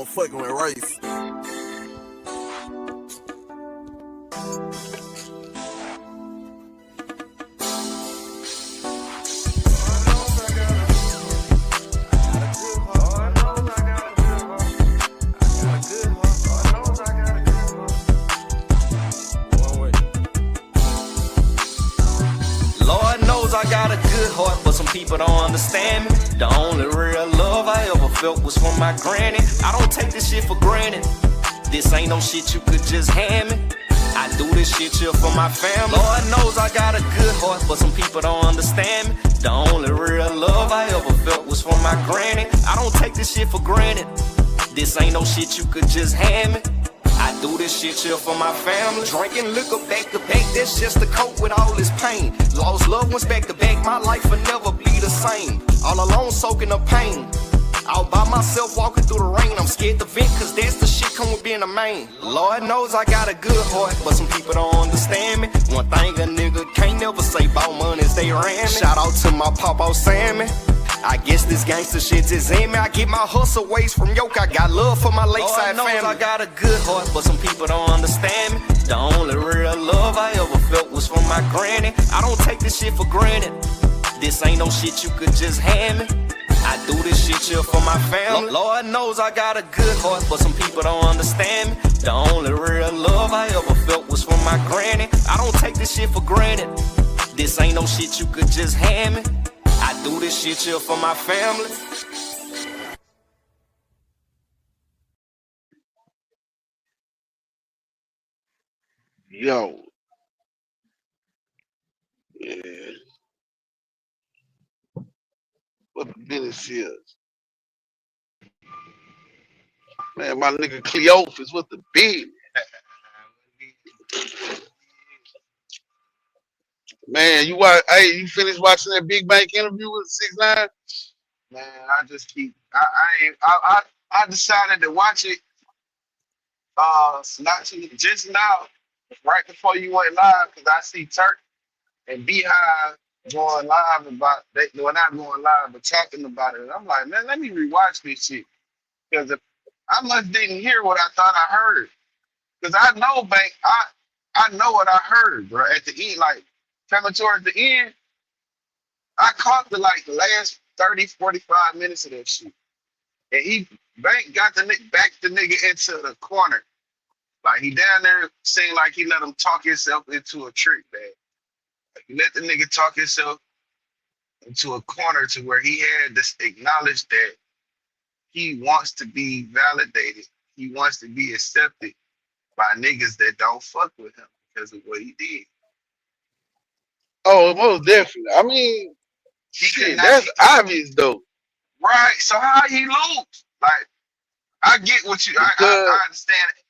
fucking with race. Lord knows I got a good heart, but some people don't understand me. The only real love I ever felt was from my granny. I don't take this shit for granted. This ain't no shit you could just hand me. I do this shit here for my family. Lord knows I got a good heart, but some people don't understand me. The only real love I ever felt was from my granny. I don't take this shit for granted. This ain't no shit you could just hand me. I do this shit here for my family. Drinking liquor back to back, that's just to cope with all this pain. Lost loved ones back to back, my life will never be the same. All alone soaking the pain. All by myself walking through the rain. I'm scared to vent, cause that's the shit come with being a man. Lord knows I got a good heart, but some people don't understand me. One thing a nigga can't never say about money is they ran me. Shout out to my papa Sammy. I guess this gangster shit is in me. I get my hustle ways from Yoke. I got love for my lakeside family. I got a good heart, but some people don't understand me. The only real love I ever felt was from my granny. I don't take this shit for granted. This ain't no shit you could just hand me. I do this shit here for my family. Lord knows I got a good heart, but some people don't understand me. The only real love I ever felt was from my granny. I don't take this shit for granted. This ain't no shit you could just hand me. I do this shit here for my family. Yo, yeah, what the business is. Man, my nigga Cleophas, what the big man, you finished watching that Big Bank interview with 6ix9ine? Man, I just keep. I decided to watch it. Not too, just now, right before you went live, because I see Turk and Beehive going live about. They well, not going live, but talking about it. And I'm like, man, let me rewatch this shit because I must didn't hear what I thought I heard. Because I know, Bank. I know what I heard, bro. At the end, like coming towards the end, I caught the like last 30, 45 minutes of that shit. And Bank got back the nigga into the corner. Like he down there saying like he let him talk himself into a trick bag. Like he let the nigga talk himself into a corner to where he had to acknowledge that he wants to be validated. He wants to be accepted by niggas that don't fuck with him because of what he did. Oh, most definitely. I mean, He could shit, not that's obvious though. right. So how he lose? Like I get what you Because I understand it.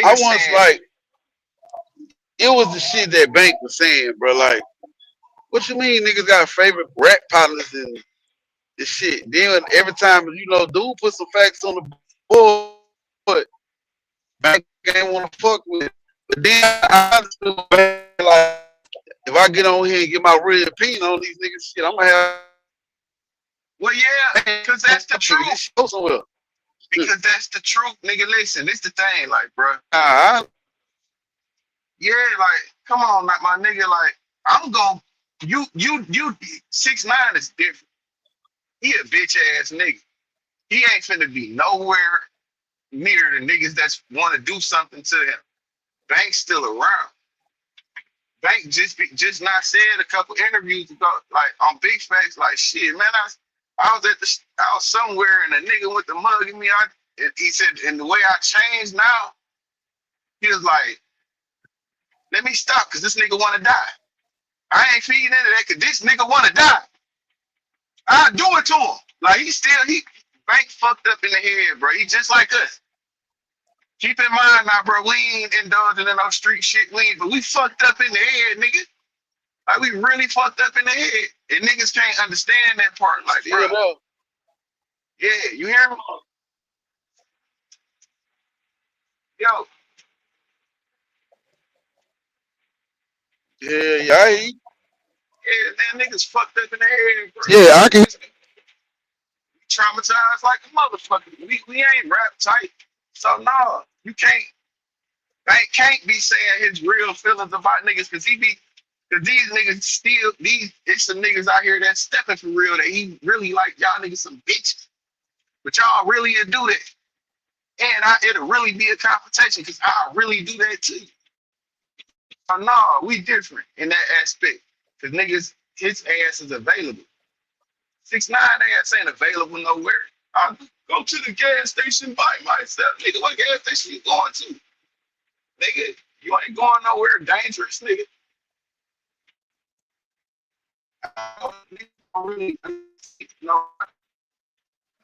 I Niggas once saying like it was the shit that Bank was saying, bro. Like, what you mean niggas got favorite rap partners and this shit? Then every time dude put some facts on the board, Bank ain't wanna fuck with it. But then I understood Bank, like if I get on here and get my real opinion on these niggas shit, I'm gonna have well yeah, because that's the truth. this show somewhere. Because that's the truth, nigga. Listen, this the thing, like, bro. Nah, Yeah, like, come on, like my nigga, like, I'm going you 6ix9ine is different. He a bitch ass nigga. He ain't finna be nowhere near the niggas that's wanna do something to him. Bank's still around. Bank just not said a couple interviews ago, like on Big Facts, like shit, man. I was I was somewhere and a nigga with the mug in me. He said, and the way I changed now, he was like, let me stop because this nigga wanna die. I ain't feeding into that because this nigga wanna die. I do it to him. Like he Bank fucked up in the head, bro. He just like us. Keep in mind now, bro, we ain't indulging in no street shit. But we fucked up in the head, nigga. Like we really fucked up in the head. And niggas can't understand that part. Like, bro, still up. yeah, you hear me? Yo, Yeah, I yeah, man, niggas fucked up in the head, bro. yeah, I can. traumatized like a motherfucker. We ain't rap tight. So no, you can't. Bank can't be saying his real feelings about niggas because cause these niggas still it's some niggas out here that's stepping for real that he really like y'all niggas some bitches. But y'all really do that. And it'll really be a confrontation because I really do that too. So no, we different in that aspect. Cause niggas, his ass is available. 6ix9ine ass ain't available nowhere. I go to the gas station by myself. Nigga, what gas station you going to? Nigga, you ain't going nowhere dangerous, nigga. I really, you know,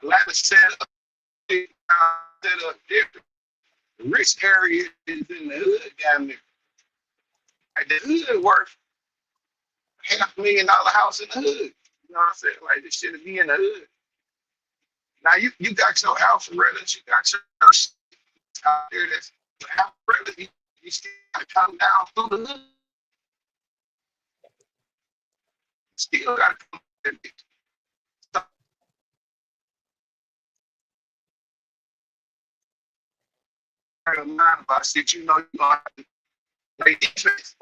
Atlanta set up different. The rich area is in the hood down there. Like the hood worth $500,000 house in the hood. You know what I'm saying? Like this shit be in the hood. Now you got your alpha brothers, you got your shit out there that's alpha brothers. You still gotta come down through the hood. Still gotta come through the mind about shit, you know you gonna have to play defense.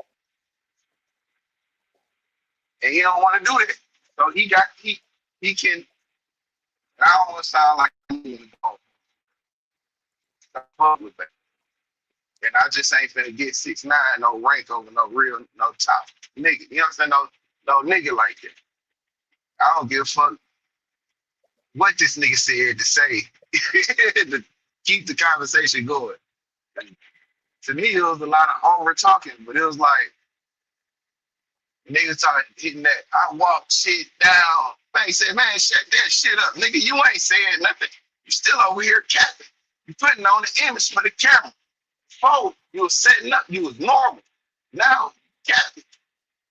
And he don't want to do that. So he can. I don't want to sound like I'm gonna go fuck with that. And I just ain't finna get 6ix9ine no rank over no real no top nigga. You know what I'm saying? No nigga like that. I don't give a fuck what this nigga said to say to keep the conversation going. And to me, it was a lot of over talking, but it was like niggas started hitting that. I walk shit down. Man, he said, man, shut that shit up. Nigga, you ain't saying nothing. You still over here capping. You putting on the image for the camera. Before, you was setting up. You was normal. Now, capping.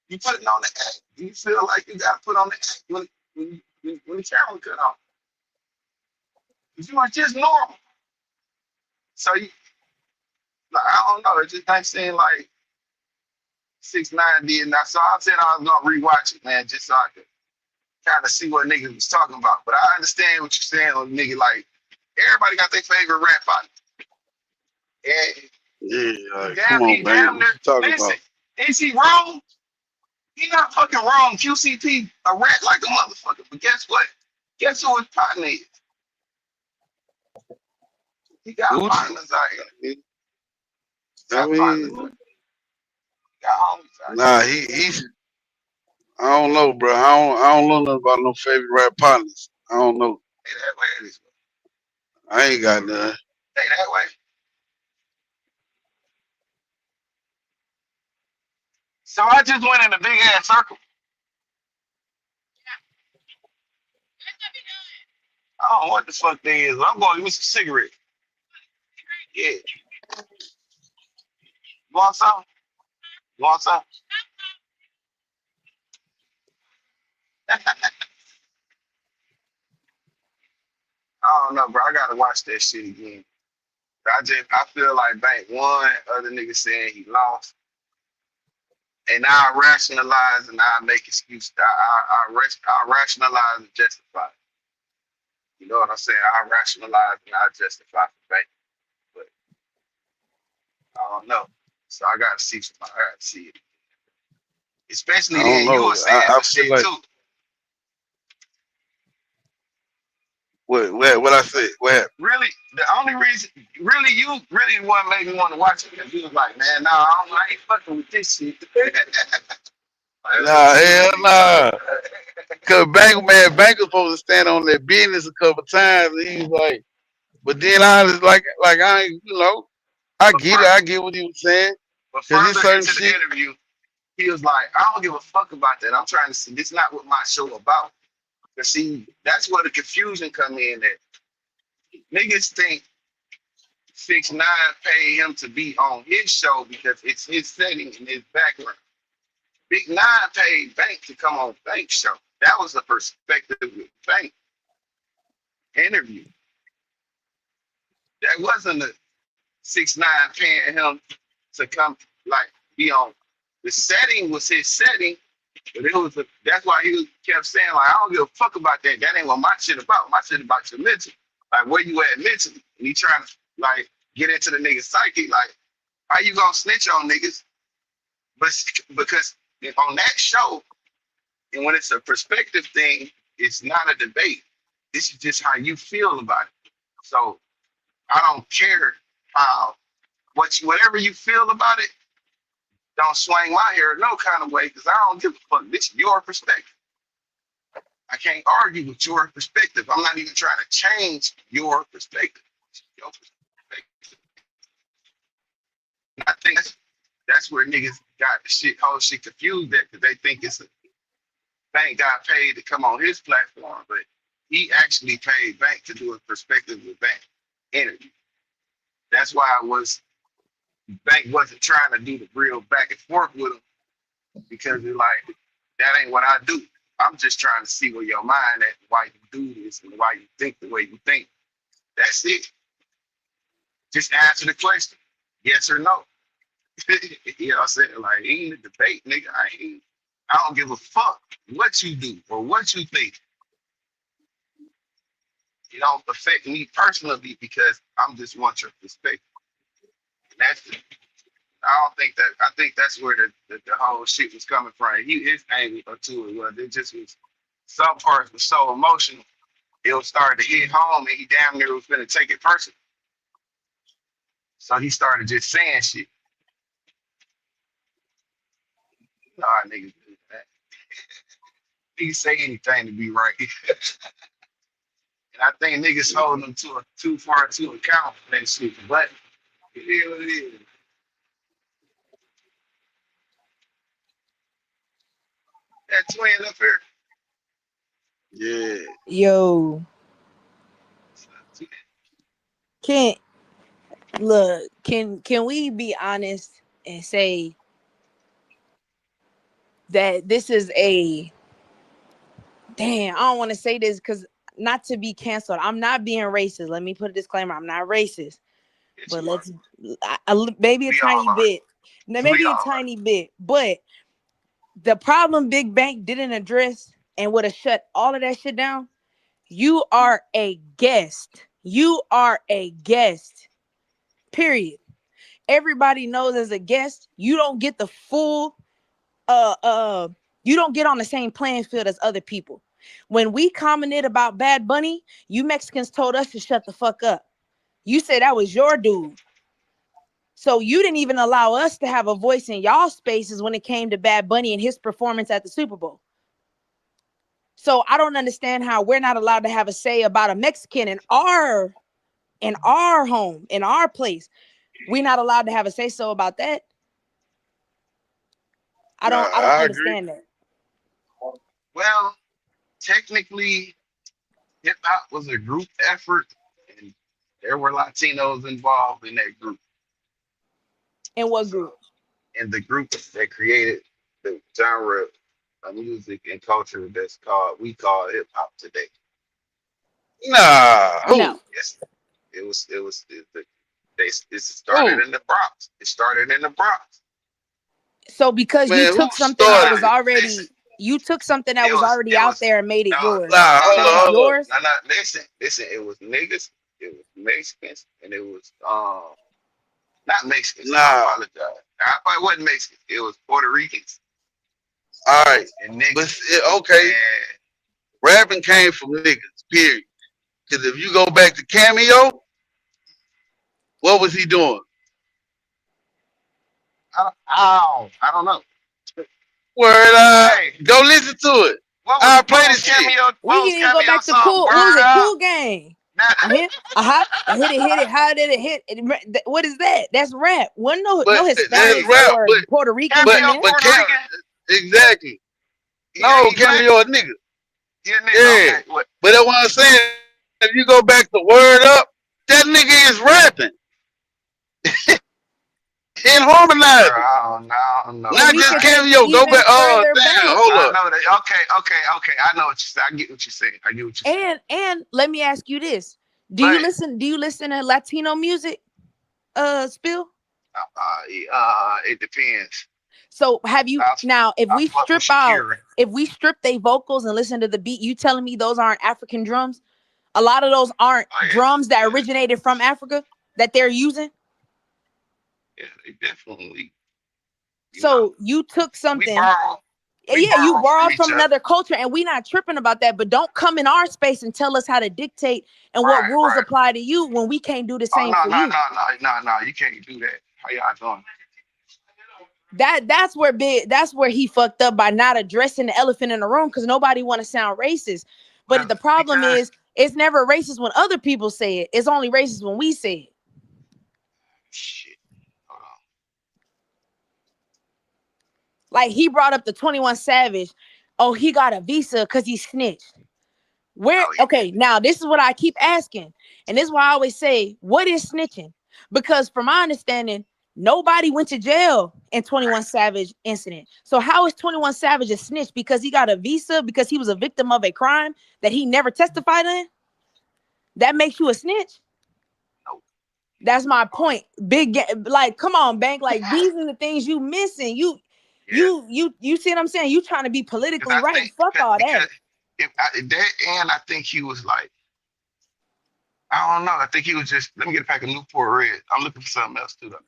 You putting on the act. You feel like you got to put on the act when the camera cut off. Because you are just normal. So, you, like, I don't know. It just ain't seem like 6ix9ine did. Now, so I said I was going to rewatch it, man, just so I could kind of see what niggas was talking about. But I understand what you're saying on nigga. Like, everybody got their favorite rap partner. And Yeah, like, come on, man. What you talking listen, about? is he wrong? He not fucking wrong. QCP a rat like a motherfucker. But guess what? Guess who his partner is? He got Gucci. partners out here. I mean, Got homies out nah, here. he's. I don't know, bro. I don't know nothing about no favorite rap partners. I don't know. Hey, that way it is. I ain't got none. Hey, that way. So I just went in a big ass circle. I don't know what the fuck they is. I'm going to use some cigarette. Yeah. You want some? You want some? I don't know, bro. I gotta watch that shit again. I feel like Bank won. Other niggas saying he lost, and now I rationalize and I make excuses. I rationalize and justify. You know what I'm saying? I rationalize and I justify for Bank, but I don't know. So I gotta see. I gotta see it, especially I don't then you know. were saying I some feel shit like too. what I said. What happened? Really, the only reason, you really what made me want to watch it because you was like, man, nah, I ain't fucking with this shit. Nah, hell nah. Cause Bank was supposed to stand on their business a couple times, and he was like, but then I was like I ain't, I But, get it. I get what he was saying. Cause it's further certain into the shit. interview, he was like, I don't give a fuck about that. I'm trying to see. This not what my show about. Cause see, that's where the confusion come in. That niggas think 6ix9ine paid him to be on his show because it's his setting and his background. Big Nine paid Bank to come on Bank's show. That was the perspective with Bank interview. That wasn't a 6ix9ine paying him to come like be on. The setting was his setting, But that's why kept saying, like, I don't give a fuck about that. That ain't what my shit about. My shit about your mental. Like, where you at mentally? And he trying to, like, get into the nigga's psyche. Like, how you gonna snitch on niggas? But because on that show, and when it's a perspective thing, it's not a debate. This is just how you feel about it. So I don't care how, whatever you feel about it, don't swing my hair no kind of way, because I don't give a fuck. This is your perspective. I can't argue with your perspective. I'm not even trying to change your perspective. It's your perspective. And I think that's where niggas got the whole shit confused at, because they think it's a Bank got paid to come on his platform, but he actually paid Bank to do a perspective with Bank interview. That's why Bank wasn't trying to do the real back and forth with him, because it's like, that ain't what I do. I'm just trying to see where your mind at, why you do this, and why you think the way you think. That's it. Just answer the question, yes or no. You know what I'm saying? Like, ain't a debate, nigga. I don't give a fuck what you do or what you think. It don't affect me personally, because I'm just want your perspective. And I think that's where the whole shit was coming from. His angle to it was, it just was, some parts was so emotional, it was starting to hit home, and he damn near was gonna take it personal. So he started just saying shit. Nah, niggas do that. He say anything to be right. And I think niggas holding them too far to account for that shit. But it is what it is. That twin up here. Yeah. Yo, can look, can we be honest and say that this is I don't want to say this because not to be canceled. I'm not being racist. Let me put a disclaimer. I'm not racist. But let's maybe a tiny bit. Maybe a tiny bit. But the problem Big Bank didn't address and would have shut all of that shit down. You are a guest. You are a guest. Period. Everybody knows as a guest, you don't get the full you don't get on the same playing field as other people. When we commented about Bad Bunny, you Mexicans told us to shut the fuck up. You said that was your dude. So you didn't even allow us to have a voice in y'all spaces when it came to Bad Bunny and his performance at the Super Bowl. So I don't understand how we're not allowed to have a say about a Mexican in our home, in our place. We're not allowed to have a say so about that. I don't understand that. Well, technically, hip hop was a group effort, and there were Latinos involved in that group. In what group? In the group that created the genre of music and culture we call hip hop today. Nah. No. Yes, it started in the Bronx. It started in the Bronx. So because Man, you who took something that was started? already out there and made it yours. Nah, hold So on. it's yours. No, listen. It was niggas, it was Mexicans, and it was not Mexicans. Nah. I apologize. It wasn't Mexicans. It was Puerto Ricans. All right. And niggas. But okay. Rapping came from niggas, period. Because if you go back to Cameo, what was he doing? I don't know. Word up. Hey, go listen to it. I'll play this shit. We can even go back to Cool. What was it? Cool Gang. I hit it. How did it hit? What is that? That's rap. No Hispanic or Puerto Rican. Exactly. No, Cameo a nigga. Yeah. But that's what I'm saying. If you go back to Word Up, that nigga is rapping. And harmonizing. No. Not just Cameo. Go back. Oh, damn. Hold up. I know that. Okay. I know what you said. I get what you're saying. And let me ask you this: Do you listen to Latino music? Spill. It depends. So have you now? If I we fuck with strip out, Shakira. if we strip they vocals and listen to the beat, you telling me those aren't African drums? A lot of those aren't Oh, yeah, drums that yeah, originated from Africa that they're using. yeah. They definitely, you know, So you took we something. borrow, we Yeah, you borrow from borrowed each from other. another culture, and we not tripping about that. But don't come in our space and tell us how to dictate and what Right, rules right. apply to you when we can't do the Oh same no, for no, you. no, no, no, no. You can't do that. How y'all doing? That's where he fucked up by not addressing the elephant in the room because nobody want to sound racist. But Well, the problem because is it's never racist when other people say it. It's only racist when we say it. shit. Hold on. Like he brought up the 21 Savage. Oh, he got a visa because he snitched. Where Oh okay, now this is what I keep asking, and this is why I always say, what is snitching? Because from my understanding, nobody went to jail in 21 Savage incident. So how is 21 Savage a snitch? Because he got a visa because he was a victim of a crime that he never testified in? That makes you a snitch? no. That's my point. Like, come on, bank. Like, these are the things you missing. Yeah, You see what I'm saying? You trying to be because politically I right. think Fuck all because that. if I, that and I think he was like, I don't know. I think he was just, let me get a pack of Newport Red. I'm looking for something else too though.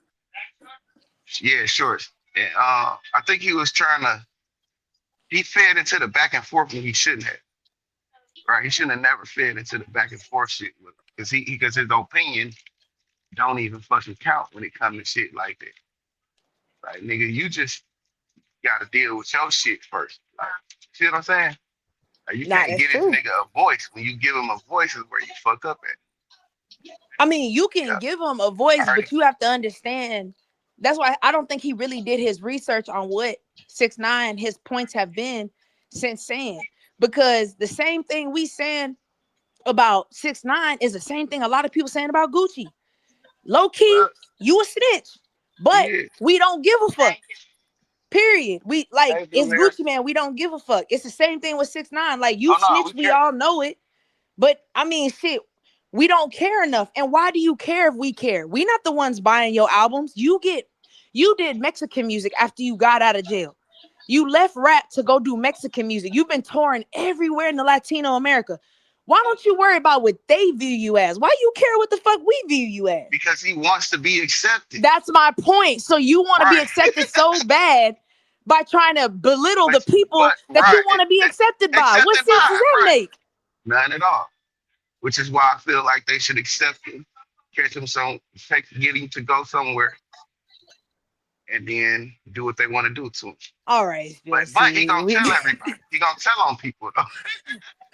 Yeah, shorts. And I think he was trying to, he fed into the back and forth when he shouldn't have. Right? He shouldn't have never fed into the back and forth shit with him. Because his opinion don't even fucking count when it comes to shit like that. Like nigga, you just gotta deal with your shit first. Like, see what I'm saying? Like, you Nah, can't that's get this true. nigga a voice. When you give him a voice is where you fuck up at. I mean, you Yeah. can give him a voice, All right. but you have to understand. That's why I don't think he really did his research on what 6ix9ine his points have been since saying. Because the same thing we saying about 6ix9ine is the same thing a lot of people saying about Gucci. Low key, Well, you a snitch, he but is. we don't give a fuck. Period. We like Thank you, it's America. Gucci Man. We don't give a fuck. It's the same thing with 6ix9ine. Like you Oh no, we snitch, we care. all know it. But I mean, shit, we don't care enough. And why do you care if we care? We not the ones buying your albums. You did Mexican music after you got out of jail. You left rap to go do Mexican music. You've been touring everywhere in the Latino America. Why don't you worry about what they view you as? Why you care what the fuck we view you as? Because he wants to be accepted. That's my point. So you want to be Right. accepted so bad by trying to belittle the people But that you right. want to be accepted by. What Accepted sense does by, that right. make? None at all. Which is why I feel like they should accept him, catch him get him to go somewhere, and then do what they want to do to him. All right, But he see, gonna tell everybody. He gonna tell on people though.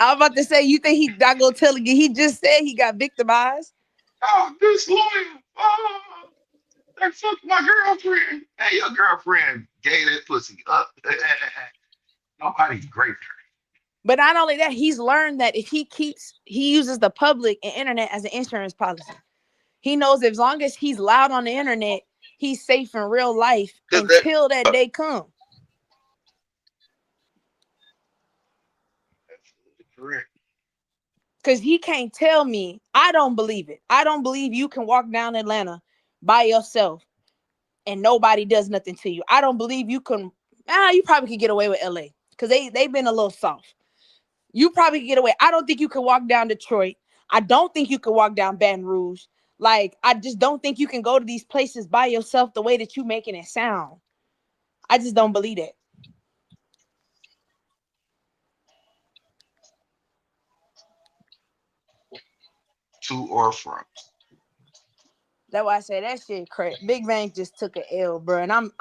I was about to say, you think he not gonna tell again? He just said he got victimized. Oh, this lawyer. Oh, they fucked my girlfriend. Hey, your girlfriend gave that pussy up. Nobody raped her. But not only that, he's learned that if he uses the public and internet as an insurance policy. He knows as long as he's loud on the internet, he's safe in real life That, until that day comes. Absolutely correct. Because he can't tell me, I don't believe it. I don't believe you can walk down Atlanta by yourself and nobody does nothing to you. I don't believe you can. You probably could get away with LA because they've been a little soft. You probably could get away. I don't think you can walk down Detroit. I don't think you can walk down Baton Rouge. Like, I just don't think you can go to these places by yourself the way that you making it sound. I just don't believe that. To or from. That's why I say that shit crazy. Big Bang just took an L, bro. And I'm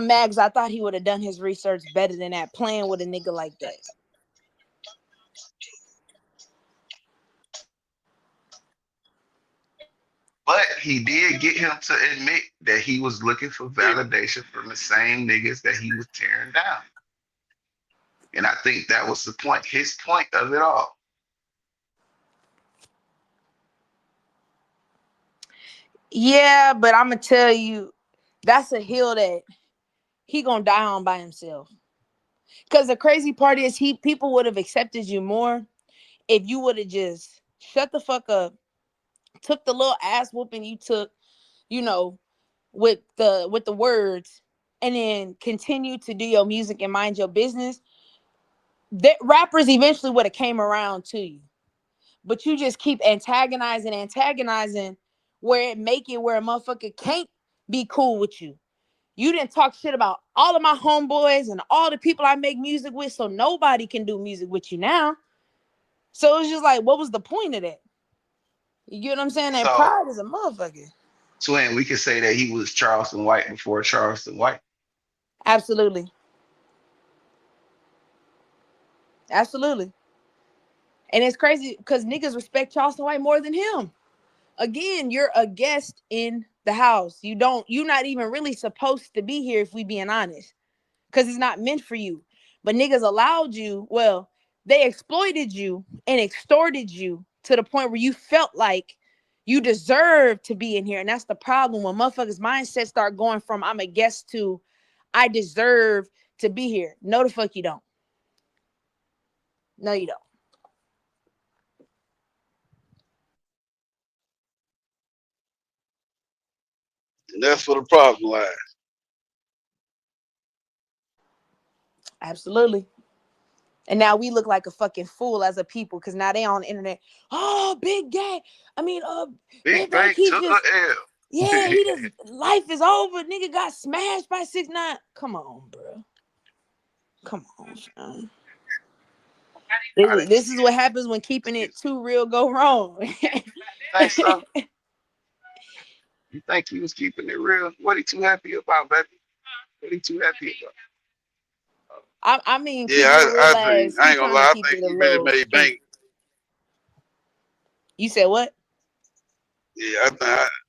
mad because I thought he would have done his research better than that, playing with a nigga like that. But he did get him to admit that he was looking for validation from the same niggas that he was tearing down. And I think that was the point, his point of it all. Yeah, but I'm gonna tell you, that's a hill that he gonna die on by himself. Because the crazy part is, people would have accepted you more if you would have just shut the fuck up, took the little ass whooping you took, you know, with the words and then continue to do your music and mind your business, that rappers eventually would have came around to you. But you just keep antagonizing where it make it where a motherfucker can't be cool with you. You didn't talk shit about all of my homeboys and all the people I make music with, so nobody can do music with you now. So it's just like, what was the point of that? You get what I'm saying? That So, pride is a motherfucker. Twin, we could say that he was Charleston White before Charleston White. Absolutely. Absolutely. And it's crazy because niggas respect Charleston White more than him. Again, you're a guest in the house. You're not even really supposed to be here if we being honest. Because it's not meant for you. But niggas allowed you, well, they exploited you and extorted you to the point where you felt like you deserve to be in here. And that's the problem when motherfuckers' mindsets start going from I'm a guest to I deserve to be here. No, the fuck you don't. No, you don't. And that's where the problem lies. Absolutely. And now we look like a fucking fool as a people because now they on the internet. Oh, Big Gang. I mean, Big Bang, Bank he took just, a L. yeah, he just, life is over. Nigga got smashed by 6ix9ine. Come on, bro. Come on, son. This is what happens when keeping it too real go wrong. Think so? You think he was keeping it real? What he too happy about, baby? What he too happy about? I mean, Yeah, keeping it real I think as I he ain't gonna trying to lie. I keep think it a he really little. made bank. You said what? Yeah,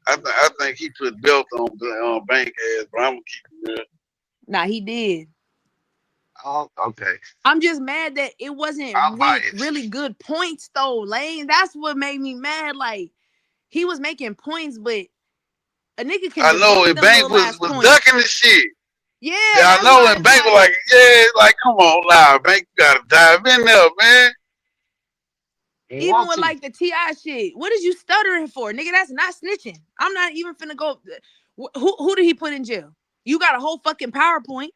I think he put belt on bank ass, but I'm gonna keep it real. Nah, he did. Oh, okay. I'm just mad that it wasn't I'm with biased. really good points though, Lane. That's what made me mad. Like he was making points, but a nigga can I know, debunk and them bank little was ass points. ducking the shit. Yeah, Yeah, I that's know, why and it's bank was like, like, yeah, like come on now, bank gotta dive in there, man. You even want with to? like the T.I. shit, what is you stuttering for, nigga? That's not snitching. I'm not even finna go. Who did he put in jail? You got a whole fucking PowerPoint.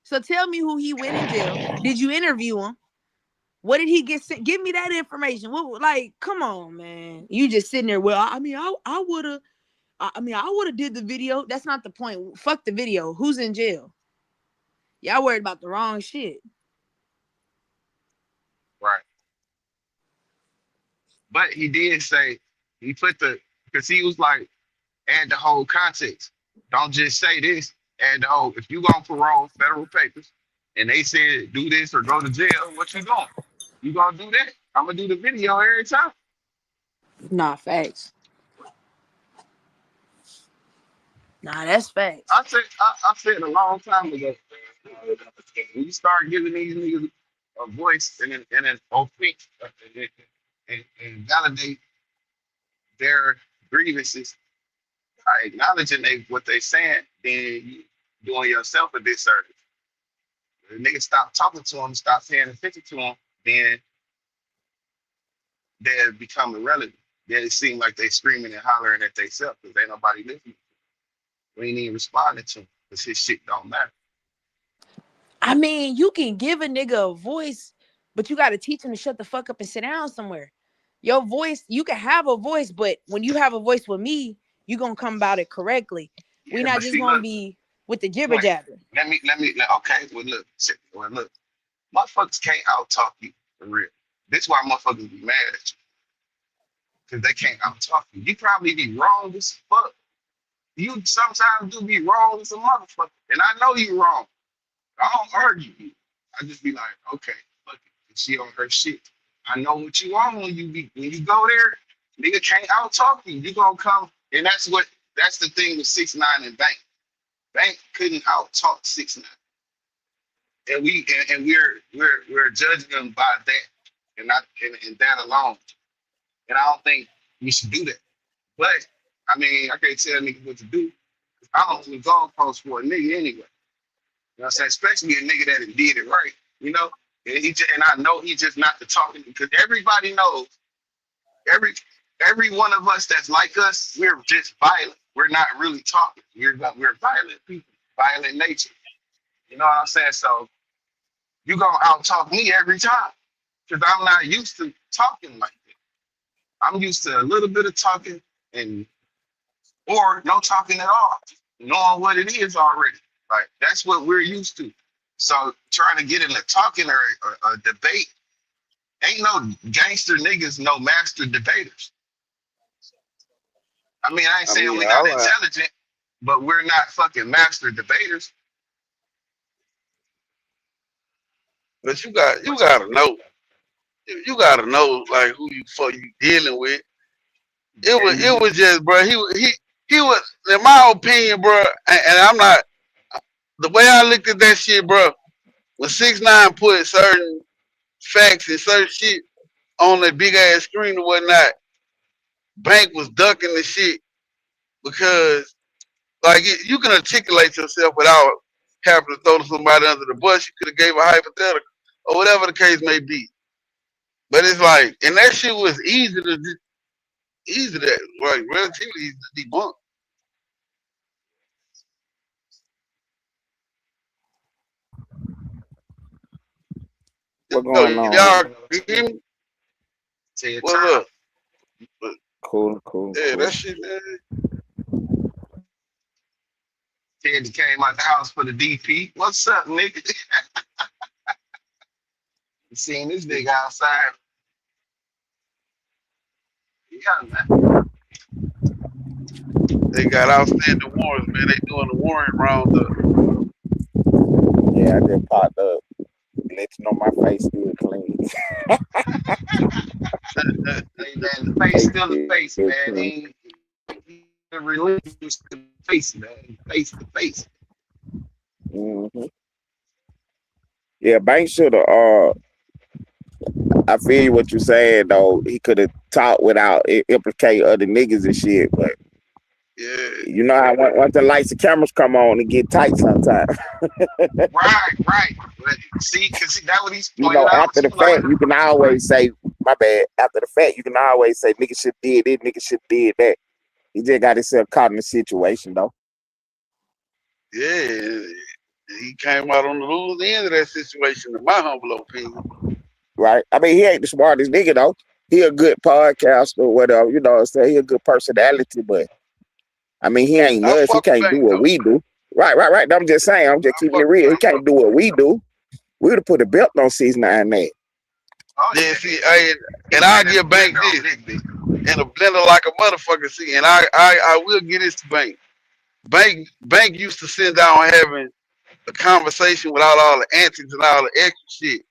So tell me who he went in jail. Did you interview him? What did he get sent? Give me that information. What, like, come on, man. You just sitting there. Well, I mean, I would have. I mean, I would have did the video. That's not the point. Fuck the video. Who's in jail? Y'all worried about the wrong shit. Right. But he did say he put because he was like, add the whole context. Don't just say this. Add the whole. If you gonna parole federal papers, and they said do this or go to jail, what you doing? You gonna do that? I'm gonna do the video every time. Nah, facts. Nah, that's facts. I said a long time ago. When you start giving these niggas a voice and an offense and validate their grievances by acknowledging what they saying, then you doing yourself a disservice. If the niggas stop talking to them, stop paying attention to them, then they become irrelevant. Then it seem like they screaming and hollering at themselves because ain't nobody listening. We ain't even responding to them because his shit don't matter. I mean, you can give a nigga a voice, but you got to teach him to shut the fuck up and sit down somewhere. Your voice, you can have a voice, but when you have a voice with me, you gonna come about it correctly. We're not just gonna be with the jibber jabber. Okay, well look, motherfuckers can't out talk you for real. This is why motherfuckers be mad at you. Because they can't out talk you. You probably be wrong as fuck. You sometimes do be wrong as a motherfucker. And I know you wrong. I don't argue you. I just be like, okay, fuck it. She on her shit. I know what you want when you go there. Nigga can't out talk you. You gonna come, and that's the thing with 6ix9ine and Bank. Bank couldn't out talk 6ix9ine, and we're judging them by that, and not and that alone. And I don't think we should do that. But I mean, I can't tell niggas what to do. I don't even goalposts for a nigga anyway. You know what I'm saying? Especially a nigga that did it right. You know, and I know he's just not the talking because everybody knows. Every every one of us that's like us, we're just violent. We're not really talking. We're violent people, violent nature. You know what I'm saying? So you gonna out talk me every time because I'm not used to talking like that. I'm used to a little bit of talking and or no talking at all, knowing what it is already. Like that's what we're used to. So trying to get in a talking or a debate, ain't no gangster niggas, no master debaters. I mean, I ain't saying we're not intelligent, but we're not fucking master debaters. But you gotta know. You gotta know like who you dealing with. It was just, bro. He was, in my opinion, bro. And I'm not, the way I looked at that shit, bro. When 6ix9ine put certain facts and certain shit on that big ass screen or whatnot, Bank was ducking the shit because like you can articulate yourself without having to throw somebody under the bus. You could have gave a hypothetical or whatever the case may be. But it's like, and that shit was easy to like relatively easy to debunk. What going on? Y'all hear me? What's up? Cool. Yeah, that shit, man. Teddy came out the house for the DP. What's up, nigga? You seen this nigga outside? Yeah, man. They got outstanding warrants, man. They doing the warrant roundup. Yeah, I just popped up. Let you know my face still clean. Hey, man, the face still the face, man. Ain't relinquished the face, man. Face to face. Mm-hmm. Yeah, Banks should have. I feel what you're saying though. He could have talked without implicating other niggas and shit, but yeah, you know how once the lights and cameras come on, it get tight sometimes. Right. But see, cause that what he's you know, after the fact, you can always say, my bad. After the fact, you can always say, nigga should did this, nigga should did that. He just got himself caught in the situation though. Yeah, he came out on the losing end of that situation, in my humble opinion. Right. I mean, he ain't the smartest nigga though. He a good podcaster or whatever, you know what I'm saying? He a good personality, but I mean, he ain't nuts. He can't do what we do. Right. I'm just saying, I'm just keeping it real. He can't do what we do. We would have put a belt on 6ix9ine there. Yeah, see, and I give Bank this and a blender like a motherfucker. See, and I will get this to Bank. Bank used to sit down having a conversation without all the antics and all the extra shit.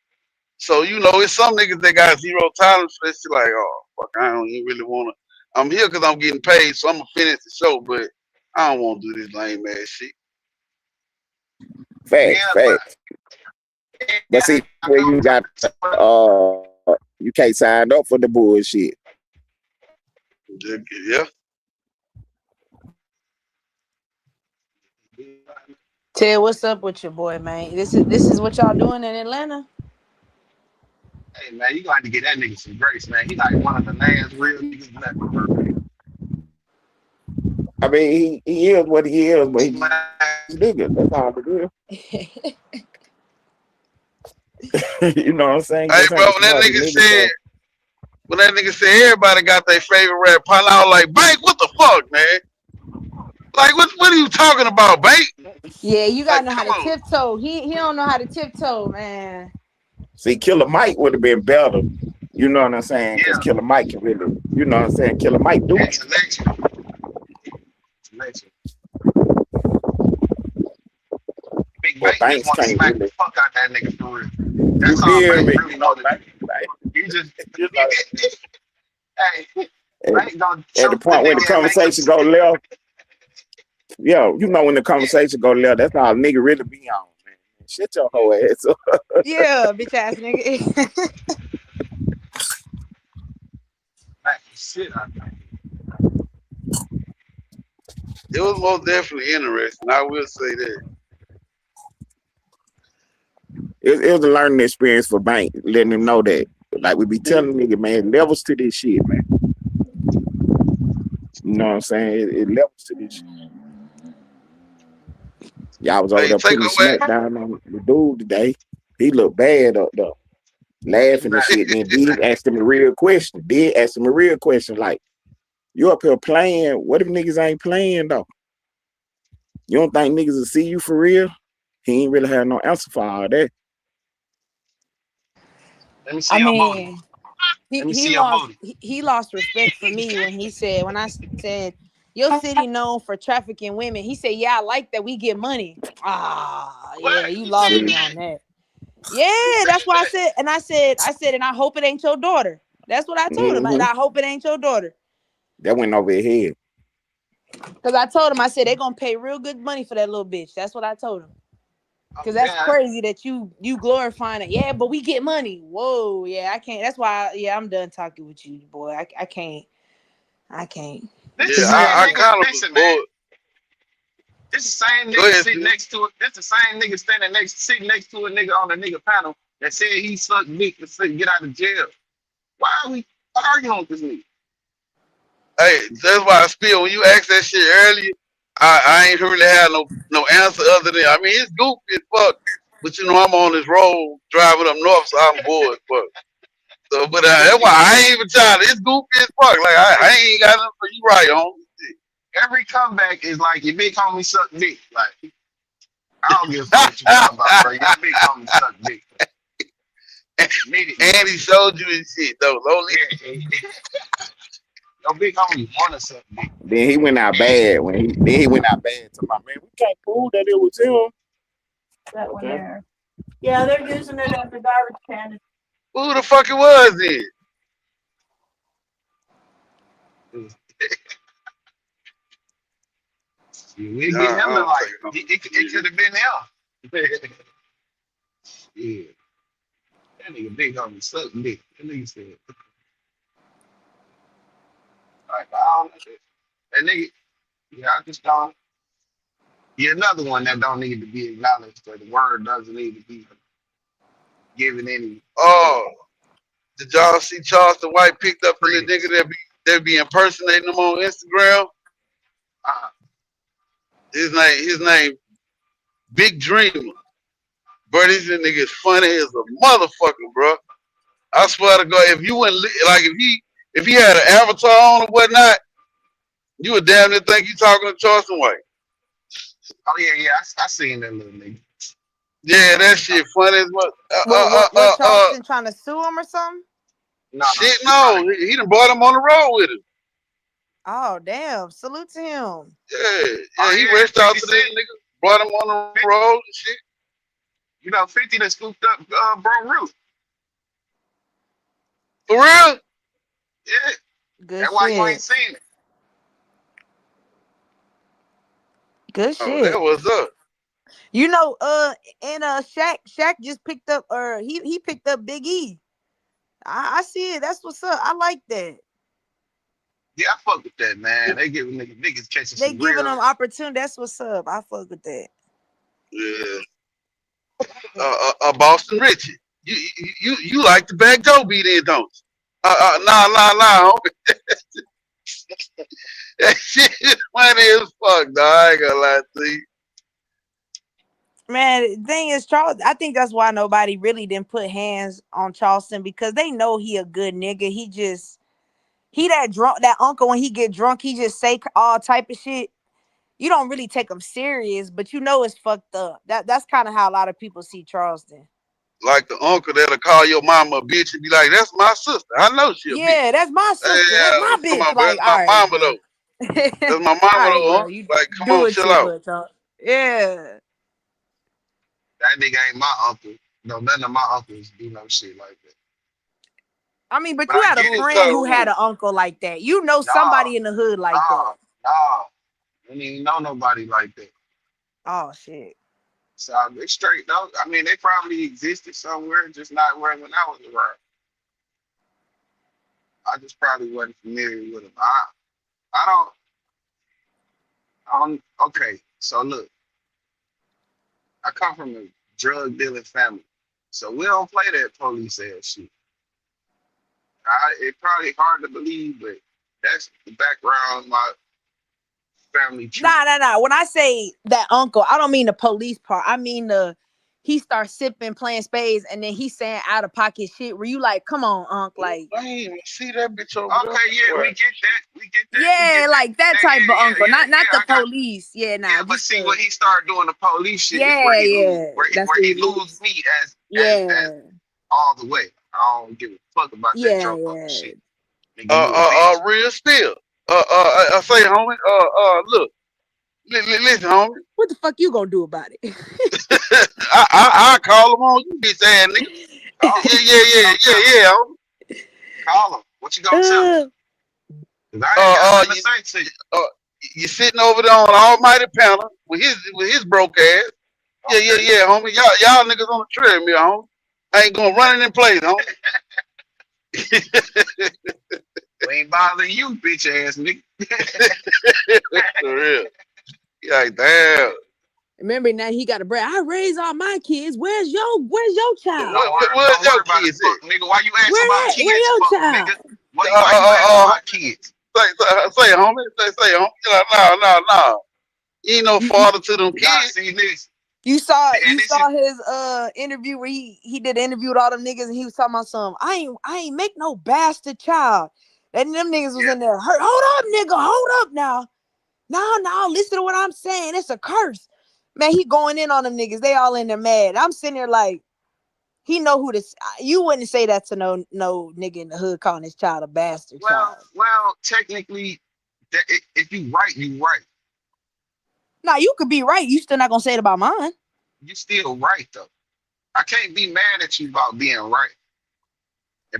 So, you know, it's some niggas that got zero tolerance for this shit. Like, oh, fuck, I don't even really want to. I'm here because I'm getting paid, so I'm going to finish the show, but I don't want to do this lame ass shit. Facts. But see, where you got, you can't sign up for the bullshit. Yeah. Ted, what's up with your boy, man? This is what y'all doing in Atlanta? Hey, man, you got to get that nigga some grace, man. He like one of the last real niggas left. I mean, he is what he is, but he's nigga. That's all it is. You know what I'm saying? Hey, bro, when that nigga said everybody got their favorite rap partner, I was like, Bank, what the fuck, man? Like, what are you talking about, Bank? Yeah, you gotta know how to tiptoe. He don't know how to tiptoe, man. See, Killer Mike would have been better. You know what I'm saying? Because Killer Mike can really, you know what I'm saying? Killer Mike do it. Big Bank just want to smack the fuck out that nigga for real. That's all Bank really know to do. You just, hey, Bank don't at the point where the conversation go left, yo, you know when the conversation go left, that's all nigga really be on, man. Shut your whole ass up. Yeah, bitch ass nigga. Shit, it was most definitely interesting. I will say that. It was a learning experience for Bank, letting him know that. Like we be telling nigga, man, levels to this shit, man. You know what I'm saying? It levels to this shit. Y'all was over Hey, there take putting the away. smack down on the dude today. He looked bad up there, laughing and shit. Then did ask him a real question. Like, you up here playing? What if niggas ain't playing though? You don't think niggas will see you for real? He ain't really had no answer for all that. Let me see I your booty. mean, Let me see he your lost booty. he lost respect for me when I said your city known for trafficking women. He said, "Yeah, I like that. We get money." Ah, yeah, What? you He lost said me See, on that. that. Yeah, He said that's why I that. said, and I said, and I hope it ain't your daughter. That's what I told him, and mm-hmm. I hope it ain't your daughter. That went over his head. Because I told him, I said, they're going to pay real good money for that little bitch. That's what I told him. Oh Because that's God. crazy that you glorifying it. Yeah, but we get money. Whoa, yeah, I can't. That's why, I'm done talking with you, boy. I can't. I can't. This the Because Yeah, you, same I nigga. kind of was Listen, man. bored. This the same Go nigga ahead, sitting Sid. next to it. This the same nigga sitting next to a nigga on the nigga panel that said he sucked dick to get out of jail. Why are we arguing with this nigga? Hey, that's why I still when you asked that shit earlier, I ain't really had no answer other than I mean it's goofy as fuck. But you know I'm on this road driving up north, so I'm bored as fuck. So, but This that's why nigga, I ain't even trying. It's goofy as fuck. Like hey, I ain't got nothing for you right on. every comeback is like your big homie suck dick. Like I don't give a fuck what you talking about, bro. Your big homie suck dick immediately. And he showed you his shit though. Lonely. Yeah, your big homie wanna suck dick. Then he went out bad he went out bad to my man. We can't prove that it was him. that one there. Yeah, they're using it as a garbage can. Who the fuck it was then? We Nah, get him I to don't like take it. it could have been him. Yeah, that nigga big homie suck dick. That nigga said, like, I don't know. That nigga, yeah, I just don't. You're another one that don't need to be acknowledged, or the word doesn't need to be given any Oh, did y'all see Charleston White picked up the little credence. nigga that be impersonating him on Instagram? Uh, His name Big Dreamer. Bro, this nigga is funny as a motherfucker, bro. I swear to God, if you wouldn't like if he had an avatar on or whatnot, you would damn near think you talking to Charleston White. oh yeah, I seen that little nigga. Yeah, that shit funny as what. What Charleston trying to sue him or something? No, Shit, he trying no, to. he done brought him on the road with him. Oh, damn. Salute to him. Yeah, Oh he yeah, reached out 50 to this Cent. nigga, brought him on the 50, road and shit. 50 that scooped up Bro Root. For real? Yeah, Good that's why you ain't shit. seen it. Good Oh, that shit. was up. You know, and Shaq just picked up he picked up Big E. I see it. That's what's up. I like that. Yeah, I fuck with that, man. They giving niggas catching They some giving real. them opportunity. That's what's up. I fuck with that. Yeah. Boston Richie. You like the back door beat in, don't you? Nah, homie. That shit is funny as fuck, dog. I ain't gonna lie to you. Man, the thing is, Charles, I think that's why nobody really didn't put hands on Charleston because they know he a good nigga. He that drunk, that uncle when he get drunk, he just say all type of shit. You don't really take him serious, but you know it's fucked up. That's kind of how a lot of people see Charleston. Like the uncle that'll call your mama a bitch and be like, "That's my sister. I know she a bitch." Yeah, that's my sister. That's Hey, my come bitch. on, bro. Like, That's all my right, mama bro. though. That's my All mama right, though, bro. huh? You Like, come on, doing chill too out. much, huh? Yeah. That nigga ain't my uncle. No, none of my uncles do no shit like that. I mean, but But you I had a He get it just friend though. who told had me. an uncle like that. You know Nah, somebody in the hood like nah, that. nah. I didn't even know nobody like that. Oh shit. So it's straight though. I mean, they probably existed somewhere, just not where when I was around. I just probably wasn't familiar with them. I don't. Okay, so look, I come from a drug dealing family, so we don't play that police ass shit. It's probably hard to believe, but that's the background. family tree. Nah. When I say that uncle, I don't mean the police part. I mean he starts sipping, playing spades, and then he's saying out of pocket shit. Where you like, come on, uncle, like. I ain't even see that bitch over there. Okay, yeah, we get that. Yeah, like that type of uncle, not the police. Yeah, nah. Yeah, but see when he started doing the police shit, is where he lose me as all the way. I don't give a fuck about that drunk uncle shit. Real still. I say, homie. Look. Listen, homie. What the fuck you gonna do about it? I call him on you, bitch ass nigga. Yeah, homie. Call him. What you gonna tell him? You sitting over there on Almighty panel with his broke ass. Yeah, homie. Y'all niggas on the treadmill, homie. I ain't gonna run it in place, homie. We ain't bothering you, bitch ass nigga. For real. Yeah, damn. Remember now he got a brand. I raise all my kids. Where's your child? Where's your kids? Nigga, why you asking about kids? Where your child? Nigga? Why you asking about kids? Say, homie. Say, homie. No. You ain't no father to them kids. See this. You saw his interview where he did an interview with all them niggas and he was talking about something. I ain't make no bastard child. And them niggas was in there. Hold up, nigga. Hold up now. No, listen to what I'm saying. It's a curse. Man, he going in on them niggas. They all in there mad. I'm sitting there like, he know who this. You wouldn't say that to no nigga in the hood calling his child a bastard. Well, technically, if you right, you right. Nah, you could be right. You still not gonna say it about mine. You still right though. I can't be mad at you about being right.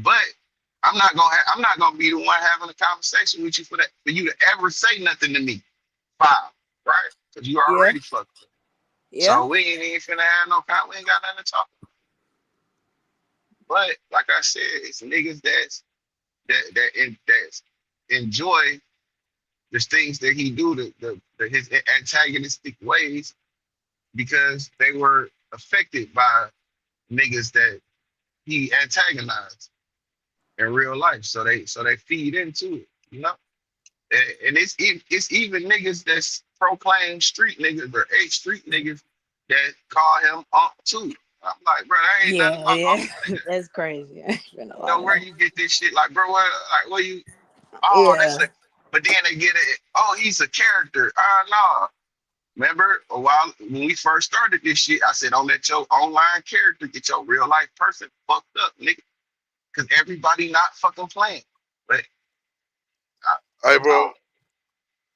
But I'm not gonna be the one having a conversation with you for you to ever say nothing to me. Right? Because you already fucked up. Yeah. So we ain't even finna have no we ain't got nothing to talk about. But like I said, it's niggas that enjoy the things that he do, his antagonistic ways, because they were affected by niggas that he antagonized in real life. So they feed into it, you know. And it's even niggas that's proclaimed street niggas or ex-street niggas that call him Unc too. I'm like, bro, that ain't nothing. Yeah. That's crazy. You know where you get this shit? Like, bro, where you? Oh, that's but then they get it. Oh, he's a character. No. Remember a while when we first started this shit, I said, don't let your online character get your real life person fucked up, nigga. Because everybody not fucking playing. But hey, bro.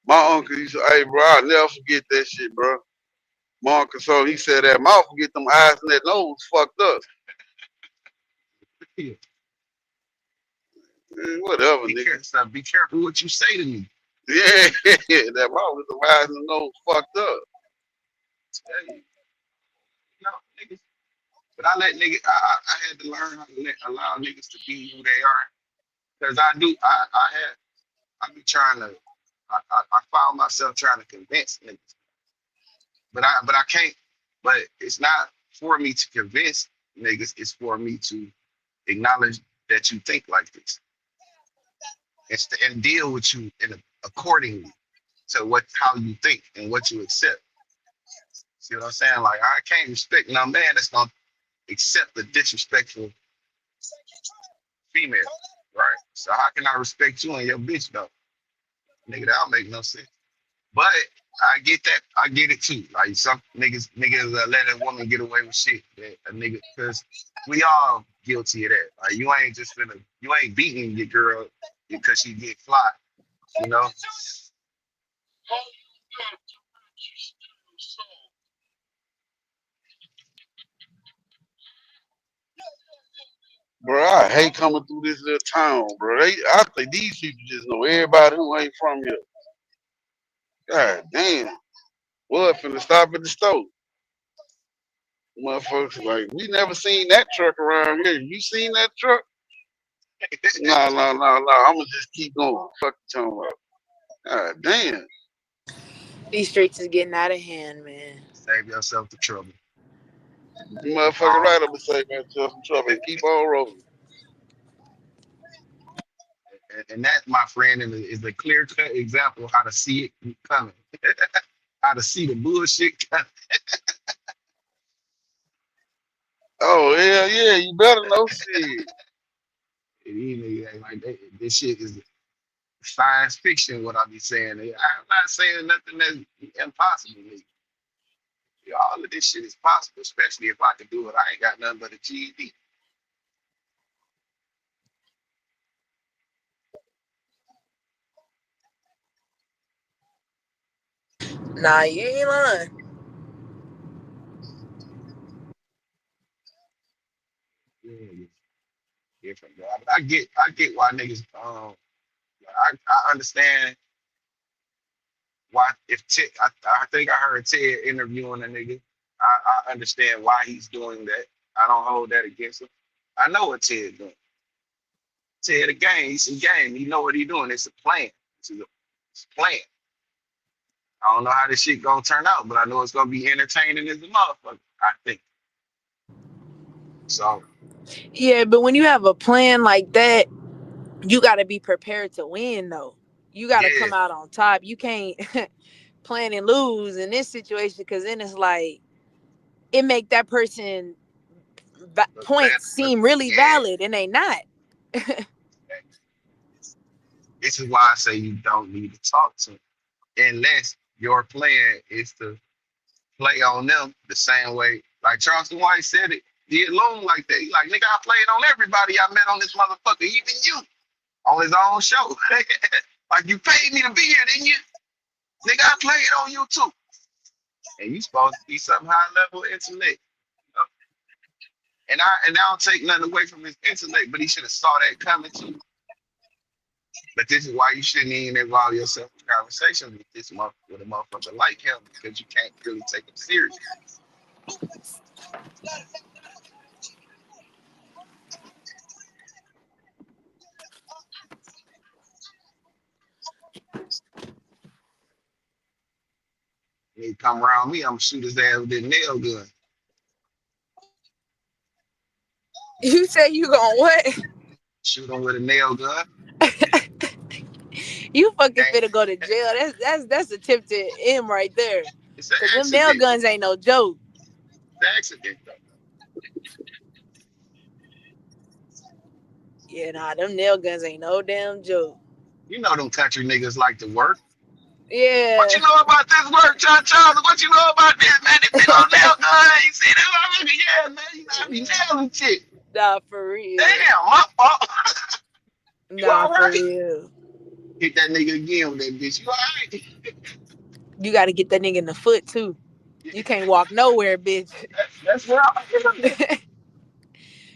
My uncle used to, hey, bro, I'll never forget that shit, bro. My uncle, so he said that mouth will get them eyes and that nose fucked up. Yeah. Whatever, nigga. Be careful what you say to me. Yeah, that mouth with the eyes and the nose fucked up. Tell you. No, niggas. But I let niggas, I had to learn how to allow niggas to be who they are. Because I be trying to, I found myself trying to convince niggas. But I can't, but it's not for me to convince niggas, it's for me to acknowledge that you think like this. And deal with you accordingly to how you think and what you accept. See what I'm saying? Like, I can't respect no man that's gonna accept a disrespectful female, right? So how can I respect you and your bitch though? Nigga, that don't make no sense. But I get that. I get it too. Like some niggas let a woman get away with shit. A nigga, because we all guilty of that. Like you ain't beating your girl because she get fly. You know? Bro, I hate coming through this little town, bro. I think these people just know everybody who ain't from here. God damn. What finna stop at the store? Motherfuckers like, we never seen that truck around here. You seen that truck? No. I'ma just keep going. Fuck you talking about. God damn. These streets is getting out of hand, man. Save yourself the trouble. You motherfucker right up and save yourself some trouble and keep on rolling. And that, my friend, is a clear cut example of how to see it coming, how to see the bullshit coming. Oh hell yeah, you better know shit. This shit is science fiction. What I be saying, I'm not saying nothing that's impossible. All of this shit is possible, especially if I can do it. I ain't got nothing but a GED. Nah, you ain't lying. Yeah, different, bro. I get why niggas. I understand why I think I heard Ted interviewing a nigga. I understand why he's doing that. I don't hold that against him. I know what Ted doing. Ted a game. He's a game. He know what he doing. It's a plan. It's a plan. I don't know how this shit gonna turn out, but I know it's gonna be entertaining as a motherfucker. I think. So Yeah, but when you have a plan like that, you got to be prepared to win, though. You got to yeah, come out on top. You can't plan and lose in this situation, because then it's like it make that person look points better. seem really Yeah. valid, and they not. This is why I say you don't need to talk to them unless your plan is to play on them the same way. Like Charleston White said it, did Loon like that. He like, nigga, I played on everybody I met on this motherfucker, even you, on his own show. Like, you paid me to be here, didn't you? Nigga, I played on you too. And you supposed to be some high level intellect. You know? And I don't take nothing away from his intellect, but he should have saw that coming too. But this is why you shouldn't even involve yourself in conversation with with a motherfucker like him, because you can't really take him serious. When he come around me, I'm gonna shoot his ass with that nail gun. You say you gonna what? Shoot him with a nail gun. You fucking Ain't- finna go to jail. That's attempted M right there. It's an Cause them nail accident. guns ain't no joke. It's an accident though. Yeah, nah, them nail guns ain't no damn joke. You know them country niggas like to work. Yeah. What you know about this work, Charles? What you know about this, man? They been on nail gun. You see that? Yeah, man. You know, I be nailing shit. Nah, for real. Damn, my fault. You Nah, all for right? real. Hit that nigga again with that bitch. You all right? You gotta get that nigga in the foot too. You can't walk nowhere, bitch. That's what I'm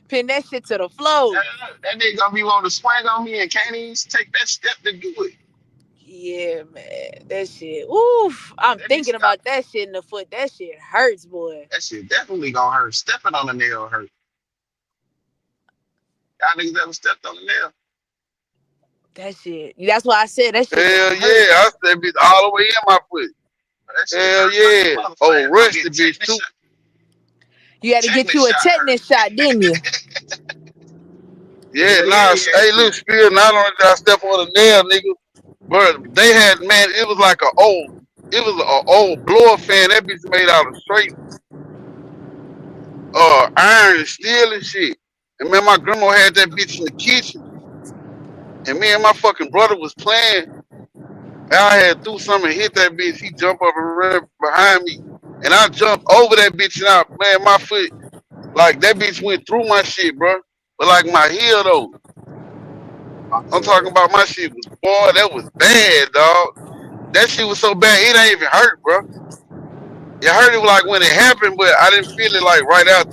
Pin that shit to the floor. That nigga gonna be wanting to swing on me and can't even take that step to do it. Yeah, man. That shit. Oof. I'm Let me thinking stop. about that shit in the foot. That shit hurts, boy. That shit definitely gonna hurt. Stepping on the nail hurt. Y'all niggas ever stepped on the nail? That shit. That's why I said that shit. Hell Hurt. yeah, I said bitch all the way in my foot. That shit Hell hurt like a yeah. motherfucker. Oh, rusty Get bitch tetanus too. shot. You had to get you a tetanus shot, didn't you? Yeah, Hell nah. yeah. Hey, look, Spill. Not only did I step on the nail, nigga, but they had, man, it was like it was an old blower fan. That bitch made out of straight iron and steel and shit. And man, my grandma had that bitch in the kitchen, and me and my fucking brother was playing. And I had threw something and hit that bitch. He jumped up and ran behind me, and I jumped over that bitch, and man, my foot, like that bitch went through my shit, bro. But like my heel though, I'm talking about my shit was, boy, that was bad, dog. That shit was so bad, it ain't even hurt, bro. It hurt it like when it happened, but I didn't feel it like right after.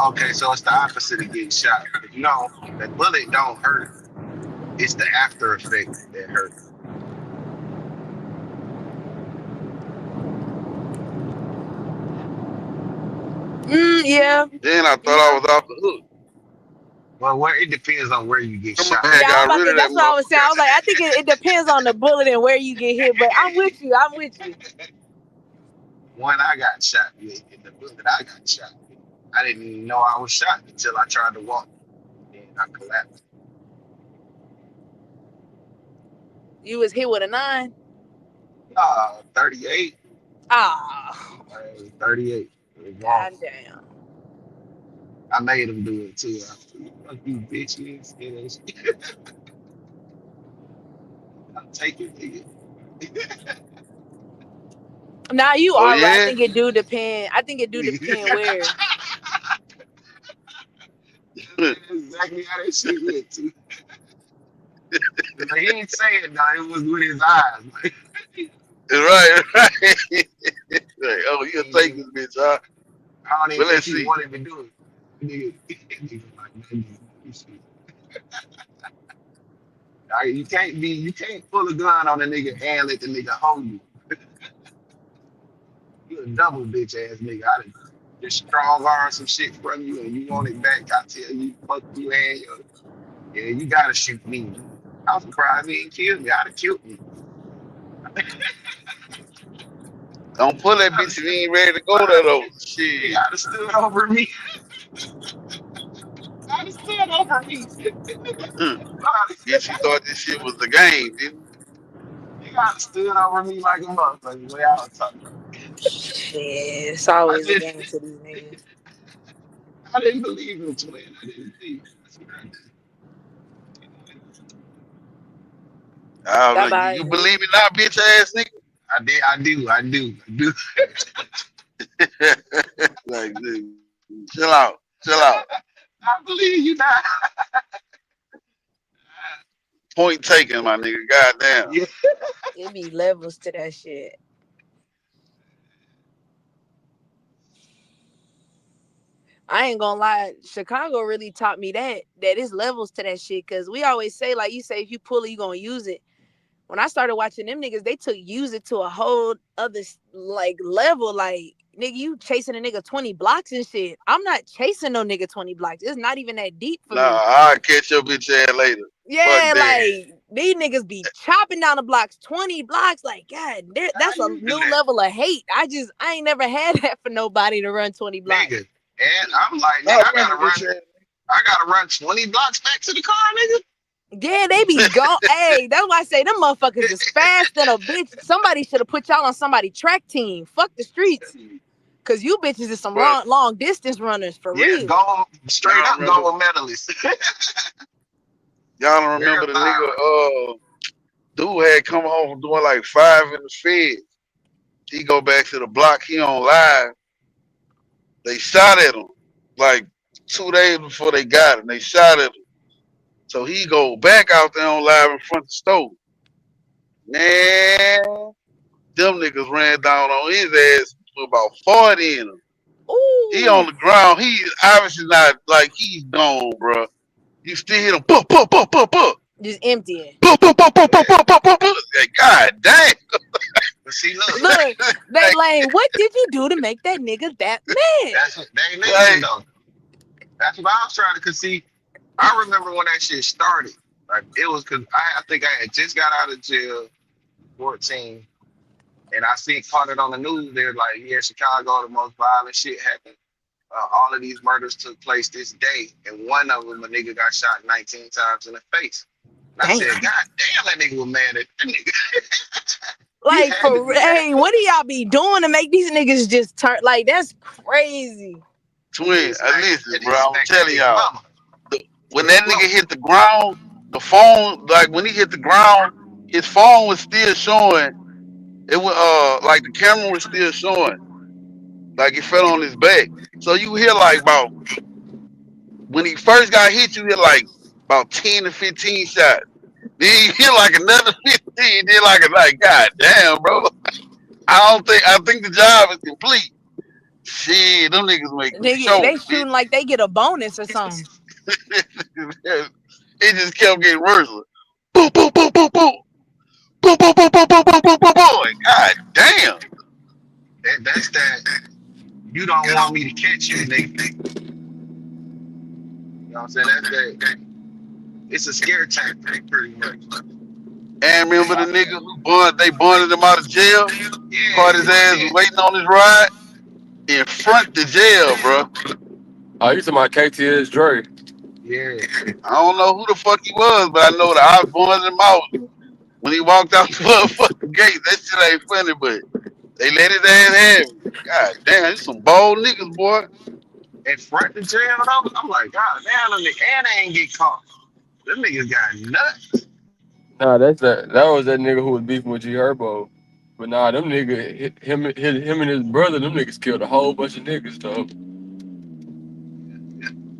Okay, so it's the opposite of getting shot. If you don't, the bullet don't hurt. It's the after effect that hurt. Yeah. Then I thought I was off the hook. Well, it depends on where you get Someone shot. had Yeah, got rid of that that's what I was saying. I was like, I think motherfucker. it depends on the bullet and where you get hit. But I'm with you. I'm with you. One I got shot with, and the bullet I got shot with. I didn't even know I was shot until I tried to walk. And I collapsed. You was hit with a 9? 38. Ah, 38. goddamn. I made him do it too. Fuck you, bitch. You ain't scared of shit. I'll take it, nigga. Now you Oh, are right. I yeah? think it do depend. I think it do depend where. That's exactly how that shit went too. Like, he ain't saying it now. It was with his eyes. Like, Right. Like, oh, you'll take this bitch, huh? I don't even Well, think let's he see. wanted to do it. Nigga like, man, you shit. Like, you can't pull a gun on a nigga and let the nigga hold you. You a double bitch ass nigga. I done just strong arm some shit from you and you want it back. I tell you, fuck you and your, yeah, you gotta shoot me. I was surprised he didn't kill me. I'd have killed me. Don't pull that bitch if you ain't ready to go there, though. He Shit. I'd have stood over me. I'd have stood over me. Bitch, you thought this shit was the game, didn't you? He got stood over me like a motherfucker. The way I was talking. Shit, it's always a game to these niggas. I didn't believe him, twin. I didn't believe him. That's what I did. Bye-bye. You believe it now, bitch ass nigga? I do. Like, dude, chill out. I believe you now. Point taken, my nigga. Goddamn. Yeah. It be levels to that shit. I ain't gonna lie, Chicago really taught me that it's levels to that shit. Cause we always say, like you say, if you pull it, you gonna use it. When I started watching them niggas, they use it to a whole other like level. Like, nigga, you chasing a nigga 20 blocks and shit. I'm not chasing no nigga 20 blocks. It's not even that deep for me. I'll catch your bitch ass later. Yeah, like these niggas be chopping down the blocks, 20 blocks. Like, God, that's a new level of hate. I ain't never had that for nobody to run 20 blocks. Nigga. And I'm like, nigga, I gotta run 20 blocks back to the car, nigga. Yeah, they be gone. Hey, that's why I say them motherfuckers is fast than a bitch. Somebody should have put y'all on somebody track team. Fuck the streets. Cause you bitches is some long distance runners for real. Go straight up gold medalist. Y'all don't remember the nigga dude had come home from doing like 5 in the Fed. He go back to the block, he on live. They shot at him like 2 days before they got him. They shot at him. So he go back out there on live in front of the stove. Man, them niggas ran down on his ass with about 40 in him. Ooh. He on the ground. He obviously not like he's gone, bro. You still hit him, just emptying. Like, God damn. See, look, they lame. What did you do to make that nigga that mad? They lazy though. That's what I was trying to. Cause see, I remember when that shit started. Like it was cause I think I had just got out of jail, 14, and I caught it on the news. They're like, yeah, Chicago, the most violent shit happened. All of these murders took place this day, and one of them, a nigga got shot 19 times in the face. And I said, God damn, that nigga was mad at that nigga. Like, hey, what do y'all be doing to make these niggas just turn? Like, that's crazy. Twin, listen, bro, I'm telling y'all. When that nigga hit the ground, the phone, like when he hit the ground, his phone was still showing. It was like the camera was still showing. Like it fell on his back. So you hear like about when he first got hit, you hear like about 10 to 15 shots. Then you hear like another 15. Then like God damn, bro. I think the job is complete. Shit, them niggas make they shooting like they get a bonus or something. It just kept getting worse. Boom, boom, boom, boom, boom. Boom, boom, boom, boom, boom, boom, boom, boom, boom. God damn. That's that. You don't want me to catch you, nigga. You know what I'm saying? That's that. It's a scare tactic, pretty much. And remember the nigga who they bonded him out of jail? Yeah. Caught his ass waiting on his ride in front of the jail, bro. Oh, you talking about KTS Dre? Yeah. I don't know who the fuck he was, but I know the Osborns and Mouse. When he walked out the motherfucking gate, that shit ain't funny, but they let his ass have it. God damn, these some bold niggas, boy. In front of jail, though, I'm like, God damn, them niggas, and they ain't get caught. Them niggas got nuts. Nah, that was that nigga who was beefing with G Herbo. But nah, them nigga, him and his brother, them niggas killed a whole bunch of niggas, though.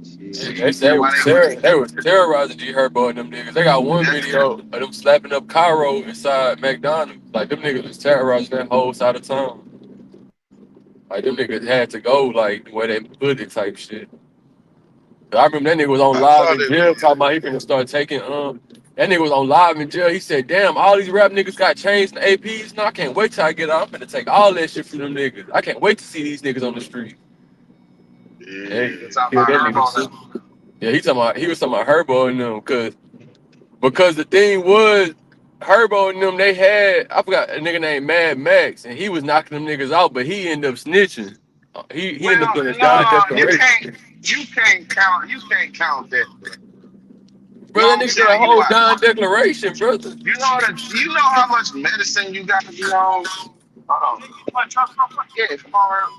Shit. They said That's why they was terrorizing G Herbo and them niggas. They got one that, video of them slapping up Cairo inside McDonald's. Like them niggas was terrorizing that whole side of town. Like them niggas had to go like where they put it type shit. I remember that nigga was on I live saw in that jail video. talking about he finna start taking that nigga was on live in jail. He said, damn, all these rap niggas got chains and APs. Now I can't wait till I get out. I'm finna take all that shit from them niggas. I can't wait to see these niggas on the street. Yeah. Hey, you're talking kill about that Herbo nigga now. too. Yeah, he was talking about Herbo and them because the thing was Herbo and them, they had, I forgot a nigga named Mad Max, and he was knocking them niggas out, but he ended up snitching. He ended up Well, doing a Don no, declaration. you can't count that, bro. Bro, Well, that I'm nigga did a telling you whole why. Don declaration, brother. You know how much medicine you got to be on. Hold on. Yeah, come on.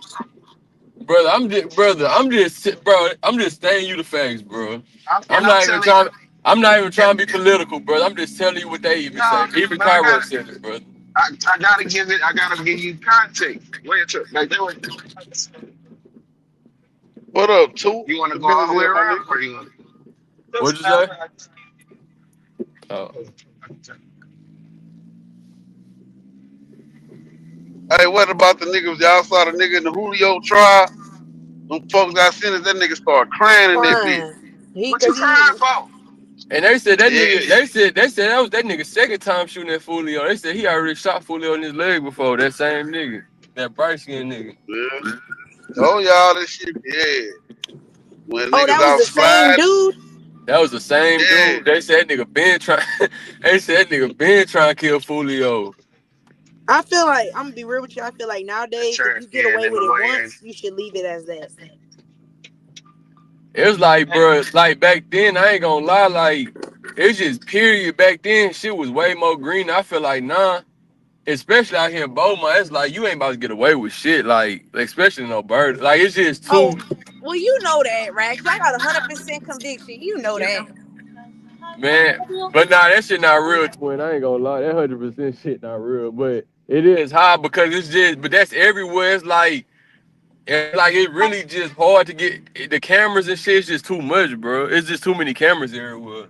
I'm just saying you the facts, bro. I'm And I'm not even telling you, trying, I'm not even trying to be political, brother. I'm just telling you what they even say. no, Even but I Cairo got said it, brother. I gotta give you context. Wait a like they were, What up, two? you want to The go all business the way here, my around, nigga. or you want? What'd you say? Oh, Hey, what about the niggas? Y'all saw the nigga in the Julio trial? Them folks got sentenced, that nigga started crying in that bitch. Fine. What you Cause he crying for? and they said that Yeah, nigga. They said that was that nigga's second time shooting at Fulio. They said he already shot Fulio in his leg before. That same nigga, that bright skinned nigga. yeah. Oh, y'all, this shit, yeah. When Oh, niggas that was out the same slide, dude. That was the same yeah. dude. They said that nigga been trying. They said that nigga been trying to kill Fulio. I feel like I'm gonna be real with you. I feel like nowadays, if Sure, you get yeah, away in with the it way, and once, you should leave it as that. It was like, bro, it's like back then, I ain't gonna lie, like, it's just period. Back then, shit was way more green. I feel like, nah, especially out here in Beaumont, it's like, you ain't about to get away with shit, like especially no bird. Like, it's just too, Oh, well, you know that, right? Cause I got 100% conviction. You know that. man. But nah, that shit not real, twin. I ain't gonna lie, that 100% shit not real. But it is high because it's just, but that's everywhere. It's really just hard to get the cameras and shit. It's just too much, bro. It's just too many cameras everywhere.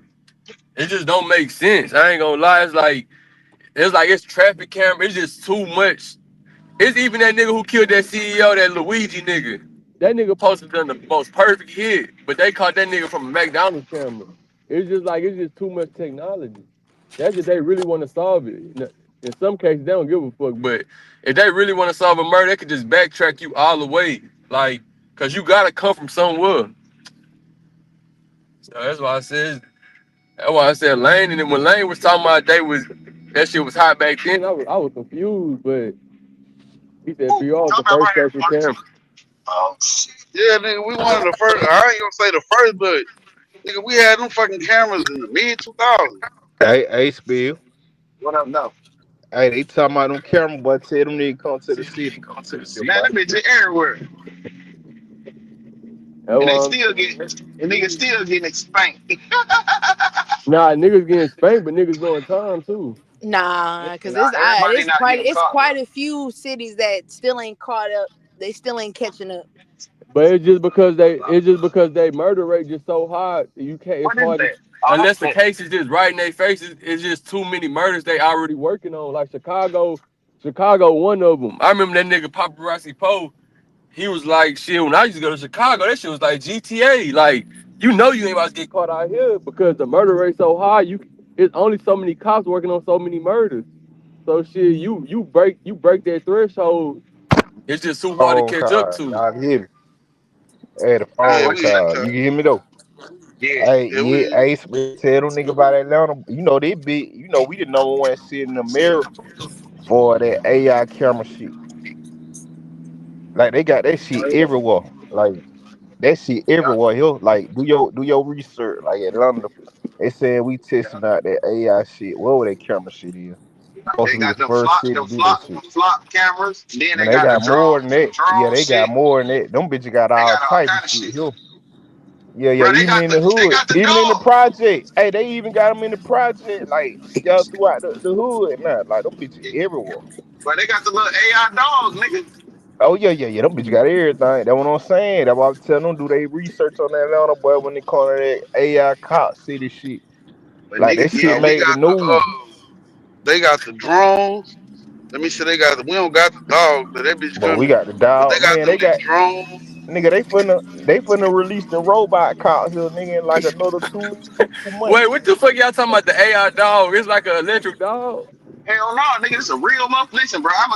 It just don't make sense. I ain't gonna lie. It's like it's traffic camera. It's just too much. It's even that nigga who killed that CEO, that Luigi nigga. That nigga posted done the most perfect hit, but they caught that nigga from a McDonald's camera. It's just too much technology. That's if they really want to solve it. In some cases, they don't give a fuck. But if they really want to solve a murder, they could just backtrack you all the way, like, cause you gotta come from somewhere. So that's why I said. That's why I said Lane. And then when Lane was talking about that shit was hot back then, I was confused. But he said be off come the back first right here. person camera. Oh shit. Yeah, nigga, we one of the first, I ain't gonna say the first, but nigga, we had them fucking cameras in the mid 2000s. Hey, Spill. What up, no? Hey, they talking about them camera boy. Tell them niggas come to the city. Your Man, boy. that bitch is everywhere, That's and why I'm niggas still getting spanked. nah, niggas getting spanked, but niggas doing time too. Nah, cause Nah, everybody not getting it's caught quite though. a few cities that still ain't caught up. They still ain't catching up. But it's just because they murder rate just so high. You can't. It's What is hard to that? Oh, unless the that's case is just right in their faces. It's just too many murders they already working on. Like Chicago, one of them. I remember that nigga Paparazzi Poe. He was like, shit. When I used to go to Chicago, that shit was like GTA. Like you ain't about to get caught out here because the murder rate so high. It's only so many cops working on so many murders. So shit, you break that threshold. It's just too hard to Phone catch up call. to. Y'all can hear me. Hey, the nah. Yeah, phone What we you? hear call. You can hear me though. Yeah. Hey, yeah, we yeah, hear hey, Spill. Tell them nigga about Atlanta. You know they big. You know we the number one city in America for that AI camera shit. Like they got that shit everywhere. Like That shit everywhere. He'll like do your research. Like Atlanta, they said we testing out that AI shit. Whatever that camera shit is. Supposed They to be the got them first flop, city to do that shit. cameras. Then Man, they they got the got more than that. Yeah, drone they got shit. more than that. Them bitches got They all got all type of kind of shit shit. here. Yeah, Bro, even in the they hood, got the even in the dog. project. Hey, they even got them in the project, like y'all throughout the hood. Nah, like them bitches everywhere. But they got the little AI dog, nigga. Oh yeah. Them bitches got everything. That's what I'm saying. That's why I'm telling them do they research on that Atlanta boy when they call it that AI cop city shit. But Like nigga, that shit yeah, We nigga. made the got news. they got the drones. Let me say we don't got the dog, but that bitch But we coming. got the But they dog, got man. them They got bitch drones. nigga. They finna release the robot cops here, nigga, in like another 2 months. Wait, what the fuck y'all talking about? The AI dog? It's like an electric dog. Hell no, nigga, this a real month. Listen, bro, I'm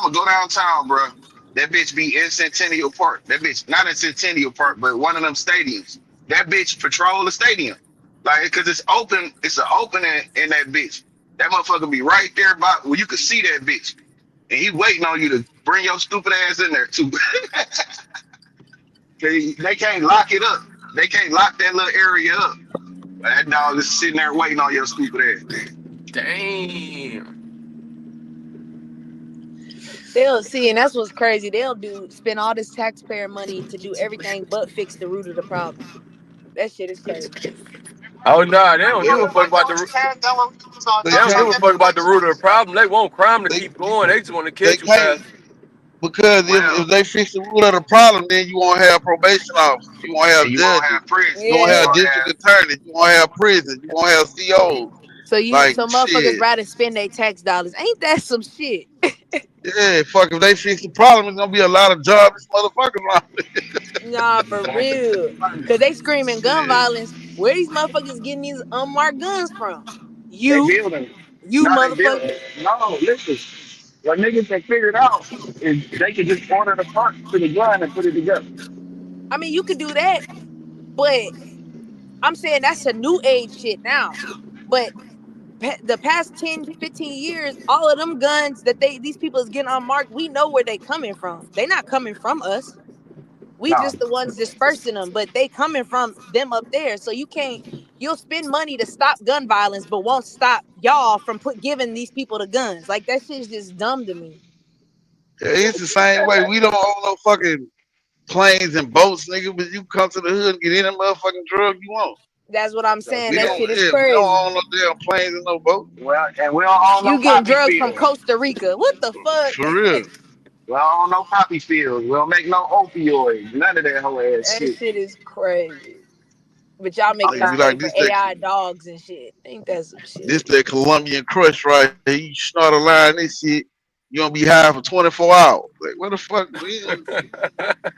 gonna go downtown, bro. That bitch be in Centennial Park. That bitch not in Centennial Park, but one of them stadiums. That bitch patrol the stadium, like, cause it's open. It's an opening in that bitch. That motherfucker be right there by where you can see that bitch, and he waiting on you to bring your stupid ass in there too. They can't lock it up. They can't lock that little area up. That dog is sitting there waiting on your stupid ass. Damn. They'll see, and that's what's crazy. They'll spend all this taxpayer money to do everything but fix the root of the problem. That shit is crazy. Oh nah, they don't Yeah. give a fuck about the They they don't give can't a fuck about the root of the problem. They want crime to they keep going. They just want to they catch you can't fast. because Well, if they fix the root of the problem, then you won't have probation officers, you won't have and you won't judges, have prison. you won't You Yeah. have won't district have. attorneys, you won't have prison, you won't have COs. So Like motherfuckers shit. rather spend their tax dollars. Ain't that some shit? Yeah, fuck if they fix the problem, it's gonna be a lot of jobless motherfuckers around. Nah, for real. Cause they screaming gun Shit. violence. Where these motherfuckers getting these unmarked guns from? They You building. They motherfucker. building. No, listen. What niggas they figured out is they can just order the parts to the gun and put it together. I mean, you could do that, but I'm saying that's a new age shit now. But the past 10, 15 years, all of them guns that these people is getting unmarked, we know where they coming from. They not coming from us. We No, just the ones dispersing them, but they coming from them up there. So you'll spend money to stop gun violence, but won't stop y'all from giving these people the guns. Like that shit's just dumb to me. Yeah, it's the same way. We don't own no fucking planes and boats, nigga, but you come to the hood and get any motherfucking drug you want. That's what I'm saying. We That don't shit is yeah, we don't crazy. own no damn planes and no boats. well, and we don't own no You getting poppy drugs from fields. Costa Rica. What the fuck? For real. We don't own no poppy fields. We don't make no opioids. None of that whole ass That shit. shit is crazy. But y'all making Nigga us be pay like for this AI dogs and shit. Ain't that some shit? that Colombian crush right here. You snort a line this shit, you gonna be high for 24 hours. Like what the fuck?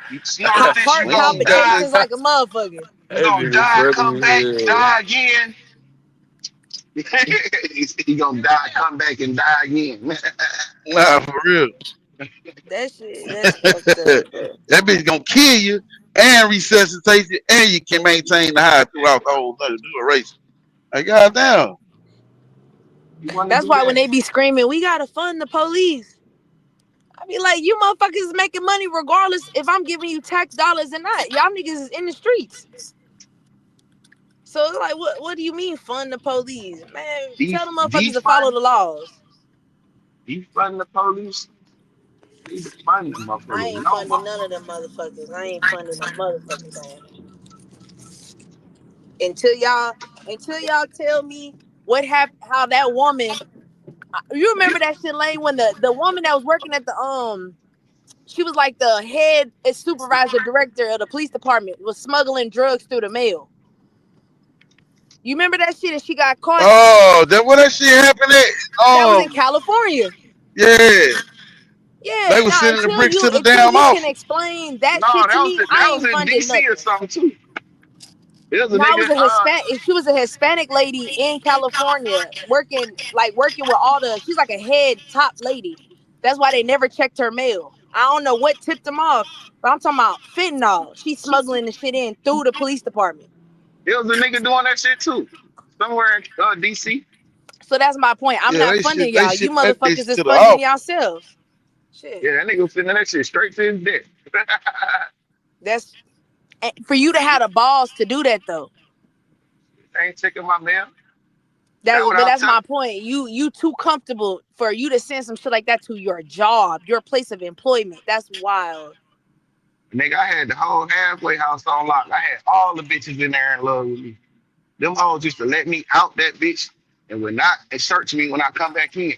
You snort this, you Heart We gonna ain't got die. palpitations like a motherfucker. You That gonna nigga die, funny come back, as hell. die again. You gonna die, come back and die again. nah for real. That shit, that's fucked up, bro. That bitch gonna kill you and resuscitate you, and you can maintain the high throughout the whole thing. Do a race. Like goddamn. You wanna That's do why when that? they be screaming, we gotta fund the police. I be like, you motherfuckers is making money regardless if I'm giving you tax dollars or not. Y'all niggas is in the streets. So it's like, what do you mean fund the police? Man, tell the motherfuckers to follow Defund, the laws. defund the police. Need to fund them I motherfuckers. ain't No, funding none of them motherfuckers. I ain't funding a motherfucking thing. Until y'all tell me what happened, how that woman. You remember that shit, Lane, when the woman that was working at she was like the head supervisor director of the police department was smuggling drugs through the mail. You remember that shit, and she got caught? Oh, that what that shit happened at? That was in California. Yeah. They Yeah, was now sending the bricks to the until damn you can office. explain that no, shit to that me, I was ain't in funding DC or nothing. something too. There was a Now it nigga. was a Hispanic. She was a Hispanic lady in California working with all she's like a head top lady. That's why they never checked her mail. I don't know what tipped them off, but I'm talking about fentanyl. She's smuggling the shit in through the police department. There was a nigga doing that shit too. Somewhere in DC. So that's my point. I'm Yeah, not funding they y'all. You shit that motherfuckers bitch is to the funding office. yourselves. Shit. Yeah, that nigga was sending that shit straight to his dick. That's for you to have the balls to do that though. I ain't taking my mail. That's my point. You too comfortable for you to send some shit like that to your job, your place of employment. That's wild. Nigga, I had the whole halfway house on lock. I had all the bitches in there in love with me. Them hoes used to let me out that bitch and would not search me when I come back in.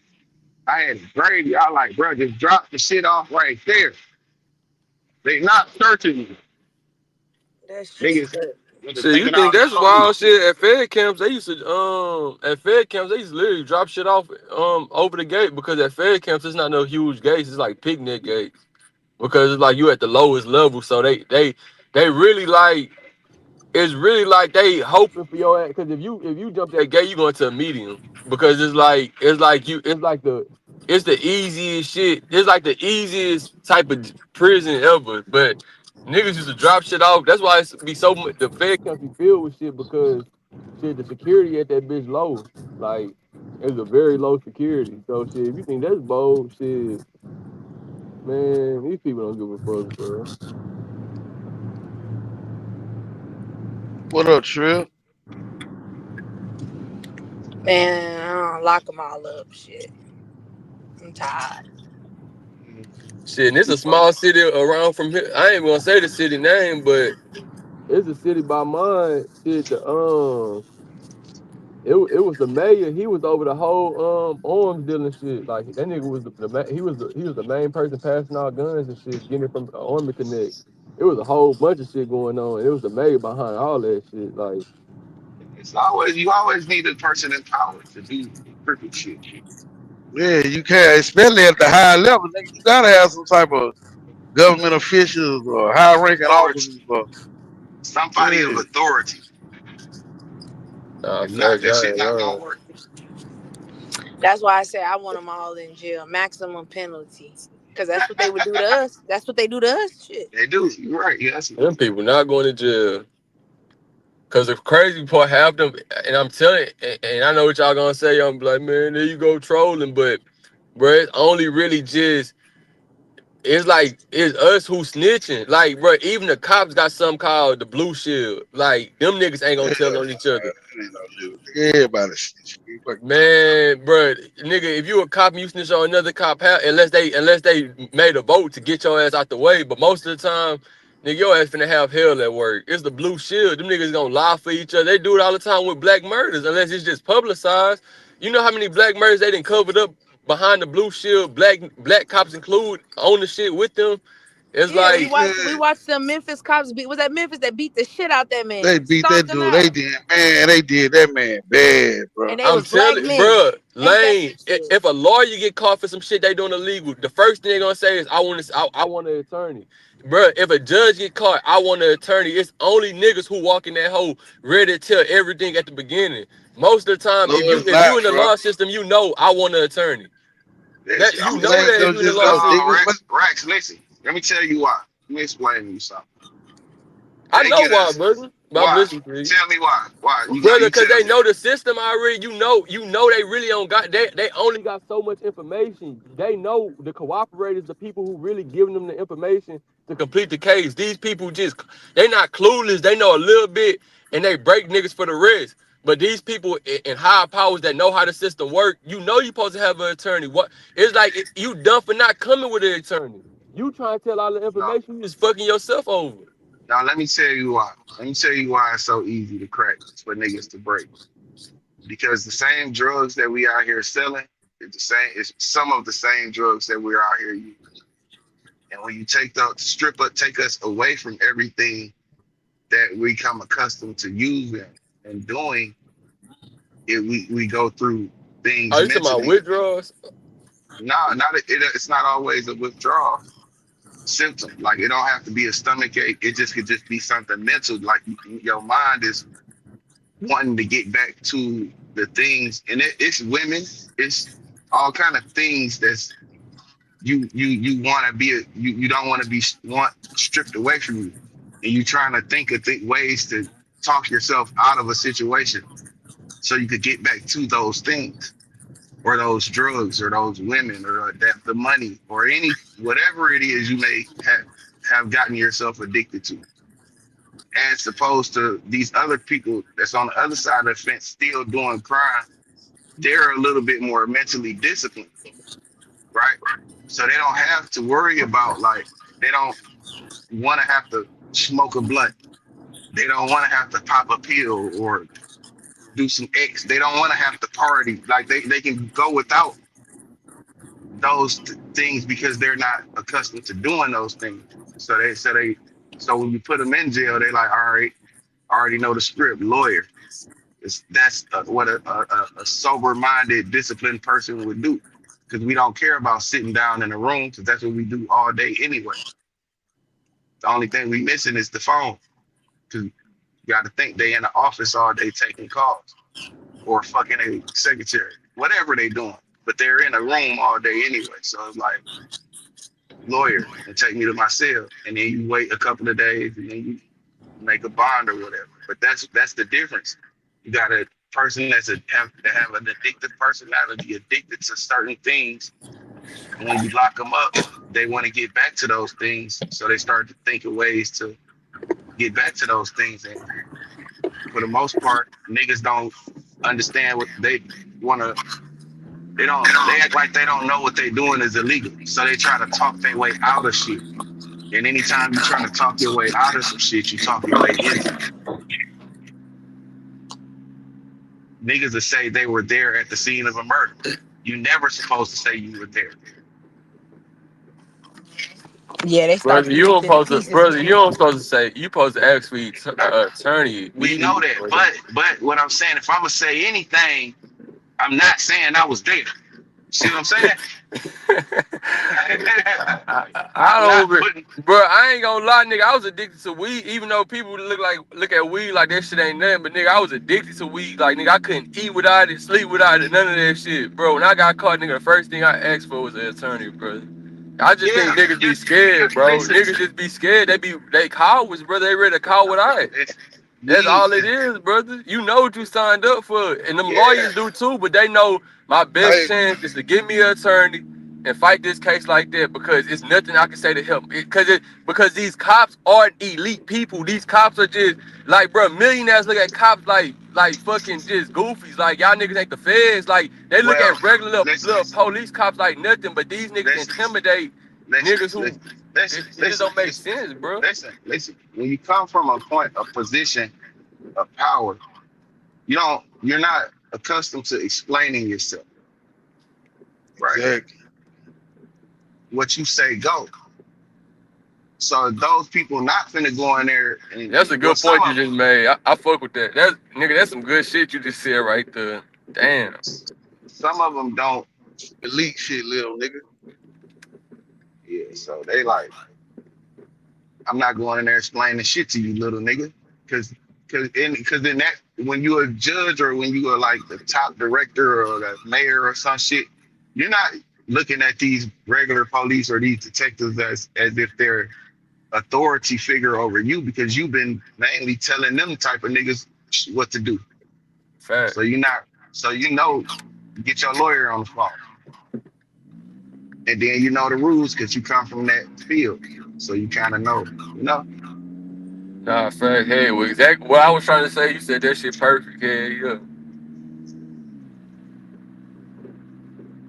I had gravy. I like, bro, just drop the shit off right there. They not searching me. That's Niggas. Shit, you think that's wild shit? At Fed camps, they used to literally drop shit off over the gate, because at Fed camps it's not no huge gates, it's like picnic gates. Because it's like you at the lowest level, so they really like, it's really like they hoping for your ass. Because if you jump that gate, you going to a medium. Because it's the easiest shit. It's like the easiest type of prison ever. But niggas used to drop shit off. That's why it's be so much. The Fed can't be filled with shit, because shit, the security at that bitch low. Like, it's a very low security. So shit, if you think that's bold, shit, man, these people don't give a fuck, bro. What up, Trill? Man, I don't lock them all up. Shit, I'm tired. Shit, and it's a small city around from here. I ain't gonna say the city name, but it's a city by mine. Shit, it was the mayor. He was over the whole arms dealing shit. Like, that nigga was he was the main person passing out guns and shit, getting it from Army Connect. It was a whole bunch of shit going on. It was the mayor behind all that shit. Like, you always need a person in power to do crooked shit. Yeah, you can, especially at the high level. Nigga, you gotta have some type of government officials or high-ranking officers. Somebody of authority. If not, that shit not gonna work. That's why I said I want them all in jail, maximum penalties. Because that's what they would do to us. That's what they do to us. Shit. They do. You're right. Yes. Them people not going to jail. Because the crazy part, half them, and I'm telling you, and I know what y'all gonna say, I'm like, man, there you go trolling, but bro, it's only really just, it's like, it's us who snitching. Like, bro, even the cops got something called the blue shield. Like, them niggas ain't gonna tell on each other. Everybody snitch. Man, bro, nigga, if you a cop and you snitch on another cop, unless they made a vote to get your ass out the way, but most of the time, nigga, your ass finna have hell at work. It's the blue shield. Them niggas gonna lie for each other. They do it all the time with black murders, unless it's just publicized. You know how many black murders they done covered up behind the blue shield? Black cops include on the shit with them. It's like we watched the Memphis cops beat. Was that Memphis that beat the shit out that man? They beat that dude. They did, man. They did that man bad, bro. And I'm telling you, bro, Lane. If a lawyer get caught for some shit they doing illegal, the first thing they gonna say is, I want an attorney. Bro, if a judge get caught, I want an attorney. It's only niggas who walk in that hole ready to tell everything at the beginning. Most of the time, if you in the law system, you know I want an attorney. Rex, listen. Let me tell you why. Let me explain to you something. I know why, brother. Why? Tell me why. Why? Brother, because they know the system already. You know they really don't got, they only got so much information. They know the cooperators, the people who really giving them the information to complete the case. These people they not clueless. They know a little bit and they break niggas for the rest. But these people in higher powers that know how the system work, you know you supposed to have an attorney. What? It's like you dumb for not coming with an attorney. You trying to tell all the information, you just fucking yourself over. Now let me tell you why. Let me tell you why it's so easy to crack for niggas to break. Because the same drugs that we out here selling, it's some of the same drugs that we're out here using. And when you take us away from everything that we become accustomed to using and doing, we go through things. Are you talking about withdrawals? No, it's not always a withdrawal symptom. Like, it don't have to be a stomach ache. It could just be something mental. Like, your mind is wanting to get back to the things, and it's women. It's all kind of things that's you want to be. You don't want to be stripped away from you, and you trying to think of ways to talk yourself out of a situation so you could get back to those things, or those drugs, or those women, or the money, or whatever it is you may have gotten yourself addicted to. as opposed to these other people that's on the other side of the fence still doing crime. They're a little bit more mentally disciplined, right? So they don't have to worry about like they don't want to have to smoke a blunt. They don't want to have to pop a pill or do some X. They don't want to have to party. Like they can go without those things because they're not accustomed to doing those things. So when you put them in jail, they like, all right, I already know the script, lawyer. That's what a sober-minded, disciplined person would do. Because we don't care about sitting down in a room, because that's what we do all day anyway. The only thing we missing is the phone. Because you got to think they in the office all day taking calls or fucking a secretary, whatever they doing. But they're in a room all day anyway. So it's like, lawyer, and take me to my cell. And then you wait a couple of days and then you make a bond or whatever. But that's the difference. You got a person have an addictive personality, addicted to certain things. And when you lock them up, they want to get back to those things. So they start to think of ways to get back to those things. And for the most part, niggas don't understand what they want to. They act like they don't know what they're doing is illegal. So they try to talk their way out of shit. And anytime you're trying to talk your way out of some shit, you talk your way into it. Niggas that say they were there at the scene of a murder. You never supposed to say you were there. Yeah, they start. You don't supposed to say. You supposed to ask for attorney. We know that, but what I'm saying, if I'm gonna say anything, I'm not saying I was there. See what I'm saying? I don't, bro. I ain't gonna lie, nigga. I was addicted to weed, even though people look at weed like that shit ain't nothing. But nigga, I was addicted to weed. Like nigga, I couldn't eat without it, sleep without it, none of that shit, bro. When I got caught, nigga, the first thing I asked for was an attorney, bro. I just think niggas be scared, bro. Niggas just be scared. They cowards, bro. They ready to call what I. That's all it is, brother. You know what you signed up for. And them lawyers do too, but they know my best chance is to give me an attorney and fight this case like that because it's nothing I can say to help. Because these cops aren't elite people. These cops are just like, bro, millionaires look at cops like fucking just goofies. Like, y'all niggas ain't the feds. Like, they look at regular little police cops like nothing, but these niggas intimidate niggas who it just don't make sense, bro. Listen. When you come from a position of power, you're not accustomed to explaining yourself. Right? Exactly. What you say go. So those people not finna go in there. And that's a good point you just made. I fuck with that. That's some good shit you just said right there. Damn. Some of them don't. Elite shit, little nigga. Yeah, so they like, I'm not going in there explaining shit to you, little nigga. Cause in that, when you're a judge or when you are like the top director or the mayor or some shit, you're not looking at these regular police or these detectives as if they're authority figure over you because you've been mainly telling them type of niggas what to do. Fact. So get your lawyer on the phone. And then you know the rules because you come from that field. So you kind of know, Nah, fact. Hey, well, exactly what I was trying to say. You said that shit perfect. Yeah.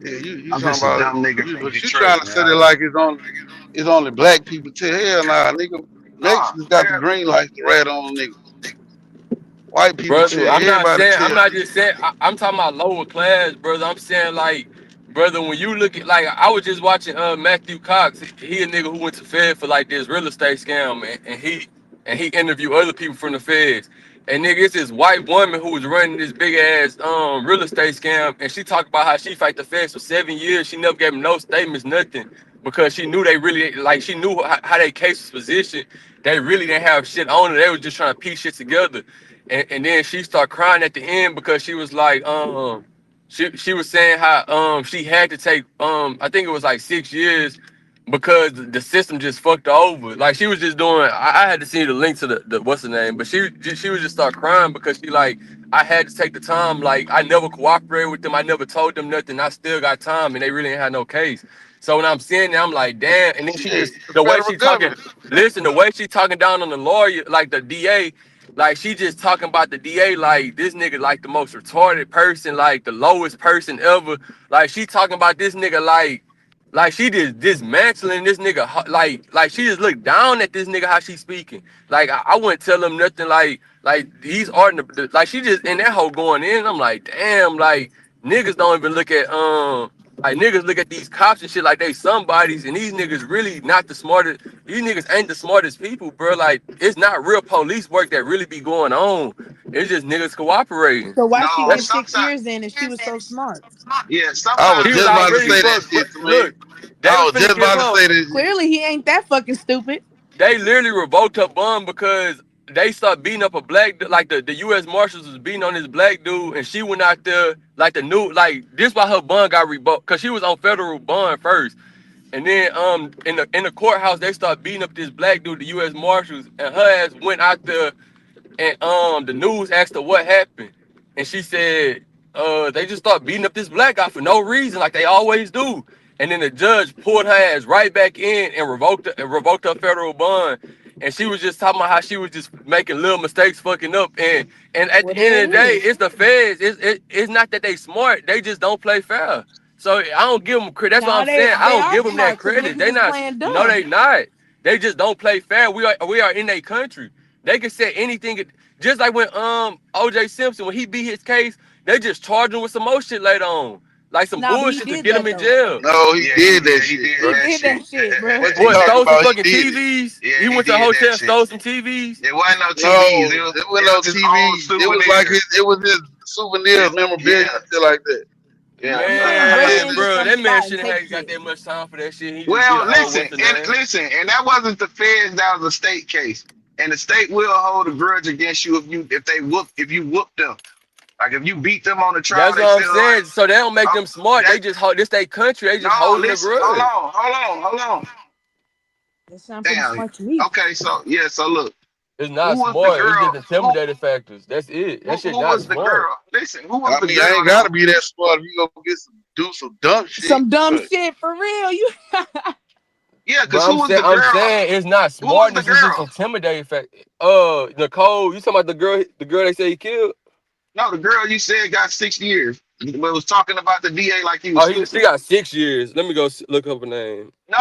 Yeah, you I'm talking just a about dumb nigga from but you Detroit, trying to say it like it's only black people. Hell nah, nigga. Mexicans got the green light to rat on nigga. White people, brother, I'm not just saying. I'm talking about lower class, brother. I'm saying like, brother, when you look at like, I was just watching Matthew Cox. He a nigga who went to Fed for like this real estate scam, and he interviewed other people from the Feds. And nigga, it's this white woman who was running this big ass real estate scam, and she talked about how she fight the Feds for 7 years. She never gave them no statements, nothing, because she knew they really she knew how their case was positioned. They really didn't have shit on it. They were just trying to piece shit together. And then she started crying at the end because she was like, she was saying how she had to take I think it was like 6 years because the system just fucked her over. Like she was just doing. I had to see the link to the what's her name, but she was just start crying because she like I had to take the time. Like, I never cooperated with them. I never told them nothing. I still got time, and they really ain't had no case. So when I'm seeing it, I'm like, damn. And then she Shit, just, the way federal she talking, government. listen, the way she talking down on the lawyer, like the DA, like she just talking about the DA like this nigga like the most retarded person, like the lowest person ever. Like she talking about this nigga like she just dismantling this nigga, like she just look down at this nigga how she speaking. Like I wouldn't tell him nothing. Like he's ardent, like she just in that hoe going in. I'm like, damn, like niggas don't even look at like niggas look at these cops and shit like they somebodies, and these niggas really not the smartest. These niggas ain't the smartest people, bro. Like it's not real police work that really be going on. It's just niggas cooperating. So why she No, get 6 sometimes, years in if she was so smart? yeah, I was He was just sometimes, about to already say that fucked. shit, twin. Look, they I was was finna just give about to her. say that shit. Clearly he ain't that fucking stupid. They literally revoked her bond because they started beating up a black like the U.S. Marshals was beating on this black dude, and she went out there like the new like this why her bond got revoked because she was on federal bond first, and then in the courthouse they started beating up this black dude, the U.S. Marshals, and her ass went out there, and the news asked her what happened, and she said they just start beating up this black guy for no reason like they always do. And then the judge pulled her ass right back in and revoked her federal bond. And she was just talking about how she was just making little mistakes, fucking up. And at Well, the end there of the day, it is. it's the feds. It's not that they smart. They just don't play fair. So I don't give them credit. That's what Nah, I'm saying. I they don't are give them that smart because credit. niggas They is not. playing No, they dumb. not. They just don't play fair. We are in a country. They can say anything. Just like when OJ Simpson, when he beat his case, they just charge him with some more shit later on. Like some Nah, but he bullshit to did get him that in though. jail. No, he yeah, did that he shit, did He bro. that did shit. that shit, bro. What you What, talking stole some about? He fucking did it. TVs? Yeah, He he went to a did that hotel, shit. stole some TVs? There wasn't no TVs. No, it was It no was just old TV. It was like souvenirs. it was his souvenirs, memorabilia, Yeah, shit like that. yeah. No, you can't break Man, into bro, some that man spot and shouldn't take have got shit. that much time for that shit. He just did Well, a what's the name? and that wasn't the feds. That was a state case, and the state will hold a grudge against you if you whoop them. Like if you beat them on the trial, That's they what I'm still like, saying. So they don't make oh, them smart. that They just hold this they country. They no. just holding a Listen, hold grudge. on, hold on. That sound pretty Damn. smart to me. Okay, so yeah, so look, It's who not was the smart. It's just girl? intimidating factors. That's it. That shit Who not was the smart. girl? Listen, who was I the mean, I girl ain't that gotta was? be that smart if you gonna do some dumb shit. Some dumb But shit for real. You Yeah, But because who was the I'm girl? saying it's not Who was the smartness. It's just girl? intimidating factor. Nicole, you talking about the girl they say he killed? No, the girl you said got 6 years. But was talking about the DA like he was Oh, she stupid. got 6 years. Let me go look up her name. No,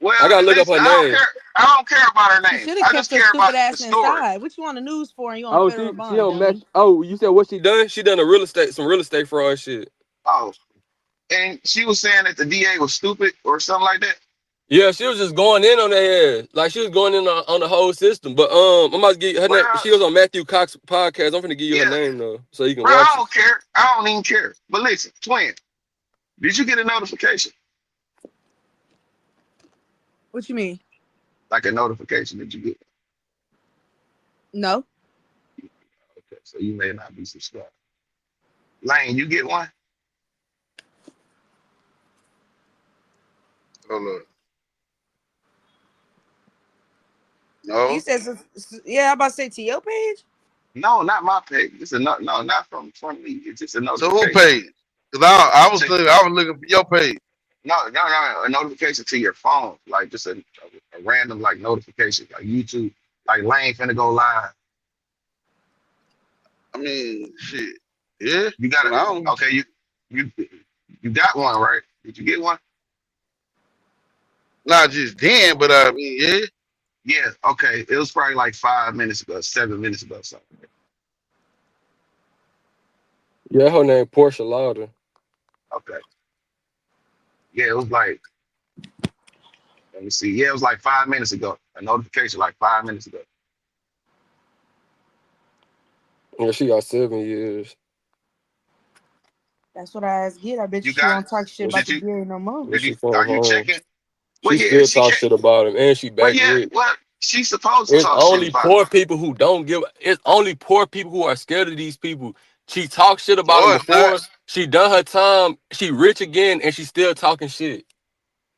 well, I gotta look up listen, her I don't name. care. I don't care about her She name. should have I kept just her care stupid about the ass story. inside. What you on the news for? And you on Oh, federal she bond, don't match. dummy. Oh, you said what she done? She done some real estate fraud shit. Oh, and she was saying that the DA was stupid or something like that. Yeah, she was just going in on their ass. Like she was going in on the whole system. But I'm about to give you her name. Well, She was on Matthew Cox podcast. I'm gonna give you her yeah, name though, so you can bro, I watch it. don't care. I don't even care. But listen, twin, did you get a notification? What you mean? Like a notification that you get? No. Okay, so you may not be subscribed. Lane, you get one? hold on. You No. said, yeah, I'm about to say to your page. No, not my page. It's a no, not from me. It's just a So who notification. paid? Cause I was To, looking for your page. no, a notification to your phone, like just a random like notification, like YouTube, like Lane finna go live. I mean, shit. Yeah. You got Well, I it. don't. Okay, you got one, right? Did you get one? Not just then, but I mean, yeah. Yeah. Okay, it was probably like 5 minutes ago, 7 minutes ago, something. Yeah, her name Portia Lauder. Okay. Yeah, it was like. Let me see. Yeah, it was like 5 minutes ago. A notification like 5 minutes ago. Yeah, she got 7 years. That's what I asked get. I bet You she got won't talk shit it? about Did the you? DA no more. Yeah, she Are from you home. checking? Well, She yeah, still she talk can't. shit about him, and she Well, back yeah, rich. well, she's supposed to It's talk shit only about him. poor people who don't give. It's only poor people who are scared of these people. She talked shit about No, him it's not. before. She done her time. She rich again, and she still talking shit.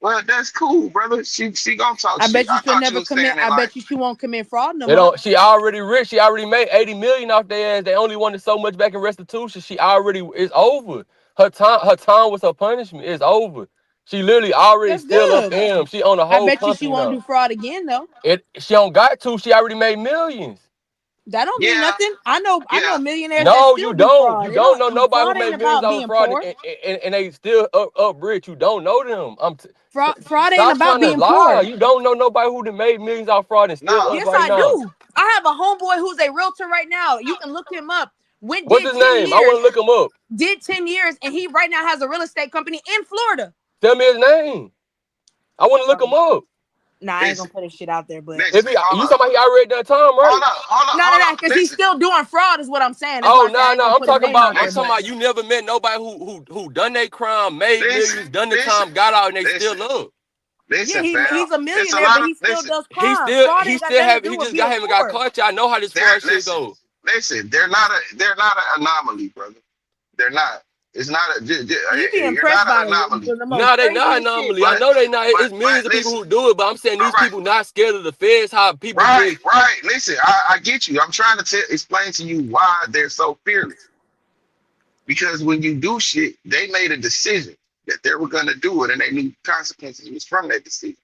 Well, that's cool, brother. She gonna talk I shit. bet you I she'll thought you never was commit. saying it I like, bet you she won't commit fraud no They more. don't. She already rich. She already made 80 million off their ass. They only wanted so much back in restitution. She already it's over. Her time was her punishment. It's over. She literally already That's still a good. fam. She own a I whole bet you she company won't now. do fraud again though. She don't got to. She already made millions. That don't mean yeah, nothing. I know yeah. millionaires that No, still you do don't. fraud. You It don't know don't nobody who fraud ain't made millions about off of being fraud poor. and they still up rich. You don't know them. Fraud ain't Stop about trying to being lie. poor. You don't know nobody who done made millions off fraud and still Nah, up Yes, right I now. do. I have a homeboy who's a realtor right now. You can look him up. What's Did his 10 name? I want years. to look him up. Did 10 years, and he right now has a real estate company in Florida. Tell me his name. I want to look him up. Nah, I ain't gonna listen, put his shit out there, but If listen. you Hold talking up, about he already done time, right? hold up. because he's Listen, still doing fraud, is what I'm saying. That's Oh why I said I ain't no, gonna put his name out I'm there. talking But about you never met nobody who done that crime, made listen, millions, done the listen, time, got out, and they listen, still up. yeah, listen, fam. he's a It's a millionaire, lot but of he still listen. does crime. Fraud He ain't got still nothing to have do he with just got being haven't got poor. caught yet. I know how this fraud shit go. Listen. They're not an anomaly, brother. They're not. It's not a. You be You're impressed not by an anomaly. the most Nah, they not craziest shit. anomaly. I But know they not. It's but millions of people listen. who do it, but I'm saying All these right. people not scared of the feds. How people Right, just right. Listen, I get you. I'm trying to explain to you why they're so fearless. Because when you do shit, they made a decision that they were gonna do it, and they knew consequences was from that decision.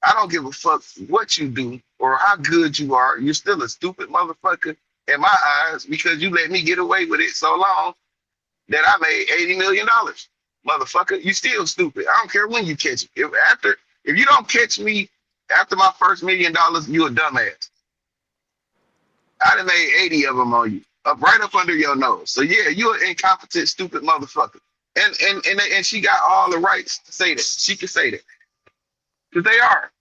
I don't give a fuck what you do or how good you are. You're still a stupid motherfucker in my eyes because you let me get away with it so long that I made $80 million. Motherfucker, you still stupid. I don't care when you catch me. If you don't catch me after my first $1 million, you a dumbass. I done made 80 of them on you, right up under your nose. So yeah, you're an incompetent, stupid motherfucker. And she got all the rights to say that. She can say that. Because they are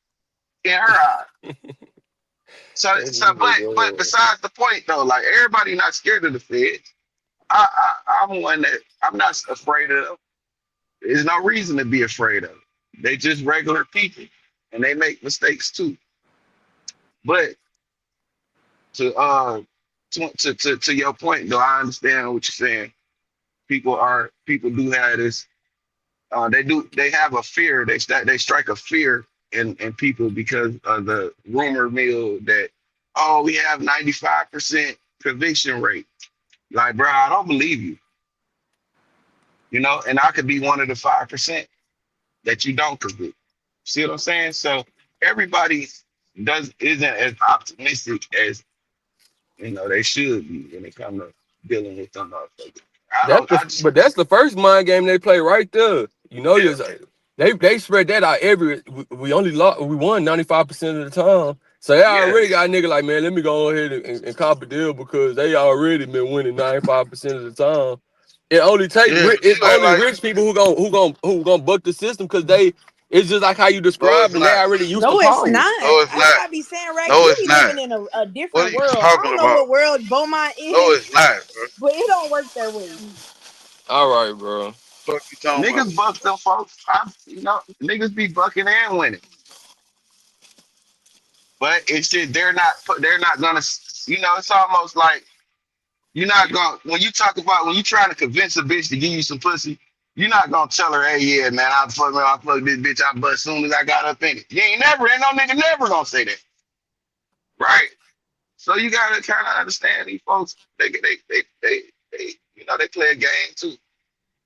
in her eyes. But besides the point though, like everybody not scared of the feds. I'm one that I'm not afraid of them. There's no reason to be afraid of them. They just regular people and they make mistakes too. But to your point though, I understand what you're saying. People do have this they have a fear, they strike a fear in people because of the rumor mill that we have 95% conviction rate. Like, bro, I don't believe you. And I could be one of the 5% that you don't convict. See what I'm saying? So everybody isn't as optimistic as they should be when it comes to dealing with them motherfuckers. but that's the first mind game they play right there. Yeah, They spread that out we won 95% of the time. So they yeah, already got a nigga like, man, let me go ahead and cop a deal because they already been winning 95% of the time. Yeah, but It's you act only like rich people who gonna buck the system because it's just like how you no, it's described and they not. already used to No, it's power. not. No, it's That's not. why I be saying, right? No, You it's be not. living in a What are different you world. I talking don't know about? what world Beaumont No, is, it's not, bro. but it don't work that way. All right, bro. Fuck you talking about? niggas buck them folks. Niggas be bucking and winning. But it's just they're not gonna. It's almost like you're not gonna when you trying to convince a bitch to give you some pussy. You're not gonna tell her, hey, yeah, man, I fuck this bitch, I bust soon as I got up in it. Ain't no nigga never gonna say that, right? So you gotta kind of understand these folks. They play a game too.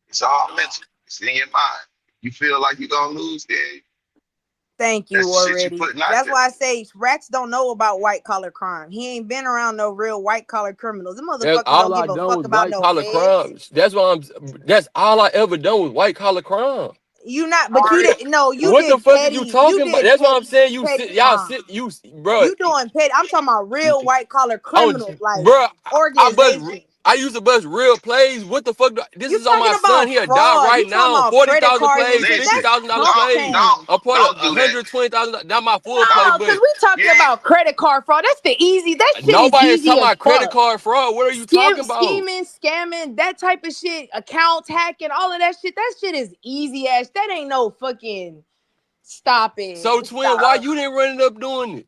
It's all mental. It's in your mind. You feel like you're gonna lose, then Thank that's you the shit you already. putting out That's there. why I say Rex don't know about white collar crime. He ain't been around no real white collar criminals. Them That's motherfuckers all don't I give a done fuck was about white no collar feds. crimes. That's all I ever done was white collar crime. You not, All but you right, did no. You What the did fuck is you petty. You talking about? did That's what I'm saying. petty crime. Bro. You doing petty. I'm talking about real white collar Oh, criminals, like bro, organizations. I used to bust real plays. What the fuck? This You is on talking my son. about He'll die fraud? You right talking now. about credit 40,000 cards and plays, shit? $50,000 listen, That's chump plays. change. A part of don't do that. $120,000. Not my full play, No, but because we You talking ain't about credit card fraud. That's the easy. That shit is nobody's easy talking as about credit fuck. card fraud. What are you talking about? Scheming, scamming, that type of shit, accounts hacking, all of that shit. That shit is easy ass. That ain't no fucking stop it. So, twin, why Stop. you didn't run it up doing it?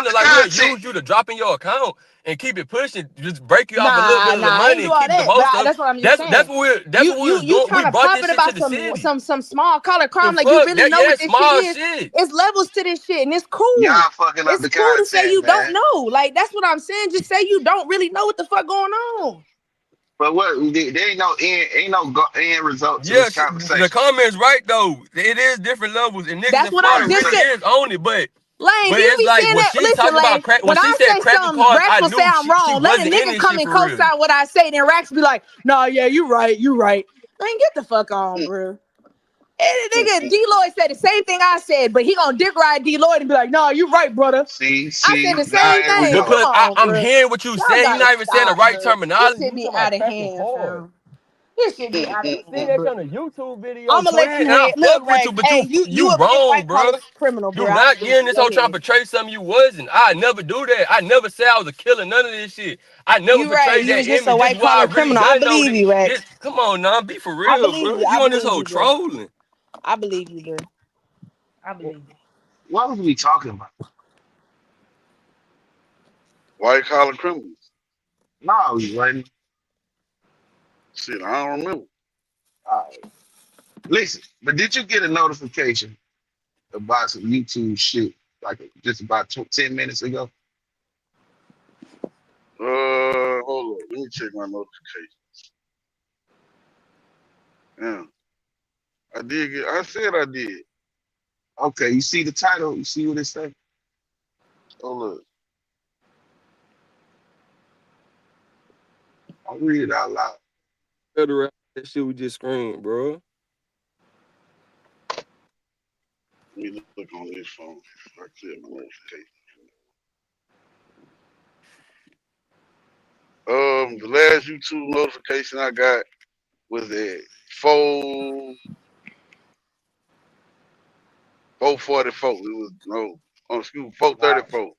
trying to the like we'll content. use you to drop in your account and keep it pushing, just break you off a little bit of the I ain't money do and all keep the that. But most up. that's what I'm just saying. That's what we was You doing. trying We to brought pop this it shit to about the city. some small collar The crime like you fuck? really know what this Small shit is. shit. It's levels to this shit, and it's cool. Y'all fucking up It's the cool to say content, you don't man. know. Like that's what I'm saying. Just say you don't really know what the fuck going on. But what? There ain't no end result to this Yes, the conversation. comments right though. It is different levels, and niggas That's in what I Florida just really said. is on it. But Lane, do you it's be like saying when that? she Listen, talking about Lane, crack, when when she I said say cracker something, parts, Rax I will say knew I'm she wrong. Let a wasn't in nigga this come shit and for real. co-sign what I say, then Rax be like, nah, yeah, you right. Lane, get the fuck on, bro. And the nigga D Lloyd said the same thing I said, but he gonna dick ride D Lloyd and be like, "No, you right, brother." See, I said the now same here we thing. go. Come Because on, I'm bro. hearing what you Y'all saying. You're gotta not even saying the stop, right bro. This terminology. shit You be talking out about of cracking hand, hard. fam. This shit be out of I see hand, that bro. on a YouTube video, I'm gonna let twin, you and I have. Look, fuck with you, Rex. but Hey, you you a big wrong, white bro. collar criminal, You bro. I not believe getting you. this Go whole trying to ahead. portray something you wasn't. I never do that. I never say I was a killer, none of this shit. I never You right. portrayed You that was just a image. This is white why I collar really criminal. I done know believe you, this. Rex. Come on, now, be for I real, believe bro. you. I You on this believe whole you, bro. trolling. I believe you, bro. I believe you. What was we talking about? White collar criminals. No, we wasn't. Shit, I don't remember. Listen, but did you get a notification about some YouTube shit like just about 10 minutes ago? Hold on. Let me check my notifications. Yeah, I did get. I said I did. Okay, you see the title? You see what it says? Oh look. I'll read it out loud. That shit we just screamed, bro. Let me look on this phone. I clear my notifications. The last YouTube notification I got was at 4:44. It was excuse me, 4:34.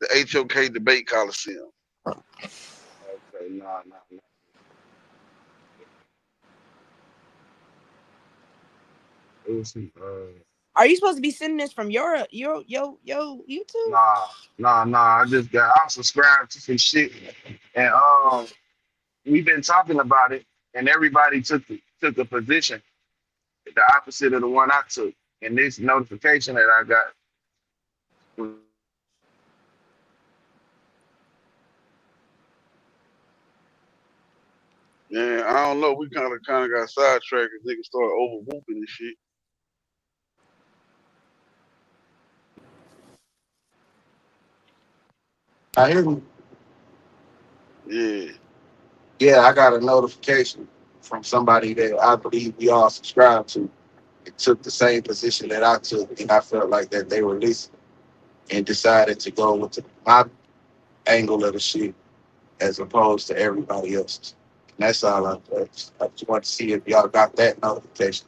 The HOK debate coliseum. Okay, no. It was some, Are you supposed to be sending this from your YouTube? nah. I'm subscribed to some shit, and we've been talking about it, and everybody took a position the opposite of the one I took. And this notification that I got. Man, I don't know. We kind of got sidetracked as niggas started over whooping and shit. I hear you. Yeah. Yeah, I got a notification from somebody that I believe we all subscribe to. It took the same position that I took, and I felt like that they were listening and decided to go with my angle of the shit as opposed to everybody else's. And that's all I just want to see if y'all got that notification.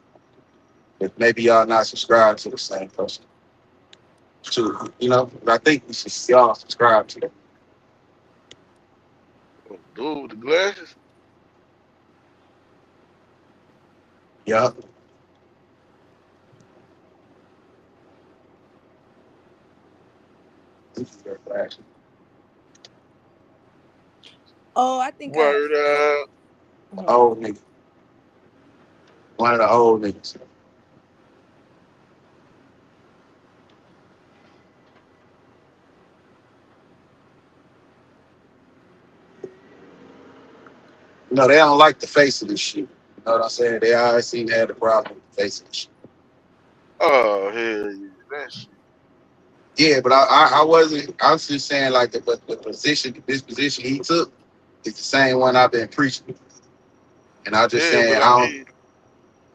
If maybe y'all not subscribed to the same person. Too, but I think we should y'all subscribe to them. Oh, dude with the glasses? Yup. Oh, I think Word up. Old nigga. One of the old niggas. They don't like the face of this shit. You know what I'm saying? They always seem to have the problem with the face of this shit. Oh, hell yeah. That shit. Yeah, but I wasn't. I was just saying like the position, this position he took is the same one I've been preaching. And I was just Yeah, saying but I mean,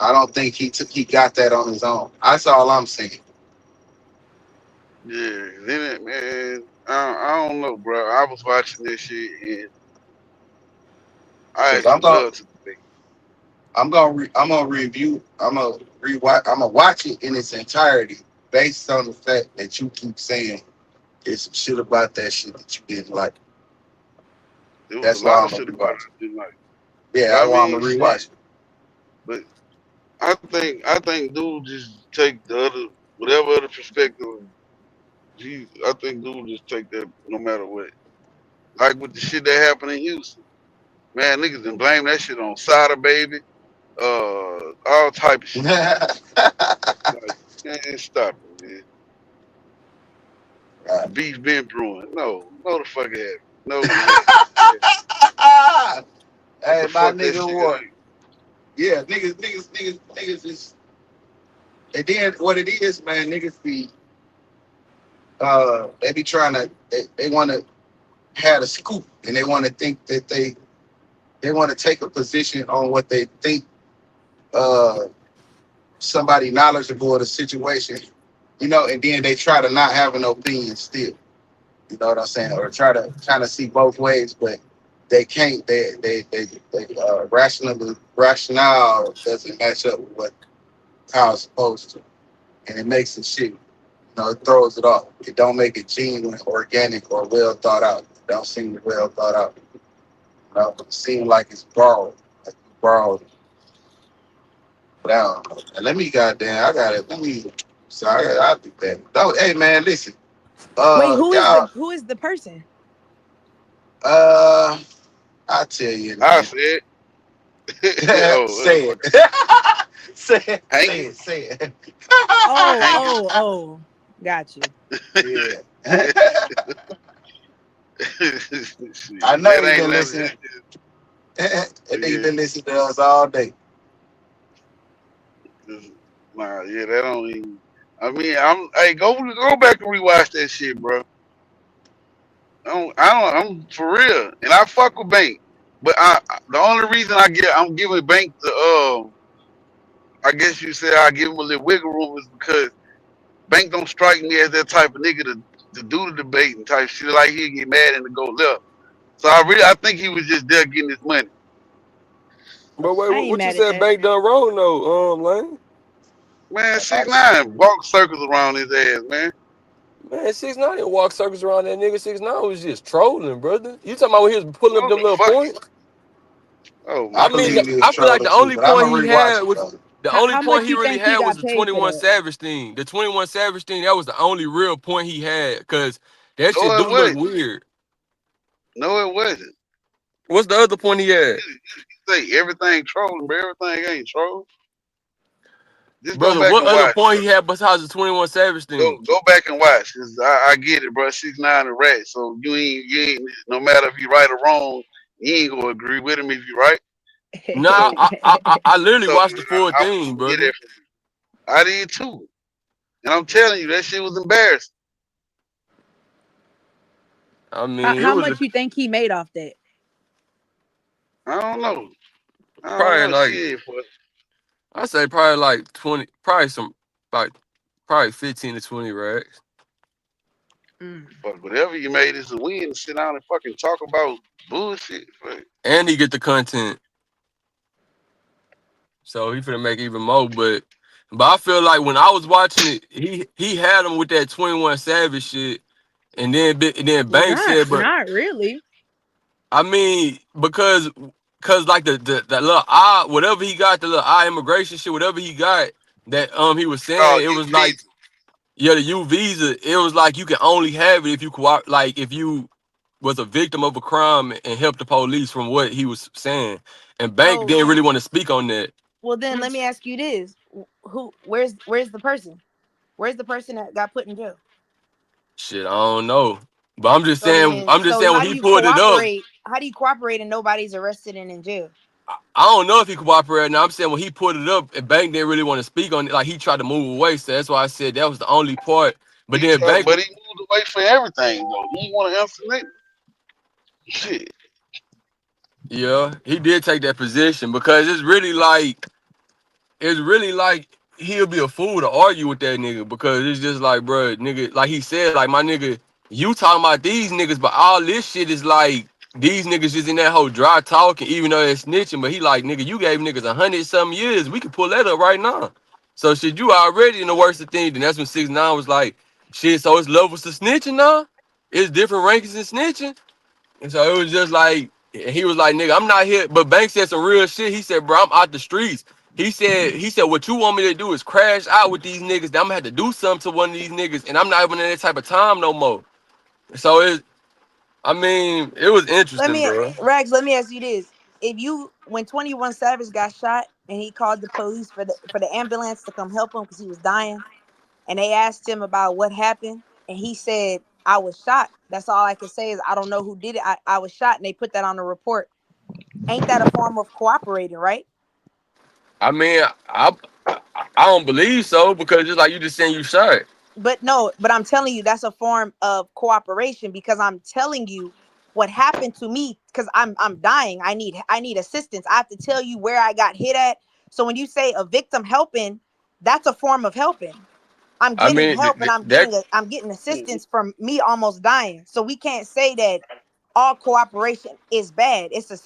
I don't think he got that on his own. That's all I'm saying. yeah. Then it, man, I don't know, bro. I was watching this shit and I Because actually love to debate. I'm gonna review. I'm gonna rewatch. I'm gonna watch it in its entirety based on the fact that you keep saying there's some shit about that shit that you didn't like. There was a That's lot why of I'm gonna shit about it rewatch it. I didn't like. Yeah, But that's I why I'm mean, gonna shit. rewatch it. But I think dude just take the other whatever other perspective. I think dude just take that no matter what. Like with the shit that happened in Houston, man, niggas done blame that shit on Sada baby, all type of shit. Like, man, stop it, man. The Right. beef been brewing. No the fuck it happened. No, it happened. What Hey, the my fuck that nigga, shit got? what? Yeah, niggas is. And then what it is, man, niggas be they be trying to they want to have a scoop, and they want to think that they want to take a position on what they think somebody knowledgeable of the situation, and then they try to not have an opinion still. You know what I'm saying? Or try to kind of see both ways, but they can't. They rationale doesn't match up with how it's supposed to, and it makes it shit. It throws it off. It don't make it genuine, organic, or well thought out. It don't seem well thought out. It seems like it's borrowed. Like you borrowed it. But I don't know. And let me goddamn, I got it. Let me. So I'll do that. Hey man, listen. Wait, Y'all. who is the person? I tell you. I said. Say it. Say it. Oh. Got you. Yeah. I know you've been listening. And you've been listening to us all day. Nah, yeah, that don't even. I mean, go back and rewatch that shit, bro. I'm for real, and I fuck with Bank, but the only reason I'm giving Bank the I guess you say I give him a little wiggle room is because Bank don't strike me as that type of nigga to do the debate and type shit like he'll get mad and to go left. So I think he was just there getting his money. But wait, I ain't what you mad at said that. Bank done wrong though, Lane? Man, 6ix9ine walk circles around his ass, man. Man, 6ix9ine didn't walk circles around that nigga. 6ix9ine was just trolling, brother. You talking about when he was pulling up Oh, them little fuck. points? Oh I my mean, believe god. he was I feel like trolling the too, only but I'm point gonna he had rewatch it was though. the only How point much he you really think he had was got the paid for 21 that? Savage thing. The 21 Savage thing, that was the only real point he had, cause that shit No, do it look wasn't. weird. No, it wasn't. What's the other point he had? You say everything trolling, but everything ain't trolling. Just go Brother, back what and other watch, point bro. he had besides the 21 Savage thing? Go back and watch. Cause I get it, bro. 6ix9ine a rat. So you ain't no matter if you right or wrong, you ain't gonna agree with him if you right. Nah, So I literally so watched the full I'm thing, gonna get brother. that from you. I did too. And I'm telling you, that shit was embarrassing. I mean, it How was much you think he made off that? I don't know. I don't probably know like, shit, but I say probably like 20, probably 15 to 20 racks. Mm. but whatever you made is a win to sit down and fucking talk about bullshit. Fuck. And he get the content. So he finna make even more. But I feel like when I was watching it, he had him with that 21 Savage shit. And then Bank said, but Not really. I mean, because like the little I whatever he got, the little I immigration shit, whatever he got, that he was Oh, saying it you was like, visa. yeah, the U visa, it was like you can only have it if you like if you was a victim of a crime and helped the police, from what he was saying. And Bank So didn't really want to speak on that. well then let me ask you this. Where's the person? Where's the person that got put in jail? Shit, I don't know. But I'm just So saying, then so when how do he you pulled it up, cooperate? How do you cooperate and nobody's arrested and in jail? I don't know if he cooperated. Now I'm saying when he put it up, and Bank didn't really want to speak on it. Like he tried to move away, so that's why I said that was the only part. But then Bank, But he moved away from everything though. He didn't want to answer nothing. Shit. yeah, he did take that position because it's really like he'll be a fool to argue with that nigga, because it's just like, bro, nigga, like he said, like, my nigga, you talking about these niggas, but all this shit is like these niggas just in that whole dry talking, even though they're snitching. But he like, nigga, you gave niggas 100-something years. We can pull that up right now. So shit, you already in the worst of things. Then that's when 6ix9ine was like, shit. So it's levels to snitching now. It's different rankings in snitching. And so it was just like, he was like, nigga, I'm not here. But Banks said some real shit. He said, bro, I'm out the streets. He said, what you want me to do is crash out with these niggas. Then I'm gonna have to do something to one of these niggas. And I'm not even in that type of time no more. So it was interesting, bro. Rags, let me ask you this. If you when 21 Savage got shot and he called the police for the ambulance to come help him because he was dying, and they asked him about what happened, and he said, I was shot. That's all I can say is I don't know who did it. I was shot, and they put that on the report. Ain't that a form of cooperating, right? I mean, I don't believe so, because just like you just saying you shot. But no, but I'm telling you that's a form of cooperation because I'm telling you what happened to me because I'm dying. I need assistance. I have to tell you where I got hit at. So when you say a victim helping, That's a form of helping. I'm I getting mean, help and that I'm getting assistance from me almost dying. So we can't say that all cooperation is bad. It's a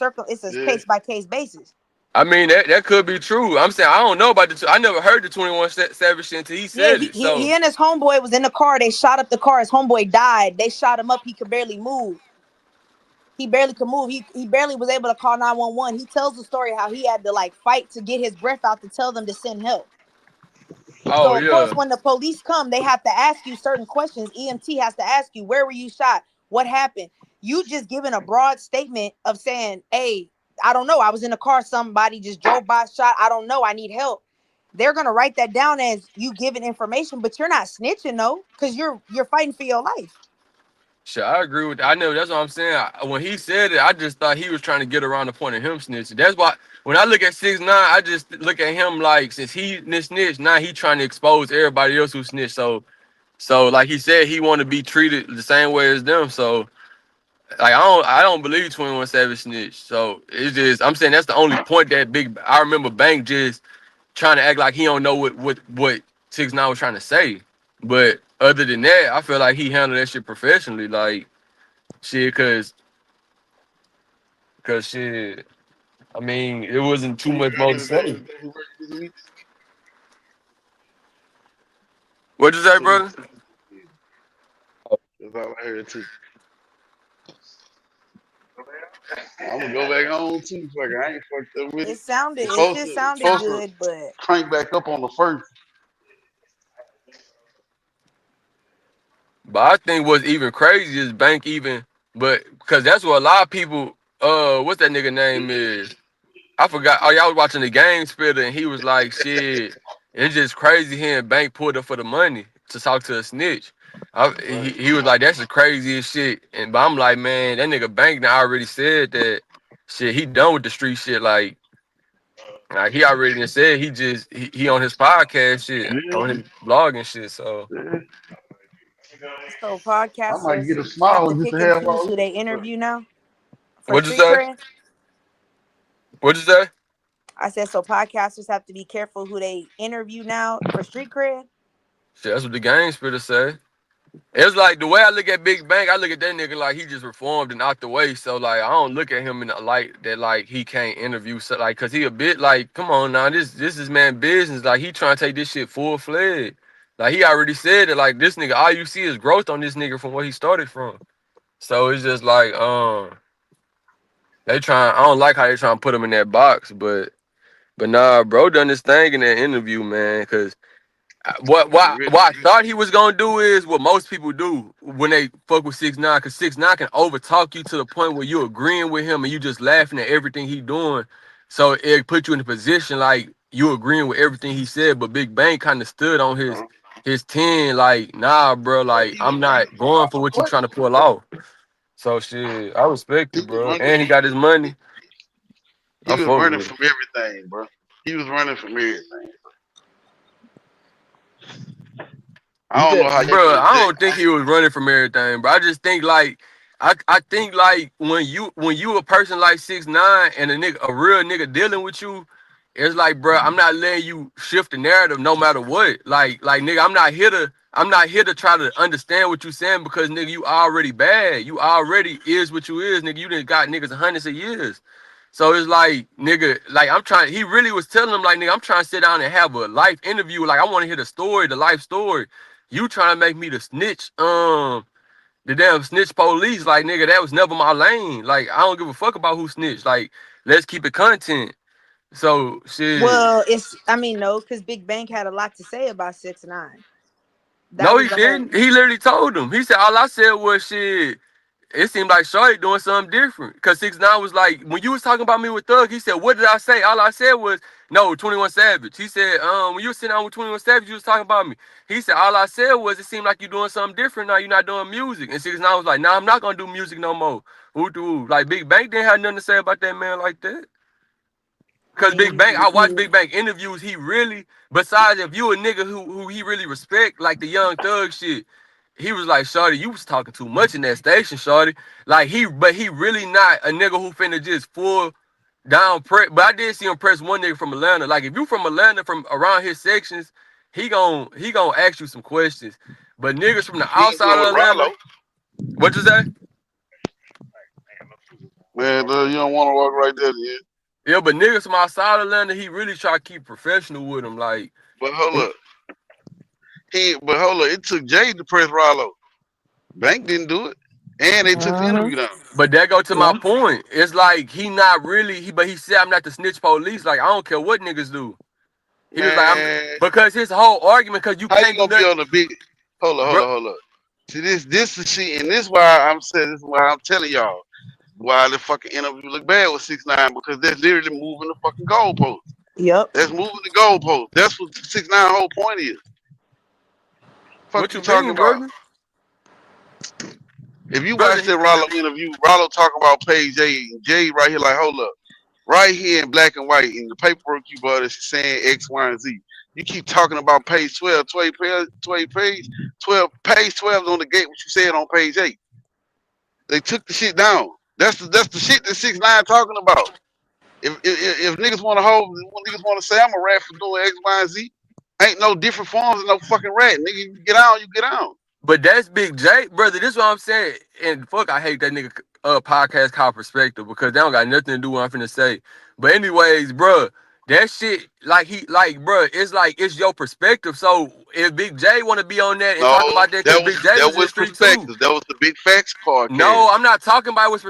Yeah. case by case basis. I mean that could be true. I'm saying I don't know about I never heard the 21 Savage shit until he Yeah, said it. So he and his homeboy was in the car. They shot up the car. His homeboy died. They shot him up. He could barely move. He barely could move. He barely was able to call 911. He tells the story how he had to like fight to get his breath out to tell them to send help. oh So of course, yeah. when the police come, they have to ask you certain questions. EMT has to ask you, where were you shot? What happened? You just giving a broad statement of saying, hey, I don't know. I was in a car. Somebody just drove by, shot. I don't know. I need help. They're gonna write that down as you giving information, but you're not snitching though, because you're fighting for your life. Shit, I agree with that. I know that's what I'm saying. When he said it, I just thought he was trying to get around the point of him snitching. That's why when I look at 6ix9ine, I just look at him like since he snitched, now he trying to expose everybody else who snitched. So like he said, he want to be treated the same way as them. So like I don't believe 21 Savage snitched. So it's just I'm saying that's the only point that big. I remember Bank just trying to act like he don't know what 6ix9ine was trying to say. But other than that, I feel like he handled that shit professionally. Like shit, cause shit. I mean, it wasn't too You much more to ready to go say. to work this week? What'd you say, So you brother? that's all I heard too. I'm gonna go back home too. Fuck, I ain't fucked up with it. It's It supposed just to sounded good, but crank back up on the first. But I think what's even crazy is Bank but because that's what a lot of people, what's that nigga name is? I forgot. Oh, y'all was watching the game spitter and he was like, shit, it's just crazy hearing Bank pulled up for the money to talk to a snitch. He was like, that's the craziest shit. But I'm like, man, that nigga Bank now already said that shit, he done with the street shit. Like he already done said he on his podcast shit, Yeah, on his blog and shit. So yeah. so I might get podcasters a have smile to just to pick and have choose all who they this stuff. interview now for what'd you street say? cred. What'd you say? I said so podcasters have to be careful who they interview now for street cred. Shit, that's what the game spitter say. It's like the way I look at Big Bang, I look at that nigga like he just reformed and out the way. So like I don't look at him in the light that like he can't interview. So like, cause he a bit like, come on now, this is man business. Like he trying to take this shit full fledged. Like he already said that like this nigga, all you see is growth on this nigga from where he started from. So it's just like they trying. I don't like how they trying to put him in that box, but nah, bro, done this thing in that interview, man. Cause what I thought he was gonna do is what most people do when they fuck with 6ix9ine, because 6ix9ine can overtalk you to the point where you agreeing with him and you just laughing at everything he doing. So it put you in a position like you agreeing with everything he said, but Big Bang kind of stood on his 10, like, nah, bro, like I'm not going for what you trying to pull off. So shit, I respect He it, was bro. running. And he got his money. He I was fuck running with it. from everything, bro. He was running from everything. I don't know how you Bro, I project. don't think he was running from everything, bro. I just think like I think like when you a person like 6ix9ine and a real nigga dealing with you, it's like, bro, I'm not letting you shift the narrative no matter what. Like nigga, I'm not here to try to understand what you saying because nigga, you already bad. You already is what you is, nigga. You done got niggas hundreds of years. So it's like, nigga, like he really was telling him, like, nigga, I'm trying to sit down and have a life interview. Like, I want to hear the life story. You trying to make me the snitch, the damn snitch police. Like, nigga, that was never my lane. Like, I don't give a fuck about who snitched. Like, let's keep it content. So, shit. Well, no, because Big Bang had a lot to say about 6ix9ine. That No, was he the whole. didn't. He literally told him. He said, all I said was, shit, it seemed like Shorty doing something different. Cause 6ix9ine was like, when you was talking about me with Thug, he said, what did I say? All I said was, no, 21 Savage. He said, when you was sitting down with 21 Savage, you was talking about me. He said, all I said was, it seemed like you doing something different now. You're not doing music. And 6ix9ine was like, nah, I'm not gonna do music no more. Like Big Bang didn't have nothing to say about that man like that. Cause Big Bang, I watch Big Bang interviews. He really, besides if you a nigga who he really respect, like the Young Thug shit, he was like, Shorty, you was talking too much in that station, Shorty. Like but he really not a nigga who finna just full down press, but I did see him press one nigga from Atlanta. Like if you from Atlanta, from around his sections, he gon' ask you some questions. But niggas from the He ain't outside dealing of with Atlanta, Rollo. what you say? Man, you don't want to walk right there, yeah. Yeah, but niggas from outside of Atlanta, he really try to keep professional with him. Like, But hold up. It took Jay to press Rollo. Bank didn't do it. And they took the interview down. but that go to my Yeah. point. It's like he not really but he said I'm not the snitch police. Like I don't care what niggas do. He was like Man, because his whole argument because you how you can't do gonna be nothing. on the big hold Bro, up. See this is shit, and this is why I'm saying this is why I'm telling y'all why the fucking interview look bad with 6ix9ine, because that's literally moving the fucking goalpost. Yep. That's moving the goalpost. That's what 6ix9ine whole point is. Fuck what you you talking mean, about? brother? If you Brother, watch that Rollo interview, Rollo talk about Page J, and Jay right here like, hold up. Right here in black and white, in the paperwork you bought is saying X, Y, and Z. You keep talking about page 12, page 12 is on the gate, what you said on page 8. They took the shit down. That's the shit that 6ix9ine talking about. If niggas want to niggas want to say I'm a rat for doing X, Y, and Z, ain't no different forms of no fucking rat. Nigga, you get out, you get out. but that's Big J, brother. This is what I'm saying. And fuck, I hate that nigga podcast called Perspective because they don't got nothing to do with what I'm finna say. But anyways, bro, that shit, bro, it's your perspective. So if Big J want to be on that and talk No, about that, because Big J was in the was street too. perspective. That was the Big Facts podcast. No, I'm not talking about what's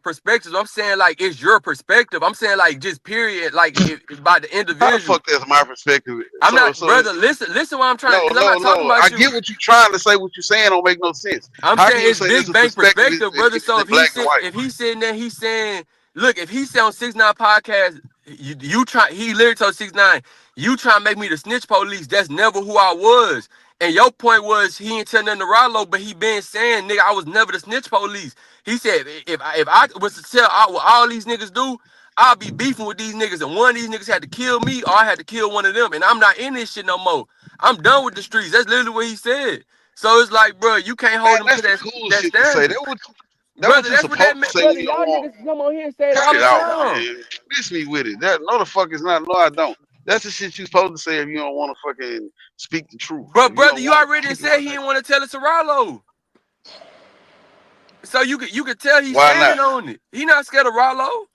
perspectives. I'm saying like it's your perspective. I'm saying like just period. Like if by the How the individual. fuck that's my perspective? I'm not, brother. Listen, what I'm trying to. Because I'm not talking I about you. get what you're trying to say. What you're saying don't make no sense. I'm How can saying you it's say this Big a Bang perspective perspective, brother. if So it's black and white? if he's sitting there, he's saying, look, if he said on 6ix9ine podcast, you try. He literally told 6ix9ine, you try to make me the snitch police. That's never who I was. And your point was he ain't tell nothing to Rollo, but he been saying, nigga, I was never the snitch police. He said if I was to tell what all these niggas do, I'll be beefing with these niggas, and one of these niggas had to kill me, or I had to kill one of them, and I'm not in this shit no more. I'm done with the streets. That's literally what he said. So it's like, bro, you can't Man, hold him to that's the cool that shit to say. standard. That what Brother, you that's what supposed that to meant. say Brother, when you y'all don't want. niggas come on here and say it Cut all it the out, time. man. Miss me with it. That no the fuck is not. No, I don't. That's the shit you supposed to say if you don't want to fucking speak the truth. But If you brother, don't you want already to keep it said he didn't want to tell it to Rollo. So you could tell he's why not? standing on it. He not scared of Rollo.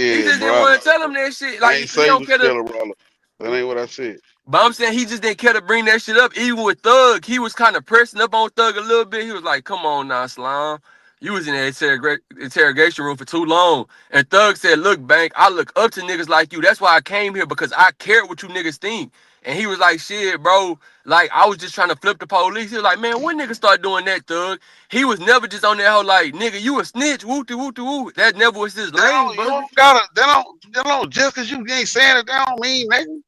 He Yeah, just didn't bro. want to tell him that shit. I Like ain't he say don't was care to. scared of Rollo. That ain't what I said. But I'm saying he just didn't care to bring that shit up. Even with Thug, he was kind of pressing up on Thug a little bit. He was like, come on now, Slime. You was in the interrogation room for too long. And Thug said, look, Bank, I look up to niggas like you. That's why I came here, because I care what you niggas think. And he was like, shit, bro. Like, I was just trying to flip the police. He was like, man, when niggas start doing that, Thug? He was never just on that whole like, nigga, you a snitch, woo-de, woo-de, woo. That never was his lane, You brother. don't gotta. They don't. Just because you ain't saying it, that don't mean nothing.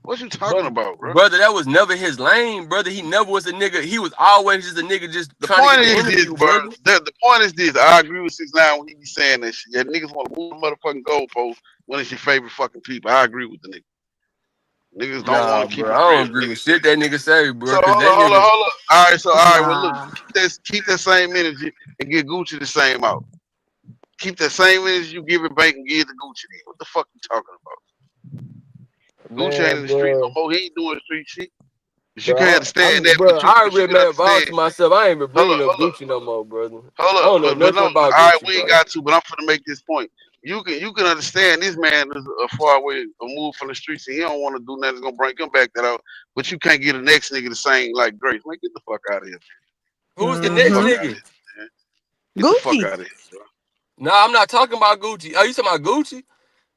What you talking about, bro? Brother, that was never his lane, brother. He never was a nigga. He was always just a nigga just The trying to point get the is this, interview, bro. brother. The point is this. I agree with 6ix9ine when he be saying that shit. Yeah, niggas want to move the motherfucking goalpost when it's your favorite fucking people. I agree with the nigga. Niggas don't Nah, want to keep bro, it I real. don't agree with shit that nigga say, So bro. Cause that hold nigga, on. All right. Well, look, Nah. keep that same energy and get Gucci the same out. Keep that same energy you give it Bank and give it to Gucci. Then. What the fuck you talking about? Gucci ain't in man, the streets no bro. more. He ain't doing street shit. But you can't Bro, understand that. But I you already can made vows understand. to myself. I ain't even Hold bringing up, up hold up. Gucci no more, brother. Hold I up, don't know but nothing no, all about right, Gucci, we ain't bro. got to. But I'm finna make this point. You can understand this man is a far away, a move from the streets, and he don't want to do nothing that's gonna bring him back that out. But you can't get the next nigga the same like Grace. Man, get the fuck out of here. Who's the Get the next fuck Mm-hmm. out of nigga? here, man. Get the fuck Gucci. out of here, bro. Nah, I'm not talking about Gucci. Oh, you talking about Gucci?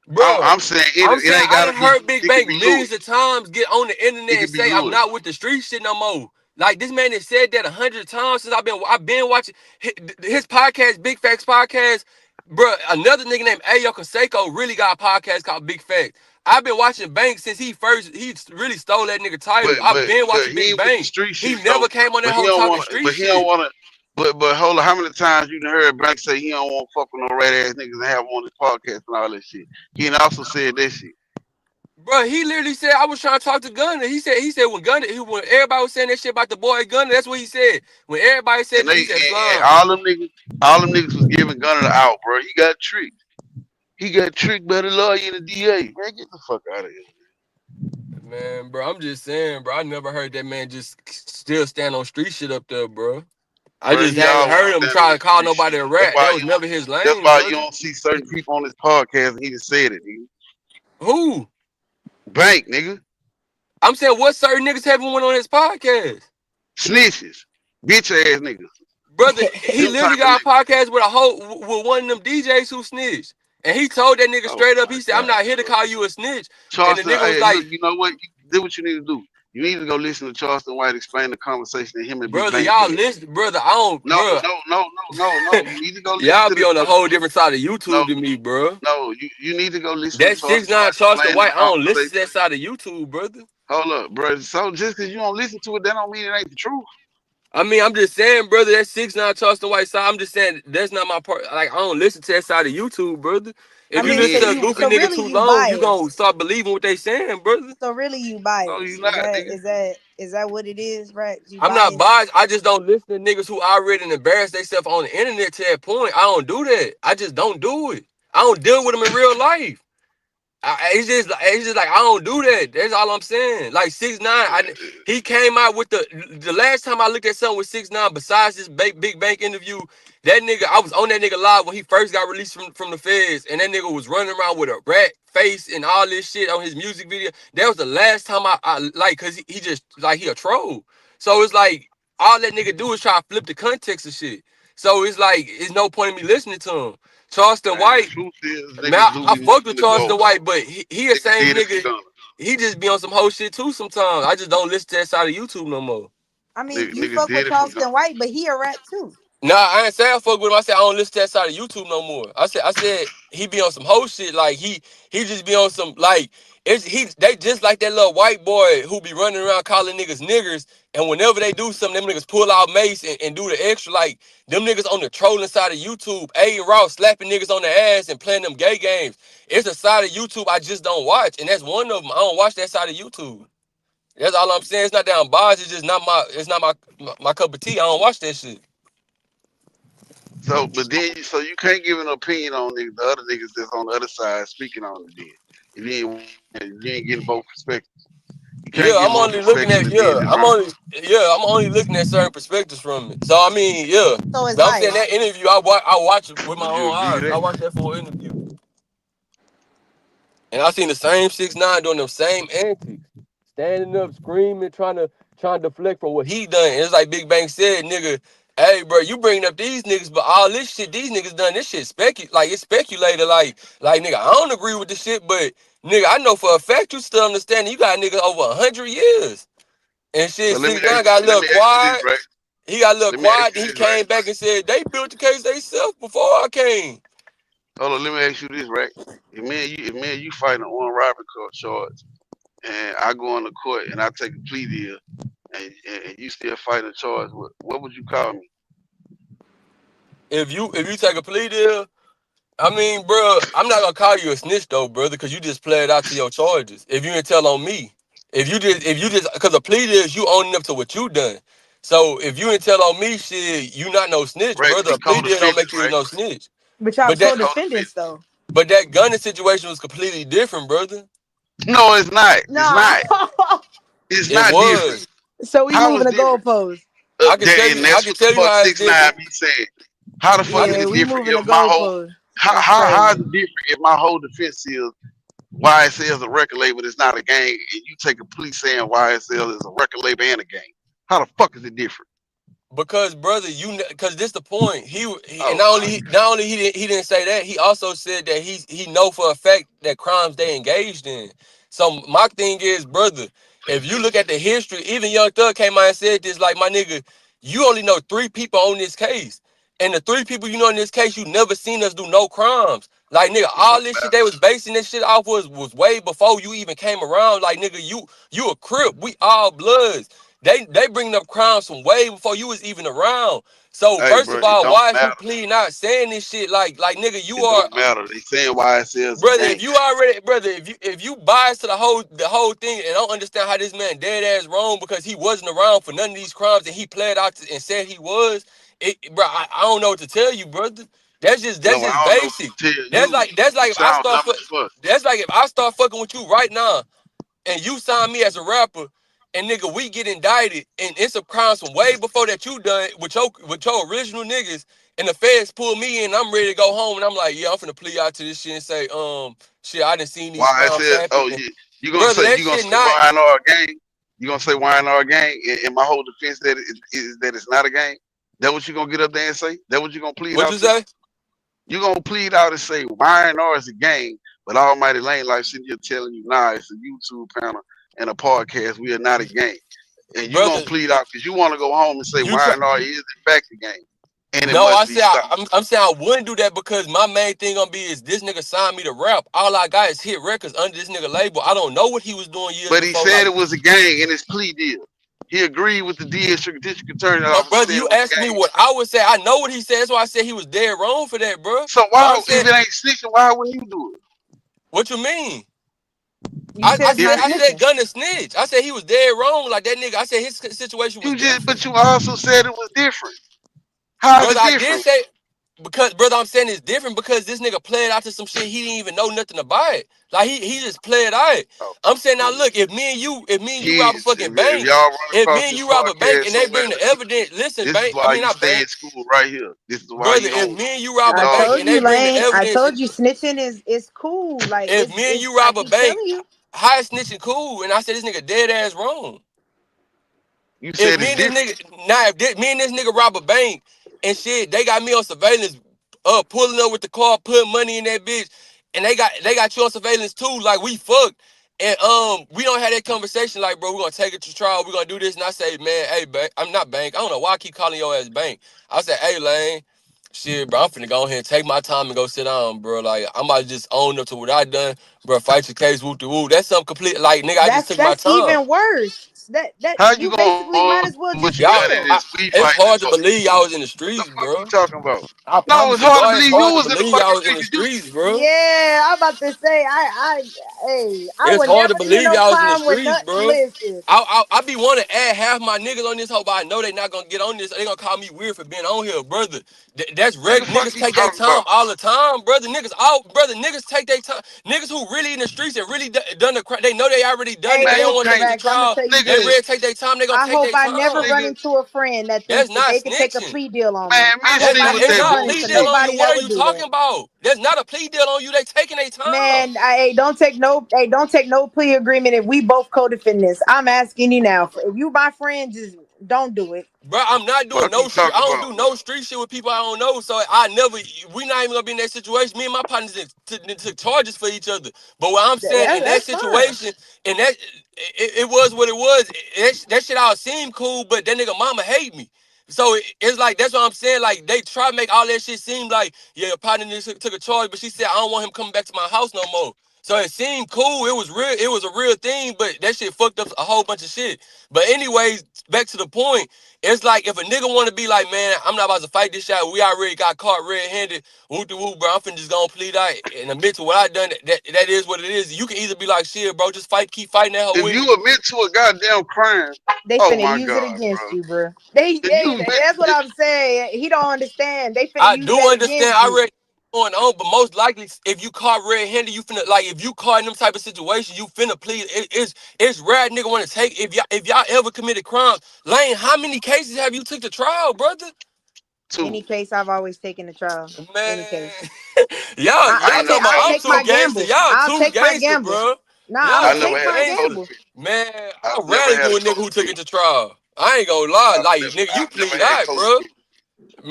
Bro, I'm saying I'm it saying ain't I gotta done be. heard Big It could Bang be Louis. millions of times get on the internet It and could be say I'm Louis. not with the street shit no more. Like this man has said that 100 times since I've been watching his podcast, Big Facts Podcast. Bro, another nigga named Ayo Conseco really got a podcast called Big Facts. I've been watching Bank since he really stole that nigga title. I've been But watching he Big ain't with the Bang. street He shit never though. came on that But he whole don't talking wanna. street But he don't shit. wanna. But hold on, how many times you done heard Bank say he don't want to fuck with no rat ass niggas and have on his podcast and all that shit? He done also said that shit. Bro, he literally said I was trying to talk to Gunner. He said when everybody was saying that shit about the boy Gunner, that's what he said. When everybody said And that, he said and Slime. all them niggas was giving Gunner the out, bro. He got tricked. He got tricked by the lawyer and the DA. Man, get the fuck out of here. Man, bro, I'm just saying, bro. I never heard that man just still stand on street shit up there, bro. I Bro, just he haven't always heard him stand try on to call street nobody shit. a rat. That was never his That's lane, why brother. you don't see certain people on this podcast and he just said it, nigga. Who? Bank, nigga. I'm saying, what certain niggas haven't went on his podcast? Snitches. Bitch ass niggas. Brother, he Them literally type of got a niggas. podcast with one of them DJs who snitched. And he told that nigga Oh straight up, my he said, I'm God, not here to bro. call you a snitch. And the Charleston, nigga was hey, like, look, you know what? Do what you need to do. You need to go listen to Charleston White explain the conversation that him and Big brother, Bank y'all had. listen, brother, I don't, No. bro. You need to go listen Y'all to be on a the whole different side of no, YouTube than me, bro. no. You need to go listen to That Charleston 6ix9ine White Charleston explain the White, I don't listen to conversation. that side of YouTube, brother. Hold up, bro. So just because you don't listen to it, that don't mean it ain't the truth. I mean, I'm just saying, brother, that 6ix9ine Charleston White side, I'm just saying that's not my part. Like, I don't listen to that side of YouTube, brother. I If you mean, so listen to a Yeah. you, goofy so nigga really too you long, you gonna biased. start believing what they saying, brother. So really you No, you biased. not, nigga. Is that what it is, right? You I'm not biased. biased. I just don't listen to niggas who already embarrass themselves on the internet to that point. I don't do that. I just don't do it. I don't deal with them in real life. It's just like I don't do that. That's all I'm saying. Like 6ix9ine, he came out with the last time I looked at something with 6ix9ine, besides this Big Bank interview, that nigga, I was on that nigga live when he first got released from the feds, and that nigga was running around with a rat face and all this shit on his music video. That was the last time I like, cause he just like he a troll. So it's like all that nigga do is try to flip the context of shit. So it's like it's no point in me listening to him. Charleston Man, the White. truth is Man, niggas do I be fucked with wanting to Charleston go. White, but he the Niggas same did it for nigga. Gunna. He just be on some whole shit too sometimes. I just don't listen to that side of YouTube no more. I mean, you Niggas fuck with did it for Gunna. Charleston White, but he a rat too. Nah, I ain't say I fuck with him. I said I don't listen to that side of YouTube no more. I said he be on some whole shit. Like he just be on some like they just like that little white boy who be running around calling niggas niggers. And whenever they do something, them niggas pull out mace and do the extra. Like them niggas on the trolling side of YouTube, raw slapping niggas on the ass and playing them gay games. It's a side of YouTube I just don't watch, and that's one of them. I don't watch that side of YouTube. That's all I'm saying. It's not that I'm biased. It's just not my cup of tea. I don't watch that shit. So, but then, so you can't give an opinion on the other niggas that's on the other side speaking on it. Then you ain't getting both perspectives. You can't Yeah, get I'm one only looking perspective at and then I'm only looking at certain perspectives from it. So I mean, yeah. So it's But I'm saying biased. that interview, I watch it with my Would you own agree to eyes. I that? watched that full interview, and I seen the same 6ix9ine doing them same antics, standing up, screaming, trying to deflect from what he done. And it's like Big Bang said, nigga. Hey, bro, you bringing up these niggas, but all this shit these niggas done, this shit it's speculated. Like, nigga, I don't agree with this shit, but nigga, I know for a fact you still understanding. You got niggas over 100 years. And shit, Well, 6ix9ine got a let little me ask you this, quiet. right? He got a little Let me ask quiet. you Then he this, right? came back and said they built the case themselves before I came. Hold on, let me ask you this, right? If me and you fighting on robbery charge, and I go into court and I take a plea deal, and you still fighting a charge, what would you call me? If you take a plea deal, I mean, bro, I'm not gonna call you a snitch though, brother, because you just played out to your charges. If you didn't tell on me, if you just, because a plea deal is you owning up to what you done. So if you didn't tell on me, shit, you not no snitch, Right, brother. we A plea deal don't make co-defendants, you right? no snitch. But y'all But that, We co-defendants. co-defendants though. but that gunning situation was completely different, brother. No, it's not. It's No. not. It's It not different. was. So we How moving is the different? goalposts. I can tell And you. I that's can what the tell you fuck how it's 6ix9ine different. be saying. How the fuck is Yeah, it we different moving the if my whole goalposts. That's how is crazy. it different if my whole defense is YSL is a record label, it's not a gang, and you take a plea saying YSL is a record label and a gang? How the fuck is it different? Because brother, because this the point. And Oh my not only he didn't say that. He also said that he know for a fact that crimes they engaged in. So my thing is, brother, if you look at the history, even Young Thug came out and said this, like, my nigga, you only know 3 people on this case, and the 3 people you know in this case, you never seen us do no crimes. Like, nigga, it all don't this shit matter. they was basing this shit off was way before you even came around. Like, nigga, you a Crip. We all Bloods. They bringing up crimes from way before you was even around. So Hey first bro, of it all, don't why is you matter. pleading out saying this shit? Like nigga, you It are, don't matter. They saying YSL is a brother. gang. If you already, brother, if you bias to the whole thing and don't understand how this man dead ass wrong because he wasn't around for none of these crimes and he pled out and said he was, bro. I don't know what to tell you, brother. That's just No, I don't know what basic. to tell That's you. like You if I sound start dumb as fuck. that's like if I start fucking with you right now and you sign me as a rapper and nigga we get indicted and it's some crimes from way before that you done with your original niggas and the feds pull me in, I'm ready to go home and I'm like, yeah, I'm finna plea out to this shit and say, shit, I done seen these Why I crimes said, happen. oh, you gonna Brother, say that shit not YNR gang? You gonna say YNR gang? In my whole defense that is that it's not a gang. That what you gonna get up there and say? That what you gonna plead what out you to? say? You gonna plead out and say YNR is a gang, but Almighty Lane like sitting here telling you, nah, it's a YouTube panel and a podcast. We are not a gang. And you gonna Brother, plead out because you want to go home and say you try. YNR is in fact a gang, and it No, I must be said stopped. I'm saying I wouldn't do that because my main thing gonna be is this nigga signed me to rap. All I got is hit records under this nigga label. I don't know what he was doing years But he before. said Like, it was a gang in his plea deal. He agreed with the district attorney but officer brother, saying you it was asked a me gang. what I would say. I know what he said. That's why I said he was dead wrong for that, bro. So But I'm why, saying, if it ain't snitching, why wouldn't you do it? what you mean? You said it's not I said snitching. gunna snitch. I said he was dead wrong. Like that nigga. I said his situation was different. But you also said it was different. How is Brother, it I did different? say because brother, I'm saying it's different because this nigga played out to some shit he didn't even know nothing about it. Like he just played out. Oh, I'm saying now look, if me and you rob a kids, fucking bank, if y'all run if across me and this you rob a bank podcast and they somewhere bring in the the future, evidence, listen, this is bank, I why mean you not stay bank, in school right here. This is why brother, you if don't me and you rob a I dog bank told and you. they you, bring the Lane. I evidence, told you snitching is cool. Like if me and it's you I rob a keep bank, telling you. how is snitching cool? And I said this nigga dead ass wrong. You If said me it's and this different. nigga, me and this nigga rob a bank and shit, they got me on surveillance, pulling up with the car, putting money in that bitch, and they got you on surveillance too. Like we fucked, and we don't have that conversation. Like, bro, we gonna take it to trial. We gonna do this, and I say, man, hey, bank, I'm not bank. I don't know why I keep calling your ass bank. I said, hey, Lane. Shit, bro, I'm finna go ahead and take my time and go sit down, bro. Like, I might just own up to what I done, bro. Fight your case, whoop de whoop. That's something complete. Like, nigga, I just took my That's time. even worse. That How you you basically might gonna as well what just you do Y'all, done in it. this we it's fighting hard to for? believe y'all was in the The streets, fuck you bro. talking about? I No, promise it's you, hard to bro. It's believe you hard to was in the believe fucking y'all was in the streets. You streets, bro. Yeah, I'm about to say I It's would hard to never do believe no y'all was in the crime with streets, none. bro. Listen, I be wanting to add half my niggas on this hoe, but I know they not gonna get on this. They gonna call me weird for being on here, brother. That's what the reg. fuck Niggas you take their talking about? time all the time, brother. Niggas take their time. Niggas who really in the streets and really done the crime. They know they already done it. hey, They Man, don't you want to listen, take can't, it to Rags. I'm gonna trial. tell you They nigga, this. ready to take their time. They gonna I take hope their I never time. run nigga. into a friend that That's thinks that not they could take a snitching. plea deal on me. Man, I miss hope me I with It's never that not a run plea into deal on bullshit. you. nobody What that are would you do talking that. about? There's not a plea deal on you. They taking their time. Man, don't take no plea agreement if we both co-defendants. I'm asking you now. If you my friend, just don't do it. Bro, I'm not doing Fuck you no street. I talking don't about? do no street shit with people I don't know. So I never. We not even gonna be in that situation. Me and my partners took charges for each other. But what I'm saying in that That's fine. situation, in that it was what it was. That shit all seemed cool, but that nigga mama hate me. So it's like that's what I'm saying. Like they try to make all that shit seem like yeah, your partner took a charge, but she said I don't want him coming back to my house no more. So it seemed cool. It was real. It was a real thing, but that shit fucked up a whole bunch of shit. But anyways, back to the point. It's like if a nigga want to be like, man, I'm not about to fight this shot. We already got caught red-handed. Whoop de whoop, bro. I'm finna just gonna plead out and admit to what I done. That is what it is. You can either be like, shit, bro, just fight, keep fighting that hoe If with me. you admit to a goddamn crime, They oh finna my use it god, against bro. you, bro. If you That's what admit, I'm saying. He don't understand. They finna I use do that understand. against I you. already going on, but most likely, if you caught red-handed, you finna like if you caught in them type of situations, you finna plead. It's rare nigga want to take if y'all ever committed crimes. Lane, how many cases have you took to trial, brother? two. Any case, I've always taken the trial. Any Man, case, y'all I ain't never talking about I'll I'm told take you. too my gangster. gamble. Y'all I'll too take my gangster, gamble. bro. Nah, Y'all I'll I never too take had my a gangster. gamble. co-defendant. Man, I've I'd never rather had a do a nigga who took it co-defendant. to trial. I ain't gonna lie. Like, nigga, you I've never plead had out, bro. co-defendant.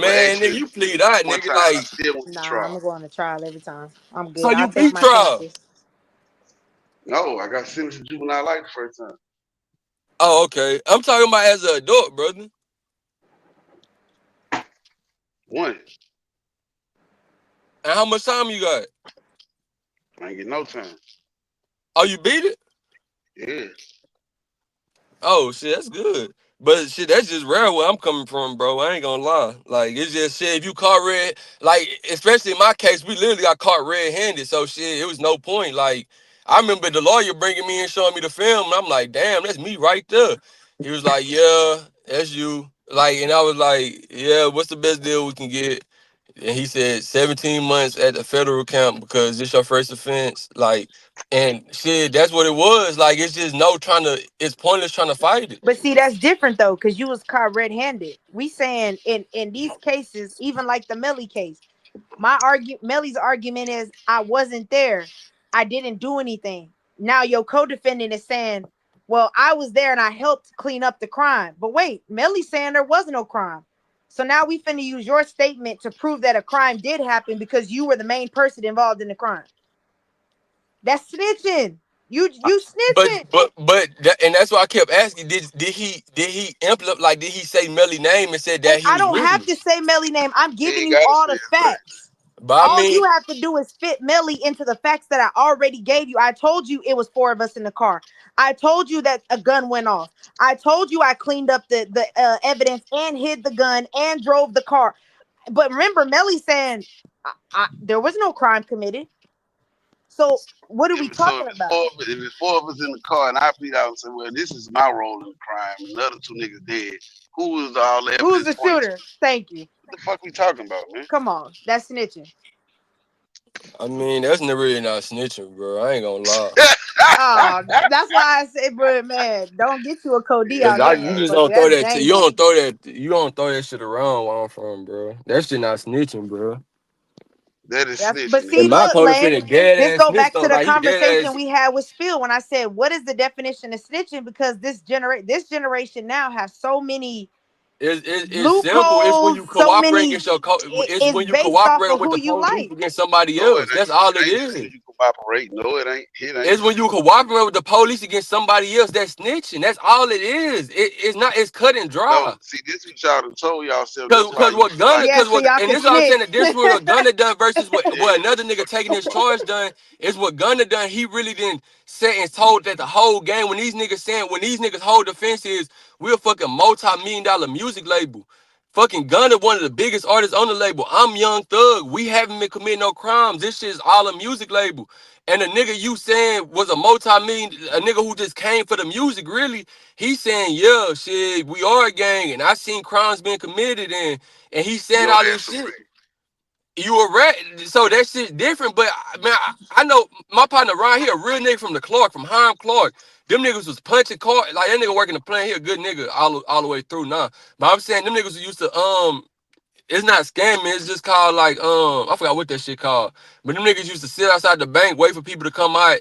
But Man, nigga, actually, you plead out, one nigga. time I Like, still went to Nah, I'm trial. gonna go on a trial every time. I'm so good. you I'll take my pre-trial. chances. No, I got sentenced to juvenile life the first time. Oh, okay. I'm talking about as an adult, brother. One, And how much time you got? I ain't get no time. Oh, you beat it? Yeah. Oh, shit, that's good. But shit, that's just rare where I'm coming from, bro. I ain't gonna lie. Like, it's just shit. If you caught red, like, especially in my case, we literally got caught red-handed. So shit, it was no point. Like, I remember the lawyer bringing me and showing me the film, and I'm like, damn, that's me right there. He was like, yeah, that's you. Like, and I was like, yeah, what's the best deal we can get? and he said 17 months at the federal camp because this your first offense. Like, and shit, that's what it was. Like, it's just it's pointless trying to fight it. But see, that's different though, because you was caught red-handed. We saying in these cases, even like the Melly case, Melly's argument is I wasn't there, I didn't do anything. Now your co-defendant is saying, well, I was there and I helped clean up the crime. But wait, Melly's saying there was no crime. So now we finna use your statement to prove that a crime did happen because you were the main person involved in the crime. That's snitching. You snitching. And that's why I kept asking. Did he implement, like, did he say Melly name and said that And he I was don't with have him? to say Melly name. I'm He giving ain't you gotta all say the it, bro. facts. But I All mean, you have to do is fit Melly into the facts that I already gave you. I told you it was 4 of us in the car. I told you that a gun went off. I told you I cleaned up the evidence and hid the gun and drove the car. But remember, Melly saying there was no crime committed. So what are we So talking about? if it's 4 of us in the car and I plead out and say, well, this is my role in the crime, and the other 2 niggas dead, who is all the Who's evidence the pointing to? shooter? Thank you. What the fuck we talking about, man? Come on, that's snitching. that's never really not snitching, bro. I ain't gonna lie. That's why I say, bro, man, don't get you a Cody Cause out there, you just motherfucker. don't throw That's that. You dangerous. don't throw that. You don't throw that shit around where I'm from, bro. That shit not snitching, bro. That is But snitching, see, And nigga. my look, Lex, co-defendant dead this ass go snitched back to on, the like, he dead conversation ass. we had with Spill when I said, what is the definition of snitching? Because this generation now has so many It's simple. It's when loopholes, you so cooperate many. against your it's It's when you based off cooperate of with who the you police like. against somebody No, it else. ain't. That's all It it ain't as soon is. as you cooperate. No, it ain't. It ain't. It's when you cooperate with the police against somebody else. That's snitching. That's all it is. It's not. It's cut and No, dry. see, this what y'all done told y'all self. That's why you What feel Gunna, like Yeah, so y'all and can this is what I'm snitch. saying, the difference with what Gunna done versus what yeah, another nigga taking his charge done is what Gunna done. He really didn't set and told that the whole game when these niggas hold defense is we're a fucking multi-million-dollar music label. Fucking Gunna, one of the biggest artists on the label. I'm Young Thug. We haven't been committing no crimes. This shit is all a music label. And the nigga you saying was a nigga who just came for the music, really. He's saying, yeah, shit, we are a gang, and I seen crimes being committed, and he's saying yo all this ass a shit. rat. You a rat, so that shit's different. But man, I know my partner Ryan, he a real nigga from the Clark, from Hiram Clark. Them niggas was punching car, like that nigga working the plant. He a good nigga all the way through now. But I'm saying them niggas used to it's not scamming. It's just called like I forgot what that shit called. But them niggas used to sit outside the bank, wait for people to come out.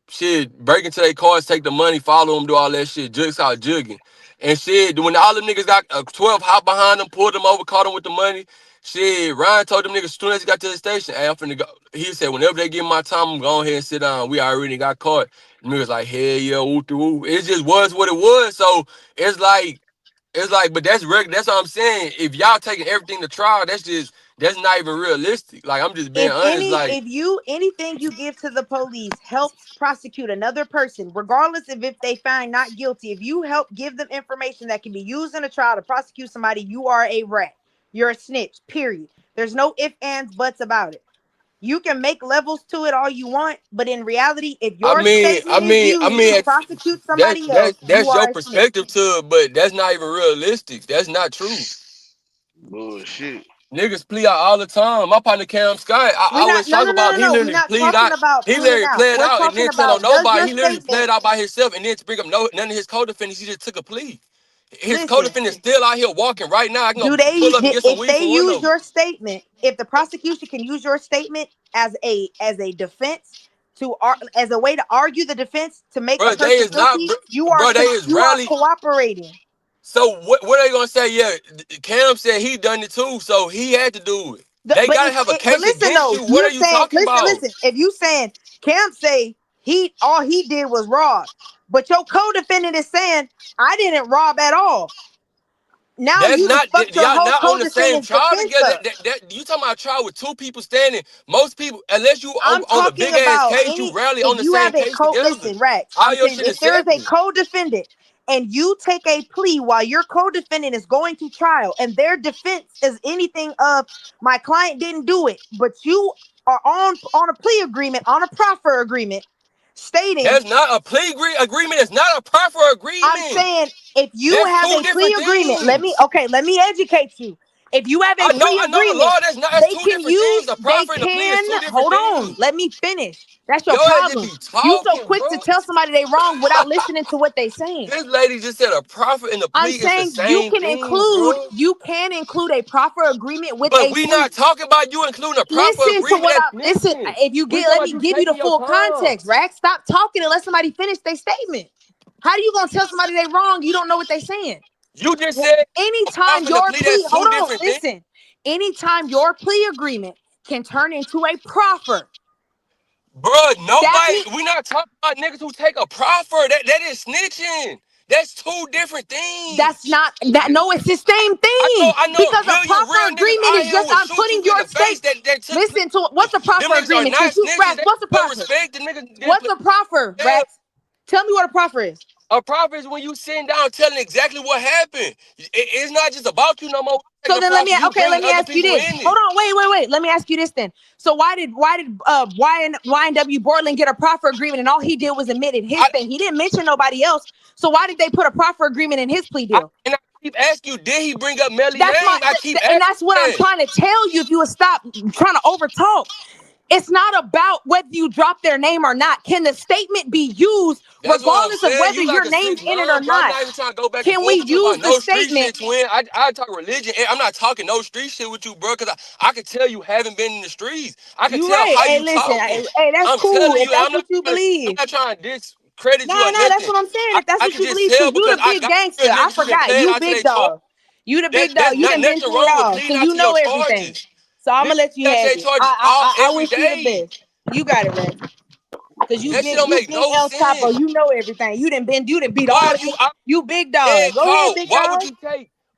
Shit, break into their cars, take the money, follow them, do all that shit. Just called jugging. And shit, when all them niggas got 12 hop behind them, pulled them over, caught them with the money. Shit, Ryan told them niggas as soon as he got to the station, hey, I'm finna go. He said, whenever they give my time, I'm going ahead and sit down. We already got caught. And niggas like, hell yeah, woo through. It just was what it was. So it's like, but that's regular. That's what I'm saying. If y'all taking everything to trial, that's not even realistic. Like, I'm just being honest. Like, Anything you give to the police helps prosecute another person, regardless of if they find not guilty, if you help give them information that can be used in a trial to prosecute somebody, you are a rat. You're a snitch, period. There's no ifs, ands, buts about it. You can make levels to it all you want, but in reality, if I your mean, I statement is mean, I used mean, to it's- prosecute somebody else, you that's your are a snitch. perspective to it, but that's not even realistic. That's not true. Bullshit. Niggas plea out all the time. My partner Cam Scott, I We not always no talk no no about no he no. We're literally not plead talking out. about He pleading literally out. pled We're out and talking then tell on about does nobody. your He literally pled statement out by himself and then to bring up none of his co-defendants. He just took a plea. His listen. co-defendant still out here walking right now. I can Do go they pull up and get some if weed they from one use of them. your statement, if the prosecution can use your statement as a defense as a way to argue the defense to make a Bro, they person is not, guilty, bro, they is you are rarely. cooperating. So what are they gonna say? Yeah, Cam said he done it too, so he had to do it. They But gotta have a but case listen against though, you. What you are you saying talking about? listen. If you saying Camp say he all he did was rob, but your co-defendant is saying I didn't rob at all. Now That's you just not fucked your y'all whole not on the same co-defendant's trial defense together. up. You talking about a trial with two people standing? Most people, unless you I'm on a talking big ass about case, you any rarely if on the you same have a case together. listen, Rex. All I'm your saying shit if is there is a separate. co-defendant and you take a plea while your co-defendant is going to trial and their defense is anything of my client didn't do it, but you are on a plea agreement, on a proffer agreement, stating That's not a agreement. It's not a proper I'm agreement. saying if you That's have two a plea different agreement, things. let me educate you. If you have a I know plea the agreement, law. That's they two can different things. use, A they proffer and a plea is can, two different hold on, things. let me finish. That's your Yo, ass just problem. be You so talking, quick bro. to tell somebody they wrong without listening to what they saying. This lady just said a proffer and a I'm plea is the saying you same can thing, include, bro. you can include a proffer agreement with But a we plea. not talking about you including a proffer Listen to agreement what that's I listen. snitching. If you We get, talking let about me you give you the taking your full time. context, Rack. Stop talking and let somebody finish their statement. How do you gonna tell somebody they wrong? You don't know what they saying. You just Well, said a anytime proffer and a your plea, plea, that's hold two on, different things. listen. Anytime your plea agreement can turn into a proffer, Bro, we not talking about niggas who take a proffer. That is snitching. That's two different that's things. not that. No, it's the same thing I know a because a million proffer real niggas agreement out is here just would I'm shoot you putting in your the face state. that took Listen to what's a them proffer niggas are agreement? not Since you snitches. Rex, They what's a don't proffer? respect the niggas didn't What's play. a proffer, Yeah. Rex? Tell me what a proffer is. A proffer is when you sitting down telling exactly what happened. It's not just about you no more. So Taking a then let me proffer, you let bringing me other ask you people this. in Hold it. on, wait. Let me ask you this then. So why did YNW Borland get a proffer agreement and all he did was admit it his thing? He didn't mention nobody else. So why did they put a proffer agreement in his plea deal? And I keep asking you, did he bring up Melly That's name? I keep asking and that's what I'm that. trying to tell you. If you would stop trying to overtalk. It's not about whether you drop their name or not. Can the statement be used That's what I'm regardless of saying. whether You like your a name's in it or 6'9", bro. I'm not? not even trying to go back and Can forth we with you about use the no street statement? shit, twin. I talk religion. I'm not talking no street shit with you, bro, because I can tell you haven't been in the streets. I can You tell right. how Hey, you listen. talking. Hey, that's I'm cool telling if you, that's what you I'm believe. not trying to discredit you or No, that's nothing. what I'm saying. If that's I what can you just believe, because tell you because the I big got real gangster. I niggas who done forgot. played You out to big their charge. dog. You the big That's dog. You not done been nothing through it wrong with all. So pleading out you to your know everything. charges. So I'm Niggas gonna let you play out to have their it. charges all I every wish you the day. best. You got it, Rex. Cause That shit don't you make big no El Chapo. sense. You know everything. You done beat Why all you the you big dog. dead Go ahead, caught? big dog.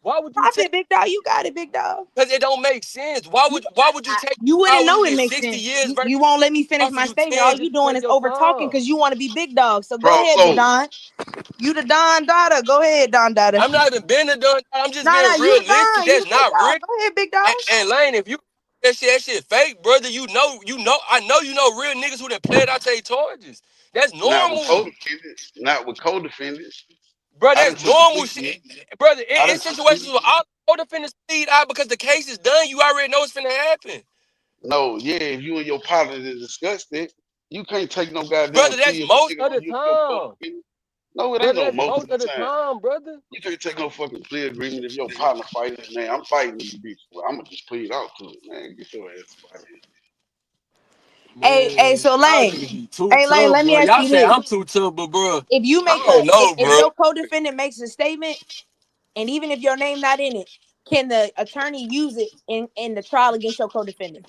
Why would you take? Profit, big dog. You got it, big dog. Because it don't make sense. Why would you take You wouldn't power? know You it get makes 60 sense. years versus You won't let me finish offer my you statement. All 10 you just to doing take is your over talking time. because you want to be big dog. So go Bro, ahead, big so Don. You the Don daughter. Go ahead, Don daughter. I'm not even been to done. I'm just being You the realistic. Don. You That's the big not real. dog. Go ahead, big dog. And Lane, if you that shit fake, brother, I know you know real niggas who done played out their charges. That's not with normal. co-defendants, not with co-defendants. Bro, I done that's took the normal plea shit. deal. Brother, I in done took the situations where all co-defendants plead out because the case is done, you already know what's finna happen. No, yeah, if you and your partner discussed it, you can't take no goddamn Brother, that's plea if a most nigga of know the you and your time. co-defendant. No, it ain't Brother, no that's most most of the of the time. time, brother. You can't take no fucking plea agreement if your partner fighting. Man, I'm fighting you, bitch. Well, I'm gonna just plead out to it, man. Get your ass out of Hey, Man, so y'all Lane. niggas be too Hey, Lane, tough, let me bro. ask Y'all you say this. I'm too tough, but bro, If you I make don't know, if bro. your co-defendant makes a statement, and even if your name not in it, can the attorney use it in the trial against your co-defendant?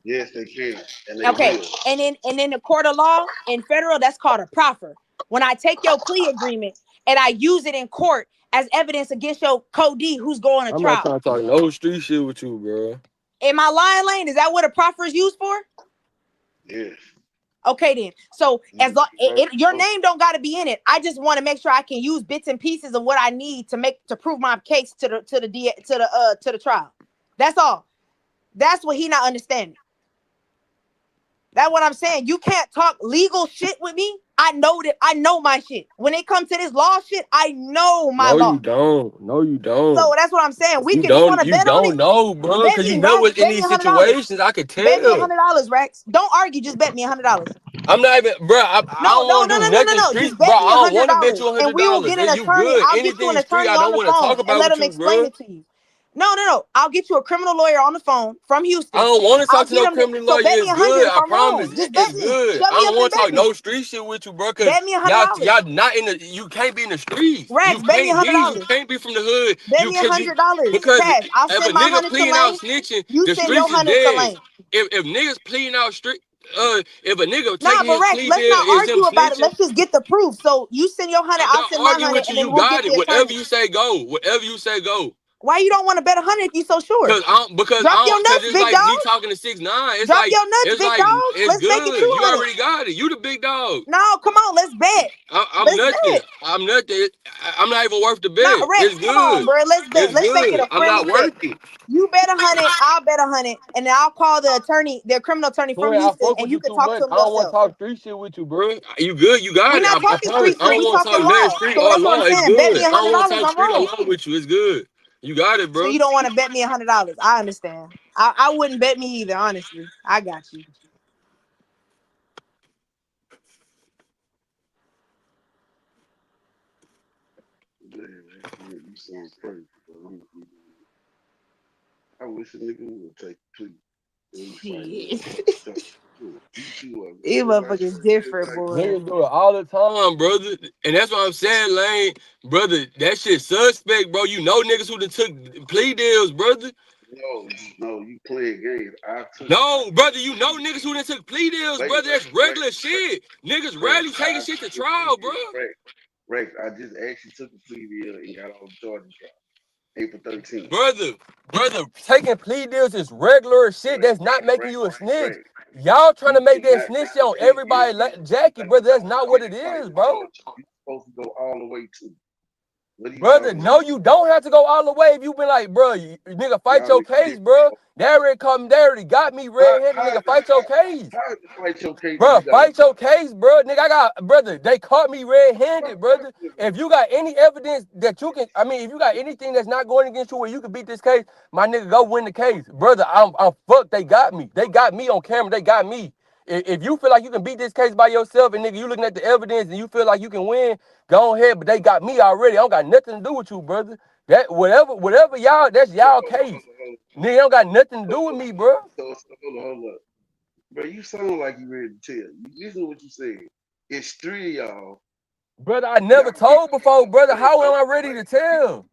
here. Yes, they can, and they Okay, will. and in the court of law in federal, that's called a proffer. When I take your plea agreement and I use it in court as evidence against your co-D who's going to I'm not trial. trying to talk no street shit with you, bro. Am I lying, Lane? Is that what a proffer is used for? Yes. Okay, then. So as long your Oh, name don't got to be in it. I just want to make sure I can use bits and pieces of what I need to prove my case to the trial. That's all. That's what he not understanding. That's what I'm saying. You can't talk legal shit with me. I know my shit. When it comes to this law shit, I know my No, you law. don't. No, you don't. So that's what I'm saying. You You want to don't. You bet on don't it? know, bro, Bet because me, you never Rex. was in Bet me these $100. situations. I could Bet me tell. $100, Rex. Don't argue. Just bet me $100. I'm not even, bro. I No, don't no, want no, to do no, no, no, nothing no. street, Just bro. bet me I don't want to bet $100, you and we will $100. get an You attorney. good? I'll get you an Anything street, attorney I on don't the want to phone talk and about let with him you, explain bro. it to you. No, no, no. I'll get you a criminal lawyer on the phone from I Houston. don't want to I'll talk to get no him to. criminal So lawyer. bet me It's good. 100 if I I'm promise. wrong. Just It's bet me. good. Shut I me don't up and want to bet talk me. no street shit with you, bro. Cause Bet me $100. y'all not in the. You can't be in the streets. You Rex, bet me can't be. You $100. can't be from the hood. Bet You me cause you $100 because cash. I'll if a send my nigga 100 to pleading out Lane. snitching, You the send your streets is 100 to dead. Lane. If niggas pleading out street, if a nigga Nah, taking but his Rex, plea let's deal not is him argue about it. snitching. Let's just get the proof. So you send your 100, I'm I'll not send my arguing 100, with you. and then You we'll got get it. the Whatever attorney. you say, go. Whatever you say, go. Why you don't want to bet 100 if you so sure? Because Drop your nuts, it's big like dog. me talking to 6ix9ine. Drop your nuts, It's big like dog. it's Let's make it good. You 200. already got it. You the big dog. No, come on, let's bet. I'm Let's nothing. bet. I'm nothing. I'm not even worth the Nah, bet. Rex, It's come on, good. bro. Let's bet. It's Let's make it good. a I'm friendly not bet. worth it. You bet 100, I'll bet 100, and then I'll call the attorney, their criminal attorney from Boy, I Houston, fuck and with you you can too talk much. to him I don't want to yourself. talk street shit with you, bro. You good? You got We're it. not I talking promise. street I shit. don't We want to talking talk nothing law. street So or that's what I'm law. It's saying. Bet me good. I don't want to $100. talk I'm street or wrong. law with you. It's good. You got it, bro. So you don't want to bet me $100. I understand. I wouldn't bet me either, honestly. I got you. You sound crazy. I wish a nigga would take the plea. You motherfuckers different, boy. Niggas do it all the time, brother. And that's what I'm saying, Lane. Brother, that shit suspect, bro. You know niggas who done took plea deals, brother. No, you playing games. No, brother, you know niggas who done took plea deals, brother. That's regular shit. Niggas rarely taking shit to trial, bro. Rex, I just actually took a plea deal and got all the charges dropped. April 13th. Brother, taking plea deals is regular shit. That's not making you a snitch. Y'all trying to make that snitch on everybody like Jackie, brother. That's not what it is, bro. You're supposed to go all the way to. Brother, no, you don't have to go all the way. If you been like, bro, you nigga, fight your case, bro. They already got me red-handed, nigga. Fight your case. Bro, fight your case, bro. Nigga, brother, they caught me red-handed, brother. If you got any evidence that you can, if you got anything that's not going against you where you can beat this case, my nigga, go win the case. Brother, I'm fucked. They got me. They got me on camera. They got me. If you feel like you can beat this case by yourself and nigga, you looking at the evidence and you feel like you can win, go ahead. But they got me already. I don't got nothing to do with you, brother. That whatever y'all, that's y'all case. Nigga, don't got nothing to do with me, bro. Hold up. Bro, you sound like you ready to tell. You listen to what you said. It's 3 of y'all. Brother, I never told before, brother. How am I ready to tell?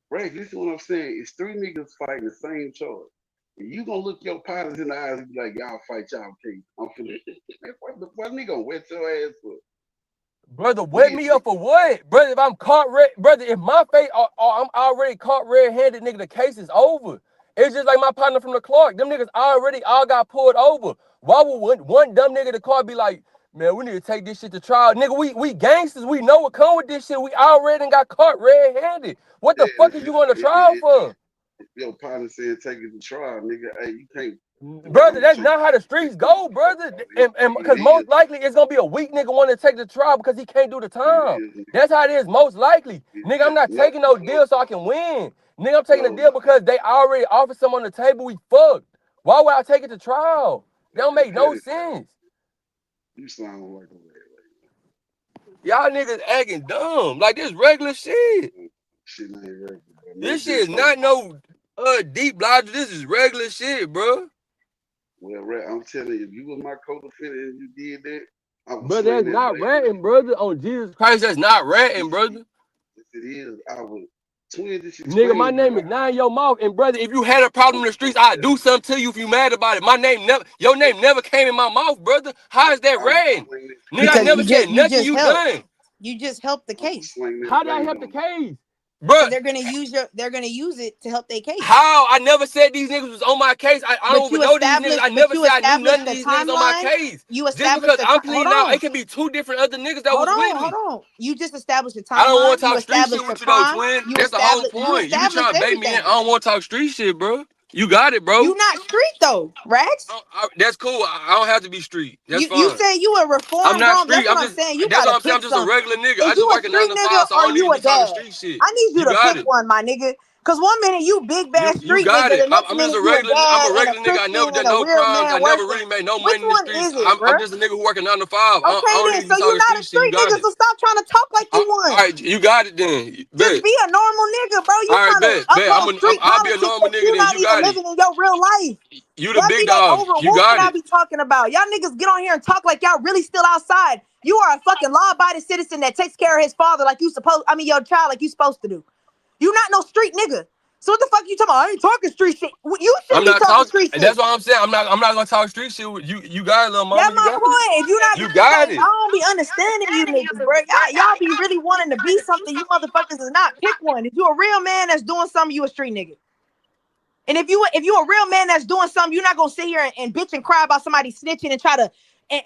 Right, listen to what I'm saying. It's 3 niggas fighting the same charge. You gonna look your partners in the eyes and be like, y'all fight y'all case. I'm finna. What nigga gonna wet your ass for? Brother, wet me up for what? Brother, if I'm caught if my face or I'm already caught red-handed, nigga, the case is over. It's just like my partner from the Clark. Them niggas already all got pulled over. Why would one dumb nigga in the car be like, man, we need to take this shit to trial? Nigga, we gangsters. We know what come with this shit. We already got caught red-handed. What the fuck is you going to trial for? Your partner said take it to trial, nigga. Hey, you can't. Brother, that's not how the streets go, brother. And because most likely it's gonna be a weak nigga wanting to take the trial because he can't do the time. That's how it is most likely. Nigga, I'm not taking no deal so I can win. Nigga, I'm taking a deal because they already offered some on the table. We fucked. Why would I take it to trial? That don't make no sense. You sound like a red. Y'all niggas acting dumb. Like this regular shit. Shit ain't regular. This shit is not no deep logic. This is regular shit, bro. Well, I'm telling you, if you was my co-defendant and you did that, but that's not ratting, brother. On Jesus Christ, that's not ratting, brother. If it is, I would twin this shit. Nigga, my name is Nine Your Mouth, and brother, if you had a problem in the streets, I'd do something to you if you mad about it. Your name never came in my mouth, brother. How is that ratting? Nigga, I never said nothing you done. You just helped the case. How did I help the case? Bro, they're gonna use it to help their case. How? I never said these niggas was on my case. I don't even know these niggas. I never said I knew none of these niggas on my case. You just established because I'm pleading out, it could be 2 different other niggas that was with me. Hold on. You just established the timeline. I don't want to talk street shit with you though, twin. That's the whole point. You be trying to bait me in. I don't want to talk street shit, bro. You got it, bro. You not street though, Rax. That's cool. I don't have to be street. That's fine. You say you a reformed. I'm not street. That's what I'm saying. That's what I'm saying. I'm just a regular nigga. I just work a 9 to 5, so I don't need to be talking street shit. I need you to pick one, my nigga. Cause 1 minute you big bad street nigga, the next minute you a dad. I'm a regular nigga. I never done no crimes. I never really made no money in the streets. I'm just a nigga who work a 9 to 5. Okay, then. So you're not a street nigga. So stop trying to talk like you one. All right, you got it then. Just be a normal nigga, bro. You trying to I'll be a normal nigga then. You got it. Living in your real life. You the big dog. You got it. I be talking about y'all niggas get on here and talk like y'all really still outside. You are a fucking law-abiding citizen that takes care of his father like you supposed. Your child like you supposed to do. You not no street nigga. So what the fuck you talking about? I ain't talking street shit. You should be talking street shit. That's what I'm saying. I'm not gonna talk street shit with you. You got it, little mama. That's my point. If you not, you got it. I don't be understanding you niggas, bro. Y'all be really wanting to be something. You motherfuckers is not. Pick one. If you a real man that's doing something, you a street nigga. And if you a real man that's doing something, you're not gonna sit here and bitch and cry about somebody snitching and try to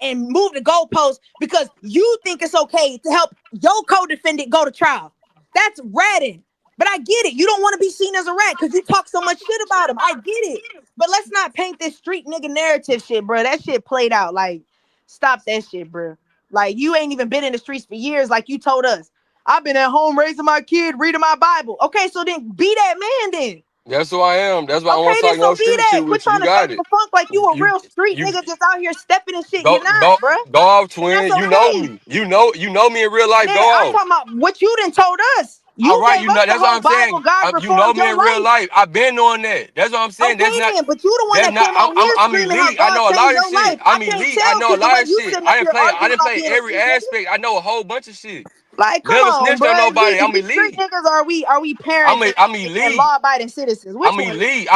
and move the goalposts because you think it's okay to help your co-defendant go to trial. That's ratting. But I get it. You don't want to be seen as a rat because you talk so much shit about him. I get it. But let's not paint this street nigga narrative shit, bro. That shit played out. Like, stop that shit, bro. Like, you ain't even been in the streets for years like you told us. I've been at home raising my kid, reading my Bible. Okay, so then be that man then. That's who I am. That's why I Okay, want to then talk so no be street that. shit Quit with you. trying You to got fake it. the funk like you a You real street you nigga just out here stepping and shit. go You're not, go bruh. go off, And twin. that's You know okay. me. You know me in real life. Nigga, Go I'm off. talking about what you done told us. You All right, gave us the that's what whole I'm saying. Bible. God You know reformed me your in real life. life. I've been on that. That's what I'm saying. Okay then, but you the one That's that not. came on here I'm screaming how elite. I God know a changed lot of your shit. life. I I'm can't elite. I tell know a because the lot way of you shit. sitting up here I arguing didn't about play being a every street nigga. aspect. I know a whole bunch of shit. Like, come Never on, snitched on bro. nobody. Is I'm we street elite. niggas or are we parents I'm and elite. law abiding citizens? Which I'm one? elite.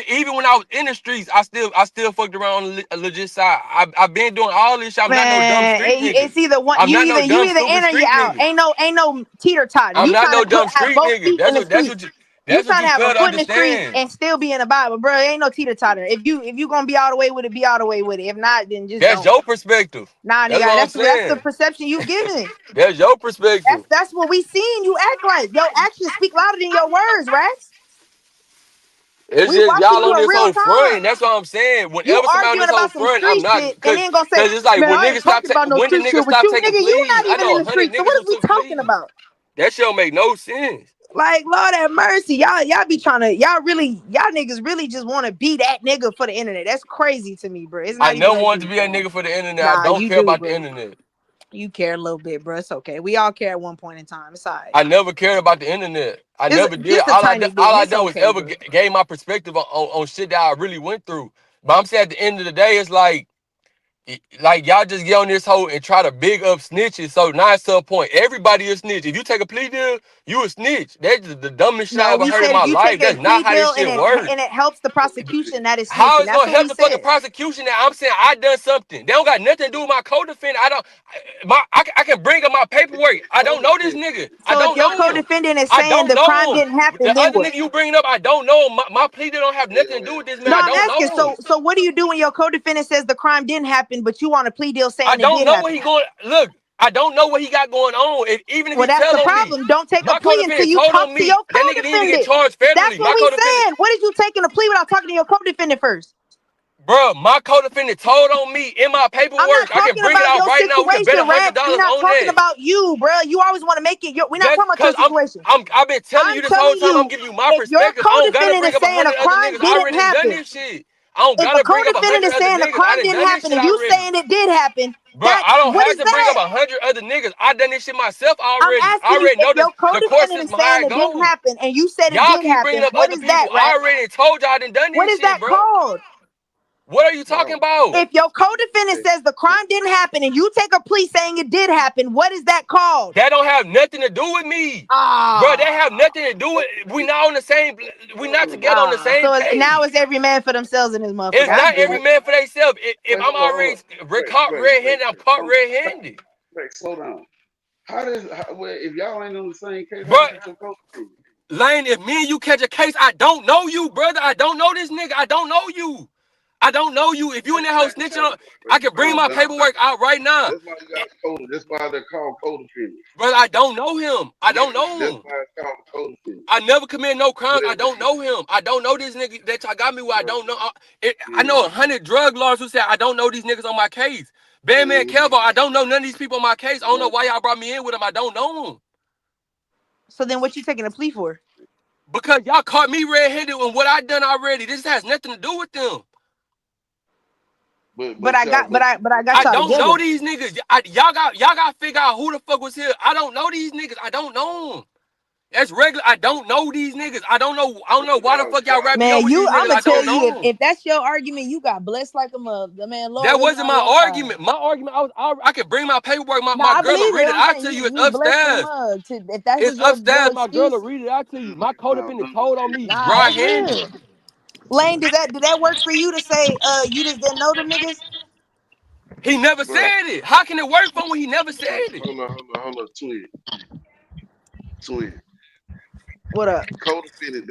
Even when I was in the streets, I still fucked around on a legit side. I've been doing all this shit. I'm not no dumb Man, street nigga. it's either one. I'm not no You dumb either stupid in or you street out. nigga. Ain't no teeter totter. I'm You not trying no to dumb have street both nigga. feet in the streets. You That's what trying you to have a fail to foot in the streets understand. and still be in the Bible, bro. Ain't no teeter totter. If you gonna be all the way with it, be all the way with it. If not, then just That's don't. your perspective. Nah, That's nigga, what I'm that's the saying. perception you giving. That's your perspective. That's what we seen you act like. Your actions speak louder than your words, Rax. It's We just watching y'all you on in this real whole front, time. and that's what I'm saying. You Whenever somebody on arguing this whole about some front, I'm street not shit and because then gonna say, it's like man, when I ain't niggas talking about no when the street niggas shit with stop you, taking nigga. You pleas. not I even know in the 100 street. So niggas what who is we took talking pleas. about? That shit don't make no sense. Like, Lord have mercy. Y'all be trying to, y'all niggas really just want to be that nigga for the internet. That's crazy to me, bro. It's I not even never that wanted to deep. be a nigga for the internet. I Nah, don't you care do, about the bro. internet. You care a little bit, bro. It's okay. We all care at one point in time. It's all right. I never cared about the internet. I It's never did. just a tiny bit. All And I it's done was okay, ever bro. gave my perspective on shit that I really went through. But I'm saying at the end of the day, it's like y'all just get on this hoe and try to big up snitches. So now it's to a point. Everybody a snitch. If you take a plea deal, you a snitch. That's the dumbest shit I No, ever we heard in said if my you life. take a That's not plea how this deal and shit works. it helps the prosecution, that is How snitching. it's That's gonna what help we the fucking said. prosecution? That I'm saying I done something. They don't got nothing to do with my co-defendant. I can bring up my paperwork. I don't know this nigga. I So if don't your know him. co-defendant is I saying don't the crime know him. didn't happen, The then other what? nigga you bringing up, I don't know him. My plea deal don't have nothing to do with this man. No, I I'm don't asking. know him. So what do you do when your co-defendant says the crime didn't happen, but you want a plea deal I saying it don't did know what happen? he going. Look, I don't know what he got going on. Even if Well, he that's tell the on me, problem. Don't take a my plea until co-defendant you told on talk to me your that nigga didn't even get co-defendant. charged That's federally. what My we co-defendant, saying. What is you taking a plea without talking to your co-defendant first? bro, my co-defendant told on me in my I'm not paperwork. I can talking bring it about out your right now. We can bet situation, $100 Rax. We're not on talking that. about you, bro. You always want to make it. We're not Just talking about your because situation. I've been telling I'm you this whole telling time. I'm you, giving you my if your perspective. I don't gotta co-defendant bring is up saying a 100 other crime niggas. I didn't already done happen, this shit. I don't if a gotta bring up co-defendant 100 is other saying a niggas. I crime done didn't done this happen shit and you already. saying it did happen, Bro, I don't what have is to bring up that? 100 other niggas. I done this shit myself I'm already. I asking you already if know your the court co-defendant is system how saying it it didn't goes. happen and you said it Y'all did keep bringing happen. up What other is that, people. I Rax? already told y'all I done What this is shit, that bro. called? What are you talking about? If your co-defendant says the crime didn't happen and you take a plea saying it did happen, what is that called? That don't have nothing to do with me. Bro, that have nothing to do with we not on the same we not together on the same So now page. it's every man for themselves in this motherfucker. It's I not get every it. man for themselves. If Wait, I'm hold on. already caught red-handed, I'm caught red-handed. Wait, slow down. If y'all ain't on the same case, how Bro, you get your co-defendant? Lane, if me and you catch a case, I don't know you, brother. I don't know this nigga. I don't know you. I don't know you. If you in that house snitching on, I can bring my paperwork out right now. That's why you got coded. That's why they're called co-defendants. Brother, I don't know him. I don't know That's him. why it's called co-defendant. I never committed no crimes. I don't know him. I don't know this nigga that y'all got me where I don't know. I know 100 drug lords who said I don't know these niggas on my case. Bandman Kelvo, I don't know none of these people on my case. I don't know why y'all brought me in with them. I don't know them. So then what you taking a plea for? Because y'all caught me red-handed in what I done already. This has nothing to do with them. But I got I y'all don't together. know these niggas. Y'all got to figure out who the fuck was here. I don't know these niggas. I don't know them. That's regular. I don't know these niggas. I don't know why the fuck y'all wrap me up with these niggas. I'm gonna I tell don't you know. if that's your argument, you got blessed like a mother. Man, Lord, That wasn't my argument. My argument, I can bring my paperwork. My girl will read it out to you. It's upstairs. If that It's was your upstairs. My girl will excuse, read it out to you. My co-defendant told on me nah, dry it's handed. real. Lane, did that work for you to say you just didn't know them niggas? He never said it. How can it work for him when he never said it? Hold on, twin. What up? Co-defendant.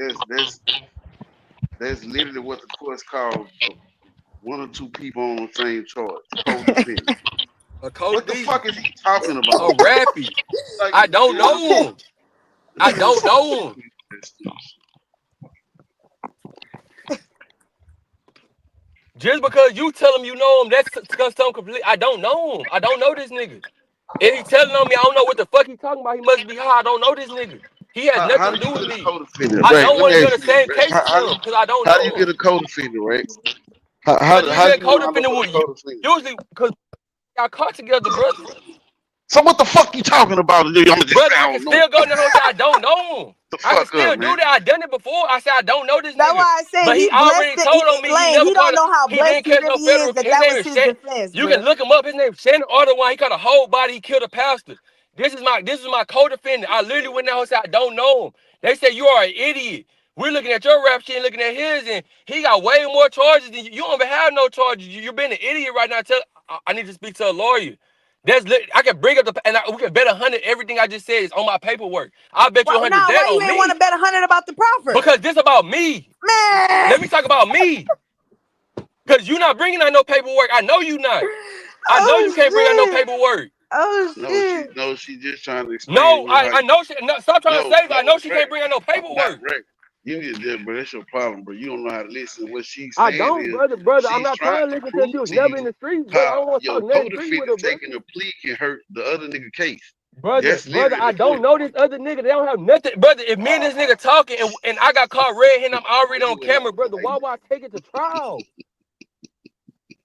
That's literally what the court's called. One or two people on the same charge. Co-defendant. What the fuck is he talking about? Oh, Rappy. I don't know him. I don't know him. Just because you tell him you know him, that's something complete. I don't know him. I don't know this nigga. And he telling on me, I don't know what the fuck he talking about. He must be high. I don't know this nigga. He has How nothing do to do you with get a me. co-defendant, I Rex? don't Let want me to be on ask the you this, same Rex. case with him because I don't How do you know get him. a co-defendant, Rex? Because How usually do a you line up co-defendant with will a co-defendant? usually because y'all caught together, brother. So what the fuck you talking about? I'm gonna just Brother, say I I can don't know. still go in the hotel. I don't know him. The I can fuck up, still do man. that. I done it before. I said I don't know this That's nigga. why I say But he he blessed. already told on me he Lane, never he caught don't a, know how he blessed didn't he catch no really federal. is. That His that name was is his defense, you can bro. look him up. His name is Shannon Ardoin. He caught a whole body. He killed a pastor. This is my co-defendant. I literally went down and said I don't know him. They said you are an idiot. We're looking at your rap sheet and looking at his, and he got way more charges than you. You don't even have no charges. You're being an idiot right now. I need to speak to a lawyer. I can bring up we can bet 100. Everything I just said is on my paperwork. I bet you 100 that Why you on ain't want me to bet 100 about the proffer, because this about me. man? Let me talk about me. Cause you not bringing out no paperwork. I know you not. I know you Oh can't bring out no shit! paperwork. Oh No, shit! she just trying to explain to No, you how I you. know she. No, stop trying to No, save her. I know she Rex. can't bring out no I'm not paperwork. Rex. You need to, bro. That's your problem, bro. You don't know how to listen. What she's I saying don't, is brother. I'm she's not trying trying to to listen to prove she was to never in you the streets, brother. I how don't want to your talk nothing street with co-defendant her, brother. taking a plea can hurt the other nigga case. Brother, That's literally I the don't point. know this other nigga. They don't have nothing. Brother, if me and this nigga talking and I got caught red-handed, I'm already on You and I camera, brother. like Why would I take it to trial?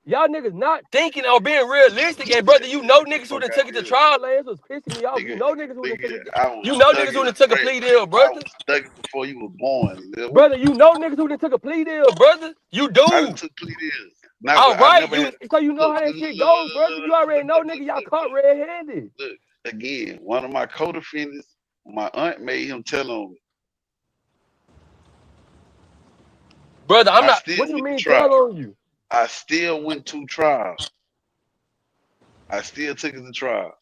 Y'all niggas not thinking or being realistic. And brother, you know get the niggas who fuck done out took of it to here, trial, Lance was pissing me off. You nigga. know niggas who done took Nigga, it. I was You know niggas who thugging done took a Rex. plea deal, I brother. was thugging before you were born, little. Brother, you know niggas who done took a plea deal, brother. You I done do. took plea deals. Not All what I right, never had. so you know Look, how look, that look, shit look, goes, brother. You already know nigga y'all look, caught red-handed. look. Again, one of my co-defendants, my aunt made him tell on me. Brother, I'm I not. still What do you went to mean trial. tell on you? I still went to trial. I still took it to trial.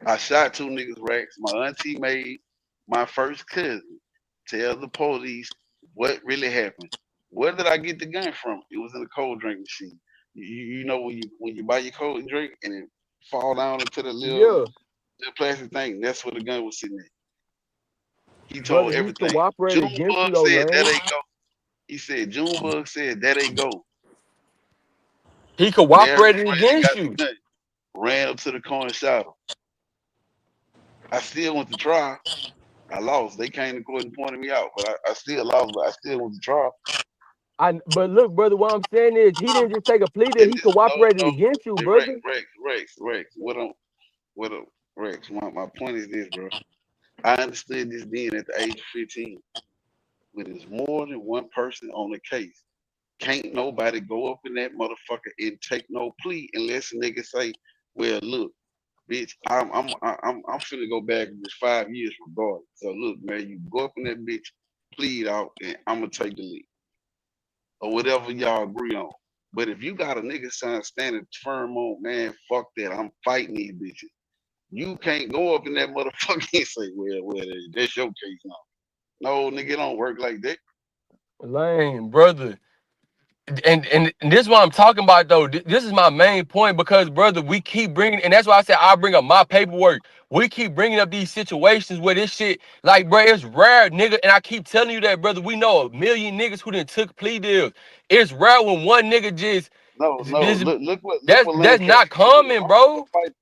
I shot two niggas racks. My auntie made my first cousin tell the police what really happened. Where did I get the gun from? It was in a cold drink machine. You know when you buy your cold drink and it fall down into the Yeah. little plastic thing, that's where the gun was sitting at. He Brother, told he everything. cooperated against you Junebug though, said that Lane. ain't go. He said Junebug said that ain't go. He Never cooperated ran and against got the you. gun. Ran up to the corner and shot him. I still went to trial. I lost. They came to court and pointed me out, but I still lost. But I still went to trial. But look, brother, what I'm saying is he didn't just take a plea deal. And He this, cooperated against you, brother. Rex. What up, Rex? My point is this, bro. I understood this then at the age of 15. When there's more than one person on the case, can't nobody go up in that motherfucker and take no plea unless a nigga say, "Well, look, bitch, I'm finna go back in this 5 years regardless. So look, man, you go up in that bitch, plead out, and I'm gonna take the lead or whatever y'all agree on. But if you got a nigga standing firm on, man, fuck that, I'm fighting these bitches. You can't go up in that motherfucker and say, well, that's your case now. No, nigga, it don't work like that. Lane, brother. And this is what I'm talking about though. This is my main point because brother, we keep bringing, and that's why I said I bring up my paperwork. We keep bringing up these situations where this shit, like, bro, it's rare, nigga. And I keep telling you that, brother. We know a million niggas who done took plea deals. It's rare when one nigga just No, this. look what That's Lancaster not said. If common, I'm finna bro. fight,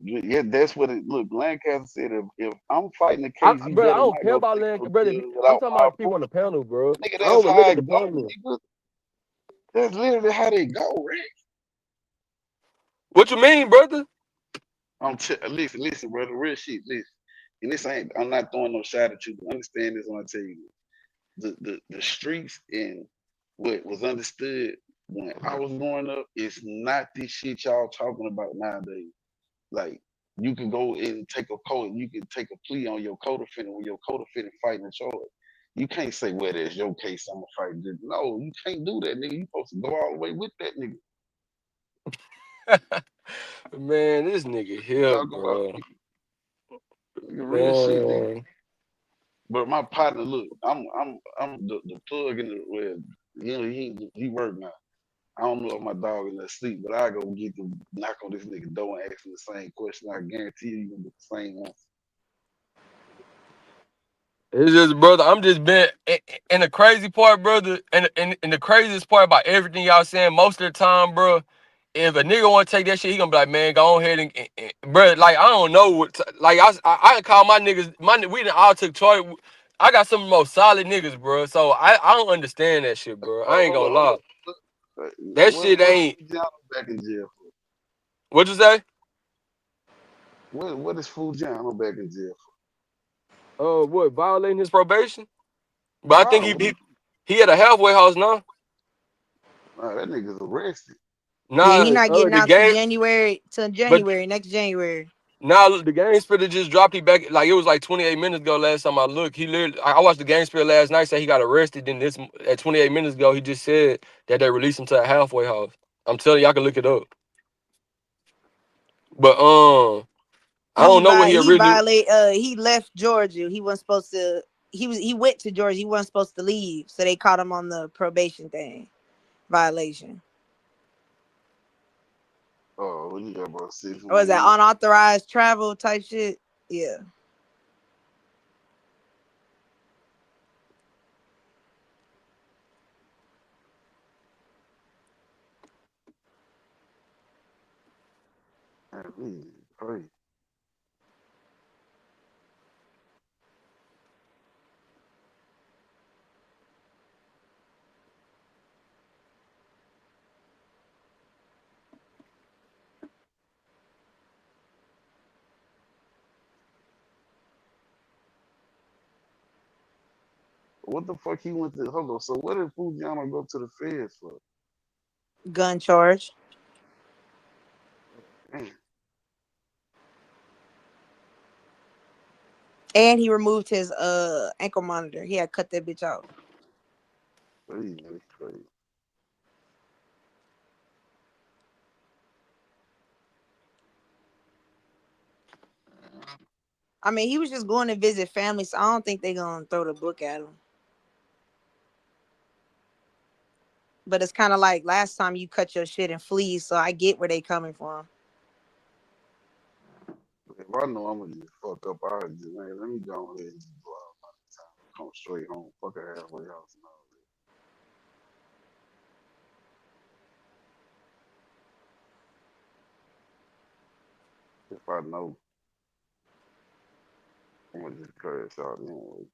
yeah, that's what it look. Lancaster said if I'm fighting the case, you Brother, I better don't not care go about take land, no brother. deals I'm without talking my about people on approval. the panel, bro. Nigga, I don't that's even how look at it the go, panel. nigga. That's literally how they go, Rick. What you mean, brother? Listen, brother, real shit, listen. And this ain't, I'm not throwing no shot at you, but understand this when I tell you. The streets and what was understood when I was growing up is not this shit y'all talking about nowadays. Like, you can go and take a code, you can take a plea on your co-defendant when your co-defendant fighting a charge. You can't say, well, there's your case, I'm gonna fight this. No, you can't do that, nigga. You supposed to go all the way with that nigga. Man, this nigga here, Y'all go out, bro. real shit, nigga. Man. But my partner, look, I'm the plug in the well, you know, he work now. I don't know if my dog is asleep, but I go get to knock on this nigga door and ask him the same question. I guarantee you gonna get the same answer. It's just, brother, I'm just been, and the crazy part, brother, and the craziest part about everything y'all saying most of the time, bro, if a nigga want to take that shit, he gonna be like, man, go ahead and bro, like I don't know what, like I call my niggas, we done all took charge. I got some of the most solid niggas, bro. So I don't understand that shit, bro. I ain't gonna lie. That shit ain't. Fujiano back in jail for? What you say? What is Fujiano back in jail for? Oh, what, violating his probation? But I think No, he at a halfway house now. nah, that nigga's arrested. Yeah, he Nah, not getting the out to game, January, next January. nah, the game spitter just dropped him back. Like it was like 28 minutes ago last time I looked. He literally, I watched the game spitter last night. Say he got arrested. Then this at 28 minutes ago, he just said that they released him to a halfway house. I'm telling you, I can look it up. But I don't know what he originally. He left Georgia. He wasn't supposed to. He went to Georgia. He wasn't supposed to leave, so they caught him on the probation thing, violation. Oh, what you got about 6 Or was that unauthorized travel type shit? Yeah. Crazy. What the fuck he went to? Hold on. So what did Fujiano go to the feds for? Gun charge. Damn. And he removed his ankle monitor. He had cut that bitch out. Crazy. I mean, he was just going to visit family, so I don't think they're gonna throw the book at him. But it's kind of like last time you cut your shit and flee, so I get where they coming from. If I know I'm gonna get fucked up, I just man, let me go ahead and just go out by the time. Come straight home, fuck a halfway house and all that. If I know, I'm gonna just crash out anyway.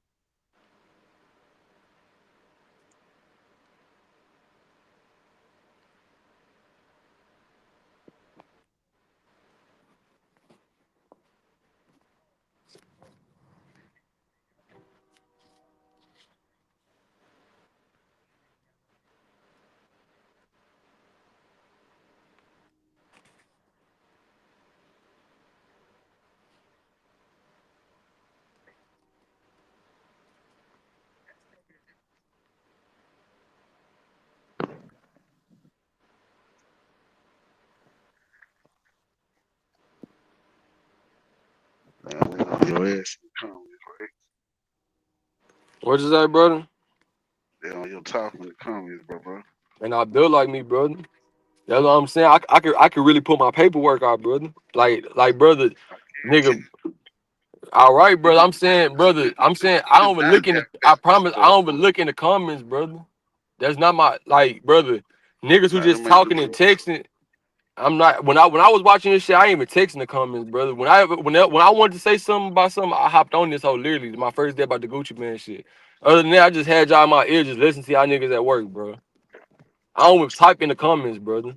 Man, we on your ass in the comments, right? What you say, brother? They on your top in the comments, bro. And I built like me, brother. That's what I'm saying. I could really put my paperwork out, brother. Like brother, nigga. All right, brother. I'm saying, brother. I don't even look in the. I promise, I don't even look in the comments, brother. That's not my brother. Niggas who just talking and texting. I'm not. When I was watching this shit, I ain't even texting the comments, brother. When I wanted to say something about something, I hopped on this whole literally my first day about the Gucci man shit. Other than that, I just had y'all in my ear, just listen to y'all niggas at work, bro. I don't even type in the comments, brother.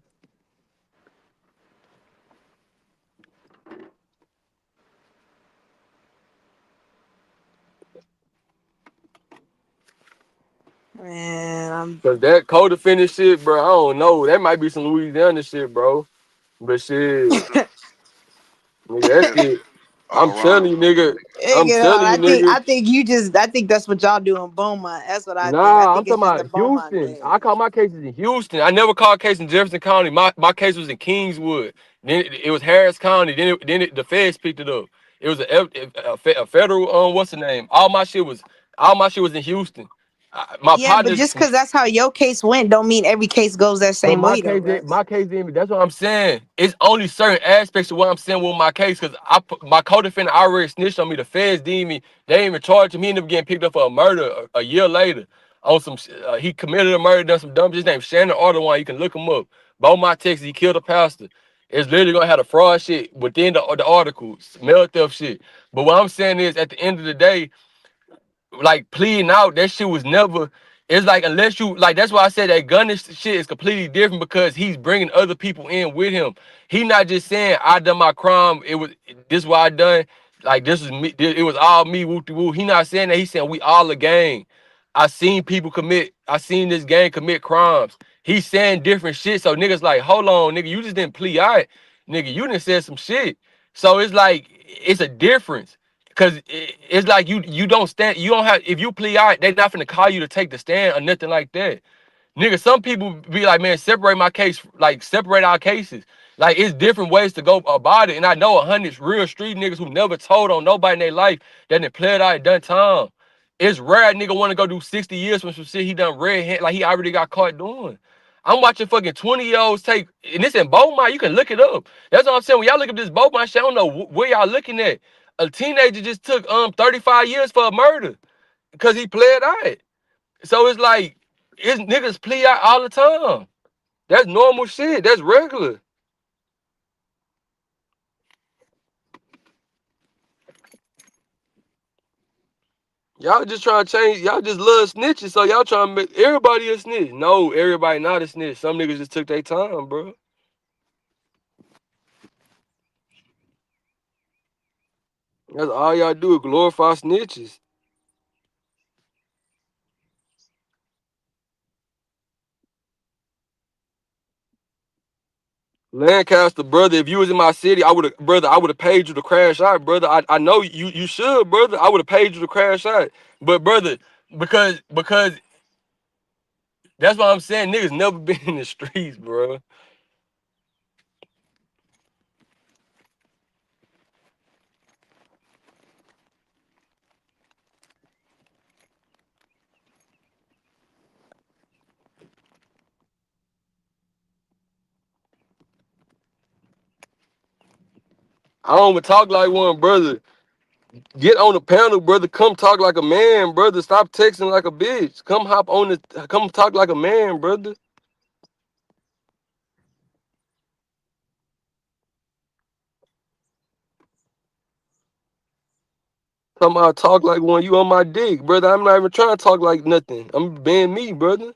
Man, Cause that co-defendant shit, bro, I don't know. That might be some Louisiana shit, bro. But shit, nigga, that shit. I'm telling you, nigga. I'm telling you, nigga. I think that's what y'all do in Beaumont. That's what I think. I Nah, I'm think it's talking just a about Beaumont Houston. thing. I call my cases in Houston. I never called case in Jefferson County. My case was in Kingswood. Then it was Harris County. The feds picked it up. It was a federal what's the name? All my shit was in Houston. My Yeah, but partners. just because that's how your case went, don't mean every case goes that But same way, though, Rex. my case didn't. That's what I'm saying. It's only certain aspects of what I'm saying with my case, because my co-defendant already snitched on me. The feds deemed me. They didn't even charge him. He ended up getting picked up for a murder a year later. On some, he committed a murder, done some dumb. His name Shannon Ardoin. You can look him up. Beaumont, Texas, he killed a pastor. It's literally gonna have the fraud shit within the articles, mail theft shit. But what I'm saying is, at the end of the day, like pleading out, that shit was never. It's like unless you like, that's why I said that gunnish shit is completely different because he's bringing other people in with him. He not just saying I done my crime. It was this what I done. Like this was me. It was all me. Woo woo. He not saying that. He's saying we all a gang. I seen people commit. I seen this gang commit crimes. He's saying different shit. So niggas like, hold on, nigga, you just didn't plead out, nigga. You didn't say some shit. So it's like it's a difference. Cause it's like you don't stand, you don't have, if you plead out, they not finna call you to take the stand or nothing like that. Nigga, some people be like, man, separate my case, like separate our cases. Like it's different ways to go about it. And I know 100 real street niggas who never told on nobody in their life that they played out and done time. It's rare a nigga want to go do 60 years from some shit he done red hand, like he already got caught doing. I'm watching fucking 20-year-olds take, and this in Beaumont, you can look it up. That's what I'm saying. When y'all look at this Beaumont shit, I don't know where y'all looking at. A teenager just took 35 years for a murder because he played out. So it's like it's niggas plea out all the time. That's normal shit. That's regular. Y'all just trying to change. Y'all just love snitches, so y'all trying to make everybody a snitch. No, everybody not a snitch. Some niggas just took their time, bro. That's all y'all do is glorify snitches. Lancaster, brother, if you was in my city, I would have paid you to crash out, brother. I know you should, brother. I would have paid you to crash out. But brother, because that's what I'm saying. Niggas never been in the streets, bro. I don't even talk like one, brother. Get on the panel, brother. Come talk like a man, brother. Stop texting like a bitch. Come talk like a man, brother. Come out talk like one. You on my dick, brother. I'm not even trying to talk like nothing. I'm being me, brother.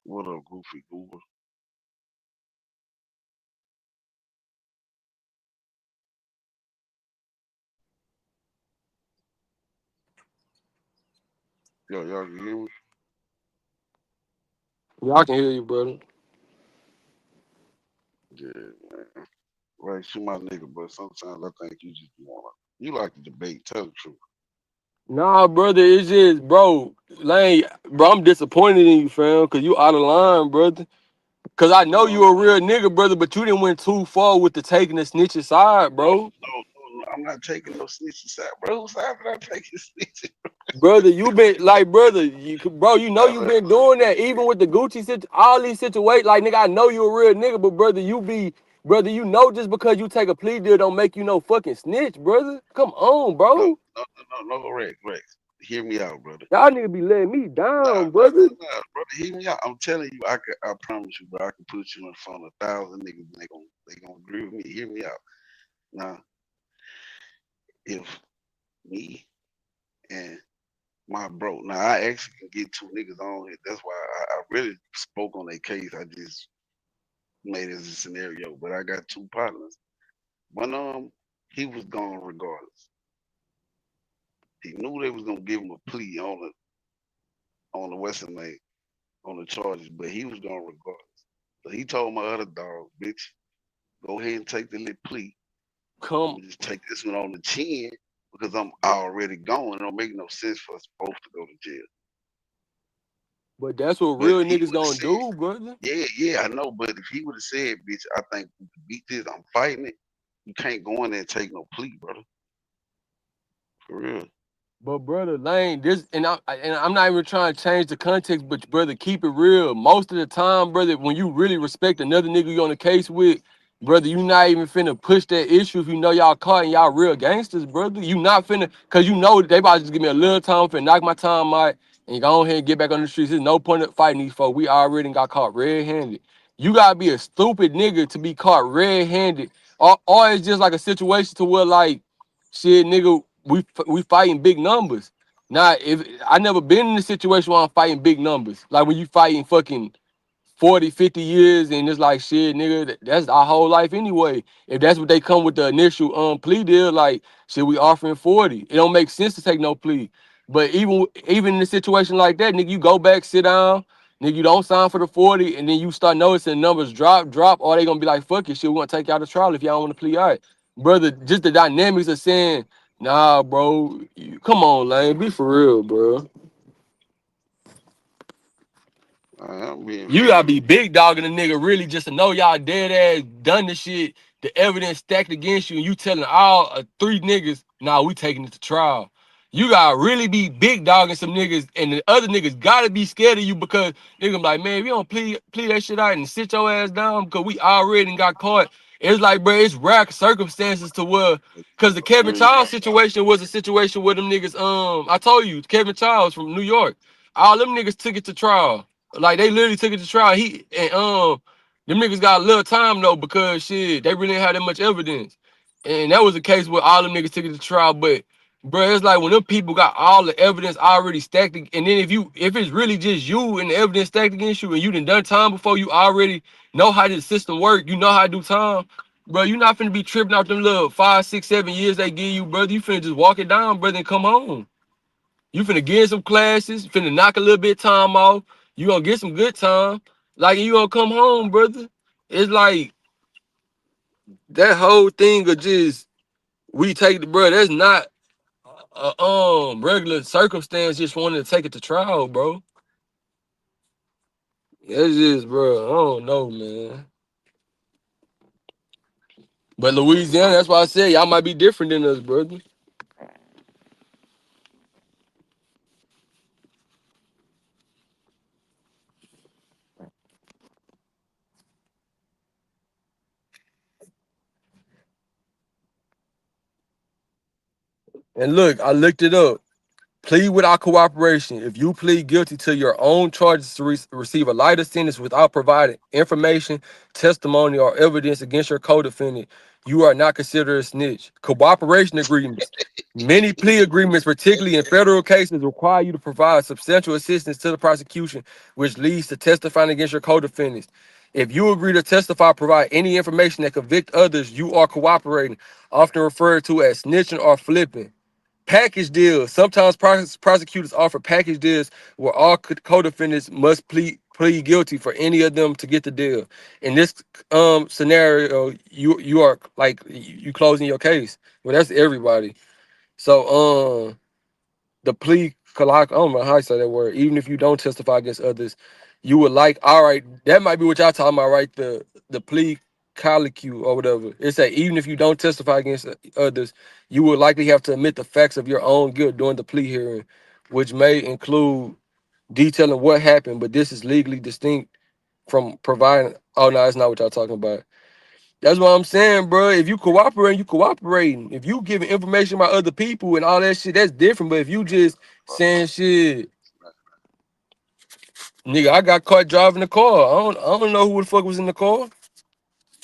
What up, Goofy Goober? Yo, y'all can hear me? Y'all can hear you, brother. Yeah, man. Right, shoot my nigga, but sometimes I think you just wanna. You like to debate. Tell the truth. Nah, brother, it's just, bro, Lane, bro, I'm disappointed in you, fam, because you out of line, brother. Because I know No, you a real nigga, brother, but you didn't went too far with the taking the snitching side, no, bro. no, I'm not taking no snitching side, bro. Whose side did I take his snitching? Brother, you been like, brother, bro, you know you Uh, been doing that even with the Gucci all these situations. Like, nigga, I know you a real nigga, but brother, brother, you know just because you take a plea deal don't make you no fucking snitch, brother. Come on, no, bro. no, Rex. Hear me out, brother. Y'all nigga be letting me down, Nah, brother. brother. Hear me out. I'm telling you, I promise you, bro. I can put you in front of 1,000 niggas, and they gonna agree with me. Hear me out. Now, if me and my bro, now I actually can get 2 niggas on it. That's why I really spoke on that case. I just made it as a scenario, but I got 2 partners. One he was gone regardless. He knew they was gonna give him a plea on the Western Lake on the charges, but he was gone regardless. So he told my other dog, bitch, go ahead and take the little plea. I'm gonna just take this one on the chin because I'm already gone. It don't make no sense for us both to go to jail. But that's what But real he niggas would have gonna said, do, brother. yeah, I know. But if he would have said, bitch, I think we can beat this, I'm fighting it, you can't go in there and take no plea, brother. For real. But brother, Lane, I'm not even trying to change the context, but brother, keep it real. Most of the time, brother, when you really respect another nigga you on the case with, brother, you not even finna push that issue if you know y'all caught and y'all real gangsters, brother. You not finna, cause you know they about to just give me a little time finna knock my time out and go ahead and get back on the streets. There's no point in fighting these folks. We already got caught red-handed. You gotta be a stupid nigga to be caught red-handed. Or it's just like a situation to where like, shit, nigga, we fighting big numbers. Now, if I never been in a situation where I'm fighting big numbers, like when you fighting fucking 40, 50 years, and it's like shit, nigga, that's our whole life anyway. If that's what they come with the initial plea deal, like shit, we offering 40. It don't make sense to take no plea. But even in a situation like that, nigga, you go back, sit down, nigga, you don't sign for the 40, and then you start noticing numbers drop, or they gonna be like, fuck it, shit, we gonna take you out of trial if y'all don't want to plea all right. Brother, just the dynamics of saying, nah, bro, come on, Lane, be for real, bro. I'm being You for gotta be real. big dogging a nigga really just to know y'all dead ass done the shit, the evidence stacked against you, and you telling all 3 niggas, nah, we taking it to trial. You gotta really be big dogging some niggas, and the other niggas gotta be scared of you because niggas like, man, we don't plead that shit out and sit your ass down because we already got caught. It's like, bro, it's rare circumstances to where, cause the Kevin Mm. Charles situation was a situation where them niggas, I told you, Kevin Charles from New York, all them niggas took it to trial. Like they literally took it to trial. Them niggas got a little time though because shit, they really didn't have that much evidence. And that was the case where all them niggas took it to trial. But bro, it's like when them people got all the evidence already stacked, and then if it's really just you and the evidence stacked against you and you done time before, you already know how the system work, you know how to do time, bro. You not finna be tripping out them little 5, 6, 7 years they give you, brother. You finna just walk it down, brother, and come home. You finna get in some classes, finna knock a little bit of time off. You gonna get some good time. Like you gonna come home, brother. It's like that whole thing of just we take the bro. That's not a regular circumstance. Just wanting to take it to trial, bro. That's just, bro. I don't know, man. But Louisiana, that's why I said y'all might be different than us, brother. And look, I looked it up. Plead without cooperation. If you plead guilty to your own charges to receive a lighter sentence without providing information, testimony, or evidence against your co-defendant, you are not considered a snitch. Cooperation agreements. Many plea agreements, particularly in federal cases, require you to provide substantial assistance to the prosecution, which leads to testifying against your co-defendants. If you agree to testify, provide any information that convict others, you are cooperating, often referred to as snitching or flipping. Package deals. Sometimes prosecutors offer package deals where all co-defendants must plead guilty for any of them to get the deal. In this scenario, you are like you closing your case. Well, that's everybody. So the plea I don't know how I say that word. Even if you don't testify against others, you would like, all right, that might be what y'all talking about, right? The plea colloquy or whatever. It say even if you don't testify against others, you will likely have to admit the facts of your own guilt during the plea hearing, which may include detailing what happened, but this is legally distinct from providing. Oh no, that's not what y'all talking about. That's what I'm saying, bro. If you cooperating, you cooperating. If you giving information about other people and all that shit, that's different. But if you just saying shit, nigga, I got caught driving the car. I don't know who the fuck was in the car,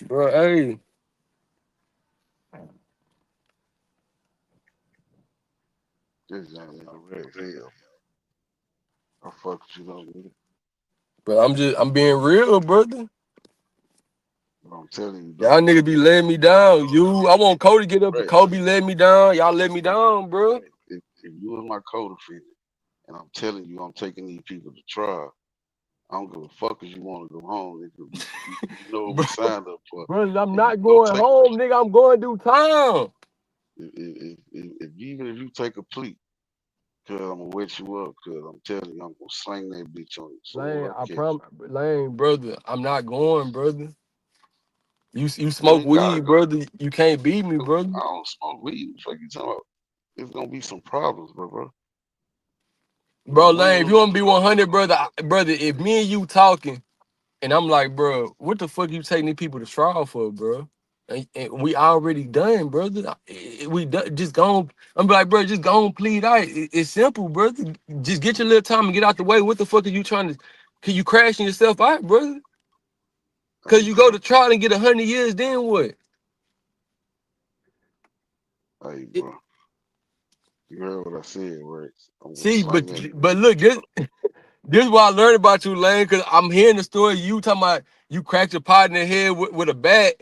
bro. Hey, This young nigga red as hell. I fuck with you though, nigga. but I'm being real, brother. But I'm telling you Y'all though, niggas be letting me down. I want Cody to get up, but Ray, Kobe let me down. Y'all let me down, bro. if you was my co-defendant, and I'm telling you, I'm taking these people to trial. I don't give a fuck if you want to go home. Nigga. You know what we signed up for, Brother, I'm and you not go going take home, nigga. I'm going to town. even if you take a plea, cause I'm gonna wet you up, cause I'm telling you, I'm gonna slang that bitch on you. So Lane, I I catch promise, Lane, brother, I'm not going, brother. You you. You smoke ain't gotta weed, go. brother. You can't beat me, brother. I don't smoke weed. What the fuck you talking about? There's gonna be some problems, bro. Bro, We Lane, don't if know. you want to be 100, brother, brother, if me and you talking, and I'm like, bro, what the fuck you taking these people to trial for, bro? And we already done, brother. We done, just gone. I'm like, bro, just go and plead out. It's simple, brother. Just get your little time and get out the way. What the fuck are you trying to? Can you crashing yourself out, brother? Cause Hey, you go bro. to trial and get 100 years, then what? Hey, It- bro. You heard what I said, right? I'm gonna See, slang that bitch. but look, this is what I learned about you, Lane, because I'm hearing the story. You talking about you cracked your pot in the head with a bat.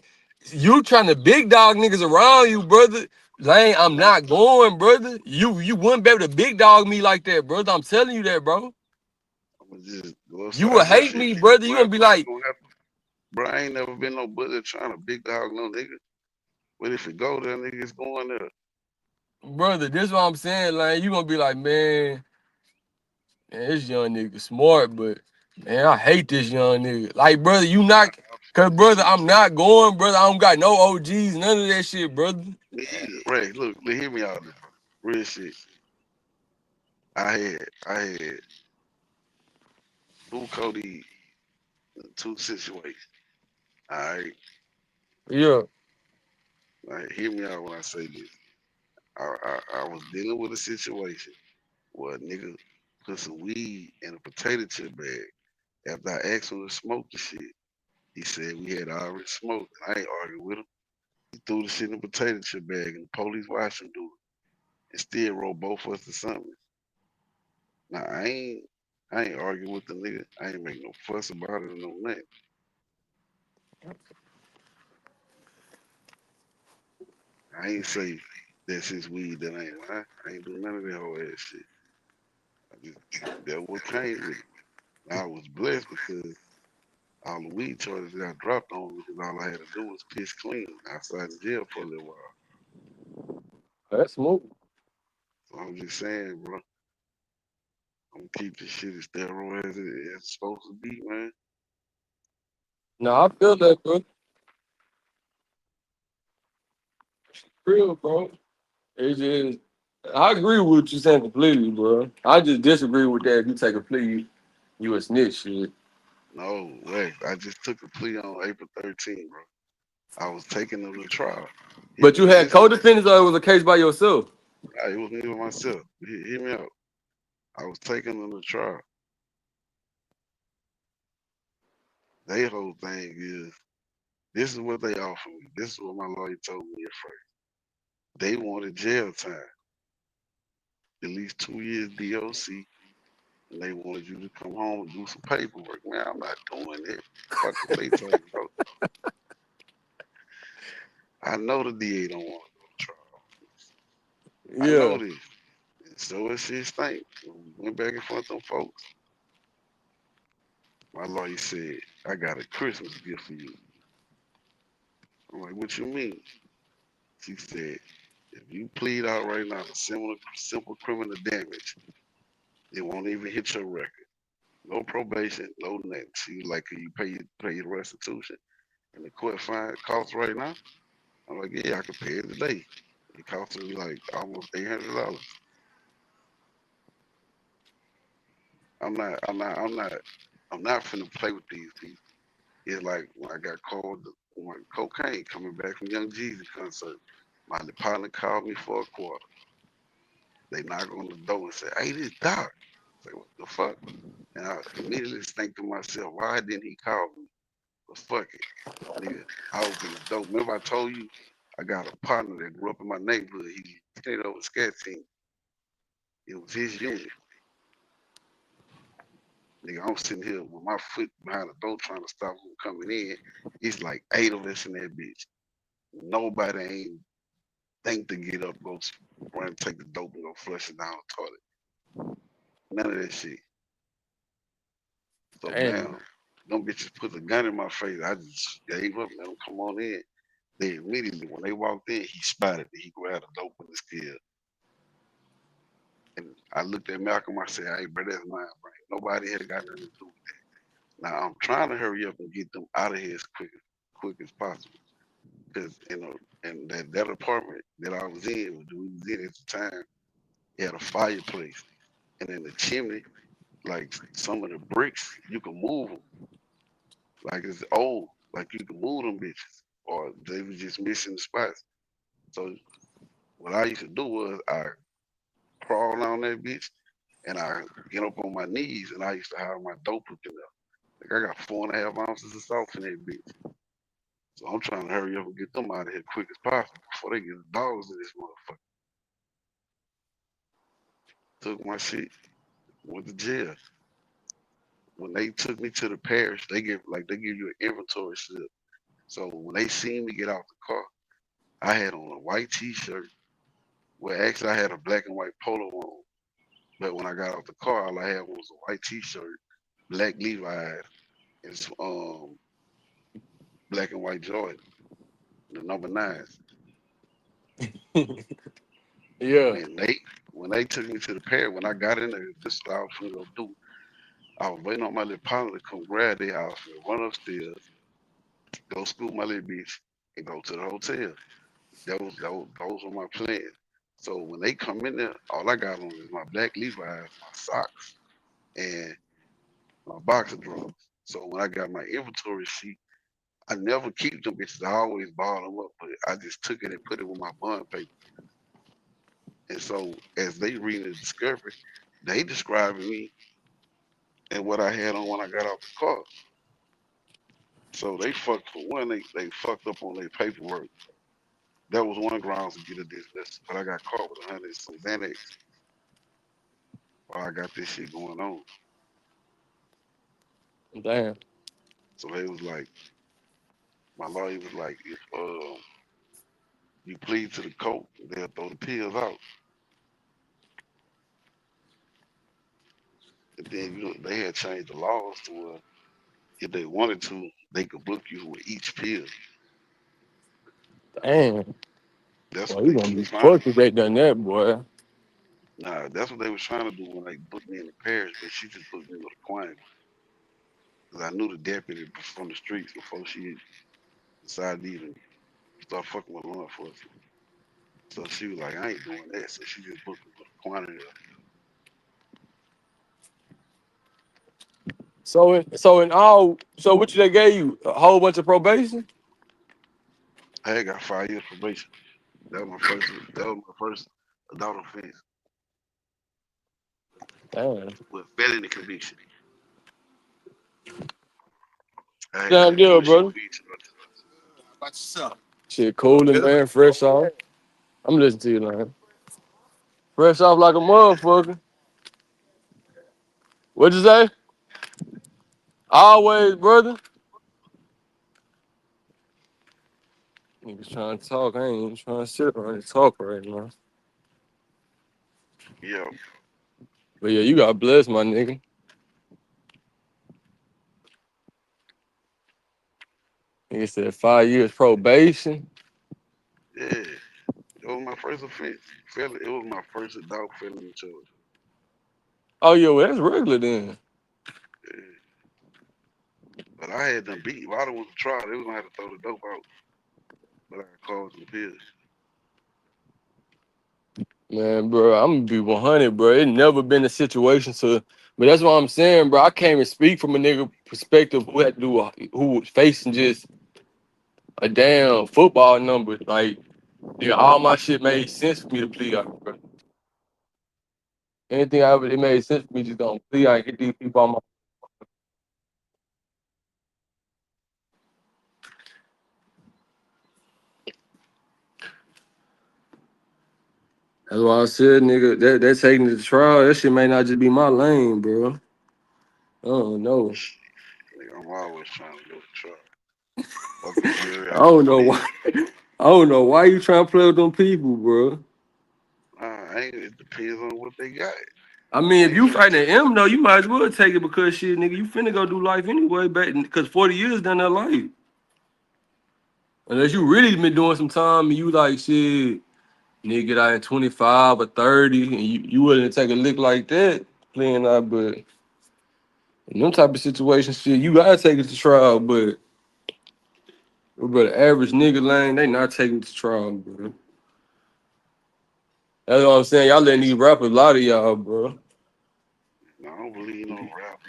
You trying to big dog niggas around you, brother. Lane, I'm Now, not going, brother. You wouldn't be able to big dog me like that, brother. I'm telling you that, bro. I'm gonna just go You outside would your hate shit, me, nigga. brother. You Bro, gonna be you like, gonna have to. Bro, I ain't never been no bully trying to big dog no nigga. But if it go there, nigga, it's going there. brother, this is what I'm saying, Lane. You gonna be like, man, this young nigga smart, but man, I hate this young nigga. Like, brother, you not, cause brother, I'm not going, brother. I don't got no OGs, none of that shit, brother. Me either. Ray, look, hear me out there. Real shit. I had Blue Cody in two situations. Alright. Yeah. Hear me out when I say this. I was dealing with a situation where a nigga put some weed in a potato chip bag. After I asked him to smoke the shit, he said we had already smoked. I ain't arguing with him. He threw the shit in the potato chip bag and the police watched him do it and still wrote both of us to something. Now I ain't arguing with the nigga. I ain't make no fuss about it or no nothing. I ain't say that's his weed that ain't mine. I ain't do none of that whole ass shit. I just that what came with it. I was blessed because all the weed charges got dropped on me because all I had to do was piss clean outside in jail for a little while. That's smoke. So I'm just saying, bro, I'm gonna keep this shit as thorough as it's supposed to be, man. No, I feel that, bro. Real, bro. It's just, I agree with what you saying completely, bro. I just disagree with that. If you take a plea, you a snitch, shit. No, Rex, I just took a plea on April 13th, bro. I was taking them to trial. But you had Listen, co-defendants, or it was a case by yourself. it was me by myself. Hear me out. I was taking them to trial. Their whole thing is this is what they offered me. This is what my lawyer told me at first. They wanted jail time, at least 2 years DOC, and they wanted you to come home and do some paperwork. Man, I'm not doing it. Fuck what they talking about. I know the DA don't want to go to trial. I Yeah. know this. And so it's his thing. When we went back and forth them folks, my lawyer said, I got a Christmas gift for you. I'm like, what you mean? She said, if you plead out right now to simple criminal damage, it won't even hit your record. No probation, no nothing. She was like, can you pay your restitution? And the court fine costs right now. I'm like, yeah, I can pay it today. It costs me like almost $800. I'm not finna play with these people. It's like when I got called when cocaine coming back from Young Jeezy concert. My partner called me for a quarter. They knock on the door and say, "Hey, this Doc." I say, "What the fuck?" And I immediately think to myself, "Why didn't he call me?" But fuck it, nigga. I opened the door. Remember I told you I got a partner that grew up in my neighborhood. He played over the scat team. It was his unit. Nigga, I'm sitting here with my foot behind the door trying to stop him coming in. It's like 8 of us in that bitch. Nobody ain't think to get up, go run, take the dope and go flush it down the toilet. None of that shit. So Damn. now, them bitches put a gun in my face. I just gave up, let them come on in. They immediately, when they walked in, he spotted it. He grabbed the dope in his kill. And I looked at Malcolm, I said, "Hey, bro, that's mine, bro. Nobody had got nothing to do with that." Now, I'm trying to hurry up and get them out of here as quick as possible. Because, and that apartment that I was in, we was in at the time, it had a fireplace. And in the chimney, like some of the bricks, you can move them. Like it's old, like you can move them bitches, or they was just missing the spots. So what I used to do was I crawl on that bitch and I get up on my knees and I used to have my dope up in there. Like I got 4.5 ounces of salt in that bitch. So I'm trying to hurry up and get them out of here quick as possible before they get the dogs in this motherfucker. Took my shit, went to jail. When they took me to the parish, they give you an inventory slip. So when they seen me get out the car, I had on a white t-shirt. Well, actually, I had a black and white polo on. But when I got out the car, all I had was a white t-shirt, black Levi's, and some black and white Jordan, the number 9s. Yeah. When they took me to the parish, when I got in there, this is what I was finna go do. I was waiting on my little partner to come grab their house and run upstairs, go scoop my little bitch, and go to the hotel. Those were my plans. So when they come in there, all I got on is my black Levi's, my socks, and my boxer drawers. So when I got my inventory sheet, I never keep them bitches. I always ball them up, but I just took it and put it with my bond paper. And so as they read the discovery, they describing me and what I had on when I got out the car. So they fucked for one, they fucked up on their paperwork. That was one grounds to get a dismissal. But I got caught with 100 and some Xanax while I got this shit going on. Damn. So they was like, my lawyer was like, if you plead to the court, they'll throw the pills out. And then they had changed the laws to where if they wanted to, they could book you with each pill. Damn. That's Well, what you they gonna was be trying to fucked if do. they done that, boy. Nah, that's what they was trying to do when they booked me in the parish, but she just booked me with a queen. Because I knew the deputy from the streets before she decided to even start fucking with law enforcement. So she was like, I ain't doing that. So she just booked me with a quantity. So what they gave you? A whole bunch of probation? I had got 5 years probation. That was my first adult offense Damn. with felony conviction. I had Damn that deal, bullshit brother. bitch. Shit cooling, man. Fresh off. I'm listening to you, man. Fresh off like a motherfucker. What'd you say? Always, brother. Niggas trying to talk. I ain't even trying to sit around and talk right now. Yeah, But yeah, you got blessed, my nigga. Nigga said 5 years probation. yeah. It was my first offense. It was my first adult felony charge. Oh yeah, well that's regular then. Yeah. But I had them beat. If I don't want to try, they was gonna have to throw the dope out. But I closed the pills. Man, bro, I'm gonna be 100, bro. It never been a situation to, but that's what I'm saying, bro. I can't even speak from a nigga perspective who had to do who was facing just a damn football number. Like, nigga, all my shit made sense for me to plea out, bro. Anything I ever it made sense for me just gonna plea out and get these people on my. That's why I said, nigga, that taking it to trial, that shit may not just be my lane, bro. I don't know. Nigga, I'm always trying to go to trial. Fuck a jury, I I can don't know plead. why. I don't know why you trying to play with them people, bro. It depends on what they got. I mean, I if ain't you finna fighting take an M, though, you might as well take it because shit, nigga, you finna go do life anyway, because 40 years done that life. Unless you really been doing some time and you like shit, nigga get out in 25 or 30 and you willing to take a lick like that, playing out, but in them type of situations, shit, you gotta take it to trial, but the average nigga lane, they not taking it to trial, bro. That's what I'm saying. Y'all letting these rappers lie to y'all, bro. I don't believe no rap.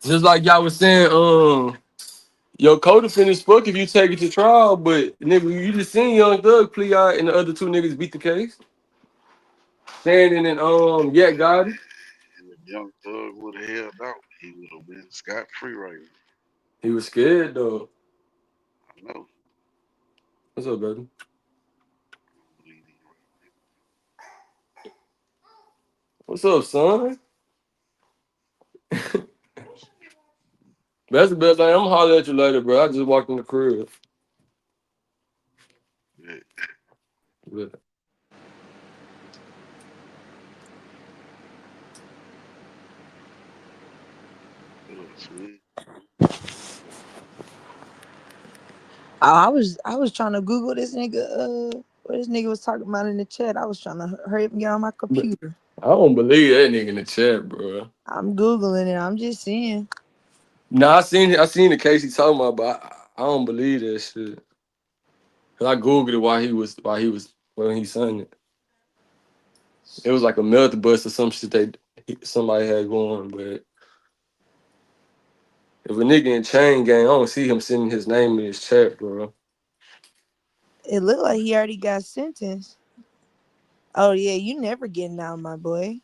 Just like y'all was saying, your co-defendant's fuck if you take it to trial, but nigga, you just seen Young Thug plea out and the other two niggas beat the case. Shannon and Yak got it. And if Young Thug would have held out, he would have been scot free right now. He was scared though. I know. What's up, brother? I don't believe these rap What's up, son? That's the best thing. I'm gonna holler at you later, bro. I just walked in the crib. niggas. Yeah. What up, Swin? I was trying to Google this nigga. What this nigga was talking about in the chat. I was trying to hurry up and get on my But computer. I don't believe that nigga in the chat, bro. I'm Googling it. I'm just seeing. Nah, I seen the case he talking about, but I don't believe that shit. Cause I googled it when he signed it. It was like a melt bust or some shit somebody had going, but if a nigga in chain gang, I don't see him sending his name in his chat, bro. It looked like he already got sentenced. Oh yeah, you never getting out, my boy.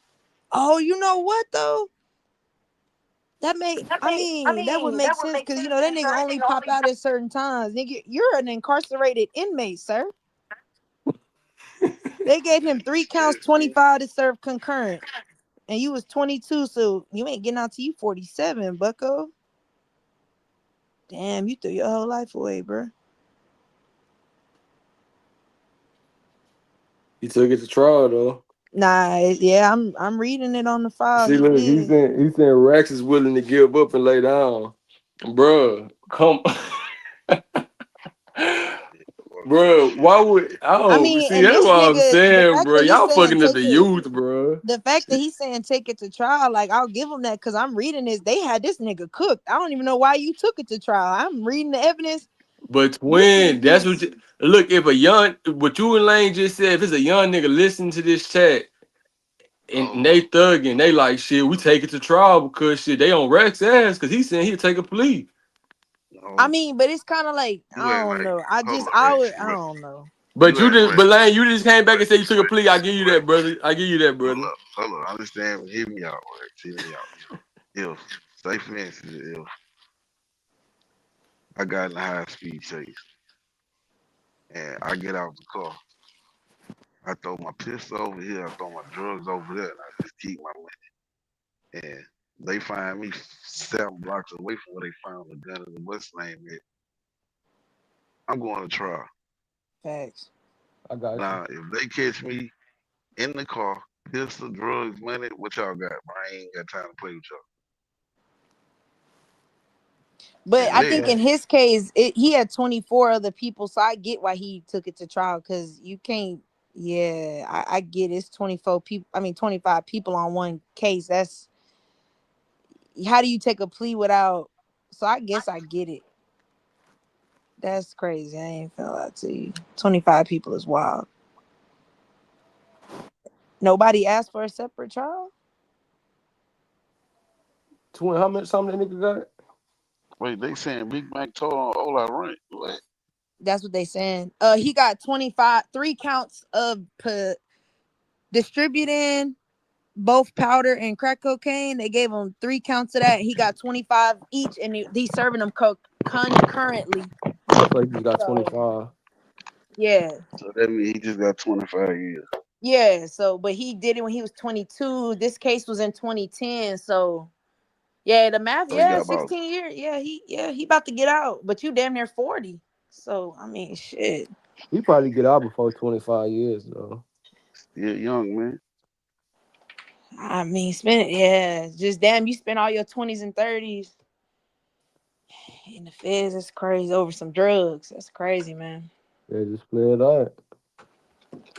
Oh, you know what though? That would make sense because you know that nigga only pop out at certain times. Nigga, you're an incarcerated inmate, sir. They gave him 3 counts, Shit, man. 25 to serve concurrent. And you was 22, so you ain't getting out till you 47, bucko. Damn, you threw your whole life away, bro. He took it to trial though. Nah, yeah, I'm reading it on the file. See, He look, did. he's saying Rax is willing to give up and lay down. Bruh, come Yeah, fuck that Bro, shit. why would I I don't mean, see and that's this what I'm nigga, the saying, fact bro. that he's Y'all saying fucking up take the it, youth, bro. the fact that he's saying take it to trial, like I'll give him that because I'm reading this. They had this nigga cooked. I don't even know why you took it to trial. I'm reading the evidence. But This twin, that's what nigga's look, if a young what you and Lane just said, if it's a young nigga listening to this chat and Oh, they thugging, they like shit, we take it to trial because shit, they on Rex ass because he's saying he'll take a plea. I no. mean, but it's kind of like You I act don't like, know. hold up, Rex. I don't know. But you just Rex. but Lane, you just came back and said you took a plea. I Rex. give you that, Rex. brother. I give you that, Hold brother. up. Hold up. Understand. Hear me out, Rex. Hear me out. If, say for instance, if I got in a high speed chase and I get out the car, I throw my pistol over here, I throw my drugs over there, and I just keep my money. And they find me 7 blocks away from where they found the gun and the what's name at. I'm going to trial. Facts. I got you. Now, if they catch me in the car, pistol, drugs, money, what y'all got? I ain't got time to play with y'all. But I think Unless, in his case, he had 24 other people, so I get why he took it to trial because you can't. Yeah, I get it's 24 people. I mean, 25 people on one case. how do you take a plea without? So I guess I get it. That's crazy. I ain't gonna lie to you. 25 people is wild. Nobody asked for a separate trial. How much something that nigga got? Wait, they saying Big Mac told on all I rent. What? That's what they saying. He got 3 counts of distributing both powder and crack cocaine. They gave him 3 counts of that. He got 25 each, and he's serving them concurrently. Looks like he got So, 25. yeah. So that means he just got 25 years. Yeah. So, but he did it when he was 22. This case was in 2010. So, yeah, the math. So he Yeah, got about 16 years. Yeah, he about to get out. But you damn near 40. So, I mean, shit. He probably get out before 25 years though. still young, man. I mean, just damn, you spend all your 20s and 30s in the feds. That's crazy over some drugs. That's crazy, man. Yeah, just play it out.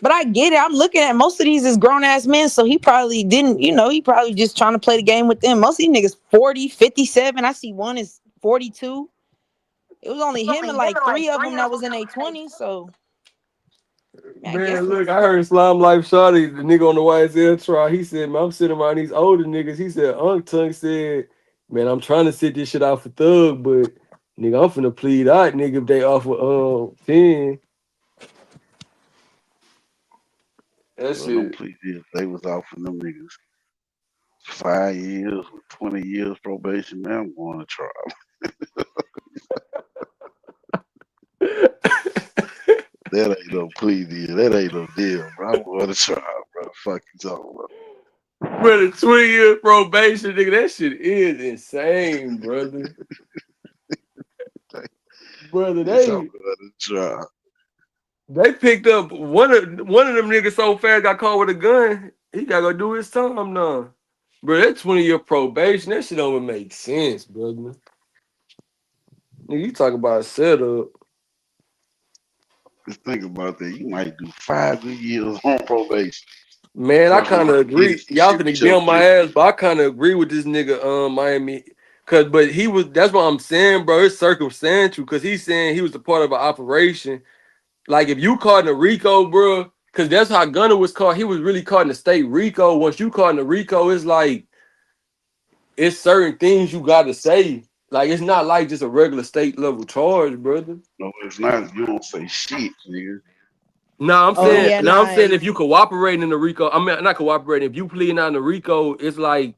But I get it. I'm looking at most of these as grown ass men, so he probably didn't, he probably just trying to play the game with them. Most of these niggas 40, 57. I see one is 42. It was only him and like 3 of them that was in their 20s. So, Man, look, I heard Slime Life Shawty, the nigga on the YSL trial. He said, man, I'm sitting around these older niggas. He said, Unc Tunk said, man, I'm trying to sit this shit out for Thug, but nigga, I'm finna plead out, nigga, if they offer 10. That So don't shit. please if they was out for them niggas 5 years, 20 years probation, man, I'm going to trial. That ain't no plea deal. That ain't no deal, bro. I'm going to trial, bro. Fuck you talking about. Brother, 20 years probation, nigga, that shit is insane, brother. Brother, they picked up one of them niggas so fast got caught with a gun. He gotta go do his time now. Bro, that 20-year probation, that shit don't even make sense, brother. Nigga, you talk about a setup. Just think about that. You might do 5 good years on probation. Man, I kind of agree. Y'all finna be on my ass, but I kind of agree with this nigga, Miami. But that's what I'm saying, bro. It's circumstantial because he's saying he was a part of an operation. Like, if you caught in a RICO, bro, because that's how Gunner was caught. He was really caught in the state RICO. Once you caught in the RICO, it's like, it's certain things you got to say. Like, it's not like just a regular state level charge, brother. No, it's not. You don't say shit, nigga. No, I'm saying if you cooperate in the RICO, I mean, not cooperating. If you plead out in the RICO, it's like,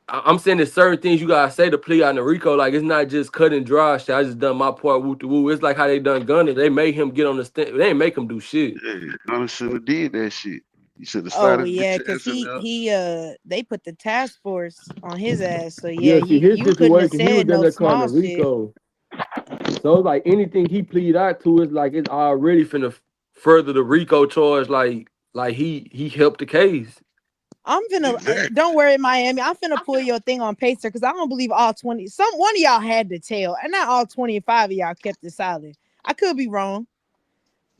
I'm saying there's certain things you gotta say to plea out in the RICO. Like, it's not just cut and dry shit. I just done my part, woo to woo. It's like how they done Gunner. They made him get on the stand. They ain't make him do shit. Yeah, Gunner shouldn't have did that shit. You should have Oh started. yeah, because they put the task force on his ass. So Yeah, see, his you couldn't have situation, he was said in no there caught in small the shit. RICO. So like anything he plead out to is like it's already finna further the RICO charge. Like he helped the case. I'm finna don't worry, Miami. I'm finna pull your thing on Pacer because I don't believe all 20. One of y'all had to tell, and not all 25 of y'all kept it silent. I could be wrong,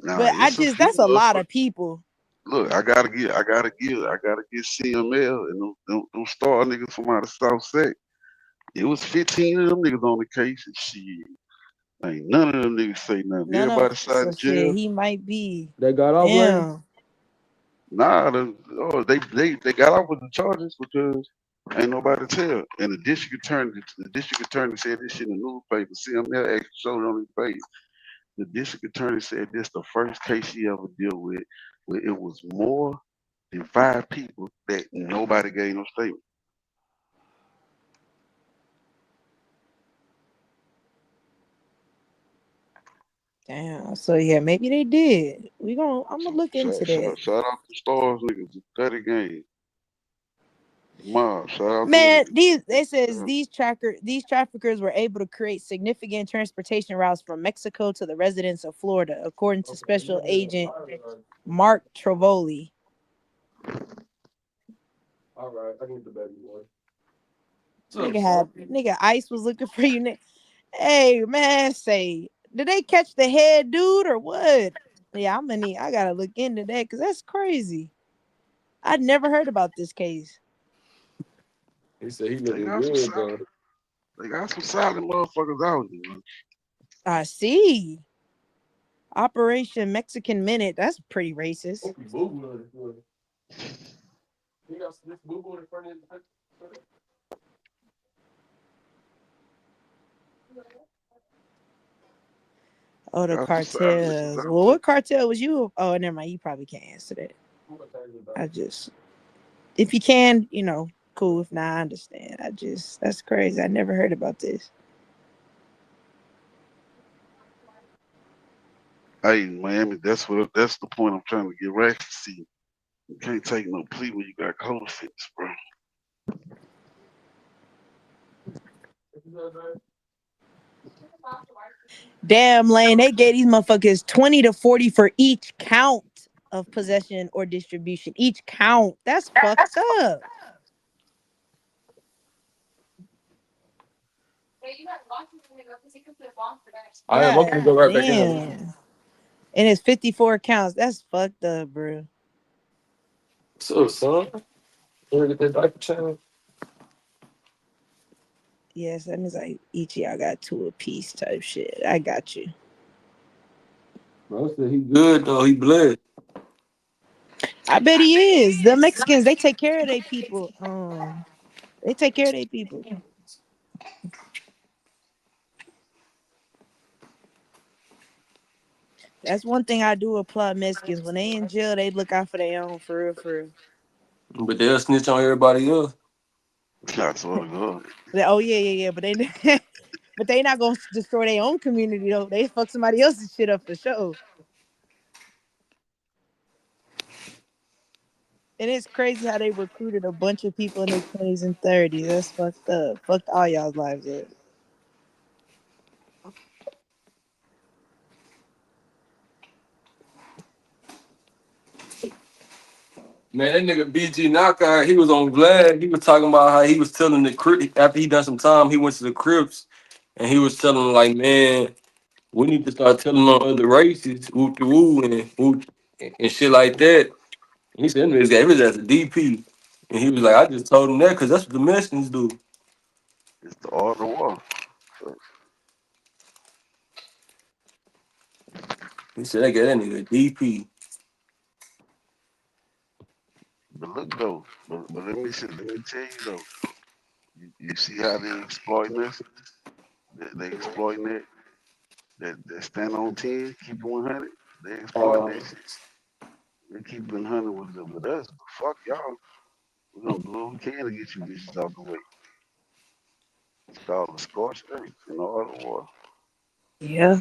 but that's a lot of people. Look, I gotta get CML and them star niggas from out of South Sec. It was 15 of them niggas on the case and shit. Ain't none of them niggas say nothing. Everybody side of jail. He might be. They got off. Damn. Nah, they got off with the charges because ain't nobody tell. And the district attorney said this shit in the newspaper. CML actually showed it on his page. The district attorney said this the first case he ever dealt with where it was more than 5 people that nobody gave no statement. Damn. So yeah, maybe they did. I'm gonna look into that. Shout out to Stars niggas, dirty game. Mom, shout out Man, to these traffickers were able to create significant transportation routes from Mexico to the residents of Florida, according to Special Agent Mark Trovoli. All right, I need the baby boy. Nigga ICE was looking for you. Hey man, did they catch the head dude or what? Yeah, I gotta look into that because that's crazy. I'd never heard about this case. He said he They looking got some good solid. though. They got some solid motherfuckers out here. Man. I see. Operation Mexican Minute. That's pretty racist. Oh, the Got some solid niggas cartels. out Well, there. what cartel was you? Oh, never mind. You probably can't answer that. I just, if you can, cool. If not, I understand. That's crazy. I never heard about this. Hey, Miami, that's the point I'm trying to get right. See, you can't take no plea when you got cold feet, bro. Damn, Lane, they gave these motherfuckers 20 to 40 for each count of possession or distribution. Each count. That's fucked up. I am. I'm gonna go God right back in there. damn. And it's 54 counts. That's fucked up, bro. So, son, you wanna get that diaper changed? Yes, that means like each of y'all got two apiece type shit. I got you. Bro said he good though. He blessed. I bet he is. The Mexicans, they take care of their people. They take care of their people. That's one thing I do applaud Mexicans. When they in jail, they look out for their own, for real, for real. But they'll snitch on everybody else. I swear to God. Oh yeah. But they, but they not gonna destroy their own community though. They fuck somebody else's shit up for sure. And it's crazy how they recruited a bunch of people in their 20s and 30s. That's fucked up. Fucked all y'all's lives up. Man, that nigga BG Knockout, he was on Vlad. He was talking about how he was telling the crib after he done some time, he went to the Crips and he was telling them like, man, we need to start telling on other races, woo to woo and woo and shit like that. And he said, this guy, he was as a DP. And he was like, I just told him that because that's what the Mexicans do. It's the art of war. So, He said, I got that nigga DP. but look though, but let me tell you though. You see how they exploiting this? They exploiting it. That stand on 10, keep it 100. They exploiting Uh, that shit. They keep it 100 with us. But fuck y'all. We're gonna do what we can to get you bitches out the way. It's called a scorched earth in the art of war. Yeah.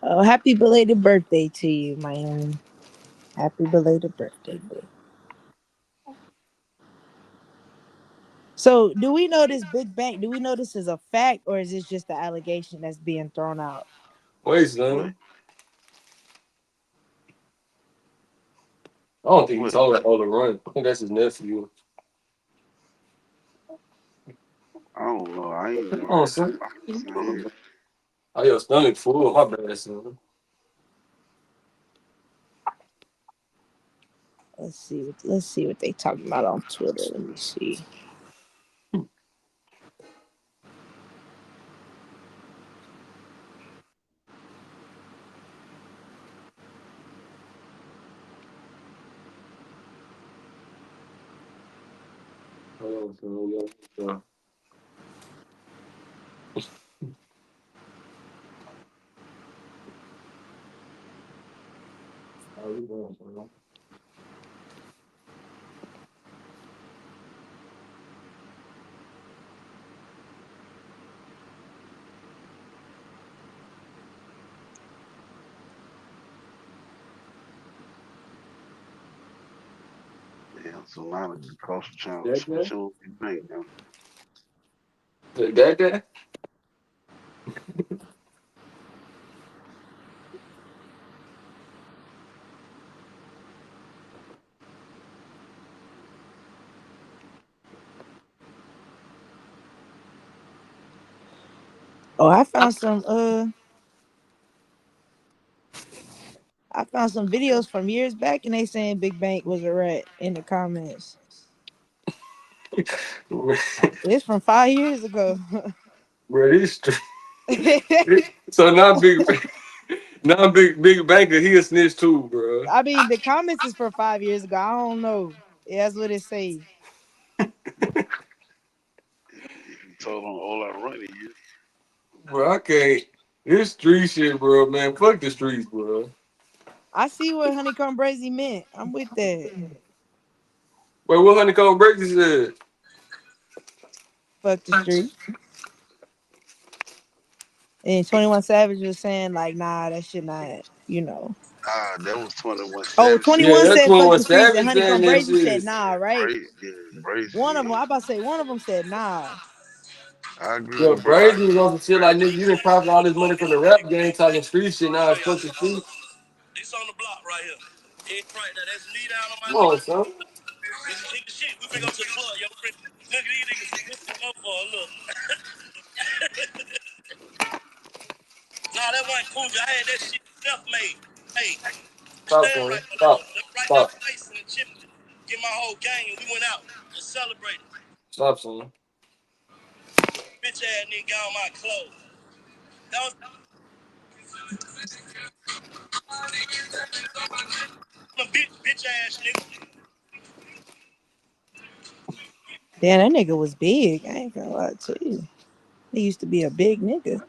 Oh, happy belated birthday to you, Miami. Happy belated birthday, boo. So, do we know this big bank? Do we know this is a fact, or is this just the allegation that's being thrown out? wait, What? son. I don't think he What? told that all the run. I think that's his nephew. I don't know. I ain't Come never on, heard that. son. I'm just saying. Oh, your stomach full. My bad, son. Let's see what they talking about on Twitter. Let me see. Hold on, son. Yeah. How you doing, son? Yeah, so now the culture trying to That guy? switch on the bank now. That guy? Oh, I I found some videos from years back, and they saying Big Bank was a rat in the comments. It's from 5 years ago. Bro, this so now big banker, he a snitch too, bro. I mean, the comments is from 5 years ago. I don't know. Yeah, that's what it say. He told on all I run you. Bro, I can't. This street shit, bro, man. Fuck the streets, bro. I see what Honeycomb Brazy meant. I'm with that. Wait, what Honeycomb Brazy said? Fuck the street. And 21 Savage was saying like, nah, that shit not. That was 21 Oh, Savage saying 21 Yeah, that. that's said fuck what the streets, and Savage saying Honeycomb that Brazy said shit. nah, right? Brazy, One of them, yeah. I about to say one of them said nah. I agree Yo, with Brazy. Brazy was on some shit like, nigga, you done profit all this money from the rap game talking street shit. Now it's fuck the street. It's on the block right here. It's right there. That's me down on my Come on, son. This shit. We bring up to the club, yo. Look at these niggas. This is go for a look. Nah, that wasn't cool. I had that shit self-made. Hey, Stop, stand son. right there. Stop. Right there, Stop. place in the chimney. Get my whole gang, and we went out and celebrated. Stop, son. Bitch ass nigga got on my clothes. That was a bitch ass nigga. Damn, that nigga was big. I ain't gonna lie to you. He used to be a big nigga.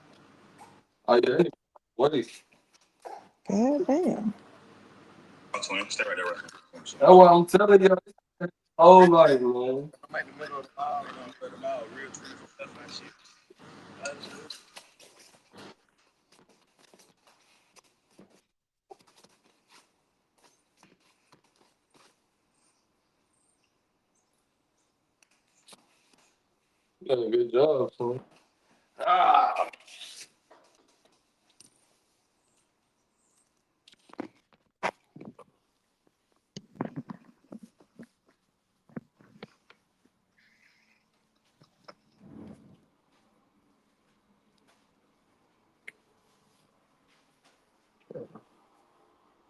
Oh, yeah. What is? God damn. Stay right there, right. That's what I'm telling you. Oh, like, man. I'm in the middle of the mall, the mall, real that's my shit. You done a good job, son. Ah.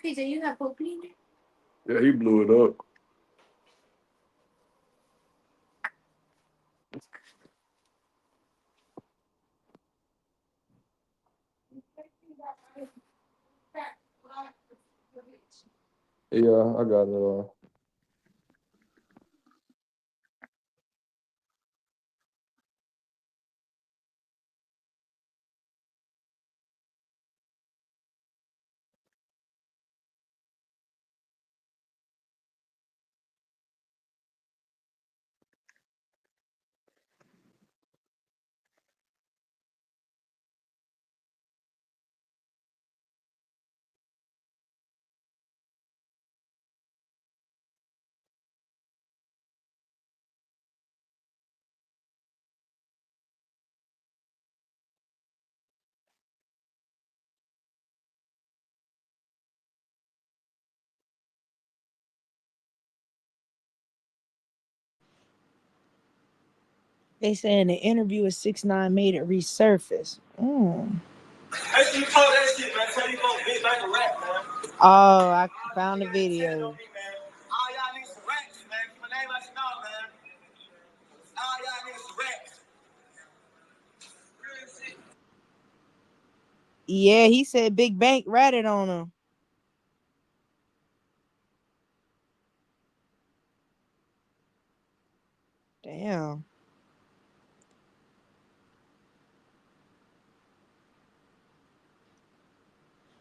PJ, you got propane? Yeah, he blew it up. Yeah, I got it. They saying the interview with 6ix9ine made it resurface. Hey, you told that shit, man. Tell you go big back to rap, man. Oh, I found the video. All y'all niggas rats, man. Keep my name out your mouth, man. All y'all niggas rats. Yeah, he said Big Bank ratted on him. Damn.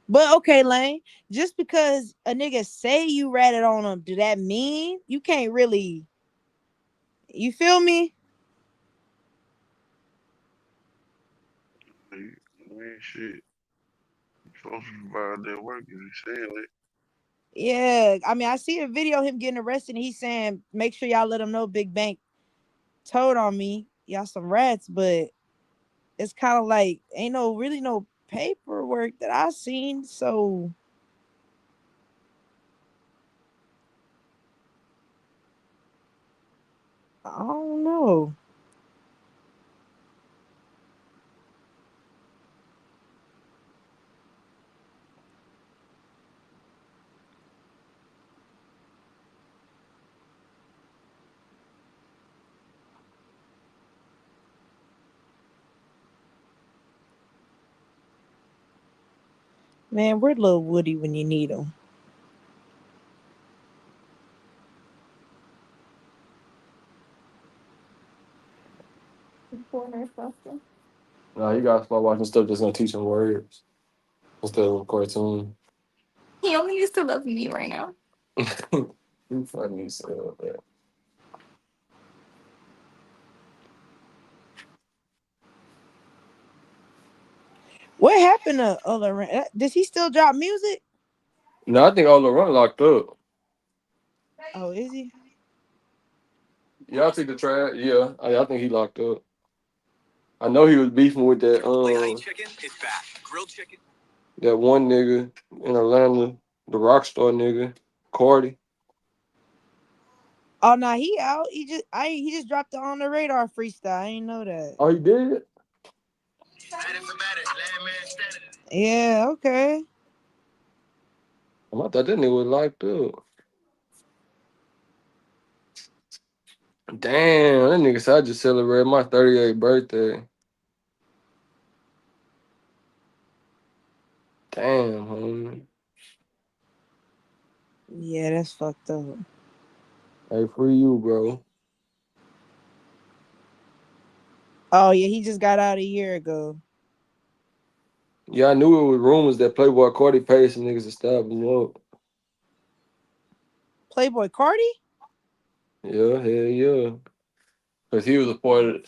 But okay, Lane, just because a nigga say you ratted on him, do that mean you can't really, you feel me? I mean, shit. You supposed to provide that work if you saying that. Yeah, I mean, I see a video of him getting arrested, and he's saying, make sure y'all let him know Big Bank told on me. Y'all some rats, but it's kind of like, ain't really no paperwork that I seen, so I don't know. Man, where's Lil Woody when you need him? Nah, you gotta start watching stuff that's gonna teach him words instead of a cartoon. He only used to love me right now. You funny as hell, man. What happened to Olaran? Does he still drop music? No, I think all the run locked up. Oh, is he? Yeah, I'll take the trash. Yeah, I think he locked up. I know he was beefing with that that one nigga in Atlanta, the rock star nigga, Cardi. Oh no, he out. He just dropped the On the Radar freestyle. I didn't know that. Oh, he did? Yeah, okay. I thought that nigga was locked up. Damn, that nigga said I just celebrated my 38th birthday. Damn, homie. Yeah, that's fucked up. Hey, free you, bro. Oh yeah, he just got out a year ago. Yeah, I knew it was rumors that Playboy Cardi paid some niggas to stab him up. Playboy Cardi? Yeah, hell yeah. Because he was a part of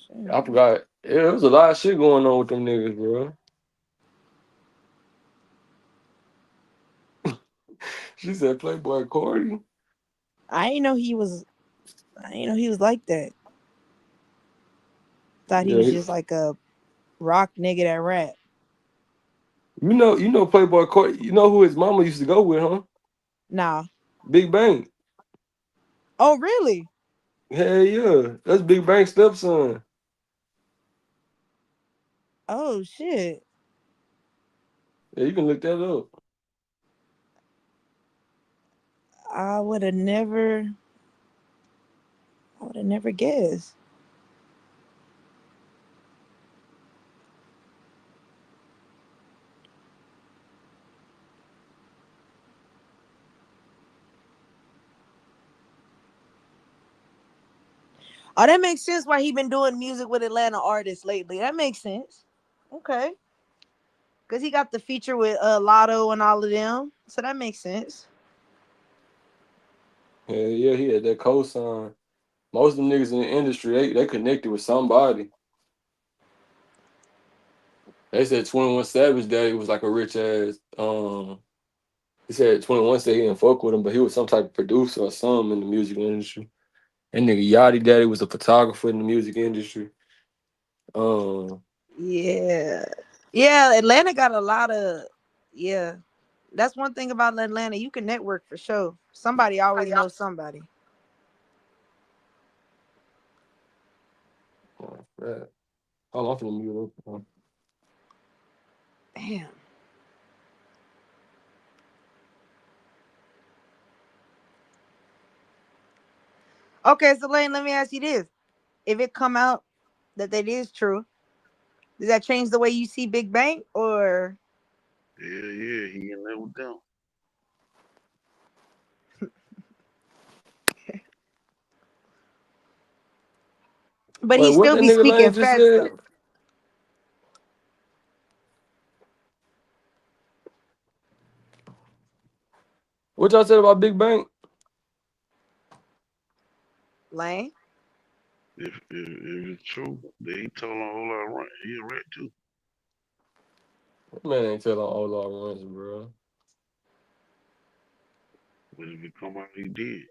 Shit. I forgot. Yeah, there was a lot of shit going on with them niggas, bro. She said Playboy Cardi. I didn't know he was. I didn't know he was like that. Thought he Yeah, was just like a rock nigga that rap. you know Playboy Cardi. You know who his mama used to go with, huh? Nah. Big Bang. Oh really? Hell yeah, that's Big Bang's stepson. Oh shit. Yeah, you can look that up. I would have never. I would have never guessed. Oh, that makes sense why he been doing music with Atlanta artists lately. That makes sense. Okay. Cause he got the feature with Lotto and all of them. So that makes sense. Hell yeah, he had that cosign. Most of them niggas in the industry, they connected with somebody. They said 21 Savage Daddy was like a rich ass. He said 21 said he didn't fuck with him, but he was some type of producer or something in the music industry. And nigga Yachty Daddy was a photographer in the music industry. Yeah. Yeah, Atlanta got a lot of yeah. That's one thing about Atlanta. You can network for sure. Somebody always knows somebody. Right. Hold on, I'm finna mute up. Damn. Okay, so Lane, let me ask you this. If it come out that is true, does that change the way you see Big Bang or Yeah, he in there with them. but Wait, he what still that be nigga speaking Lane just facts said? though. What y'all said about Big Bang? Lane? If it's true, then he told on a whole lot of run. He a rat too. Man ain't telling all our runs, bro. But if it come out, he did.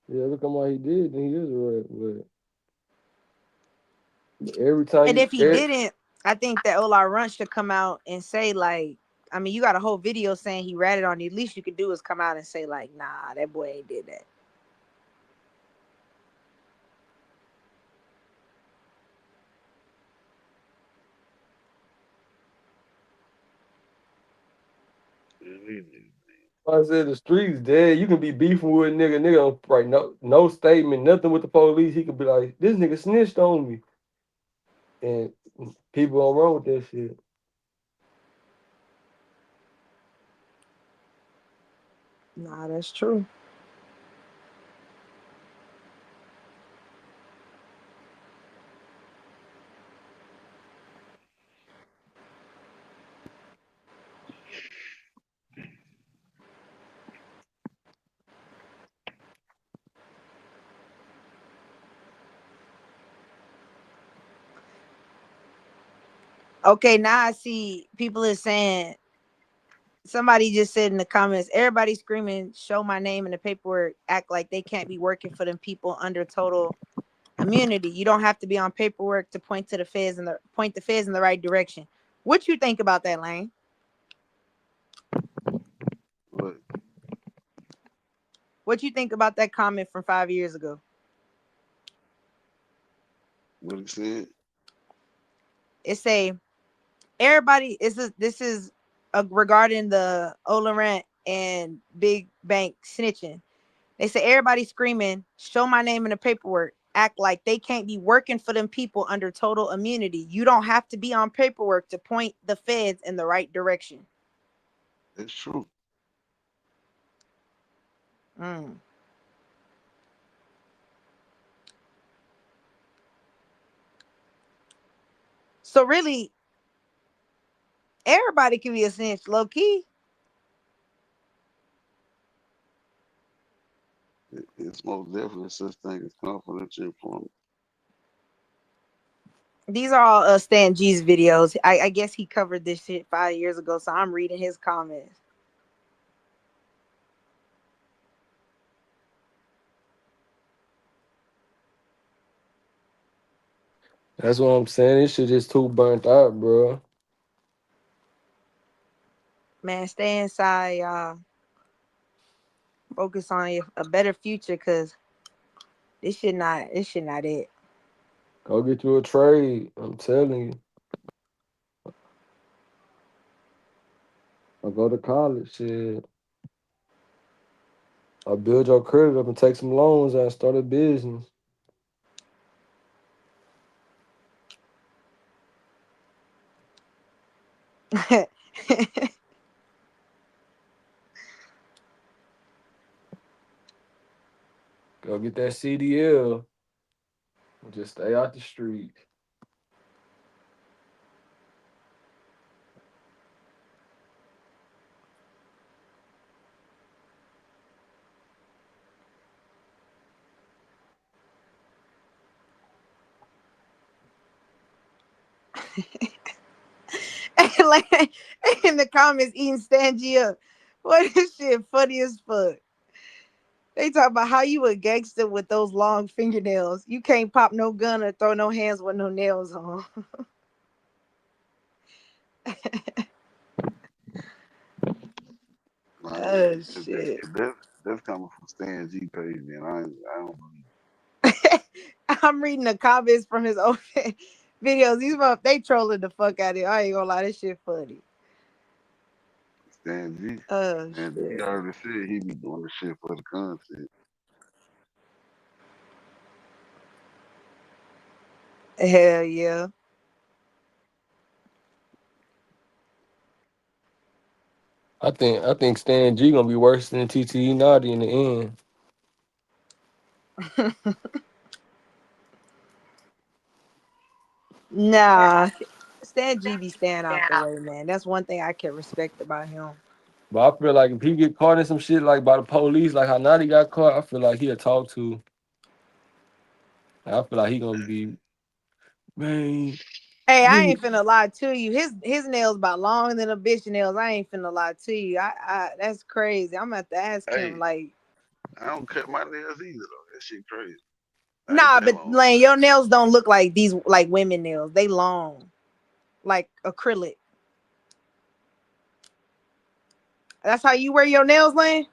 Yeah, look at what he did, then he is right. But every time And you if he didn't, I think that Ola Runt should come out and say like, I mean, you got a whole video saying he ratted on you. At least you could do is come out and say like, nah, that boy ain't did that. I said the streets dead. You can be beefing with a nigga. Nigga don't write no statement, nothing with the police. He could be like, this nigga snitched on me. And people don't run with that shit. Nah, that's true. Okay, now I see people are saying, somebody just said in the comments, everybody screaming, show my name in the paperwork, act like they can't be working for them people under total immunity. You don't have to be on paperwork to point to the feds and point the feds in the right direction. What you think about that, Lane? What you think about that comment from 5 years ago? What he said? It say everybody. This is regarding the Olorant and Big Bank snitching. They say everybody screaming, show my name in the paperwork, act like they can't be working for them people under total immunity. You don't have to be on paperwork to point the feds in the right direction. It's true. So really, everybody can be a snitch, low key. It's most definitely such thing as confidential informant. These are all Stan G's videos. I guess he covered this shit 5 years ago, so I'm reading his comments. That's what I'm saying. This shit is too burnt out, bro. Man, stay inside, y'all. Focus on a better future, cause this shit not it. Go get you a trade. I'm telling you. Or go to college, shit. Or build your credit up and take some loans and start a business. Go get that CDL. Just stay out the street. Like, in the comments, eating Stan G up. What is shit funny as fuck? They talk about how you a gangster with those long fingernails. You can't pop no gun or throw no hands with no nails on. Oh shit. That's coming from Stan G page, man. I don't believe. I'm reading the comments from his old videos. These they trolling the fuck out of it. I ain't gonna lie, this shit funny. Stan G. Oh And shit. he already said he be doing the shit for the content. Hell yeah. I think Stan G gonna be worse than TTE Naughty in the end. Nah, Stan G be staying out the way, man. That's one thing I can respect about him. But I feel like if he get caught in some shit like by the police, like how Naughty got caught, I feel like he'll talk to. I feel like he gonna be, man. Hey, I ain't finna lie to you. His nails about longer than a bitch nails. I ain't finna lie to you. I that's crazy. I'm gonna have to ask him. Like, I don't cut my nails either though. That shit crazy. Nah, but Lane, your nails don't look like these like women nails. They long, like acrylic. That's how you wear your nails, Lane?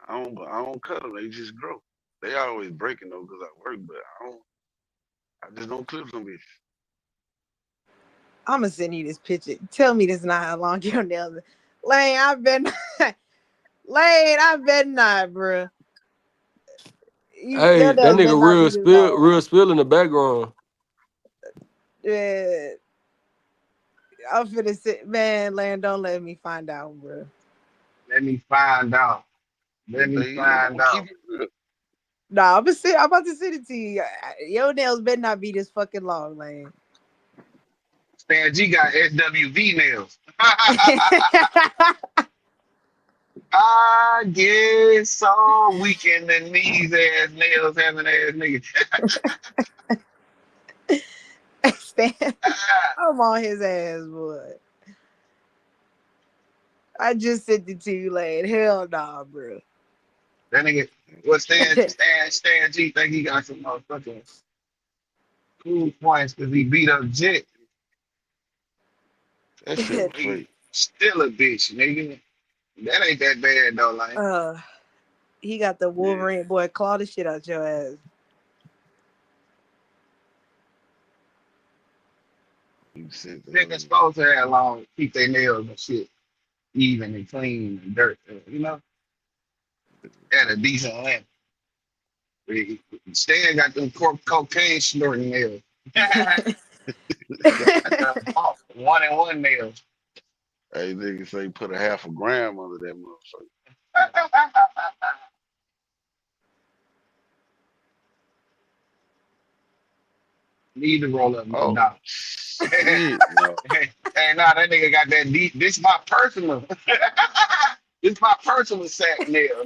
I don't cut them. They just grow. They always breaking though because I work, but I just don't clip them bitches. I'm gonna send you this picture. Tell me this not how long your nails are. Lane, I bet not, bro. Hey, that nigga real spill in the background. Yeah. I'm finna sit, man. Lane, don't let me find out, bro. Let me find out. Let me I'm find gonna keep out. it real. Nah, I'm about to send it to you. Your nails better not be this fucking long, man. Stan G got SWV nails. I guess so. Weekend and these ass nails having ass niggas. Stan, I'm on his ass, boy. I just sent it to you, lad. Hell nah, bro. That nigga, what Stan G think he got some motherfucking cool points because he beat up Jet. That shit was He fake. still a bitch, nigga. That ain't that bad though, like. He got the Yeah, Wolverine boy claw the shit out your ass. you sent the Niggas supposed to have long, keep their nails and shit even and clean and dirt, you know, at a decent length. Stan got them cocaine snorting nails. One and one nails. Hey, nigga say put a half a gram under that motherfucker. Need to roll up, no Oh doubt. shit, no. Hey, nah, that nigga got that deep. This my personal. This my personal sack nail.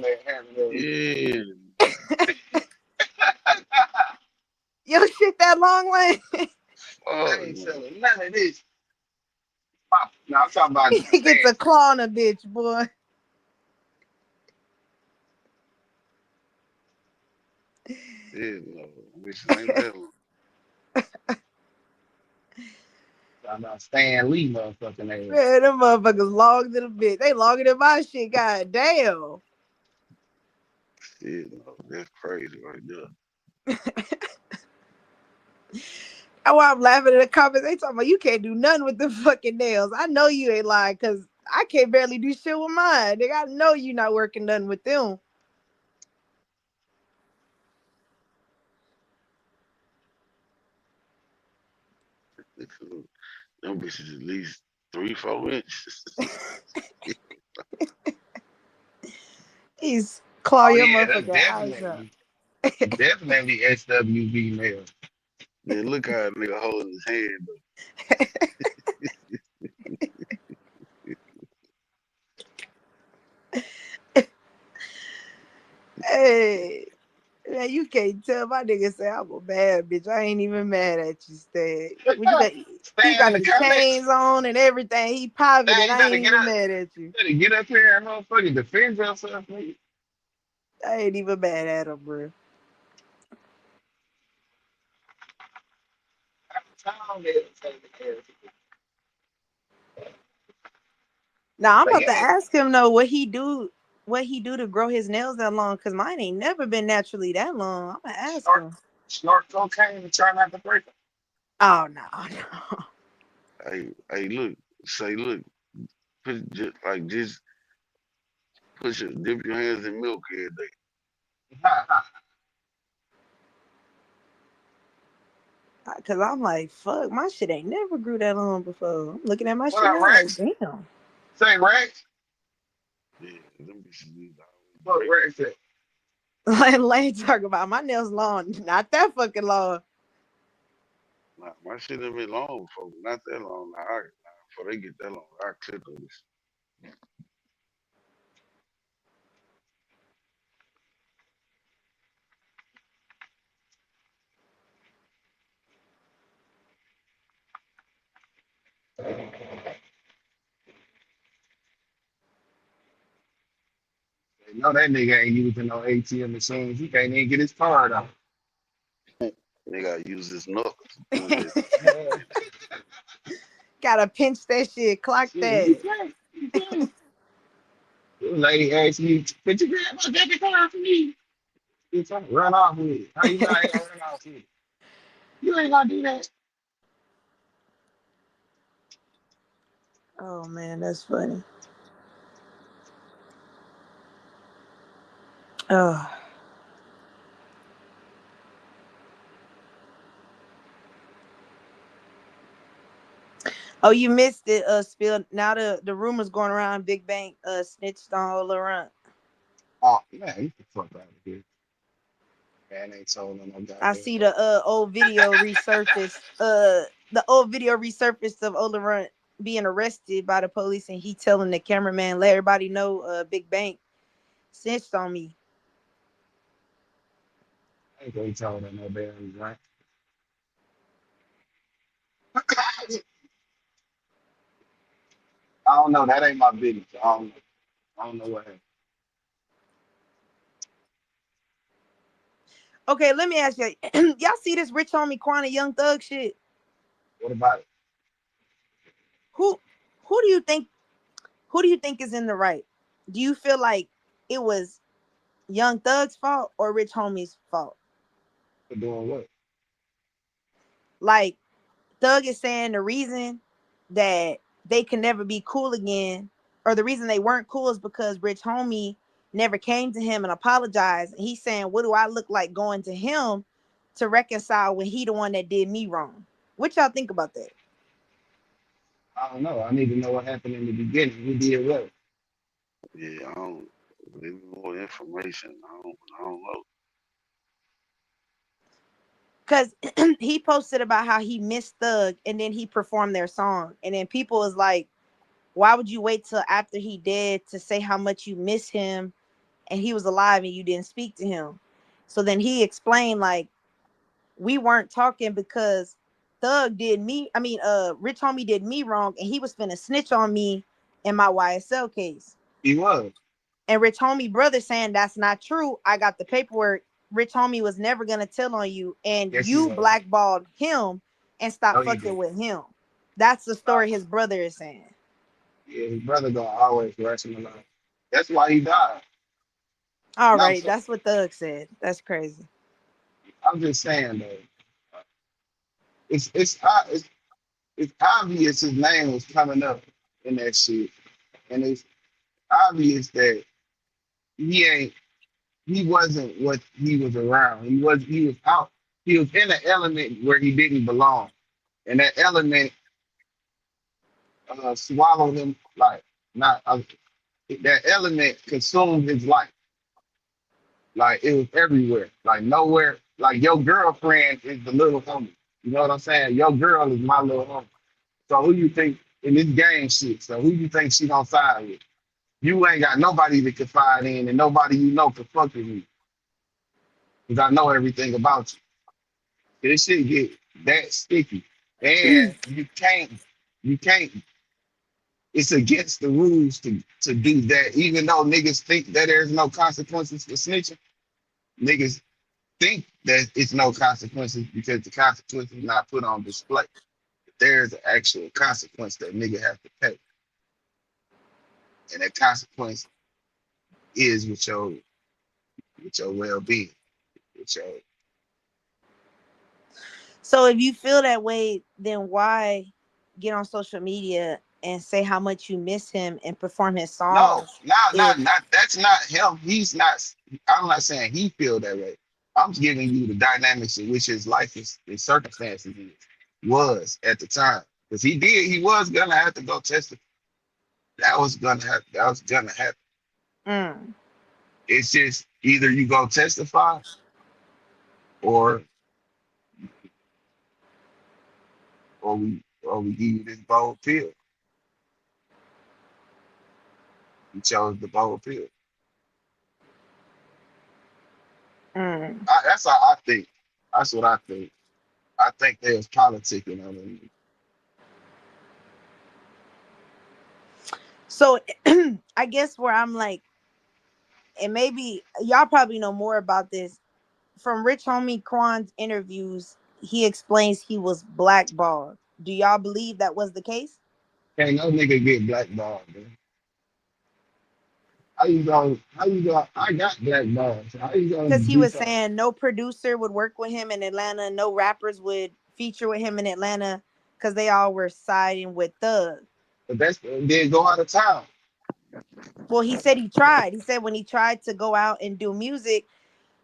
Yeah. Yo, shit that long way. I Fuck ain't no. selling none of this. No, I'm talking about He gets a claw on a bitch, boy. Yeah, no. Bitches ain't that long. Stan Lee motherfucking ass. Man, them motherfuckers long to the bitch. They longer than my shit, god damn. Shit, no. That's crazy right there. That's why I'm laughing at the comments. They talking about you can't do nothing with the fucking nails. I know you ain't lying because I can't barely do shit with mine. Nigga, I know you not working nothing with them. Them bitches at least 3-4 inches. He's claw Oh your yeah, that's motherfucking eyes up. definitely SWV nail. Then look how a nigga holding his hand. Hey, man, you can't tell my nigga say I'm a bad bitch. I ain't even mad at you, Stan. When you got, he Stay in got the the comments. chains on and everything. He popping Hey, it. you I better ain't get even up. mad at you. Better get up here and motherfucking defend yourself, nigga. I ain't even mad at him, bro. Now I'm Like, about to yeah, ask him though what he do to grow his nails that long, cause mine ain't never been naturally that long. I'm gonna ask snort, him. snort cocaine and try not to break it. Oh no, no. Hey, look. Say, look. Just dip your hands in milk every day. Cause I'm like, fuck, my shit ain't never grew that long before. I'm looking at my What shit up, now like, Rex? damn. Say Rex. Yeah, them bitches need to always What break. Rex said. Like Lane talking about my nails long, not that fucking long. Nah, my shit done been long before, but not that long. Before they get that long, I clip this. No, that nigga ain't using no ATM machines. He can't even get his card out. They gotta use his knuckles. Doing that. Gotta pinch that shit, clock Shit, he that. can't. He can't. The lady asked me, "Could you grab my debit card for me?" He's trying to run off with it. How you know I ain't gonna run off with it? You ain't gonna do that. Oh man, that's funny. Oh. Oh, you missed it, Spill. Now the rumors going around Big Bang snitched on Laurent. Oh man, you can fuck out of here. Man ain't told on no I goddamn see body. the old video resurfaced. The old video resurfaced of Laurent being arrested by the police, and he telling the cameraman, "Let everybody know, Big Bang snitched on me." I ain't gonna tell on no damn right. I don't know. That ain't my business. I don't know what happened. Okay, let me ask you. Y'all see this Rich Homie Quan and Young Thug shit? What about it? Who who do you think who do you think is in the right? Do you feel like it was Young Thug's fault or Rich Homie's fault? For doing what? Like Thug is saying the reason that they can never be cool again, or the reason they weren't cool, is because Rich Homie never came to him and apologized. And he's saying, "What do I look like going to him to reconcile when he the one that did me wrong?" What y'all think about that? I don't know. I need to know what happened in the beginning. Who did what? Yeah, I don't. Need more information. I don't know. Because he posted about how he missed Thug and then he performed their song. And then people was like, why would you wait till after he dead to say how much you miss him and he was alive and you didn't speak to him? So then he explained, like, we weren't talking because Rich Homie did me wrong and he was finna snitch on me in my YSL case. He was. And Rich Homie brother saying that's not true. I got the paperwork. Rich Homie was never gonna tell on you, and Yes, he you was. blackballed him and No, stopped he fucking did. with him. That's the Right. story his brother is saying. Yeah, his brother gonna always rationalize. That's why he died. All And right, that's what Thug said. That's crazy. I'm just saying though, it's obvious his name was coming up in that shit, and it's obvious that he ain't he wasn't what he was around. He was out. He was in an element where he didn't belong, and that element swallowed him like not. That element consumed his life. Like it was everywhere. Like nowhere. Like your girlfriend is the little homie. You know what I'm saying? Your girl is my little homie. So who you think in this game shit? So who you think she gonna side with? You ain't got nobody to confide in, and nobody you know can fuck with you. Cause I know everything about you. This shit get that sticky, and you can't. It's against the rules to do that. Even though niggas think that there's no consequences for snitching, niggas think that it's no consequences because the consequence is not put on display. There's an actual consequence that nigga have to pay, and that consequence is with your well being, with your So if you feel that way, then why get on social media and say how much you miss him and perform his no, songs? If not that's not him. He's not. I'm not saying he feel that way. I'm giving you the dynamics in which his life is, his circumstances was at the time, because he was gonna have to go testify. That was gonna happen. mm, It's just either you go testify or we give you this bold pill. You chose the bold pill. mm. That's how I think. That's what I think. I think there's politicking on it. So I guess where I'm like, and maybe y'all probably know more about this from Rich Homie Quan's interviews. He explains he was blackballed. Do y'all believe that was the case? Can't no nigga get blackballed, man. How you go? How you go? I got blackballed. So how you gonna Because he do was something? saying no producer would work with him in Atlanta, no rappers would feature with him in Atlanta because they all were siding with Thug. But that's then go out of town. Well, he said he tried. He said when he tried to go out and do music,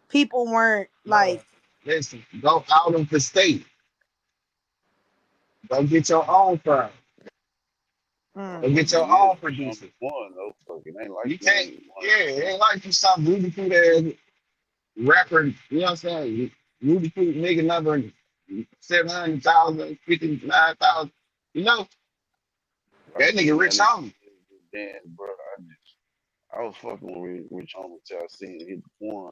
people weren't No, like, listen, go out of the state. Go get your own firm. Go get your own producer. One though, fucking ain't like You can't. Yeah, it ain't like you some Rudy Fruit ass rapper. You know what I'm saying? Rudy Fruit nigga number 700,000, 59,000. You know that nigga Rich Homie. Damn, bro, I was fucking with Rich Homie till I seen him hit the porn.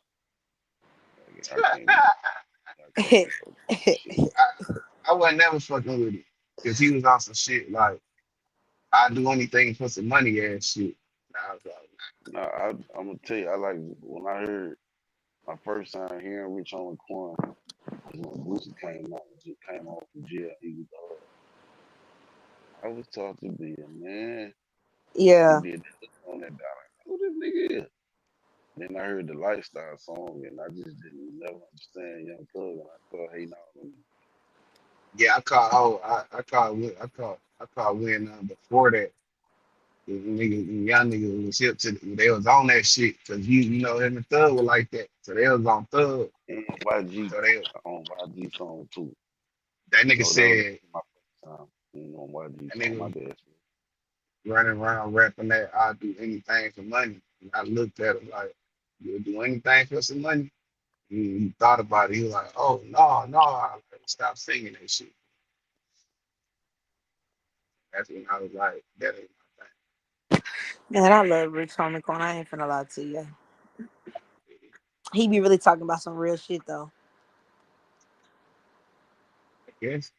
I wasn't never fucking with it because he was on some shit like I'd do anything for some money ass shit. I was like, I'm gonna tell you, I like when I heard my first time hearing Rich Homie Quan was when Boosie came out, just came off from jail. He was I was taught to be a man. Yeah. He did that on that dollar. Who this nigga is? Then I heard the lifestyle song and I just didn't never understand Young Thug and I started hating on him. yeah, I caught when before that. The young nigga was hip to they was on that shit because you know him and Thug were like that, so they was on Thug. And YG So they on YG song too. that nigga said my first time, on YG that song, nigga my bad. running around rapping that I'll do anything for money. And I looked at him like, you'll do anything for some money? He thought about it. He was like, oh no, I stop singing that shit. That's when I was like, that ain't my thing. Man, I love Rich Homie Quan. I ain't finna lie to you. He be really talking about some real shit though. I guess.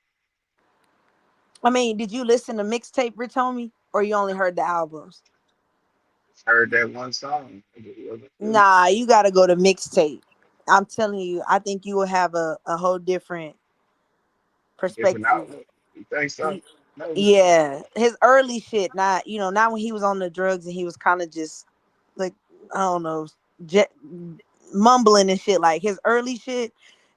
I mean, did you listen to mixtape Rich Homie, or you only heard the albums? Heard that one song. Nah, you gotta go to mixtape. I'm telling you, I think you will have a whole different perspective. Different outlook. You think so? No. Yeah, his early shit, not when he was on the drugs and he was kind of just like, I don't know, mumbling and shit. Like his early shit,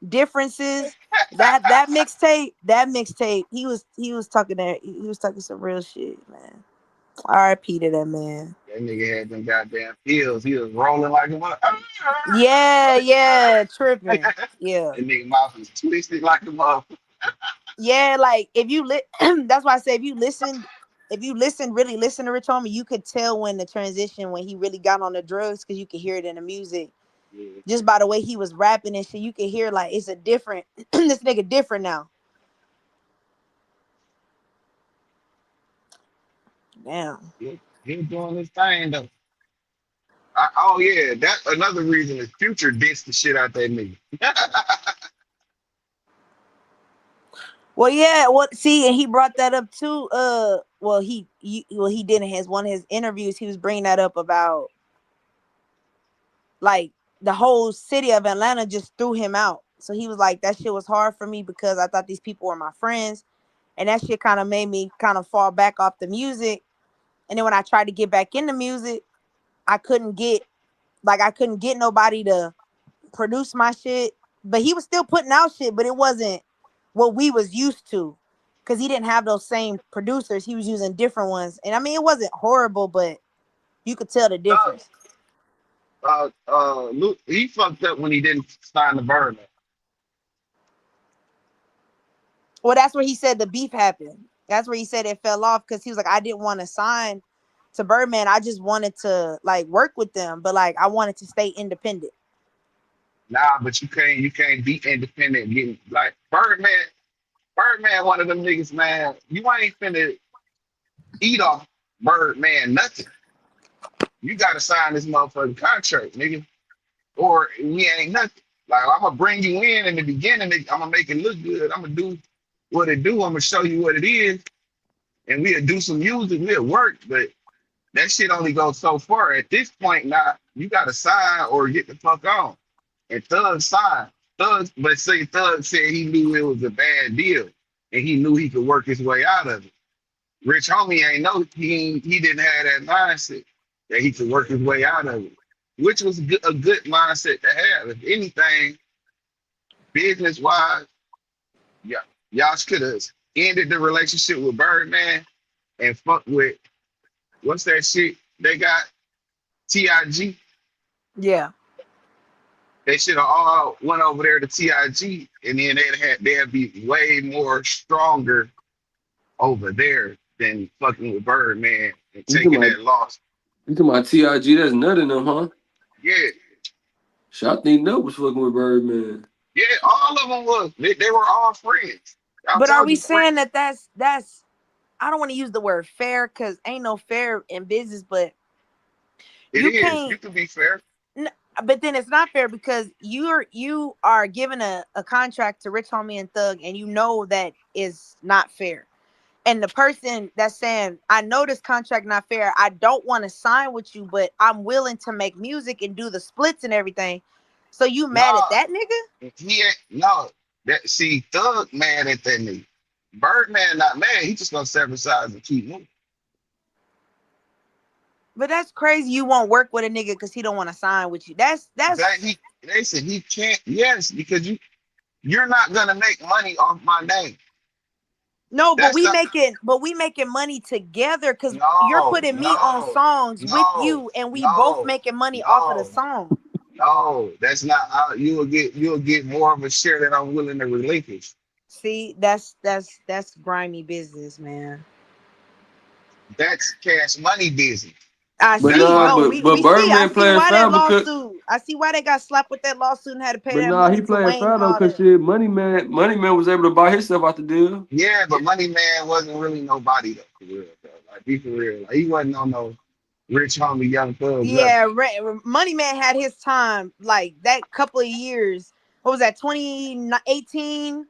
differences. that mixtape, he was talking some real shit, man. R.I.P. to that man. That nigga had them goddamn pills. He was rolling like a mother. Yeah, tripping. Yeah. That nigga mouth was twisted like a mother. Yeah, like if you that's why I say if you really listen to Rich Homie, you could tell when the transition when he really got on the drugs because you could hear it in the music. Yeah. Just by the way he was rapping and shit, you could hear like it's a different this nigga different now. Damn. He was doing his thing though. Oh yeah, that's another reason the Future dissed the shit out that nigga. Well, yeah. See, and he brought that up too. He did in one of his interviews. He was bringing that up about like the whole city of Atlanta just threw him out. So he was like, that shit was hard for me because I thought these people were my friends, and that shit kind of made me kind of fall back off the music. And then when I tried to get back into music, I couldn't get nobody to produce my shit. But he was still putting out shit, but it wasn't what we was used to because he didn't have those same producers. He was using different ones. And I mean, it wasn't horrible, but you could tell the difference. Luke, he fucked up when he didn't sign the Birdman. Well, that's where he said the beef happened. That's where he said it fell off because he was like, I didn't want to sign to Birdman. I just wanted to like work with them, but like I wanted to stay independent. Nah, but you can't be independent. Getting like Birdman, one of them niggas, man. You ain't finna eat off Birdman nothing. You gotta sign this motherfucking contract, nigga, or we ain't nothing. Like I'm gonna bring you in the beginning. I'm gonna make it look good. I'm gonna do what it do. I'm gonna show you what it is, and we'll do some music. We'll work, but that shit only goes so far. At this point, now you gotta sign or get the fuck on. And Thug signed. Thug said he knew it was a bad deal, and he knew he could work his way out of it. Rich Homie ain't know he didn't have that mindset that he could work his way out of it, which was a good mindset to have. If anything, business wise, yeah, y'all could have ended the relationship with Birdman and fuck with what's that shit they got? TIG. Yeah. They should have all went over there to TIG, and then they'd be way more stronger over there than fucking with Birdman and You talking taking about that loss. TIG? That's nothing them, huh? Yeah, Shit, I think Nut was fucking with Birdman. yeah, all of them was. They were all friends. I But are told we you, saying that that's I don't want to use the word fair because ain't no fair in business, but it you is. can't. You can be fair. But then it's not fair because you are given a contract to Rich Homie and Thug, and you know that is not fair. And the person that's saying, I know this contract not fair, I don't want to sign with you, but I'm willing to make music and do the splits and everything. So you mad at No, that nigga? he ain't. No, that see, Thug mad at that nigga. Birdman not mad. He just gonna sever sides and keep moving. But that's crazy. You won't work with a nigga because he don't want to sign with you. That's They said he can't. Yes, because you're not gonna make money off my name. no, but That's we not. making money together because you're No, putting me on no, songs with no, you, and we both no, making money off of the no, song. no. That's not how you'll get more of a share that I'm willing to relinquish. See, that's grimy business, man. That's cash money business. I But see. That's nah, why. No, but we see. I Birdman see playing why that fair because lawsuit. I see why they got slapped with that lawsuit and had to pay but that nah, money he to playing Wayne fair and though, all cause that. shit, Money Man was able to buy himself out the deal. Yeah, but Money Man wasn't really nobody though, for real. Though. Like be for real. Like, he wasn't on no Rich Homie Young Thug level. Yeah, Money Man had his time. Like that couple of years. What was that? 2018.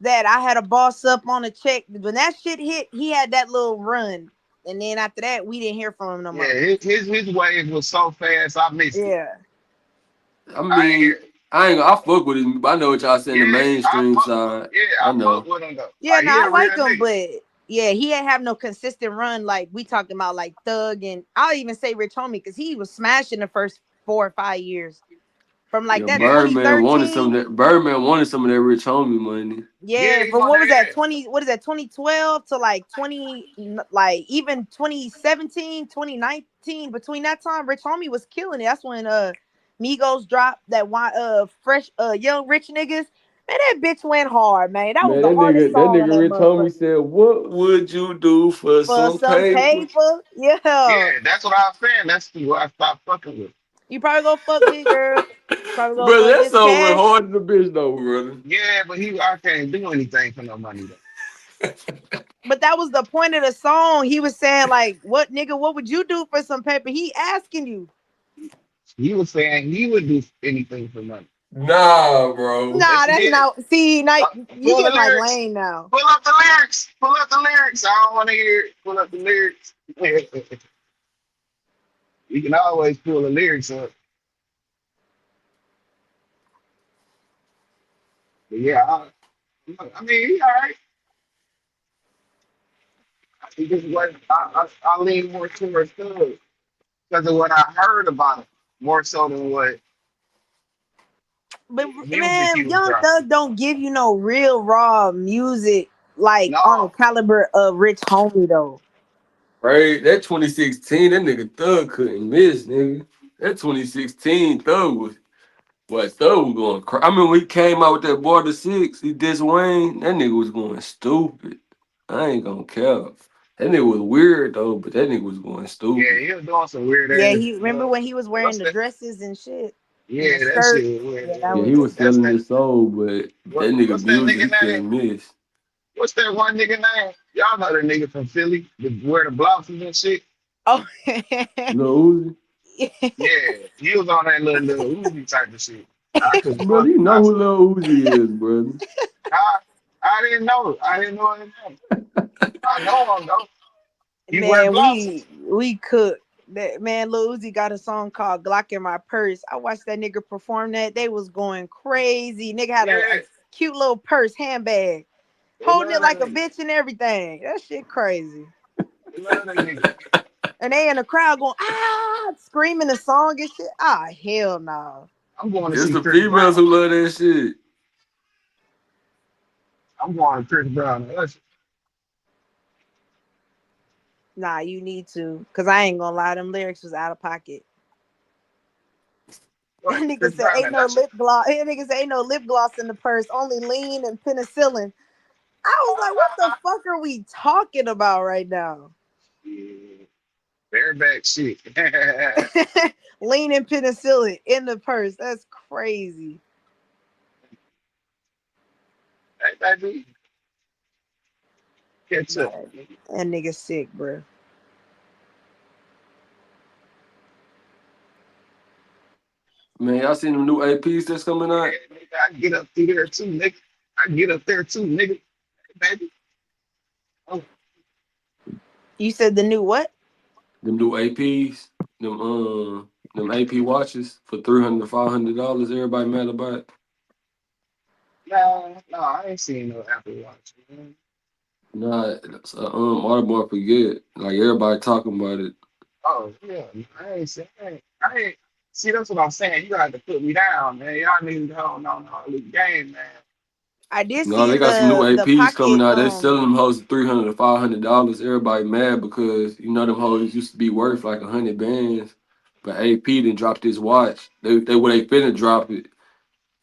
That I had a boss up on a check. When that shit hit, he had that little run, and then after that, we didn't hear from him no Yeah, more. his wave was so fast, I missed it. Yeah. I I ain't mean, hear. I fuck with him. I know what y'all saying the Yeah, mainstream side. I I fuck know. with him though. Yeah, Like no, he I a real like him, nigga. but yeah, he ain't have no consistent run like we talking about, like Thug, and I'll even say Rich Homie because he was smashing the first 4 or 5 years from like Yeah, that Yeah, Birdman wanted some of that Rich Homie money. yeah, yeah, he from on what was that that. 20? What is that 2012 to like 20, like even 2017, 2019? Between that time, Rich Homie was killing it. That's when Migos dropped that one fresh young rich niggas. Man, that bitch went hard, man. That was Man, the hardest that song on nigga that Rich Homie motherfucker. said, "What would you do for For some some paper?" paper, yeah. Yeah, that's what I was saying. That's who I stopped fucking with. You probably gonna fuck this girl. Probably gonna Brother, fuck that this song went cash. hard to the bitch though, brother. Yeah, but I can't do anything for no money though. But that was the point of the song. He was saying, like, what nigga, what would you do for some paper? He asking you. He was saying he would do anything for money. Nah, bro. Nah, Yes, he that's did. not. See, now you Pull the getting like lyrics. lame now. Pull up the lyrics. Pull up the lyrics. I don't want to hear it. Pull up the lyrics. You can always pull the lyrics up. But yeah, I mean, he all right. He just wasn't. I lean more towards Thug because of what I heard about him, more so than what But music he man, was Young dropping. Thug don't give you no real raw music like on the No, caliber of Rich Homie though. Right? That 2016, that nigga Thug couldn't miss, nigga. That 2016 Thug was Thug was going crazy. I mean, when he came out with that Border Six, he dissed Wayne, that nigga was going stupid. I ain't gonna care. That nigga was weird though, but that nigga was going yeah, stupid. he was doing some weird Yeah, ass. he remember when he was wearing What's the that? dresses and shit and the Yeah, that skirt. shit was Yeah, weird. that Yeah, he was was That's selling that. his soul, but that nigga What's that music, nigga he name? couldn't miss. What's that one nigga name? Y'all know the nigga from Philly, wear the blouses and shit. oh. Lil Uzi. Yeah, he was on that little Uzi type of shit. I couldn't Brother, fuck. you know who Lil Uzi is, brother. I, I didn't know. I didn't know his name. I know him though. He wear Man, blouses. we cooked. That man, Lil Uzi got a song called "Glock in My Purse." I watched that nigga perform that. They was going crazy. Nigga had Yeah, a cute little purse handbag, they holding love it that like a nigga. bitch and everything. That shit crazy. They love that nigga. And they in the crowd going screaming the song and shit. Ah, hell no. I'm going to It's see the Chris females Brown. who love that shit. I'm going to Chris Brown. Nah, you need to, cause I ain't gonna lie, them lyrics was out of pocket. That What? nigga Chris said Brown ain't and no Usher? lip gloss. That nigga said ain't no lip gloss in the purse, only lean and penicillin. I was like, what the fuck are we talking about right now? Yeah, bareback shit. Leaning penicillin in the purse. That's crazy. Hey, baby, catch Nah, up. that nigga sick, bro. Man, y'all seen them new APs that's coming Yeah, out? nigga, I get up through there too, nigga. I get up there too, nigga. Hey, baby. Oh, You said the new what? Them new APs, them AP watches for $300 to $500. Everybody mad about it. no, I ain't seen no Apple Watch, man. Nah, it's, Audubon forget. Like everybody talking about it. Oh, yeah. I ain't see that's what I'm saying. You gotta have to put me down, man. Y'all need to hold on the game, man. I did No, see they got some new the APs coming pocket. out. They selling them hoes at $300 to $500. Everybody mad because them hoes used to be worth like 100 bands, but AP then dropped this watch. They finna drop it,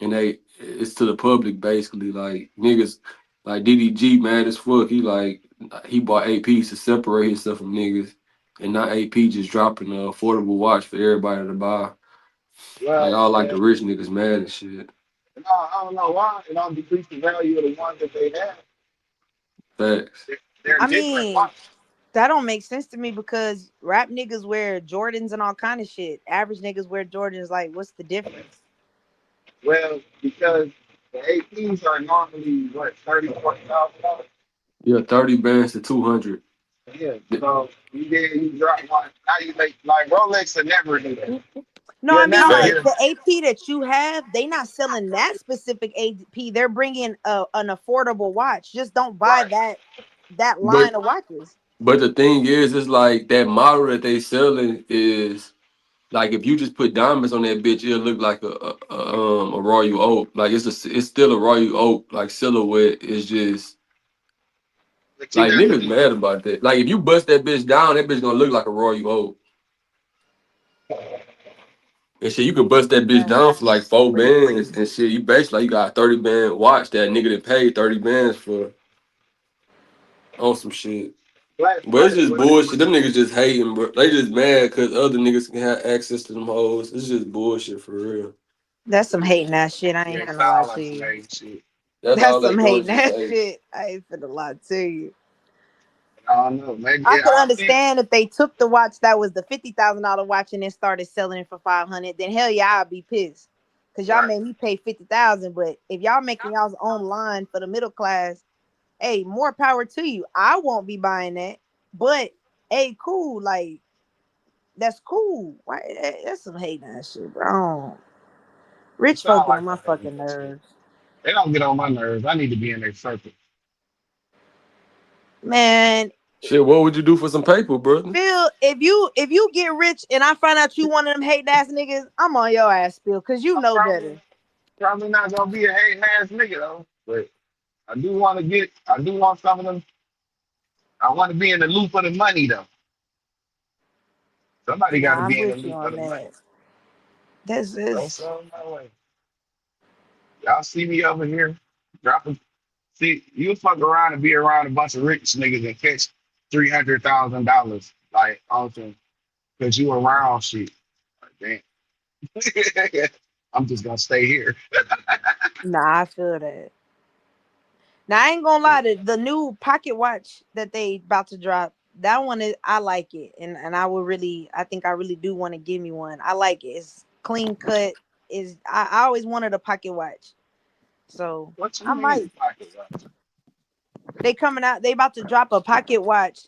and it's to the public basically. Like niggas, like DDG mad as fuck. He bought APs to separate himself from niggas, and not AP just dropping an affordable watch for everybody to buy. Like Well, all like the rich niggas mad and shit. no, I don't know why. It don't decrease the value of the ones that they have. Facts. They're I different mean, watches. that don't make sense to me because rap niggas wear Jordans and all kind of shit. Average niggas wear Jordans. Like, what's the difference? Well, because the APs are normally what $30,000, $40,000. Yeah, 30 bands to 200. Yeah, so you drop one. Now you make like Rolex will never do that. No, I You'll mean never like get Facts. a the AP that you have, they not selling that specific AP. They're bringing an affordable watch. Just don't buy right. that But line of watches. but the thing is, it's like that model that they selling is like if you just put diamonds on that bitch, it'll look like a royal oak. Like it's still a royal oak like silhouette. It's just But you like got to niggas be mad about that. Like if you bust that bitch down, that bitch gonna look like a royal oak. And shit, you can bust that bitch That's down for like 4 bands crazy. and shit. You basically like, you got a 30 band watch that nigga that paid 30 bands for on some shit. black, But it's black, just black. bullshit. Them niggas just hating, bro. They just mad because other niggas can have access to them hoes. It's just bullshit for real. That's some hating ass shit. I Yeah, ain't it gonna lie sound to like some you. ain't shit. That's That's all they some doing, hating just ass hate. shit. I ain't finna lie to you. I don't know. Maybe I yeah, could I don't think understand if they took the watch that was the $50,000 watch and then started selling it for 500. Then hell yeah, I'd be pissed because y'all right. made me pay 50,000. But if y'all making y'all's own line for the middle class, hey, more power to you. I won't be buying that, but hey, cool. Like that's cool. Why? That's some hating ass shit, bro. It Rich folk sound get on like my some fucking ain't shit. nerves, They don't get on my nerves. I need to be in their circle. man. Shit, what would you do for some paper, brother? Phil, if you get rich and I find out you one of them hating ass niggas, I'm on your ass, Phil, because you I'm know better. probably not gonna be a hating ass nigga though. But I do want some of them. I want to be in the loop of the money though. Somebody got to Nah, I'm be in the with you loop of on the money. that. That's Throw is some my way. Y'all see me over here dropping. See, you fuck around and be around a bunch of rich niggas and catch $300,000 like awesome because you around shit. Like, damn. I'm just gonna stay here. nah, I feel that. Now I ain't gonna lie, the new pocket watch that they about to drop, that one is I like it. And I think I really do want to give me one. I like it. It's clean cut. Is I always wanted a pocket watch. So What you I mean might. pocket watch? They coming out, they about to drop a pocket watch.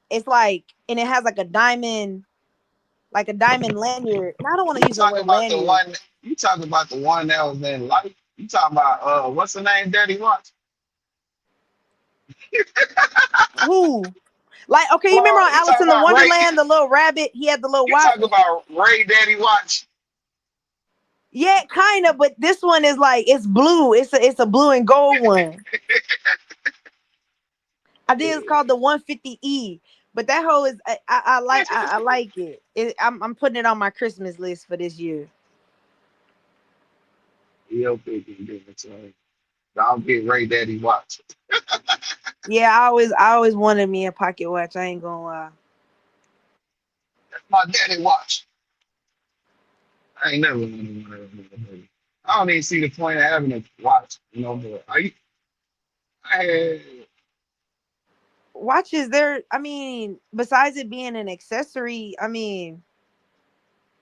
It's like, and it has like a diamond lanyard. And I don't want to You use the talking word about the lanyard. one? You talking about the one that was in life? You talking about what's the name? Daddy Watch? Who? Like, okay, you remember Well, on you Alice talking in the about Ray? Wonderland, the little rabbit, he had the little You watch? talking about Ray Daddy Watch? Yeah, kind of, but this one is like it's blue. It's a blue and gold one. I think it's called the 150E. But that whole is I like it. I'm putting it on my Christmas list for this year. Yo, big and big, sorry. I'll get Ray Daddy watch. Yeah, I always wanted me a pocket watch. I ain't gonna lie. That's my daddy watch. I ain't never wanted one of them. I don't even see the point of having a watch no more. I had, Watches, I mean, besides it being an accessory, I mean,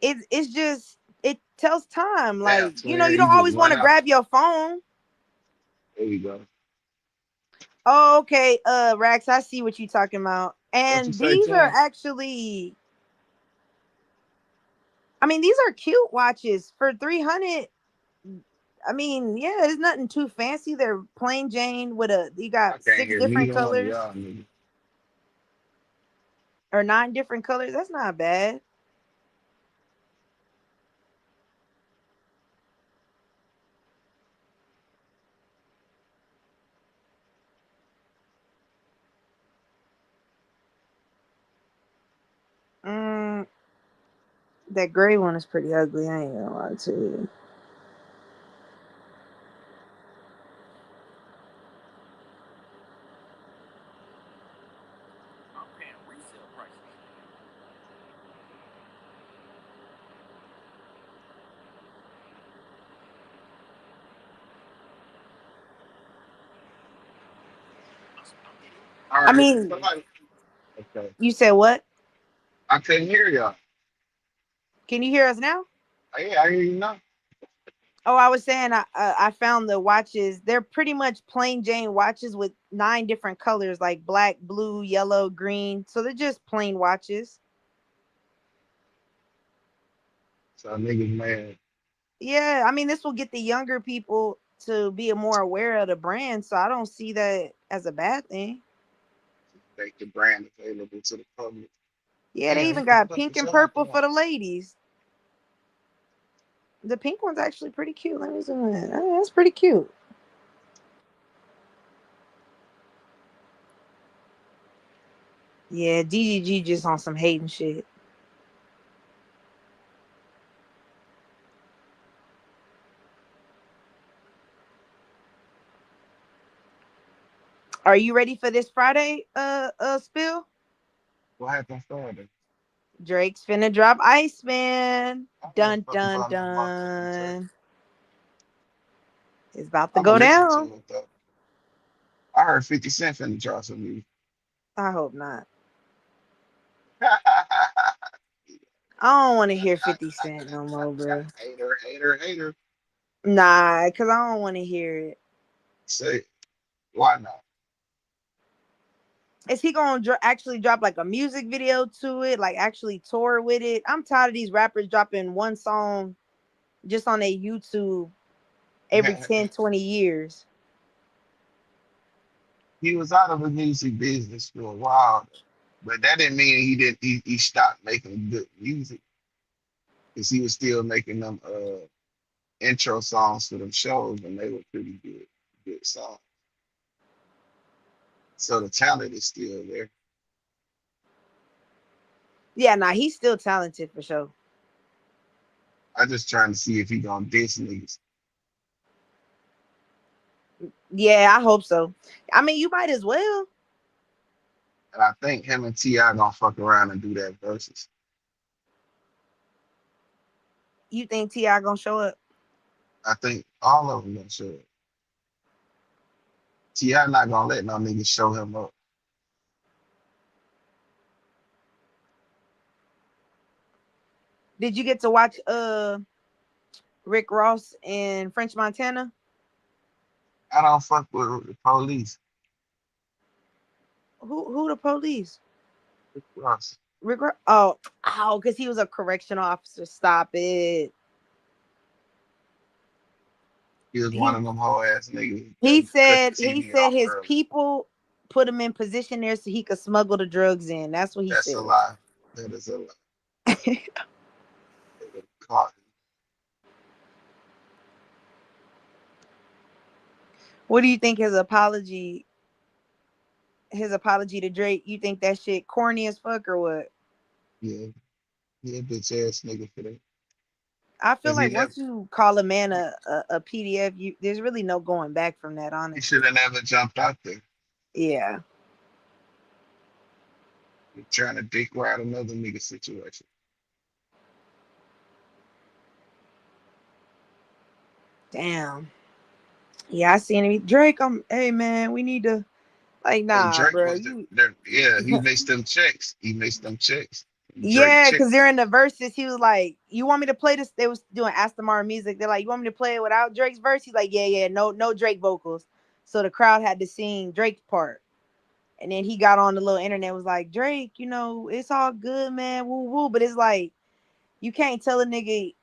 it's just it tells time. damn, Like, you twin, you don't just always want went to out. grab your phone. There you go. Oh, okay, Rax, I see what you're talking about. What you And say, these are twin? actually, I mean, these are cute watches for 300. I mean, yeah, it's nothing too fancy. They're plain Jane with you I got can't 6 hear different neither one of colors y'all niggas. or 9 different colors. That's not bad. Mm, that gray one is pretty ugly. I ain't gonna lie to you. All I right, mean, somebody. Okay, you said what? I couldn't hear y'all. Can you hear us now? Yeah, I hear you now. Oh, I was saying I found the watches. They're pretty much plain Jane watches with 9 different colors like black, blue, yellow, green. So they're just plain watches. So niggas mad. Yeah, I mean this will get the younger people to be more aware of the brand. So I don't see that as a bad thing. Make the brand available to the public. Yeah, they Damn, even what the got fuck pink is and y'all purple doing? for the ladies. The pink one's actually pretty cute. Let me zoom in. That's pretty cute. Yeah, DGG just on some hating shit. Are you ready for this Friday spill? What happened Friday? Drake's finna drop Iceman. I don't give a Dun fuck dun about no motherfucking Drake. dun. It's about to I'ma go listen down. to it though. I heard 50 Cent finna drop some music. I hope not. I don't want to hear 50 Cent no more, bro. Hater, hater, hater. Nah, because I don't want to hear it. Say, why not? Is he gonna actually drop like a music video to it, like actually tour with it? I'm tired of these rappers dropping one song just on their YouTube every 10, 20 years. He was out of the music business for a while, but that didn't mean he stopped making good music because he was still making them intro songs for them shows and they were pretty good songs. So the talent is still there. Yeah, nah, he's still talented for sure. I just trying to see if he gonna diss niggas. Yeah, I hope so. I mean, you might as well. And I think him and T.I. gonna fuck around and do that versus. You think T.I. gonna show up? I think all of them gonna show it. T.I. not gonna let no niggas show him up. Did you get to watch Rick Ross and French Montana? I don't fuck with the police. Who the police? Rick Ross. Rick Ross? Oh, because he was a correctional officer. Stop it. He was one He of them whole ass niggas that he would cut the said TV off his early. people put him in position there so he could smuggle the drugs in. That's what he That's a said. lie. That is a lie. They would've caught him. What do you think his apology to Drake? You think that shit corny as fuck or what? Yeah, bitch ass nigga for that. I feel because he like never once you call a man a PDF, there's really no going back from that, he honestly. should have never jumped out there. Yeah. He trying to dick ride another nigga situation. Damn. Yeah, I seen him. Drake, hey man, we need to like Oh, nah, Drake bro. was You yeah, he makes them checks. He makes them checks. Drake yeah, check. because they're in the verses. He was like, "You want me to play this?" They was doing Aston Martin music. They're like, "You want me to play it without Drake's verse?" He's like, "Yeah, yeah, no Drake vocals." So the crowd had to sing Drake's part. And then he got on the little internet, was like, "Drake, it's all good, man. Woo woo." But it's like you can't tell a nigga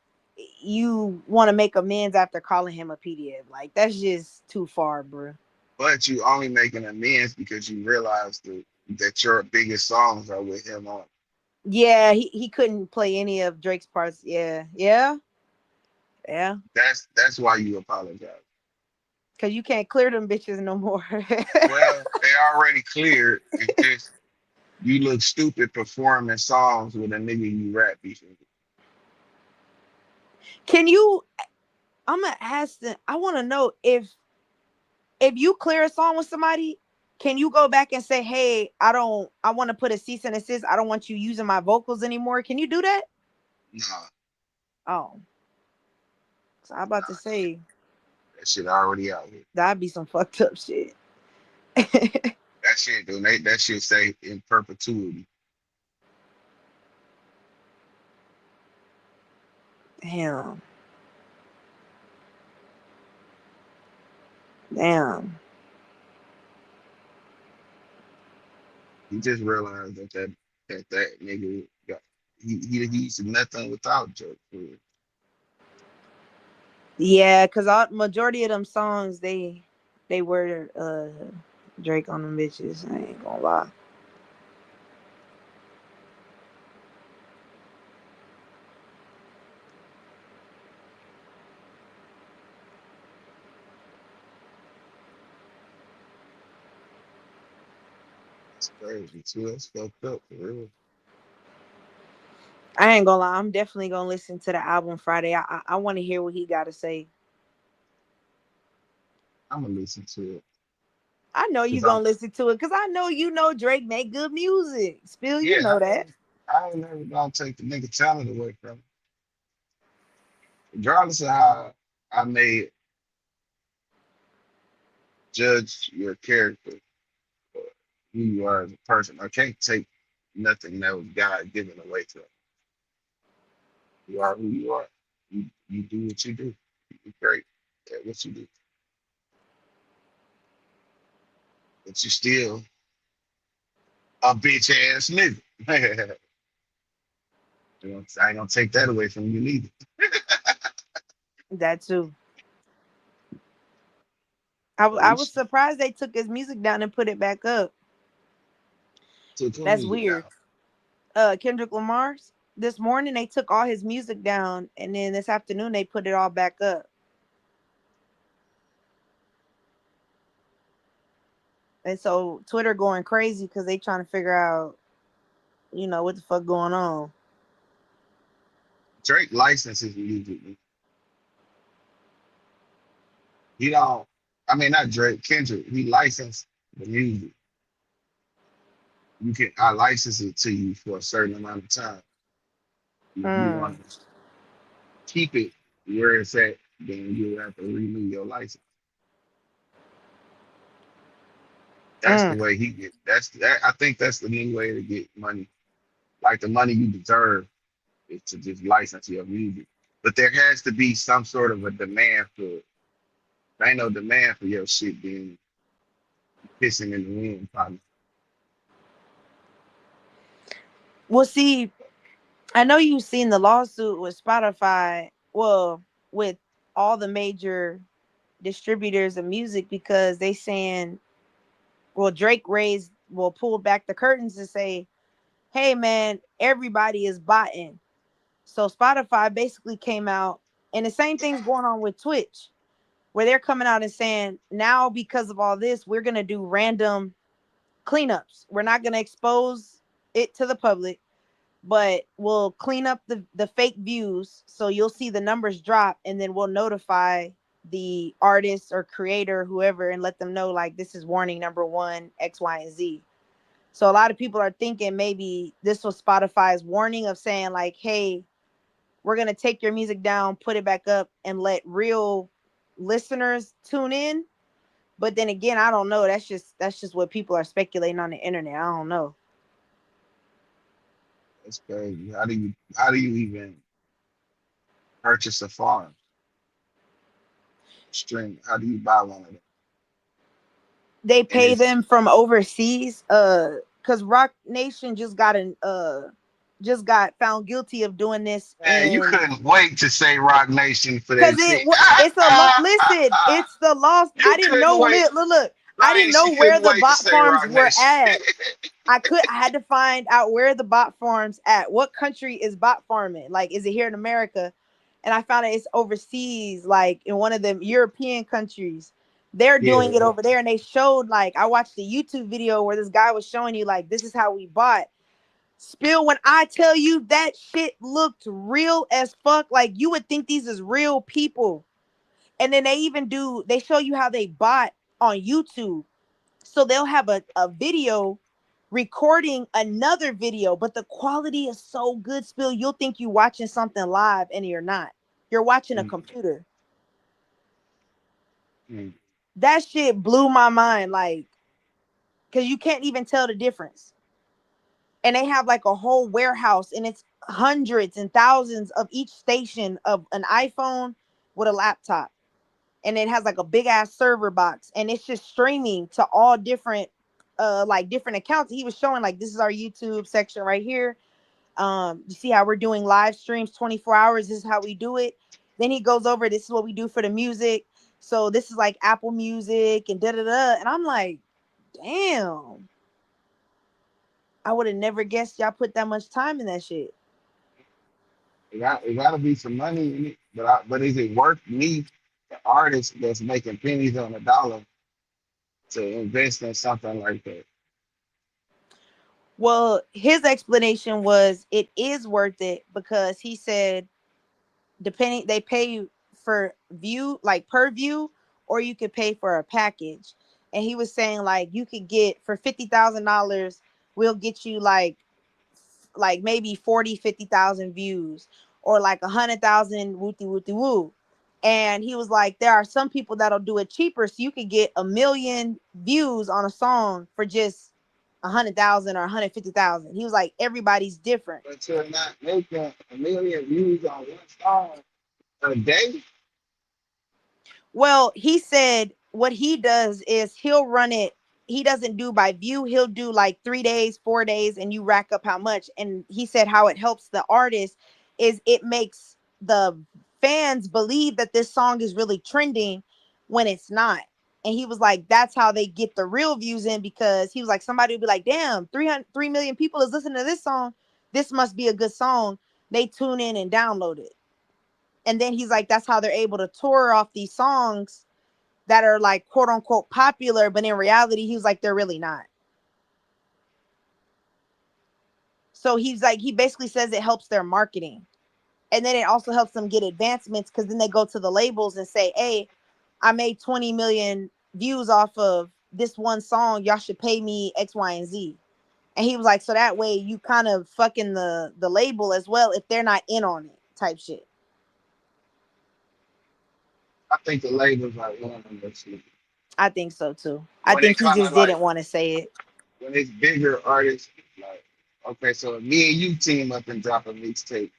you want to make amends after calling him a PDF. Like that's just too far, bro. But you only making amends because you realize that your biggest songs are with him on. Yeah, he couldn't play any of Drake's parts. Yeah, yeah, yeah. That's why you apologize. Cause you can't clear them bitches no more. Well, they already cleared. It's just you look stupid performing songs with a nigga you rap beefing. Can you? I'm gonna ask them. I want to know if you clear a song with somebody, can you go back and say, "Hey, I want to put a cease and desist. I don't want you using my vocals anymore." Can you do that? Nah, Oh, so I'm about to say that shit already out here. that'd be some fucked up shit. That shit, dude. That shit say in perpetuity. Damn, damn. You just realize that nigga got he's nothing without Joe. Yeah, cause majority of them songs they were Drake on them bitches. I ain't gonna lie. It's crazy too. That's fucked up for real. I ain't gonna lie. I'm definitely gonna listen to the album Friday. I want to hear what he got to say. I'm gonna listen to it I know you because I'm gonna listen to it because I know Drake make good music. Spill, you yeah. know that. I ain't never gonna take the nigga talent away from him. Regardless of how I may judge your character or who you are as a person, I can't take nothing that was God given away to him. You are who you are. You do what you do. You're great at what you do. But you still a bitch ass nigga. I ain't gonna take that away from you neither. That too. So I we was should surprised they took his music down and put it back up. took her That's music down. weird. Kendrick Lamar's this morning they took all his music down, and then this afternoon they put it all back up. And so Twitter going crazy because they trying to figure out, what the fuck going on. Drake licenses music. He don't. I mean, not Drake. Kendrick. He licensed the music. I license it to you for a certain amount of time. If you Mm, want to keep it where it's at, then you have to renew your license. That's the mm. way he get. I think that's the new way to get money. Like the money you deserve is to just license your music. But there has to be some sort of a demand for it. There ain't no demand for your shit being pissing in the wind, probably. Well, see, I know you've seen the lawsuit with Spotify. Well, with all the major distributors of music because they saying, well, Drake pulled back the curtains and say, hey man, everybody is botting. So Spotify basically came out, and the same thing's going on with Twitch, where they're coming out and saying, now because of all this, we're gonna do random cleanups. We're not gonna expose it to the public. but we'll clean up the fake views so you'll see the numbers drop, and then we'll notify the artist or creator, whoever, and let them know like this is warning number one, X, Y, and Z. So a lot of people are thinking maybe this was Spotify's warning of saying like, hey, we're gonna take your music down, put it back up, and let real listeners tune in. But then again, I don't know. That's just what people are speculating on the internet. I don't know. It's crazy. How do you even purchase a farm string? How do you buy one of them? They And pay it's them from overseas. Because Rock Nation just got found guilty of doing this man, you in. couldn't wait to say Rock Nation for Because that shit. it's a law. Listen, it's the lost. I You didn't couldn't know. wait. Look. I didn't Right, know she where couldn't the wait to bot say farms Rock were Nation. at. I had to find out where the bot farms at. What country is bot farming? Like, is it here in America? And I found out it's overseas, like in one of the European countries. They're doing it Yeah, over there, and they showed like I watched a YouTube video where this guy was showing you like this is how we bought. Spill, when I tell you that shit looked real as fuck, like you would think these is real people. And then they show you how they bought on YouTube. So they'll have a video recording another video, but the quality is so good, Spill, you'll think you're watching something live and you're not. You're watching a mm, computer. mm, That shit blew my mind, like, because you can't even tell the difference. And they have like a whole warehouse, and it's hundreds and thousands of each station of an iPhone with a laptop. And it has like a big ass server box, and it's just streaming to all different like different accounts. He was showing like this is our YouTube section right here. You see how we're doing live streams 24 hours. This is how we do it. Then he goes over, this is what we do for the music. So this is like Apple Music and da da da. And I'm like, damn, I would have never guessed y'all put that much time in that shit. it gotta be some money in it, but is it worth me, the artist that's making pennies on a dollar, to invest in something like that? Well, his explanation was it is worth it because he said depending they pay you for view, like per view, or you could pay for a package. And he was saying like you could get for $50,000, we'll get you like maybe 40, 50,000 views, or like 100,000 wooty wooty woo. And he was like, there are some people that'll do it cheaper, so you could get 1 million views on a song for just 100,000 or 150,000. He was like, everybody's different. But you're not making 1 million views on one song a day. Well, he said what he does is he'll run it. He doesn't do by view. He'll do like 3 days, 4 days, and you rack up how much. And he said how it helps the artist is it makes the fans believe that this song is really trending when it's not. And he was like, that's how they get the real views in, because he was like, somebody would be like, damn, 3 million people is listening to this song. This must be a good song. They tune in and download it. And then he's like, that's how they're able to tour off these songs that are like quote unquote popular, but in reality, he was like, they're really not. So he's like, he basically says it helps their marketing. And then it also helps them get advancements, because then they go to the labels and say, hey, I made 20 million views off of this one song. Y'all should pay me X, Y, and Z. And he was like, so that way you kind of fucking the label as well if they're not in on it type shit. I think the labels are one of them shit. I think so too. I When it think he kind of just like didn't want to say it. when it's bigger artists, like, okay, so if me and you team up and drop a mixtape,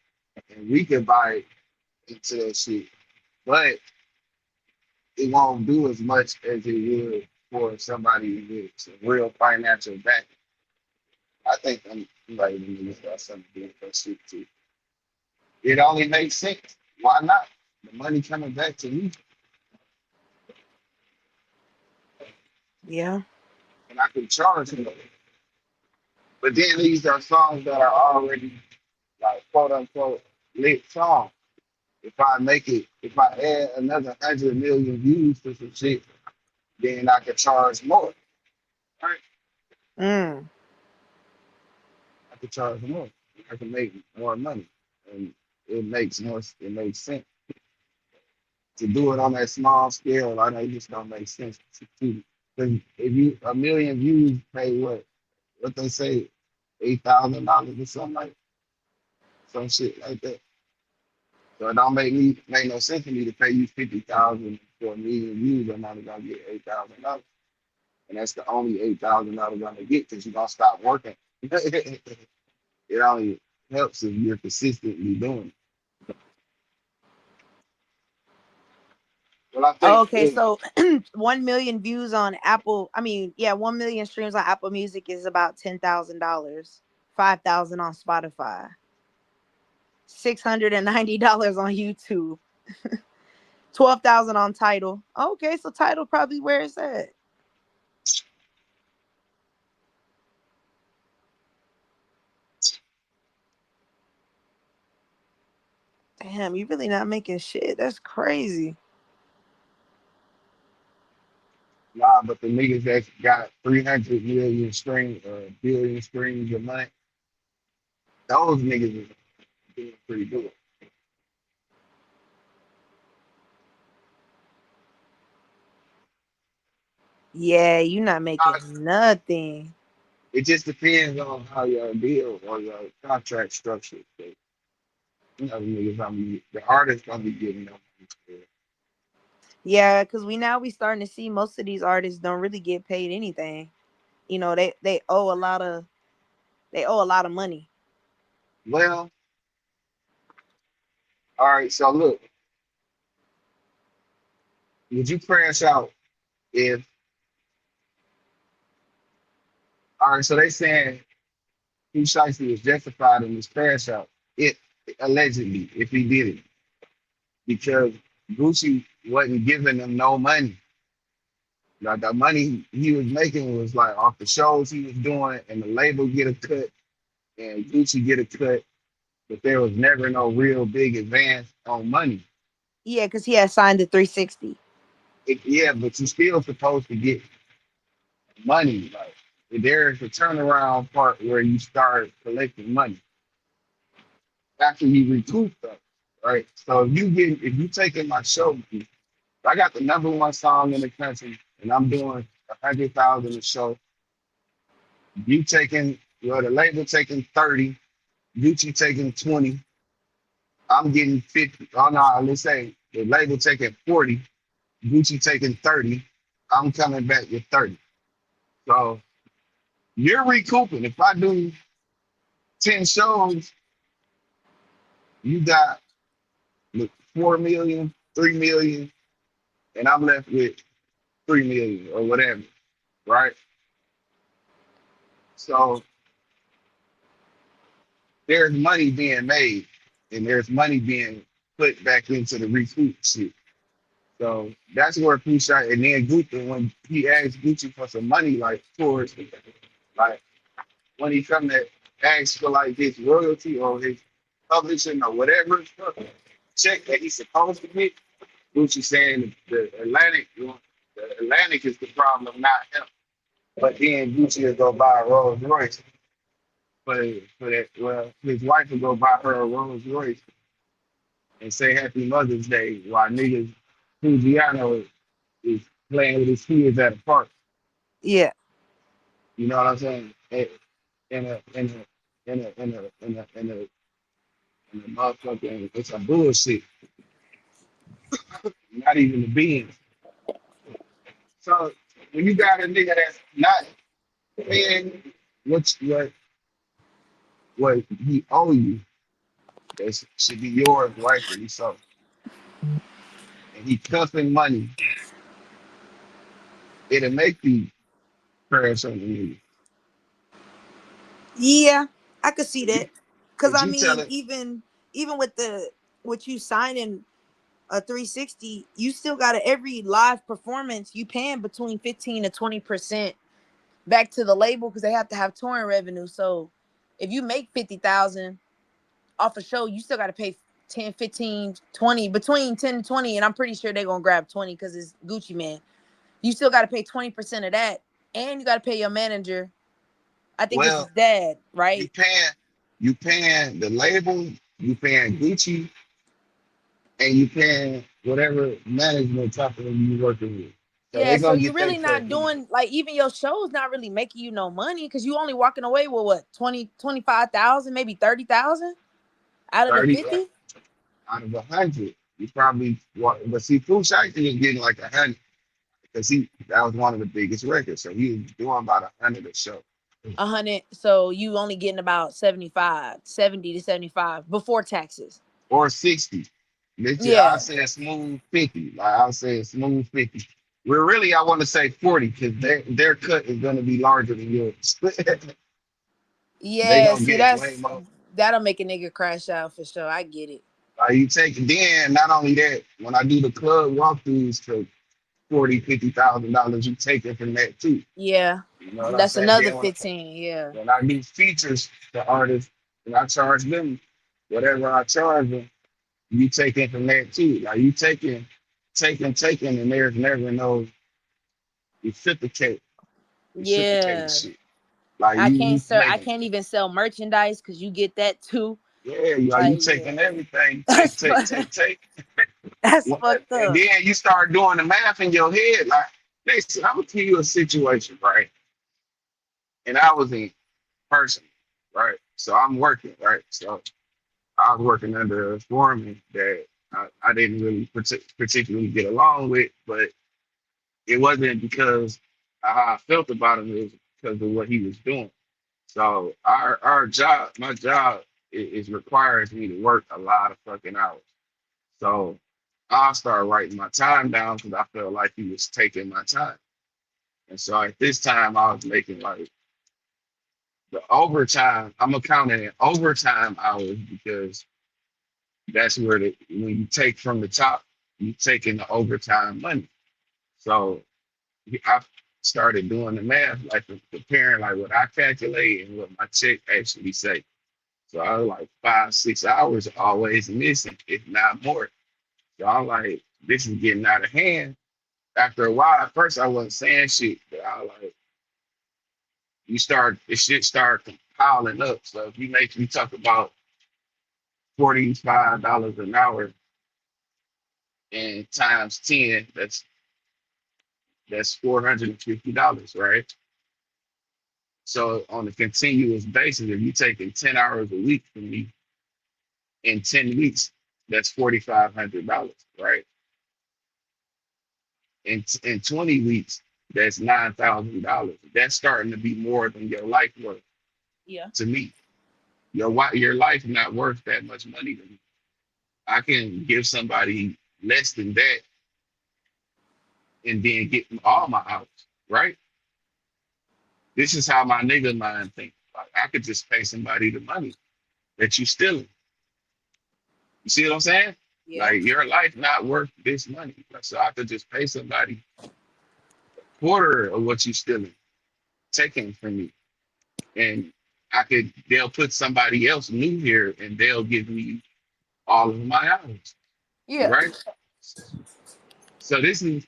and we could buy into that shit, but it won't do as much as it would for somebody with some real financial backing. I think I'm like the niggas got something to do with that shit too. It only makes sense. Why not? The money coming back to me, Yeah. and I can charge them. But then these are songs that are already like quote unquote lit songs. If I add another 100 million views to some shit, then I could charge more. Right? Mm. I could charge more. I can make more money, and it makes sense to do it on that small scale. I know it just don't make sense to. Because if you a million views pay what they say, $8,000 or something like some shit like that. So it don't make no sense for me to pay you 50,000 for a million views. I'm not gonna get $8,000, and that's the only $8,000 I'm gonna get because you're gonna stop working. It only helps if you're consistently doing it. Well, I think Okay, so 1 million views on Apple. I mean, yeah, 1 million streams on Apple Music is about $10,000. 5,000 on Spotify. $690 on YouTube. 12,000 on Tidal. Okay, so Tidal probably where it's at. Damn, you really not making shit. That's crazy. nah, but the niggas that got 300 million streams or billion streams a month, those niggas is doing pretty good. Yeah, you not Nah, making nothing. it just depends on how your deal or your contract structure. You know, the artist gonna be getting them. Yeah, because we starting to see most of these artists don't really get paid anything. You know, they owe a lot of money. Well, all right. So look, would you crash out if? All right. So they saying Pooh Shiesty was justified in his crash out. It allegedly, if he did it, because Gucci wasn't giving them no money. Like the money he was making was like off the shows he was doing, and the label get a cut, and Gucci get a cut, but there was never no real big advance on money. Yeah, because he had signed the 360. Yeah, but you still supposed to get money. Like there's a turnaround part where you start collecting money after you recoup stuff, right? So if you taking my show, if I got the #1 song in the country and I'm doing 100,000 a show. You taking the label taking 30, Gucci taking 20. I'm getting 50. Oh no, let's say the label taking 40, Gucci taking 30. I'm coming back with 30. So you're recouping. If I do 10 shows, you got 4 million, 3 million, and I'm left with 3 million or whatever, right? So there's money being made and there's money being put back into the recoup shit. So that's where Pooh shot. And then Gucci, when he asked Gucci for some money, like towards, like when he come to ask for like his royalty or his publishing or whatever check that he's supposed to get, Gucci saying the Atlantic is the problem, not him. But then Gucci will go buy a Rolls Royce for that. Well, his wife will go buy her a Rolls Royce and say Happy Mother's Day while niggas Fujiano is playing with his kids at a park. Yeah. You know what I'm saying? In a motherfucking, it's a bullshit. Not even the beans. So when you got a nigga that's not paying what he owe you, that should be yours rightfully so. And he cuffing money, it'll make you crash on the nigga. Yeah, I could see that. Cause Cause I you tell mean, it, even with you signing a 360, you still got every live performance you paying between 15 to 20% back to the label because they have to have touring revenue. So if you make 50,000 off a show, you still got to pay 10, 15, 20, between 10 and 20. And I'm pretty sure they're going to grab 20 because it's Gucci Mane. You still got to pay 20% of that. And you got to pay your manager. I think it's his well, dad, you right? paying You paying the label, you paying Gucci, and you paying whatever management company you working with. So Yeah, they so gonna you get their really cut not anyway. doing like even your show's not really making you no money because you only walking away with what 20, 25,000, maybe 30,000 out of the 30 50. out of 100. You probably but see, Pooh Shiesty was getting like 100 because that was one of the biggest records. So he was doing about 100 a show. 100. So you only getting about 75, 70 to 75 before taxes. Or 60. Literally, I'll Yeah. say a smooth 50. Like I'll say a smooth 50. We're really, I want to say 40 because their cut is going to be larger than yours. They Yeah. gonna See, get way that's more. that'll make a nigga crash out for sure. I get it. You take then not only that, when I do the club walkthroughs for $40,000, $50,000, you take it from that too. Yeah. You know what I'm That's saying? another Then 15. Yeah. when I do features to artists and I charge them whatever I charge them, you take it from that too. Like you taking, and there's never no reciprocate Yeah. shit. Like I you can't sir. I making, can't even sell merchandise because you get that too. yeah, like you Like, taking yeah. everything, That's take. that's fucked And up. then you start doing the math in your head. Like, listen, I'm gonna tell you a situation, right? And I was in person, right? So I'm working, right? So I was working under a foreman that I didn't really particularly get along with, but it wasn't because of how I felt about him, it was because of what he was doing. So our job, my job is requires me to work a lot of fucking hours. So I started writing my time down because I felt like he was taking my time. And so at this time I was making like the overtime, I'm accounting in overtime hours because that's where when you take from the top, you take in the overtime money. So I started doing the math, like comparing like what I calculate and what my check actually say. So I was like 5, 6 hours always missing, if not more. So I'm like, this is getting out of hand. After a while, at first I wasn't saying shit, but I was like, the shit start compiling up. So if you talk about $45 an hour and times 10, that's $450, right? So on a continuous basis, if you're taking 10 hours a week from me in 10 weeks, that's $4,500, right? In 20 weeks, that's $9,000. That's starting to be more than your life worth Yeah. to me. Your life not worth that much money to me. I can give somebody less than that and then get them all my hours, right? This is how my nigga mind thinks. Like, I could just pay somebody the money that you stealing. You see what I'm saying? Yeah. Like your life not worth this money. Like, so I could just pay somebody a quarter of what you stealing, taking from me. And they'll put somebody else new here and they'll give me all of my hours. Yeah. Right? So this is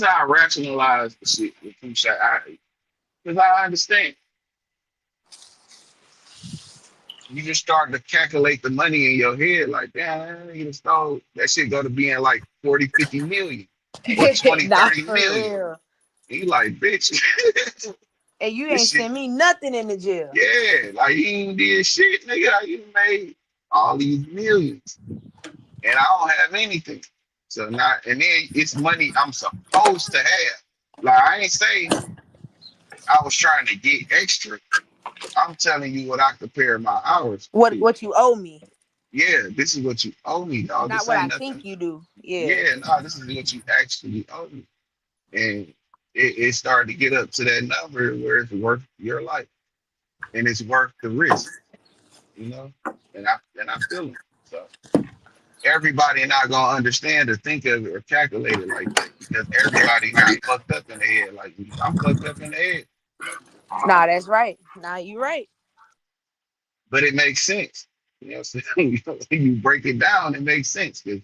how I rationalize the shit with Pooh Shiesty. Because I understand. You just start to calculate the money in your head, like, damn, you stole that shit go to being like 40, 50 million or 20, Nah, 30 for million. real. And you like, bitch. And you This ain't shit, send me nothing in the jail. yeah, like you ain't did shit, nigga. Like, you made all these millions. And I don't have anything. So now, and then it's money I'm supposed to have. Like I ain't say I was trying to get extra. I'm telling you what I compare my hours to. What you owe me, Yeah, this is what you owe me, dog. not This what I ain't think nothing. you do. Yeah. Yeah, no, this is what you actually owe me. And it started to get up to that number where it's worth your life. And it's worth the risk, you know? And I feel it. So everybody not gonna understand or think of it or calculate it like that because everybody not fucked up in the head like me. I'm fucked up in the head. Nah, that's right. Nah, you right. But it makes sense. You know what I'm saying? When you break it down, it makes sense. 'Cause,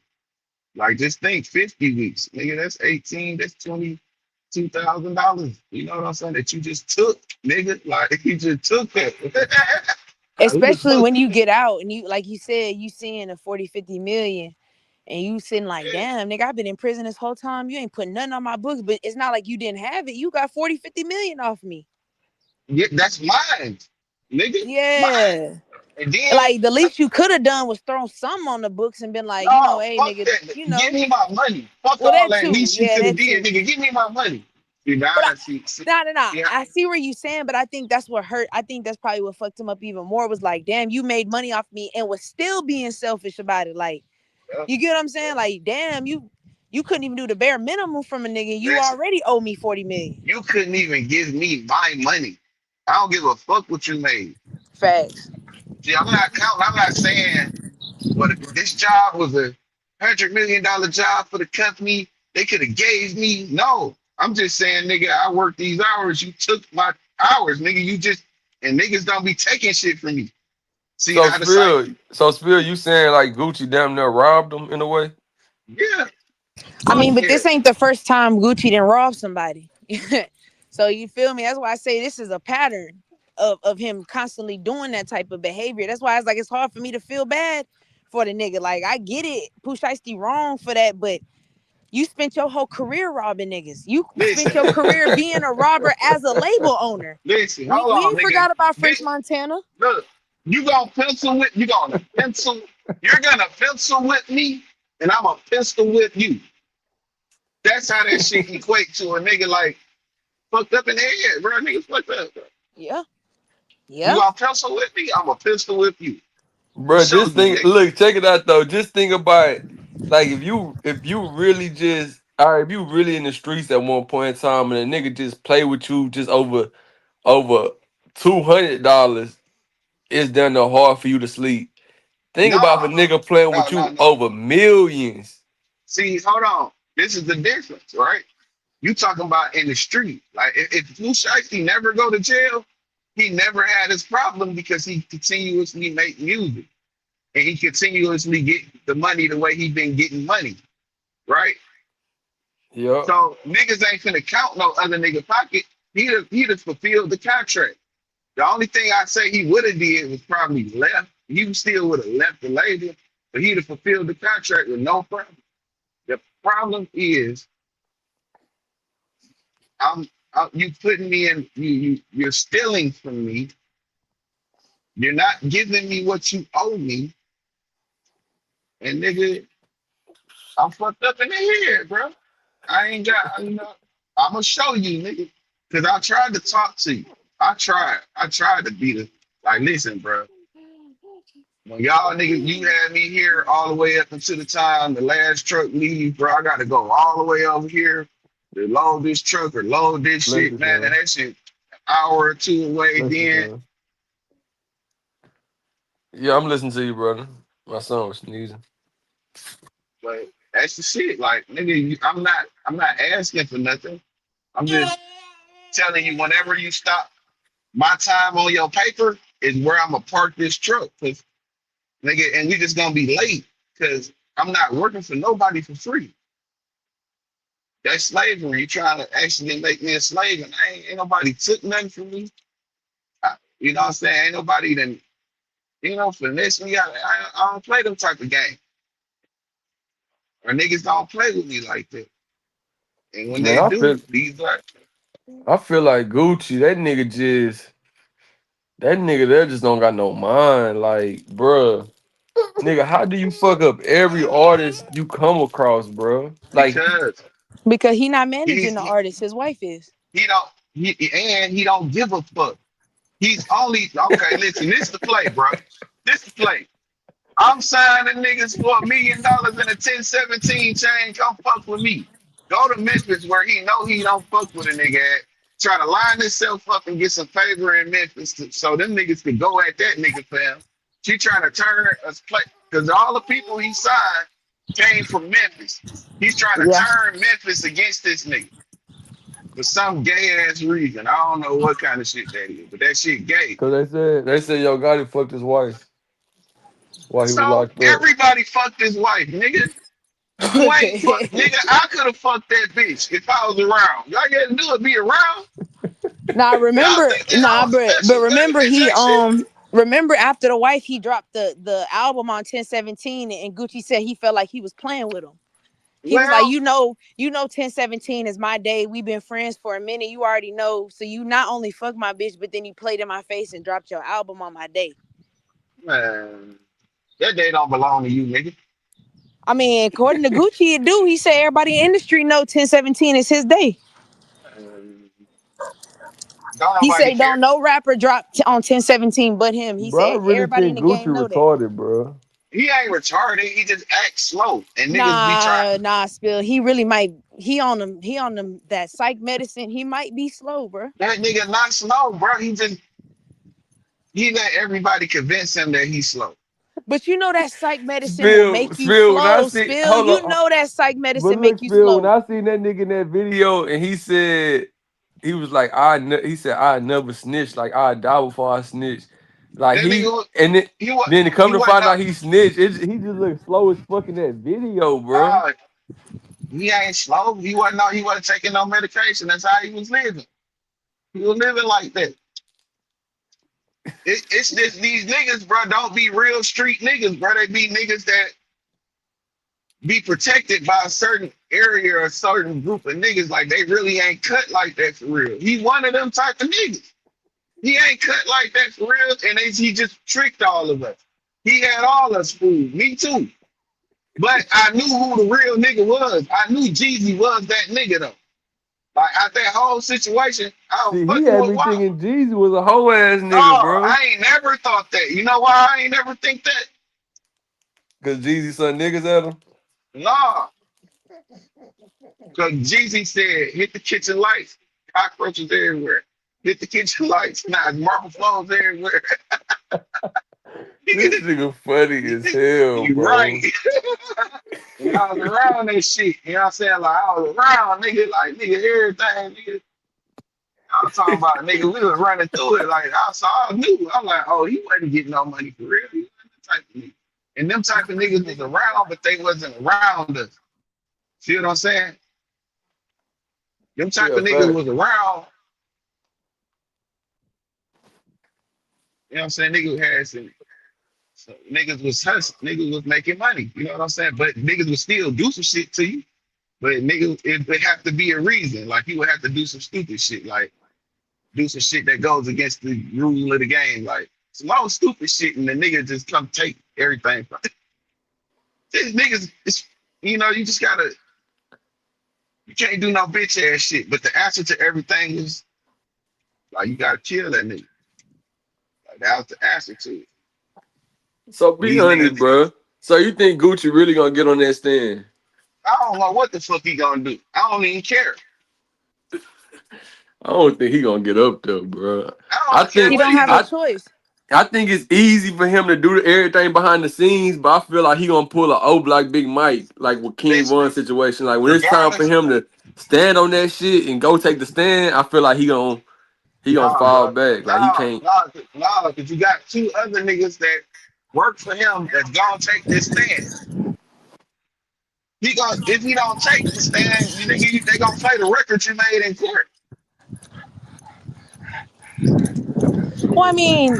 like just think 50 weeks, nigga, that's 18, that's $22,000. You know what I'm saying? That you just took, nigga. Like you just took that. Especially when you get out and you, like you said, you seeing a 40, 50 million and you sitting like, damn, nigga, I've been in prison this whole time. You ain't putting nothing on my books, but it's not like you didn't have it. You got 40, 50 million off me. Yeah, that's mine, nigga. Yeah. Mine. And then, like, the least you could have done was throw some on the books and been like, no, hey, fuck nigga, that. Give me my money. Fuck well, all that that. Least you Yeah, could have that did, too. nigga. Give me my money. No. I see what you're saying, but I think that's what hurt. I think that's probably what fucked him up even more. Was like, damn, you made money off me and was still being selfish about it. Like, you get what I'm saying? Like, damn, you couldn't even do the bare minimum from a nigga. You already owe me 40 million. You couldn't even give me my money. I don't give a fuck what you made. Facts. See, I'm not counting. I'm not saying, but this job was $100 million job for the company. They could have gave me. No, I'm just saying, nigga, I worked these hours. You took my hours, nigga. You just, and niggas don't be taking shit from me. See, so Spill, you saying like Gucci damn near robbed him in a way? Yeah. I mean, but this ain't the first time Gucci didn't rob somebody. So you feel me? That's why I say this is a pattern of him constantly doing that type of behavior. That's why it's hard for me to feel bad for the nigga. Like, I get it, Pooh Shiesty wrong for that, but you spent your whole career robbing niggas. You spent your career being a robber as a label owner. Listen, we ain't forgot about French Montana. Look, you're gonna pencil with me, and I'm a pistol with you. That's how that shit equate to a nigga like fucked up in the head, bro. Niggas fucked up, bro. Yeah. You gonna pencil with me? I'm a pistol with you. Bro, just think, look, check it out though. Just think about it. Like, if you really just, all right, if you really in the streets at one point in time and a nigga just play with you just over $200, it's damn near hard for you to sleep. Think about if a nigga playing with you over millions. See, hold on. This is the difference, right? You talking about in the street. Like, if Pooh Shiesty never go to jail, he never had his problem because he continuously make music. And he continuously get the money the way he been getting money. Right? Yeah. So niggas ain't finna count no other nigga pocket. He'd have fulfilled the contract. The only thing I say he would have did was probably left. He still would have left the label, but he'd have fulfilled the contract with no problem. The problem is, you putting me in. You're stealing from me. You're not giving me what you owe me, and nigga, I'm fucked up in the head, bro. I ain't got. I'm gonna show you, nigga, because I tried to talk to you. I tried to be like, listen, bro. When y'all niggas, you had me here all the way up until the time the last truck leaves, bro. I got to go all the way over here to load this truck or load this shit, man. And that shit, an hour or two away. Then, yeah, I'm listening to you, brother. My son was sneezing. But that's the shit. Like, nigga, I'm not asking for nothing. I'm just telling you, whenever you stop my time on your paper is where I'm gonna park this truck. Cause nigga, and we just gonna be late because I'm not working for nobody for free. That's slavery. You trying to actually make me a slave, and ain't nobody took nothing from me. You know what I'm saying? Ain't nobody then, finesse me. I don't play them type of game. Or niggas don't play with me like that. And when they do, I feel like Gucci, that nigga there just don't got no mind. Like, bruh, nigga, how do you fuck up every artist you come across, bro? Like, because he not managing the artist, his wife is. He don't give a fuck. He's only okay. Listen, this the play, bro. This the play. I'm signing niggas for $1 million in a 1017 chain. Come fuck with me. Go to Memphis where he know he don't fuck with a nigga at. Try to line himself up and get some favor in Memphis so them niggas can go at that nigga for him. She trying to turn us play because all the people he signed came from Memphis. He's trying to turn Memphis against this nigga for some gay ass reason. I don't know what kind of shit that is, but that shit gay. Cause they said Yo Gotti fucked his wife while he was locked up. Everybody fucked his wife, nigga. You ain't fuck, nigga. I could have fucked that bitch if I was around. Y'all got to do it, be around. But remember Remember after the wife, he dropped the album on 1017, and Gucci said he felt like he was playing with him. He was like, Well, 1017 is my day. We've been friends for a minute. You already know. So you not only fuck my bitch, but then you played in my face and dropped your album on my day. man, that day don't belong to you, nigga. I mean, according to Gucci, it do. He said everybody in the industry know 1017 is his day. Um, don't He nobody said care. don't no rapper drop on 1017 but him. He Bro, I said really everybody in think the Gucci game know that. retarded, bro. He ain't retarded. He just acts slow, and niggas be trying. Spill. He really might. He on them that psych medicine. He might be slow, bro. That nigga not slow, bro. He let everybody convince him that he's slow. But you know that psych medicine will make you Spill, when I slow. see, Spill. hold You on. know that psych But medicine look, make you Spill, when slow. I seen that nigga in that video and he said, he was like, he said, I never snitch. Like, I die before I snitch. Like, That nigga, then to come he to wasn't find no, out he snitched, he just looked slow as fuck in that video, bro. he ain't slow. He wasn't taking no medication. That's how he was living. He was living like that. It's just these niggas, bro, don't be real street niggas, bro. They be niggas that be protected by a certain area or a certain group of niggas. Like they really ain't cut like that for real. He one of them type of niggas. He ain't cut like that for real, and he just tricked all of us. He had all us fooled. Me too. But I knew who the real nigga was. I knew Jeezy was that nigga though. Like out that whole situation, I was See, he fucking had with me Wop. thinking Jeezy was a whole ass No, nigga, bro. I ain't never thought that. You know why I ain't never think that? Cause Jeezy son niggas at him. No, because Jeezy said, hit the kitchen lights, cockroaches everywhere. Hit the kitchen lights, now it's marble flows everywhere. This nigga funny as hell, You bro. right. And I was around that shit. You know what I'm saying? Like I was around nigga, like nigga, everything, nigga. I was talking about nigga, we was running through it. Like I knew. I'm like, oh, he wasn't getting no money for real. He wasn't the type of nigga. And them type of niggas was around, but they wasn't around us. See what I'm saying? Them type Yeah, of niggas fact. was around. You know what I'm saying? Niggas had some so niggas was hustling, niggas was making money. You know what I'm saying? But niggas would still do some shit to you. But niggas, it would have to be a reason. Like you would have to do some stupid shit, like do some shit that goes against the rule of the game. Like some old stupid shit, and the nigga just come take everything from it. These niggas, you just gotta, you can't do no bitch ass shit. But the answer to everything is like you gotta kill that nigga. Like that was the answer to it. So be These honest, niggas, bro. So you think Gucci really gonna get on that stand? I don't know what the fuck he gonna do. I don't even care. I don't think he gonna get up there, bro. I I don't care He think what don't he have a do. choice. I think it's easy for him to do everything behind the scenes, but I feel like he gonna pull a old like Big Mike, like with King Listen, Von situation. Like when it's time for regardless, him to stand on that shit and go take the stand, I feel like he gonna nah, fall bro, back. Like he can't. because you got two other niggas that work for him that's gonna take this stand. If he don't take the stand, they gonna play the record you made in court. Well, I mean,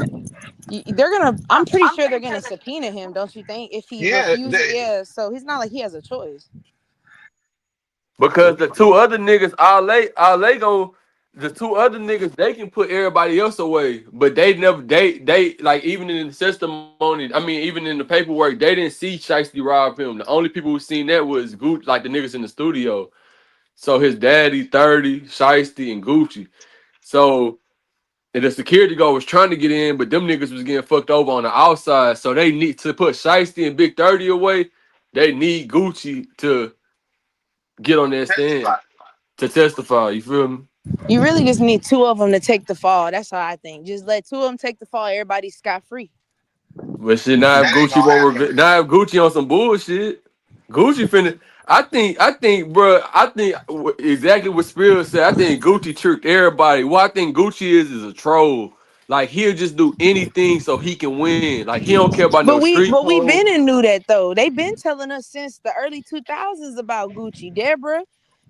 they're gonna. I'm pretty sure they're gonna subpoena him. Don't you think? If he Yeah, refuses, yeah. So he's not like he has a choice. Because the two other niggas, the two other niggas, they can put everybody else away, but they like even in the testimony, I mean, even in the paperwork, they didn't see Shiesty rob him. The only people who seen that was Gucci, like the niggas in the studio. So his daddy, 30, Shiesty, and Gucci. So and the security guard was trying to get in, but them niggas was getting fucked over on the outside. So they need to put Shiesty and Big 30 away. They need Gucci to get on that stand testify. to testify. You feel me? You really just need two of them to take the fall. That's how I think. Just let two of them take the fall. Everybody's scot free. But shit, now if That ain't Gucci gonna won't, happen. now if Gucci on some bullshit, Gucci finna. Bro. Exactly what Spill said. I think Gucci tricked everybody. What I think Gucci is a troll. Like he'll just do anything so he can win. Like he don't care about no street But we code. been and knew that though. They been telling us since the early 2000s about Gucci. Deborah,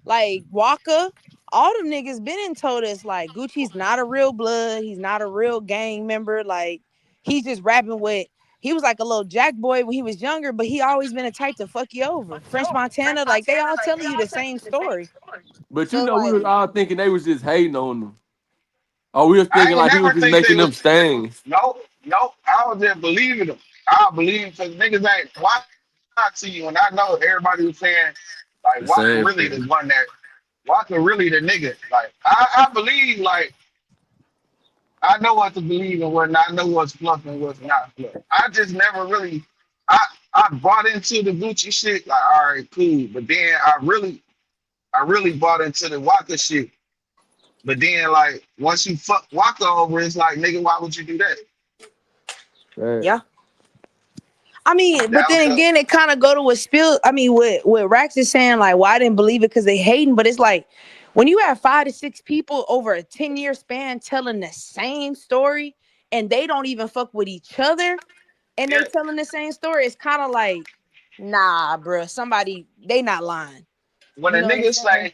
like Walker, all them niggas been and told us like Gucci's not a real blood. He's not a real gang member. Like he's just rapping with. He was like a little jack boy when he was younger, but he always been a type to fuck you over. French Montana, like they all telling you the same story. But you So know, we was like, all thinking they was just hating on them. Or we was I thinking ain't like he was never just think they making them was. stains. No, I was just believing them. I believe because niggas ain't. Why not see you? And I know everybody was saying like The Walker same really the thing. one that Walker really the nigga. Like I believe like I know what to believe and what not. I know what's fluff and what's not fluff. I just never really. I I bought into the Gucci shit. Like all right, cool. But then I really bought into the Walker shit. But then like once you fuck Walker over, it's like nigga, why would you do that? Right. yeah. I mean, but That was then the again, it kind of go to what Spill. I mean, what Rax is saying, like, why I didn't believe it because they hating. But it's like when you have 5 to 6 people over a 10-year span telling the same story, and they don't even fuck with each other, and yeah. they telling the same story, it's kind of like, nah, bro, somebody they not lying. When You a know what I'm nigga saying?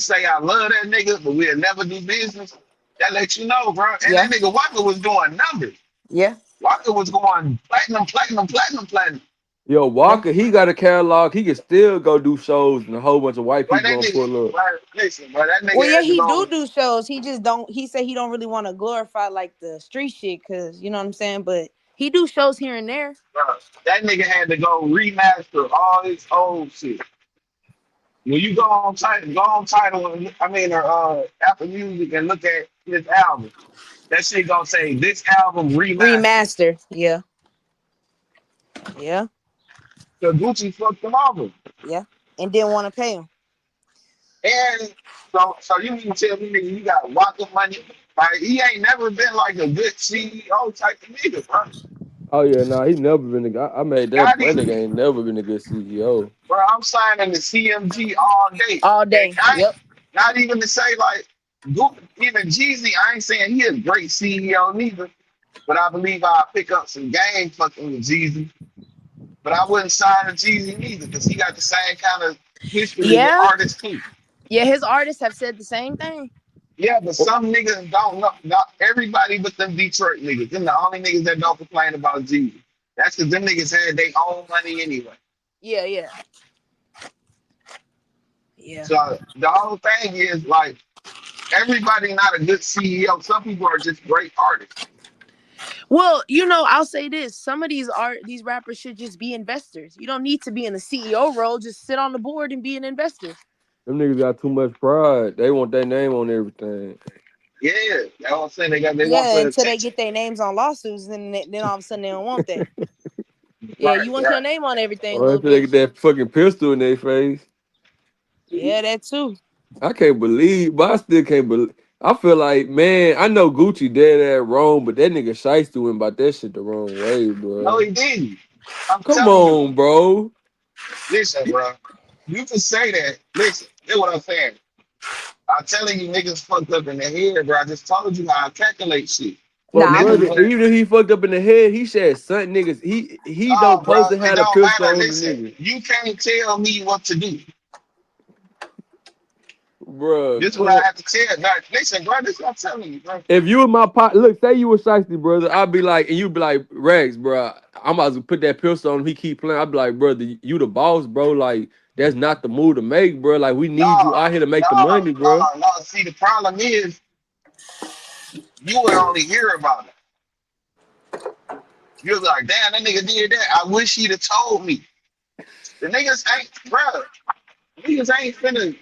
say, I love that nigga, but we'll never do business, that lets you know, bro. And Yeah, that nigga Walker was doing numbers. yeah, Walker was going platinum, platinum, platinum, platinum. Yo, yeah. Walker, he got a catalog. He can still go do shows, and a whole bunch of white But people that gonna nigga, pull up. bro, listen, bro, that Well, nigga yeah, had to he do go. shows. He just don't. He said he don't really want to glorify like the street shit, cause you know what I'm saying. But he do shows here and there. Bro, that nigga had to go remaster all his old shit. When you go on title, and I mean, Apple Music and look at his album, that shit gonna say this album remastered. Remaster. Yeah. Yeah. So Gucci fucked him over. Yeah. And didn't want to pay him. And so you mean to tell me nigga you got Walker money? Like he ain't never been like a good CEO type of nigga, bro. Oh yeah, nah, he never been a guy. I made that. Not That even, nigga ain't never been a good CEO. bro. I'm signing the CMG all day. All And day. I ain't Yep. not even to say like even Jeezy. I ain't saying he a great CEO neither, but I believe I'll pick up some game fucking with Jeezy. But I wouldn't sign a Jeezy neither because he got the same kind of history with Yeah. artists too. Yeah. His artists have said the same thing. Yeah, but some niggas don't know. Not everybody but them Detroit niggas. Them the only niggas that don't complain about Jesus. That's because them niggas had their own money anyway. Yeah. Yeah. Yeah. So the whole thing is like everybody not a good CEO. Some people are just great artists. Well, you know, I'll say this: some of these rappers should just be investors. You don't need to be in the CEO role. Just sit on the board and be an investor. Them niggas got too much pride. They want their name on everything. Yeah, that's what I'm saying. They want Yeah, the until they attention. get their names on lawsuits, then all of a sudden they don't want that. Yeah, Right, you want your right. name on everything, Or little until they get bitch. that fucking pistol in their face. Yeah, that too. I can't believe, but I still can't believe. I feel like, man, I know Gucci dead at wrong, but that nigga shiesty went about that shit the wrong way, No, bro. he didn't. I'm Come telling you. on, bro. Listen, bro. You can say that. Listen, hear what I'm saying. I'm telling you, niggas fucked up in the head, bro. I just told you how I calculate shit. But Nah, I Niggas, brother, believe it. even if he fucked up in the head, he said something niggas. He don't oh, bro, supposed to it have a don't pistol matter. on the Listen, nigga. you can't tell me what to do. Bro, This is what I have to tell. Now, listen, bro, this is what I'm telling you, bro. if you was my pot, look, say you was shiesty, brother, I'd be like, and you'd be like, Rex, bro, I'm about to put that pistol on him. He keep playing. I'd be like, brother, you the boss, bro. Like, that's not the move to make, bro. Like, we need you No, out here to make the no, money, no, bro. no. See, the problem is you would only hear about it. You're like, damn, that nigga did that. I wish he'd have told me. The niggas ain't, bro. Niggas ain't finna.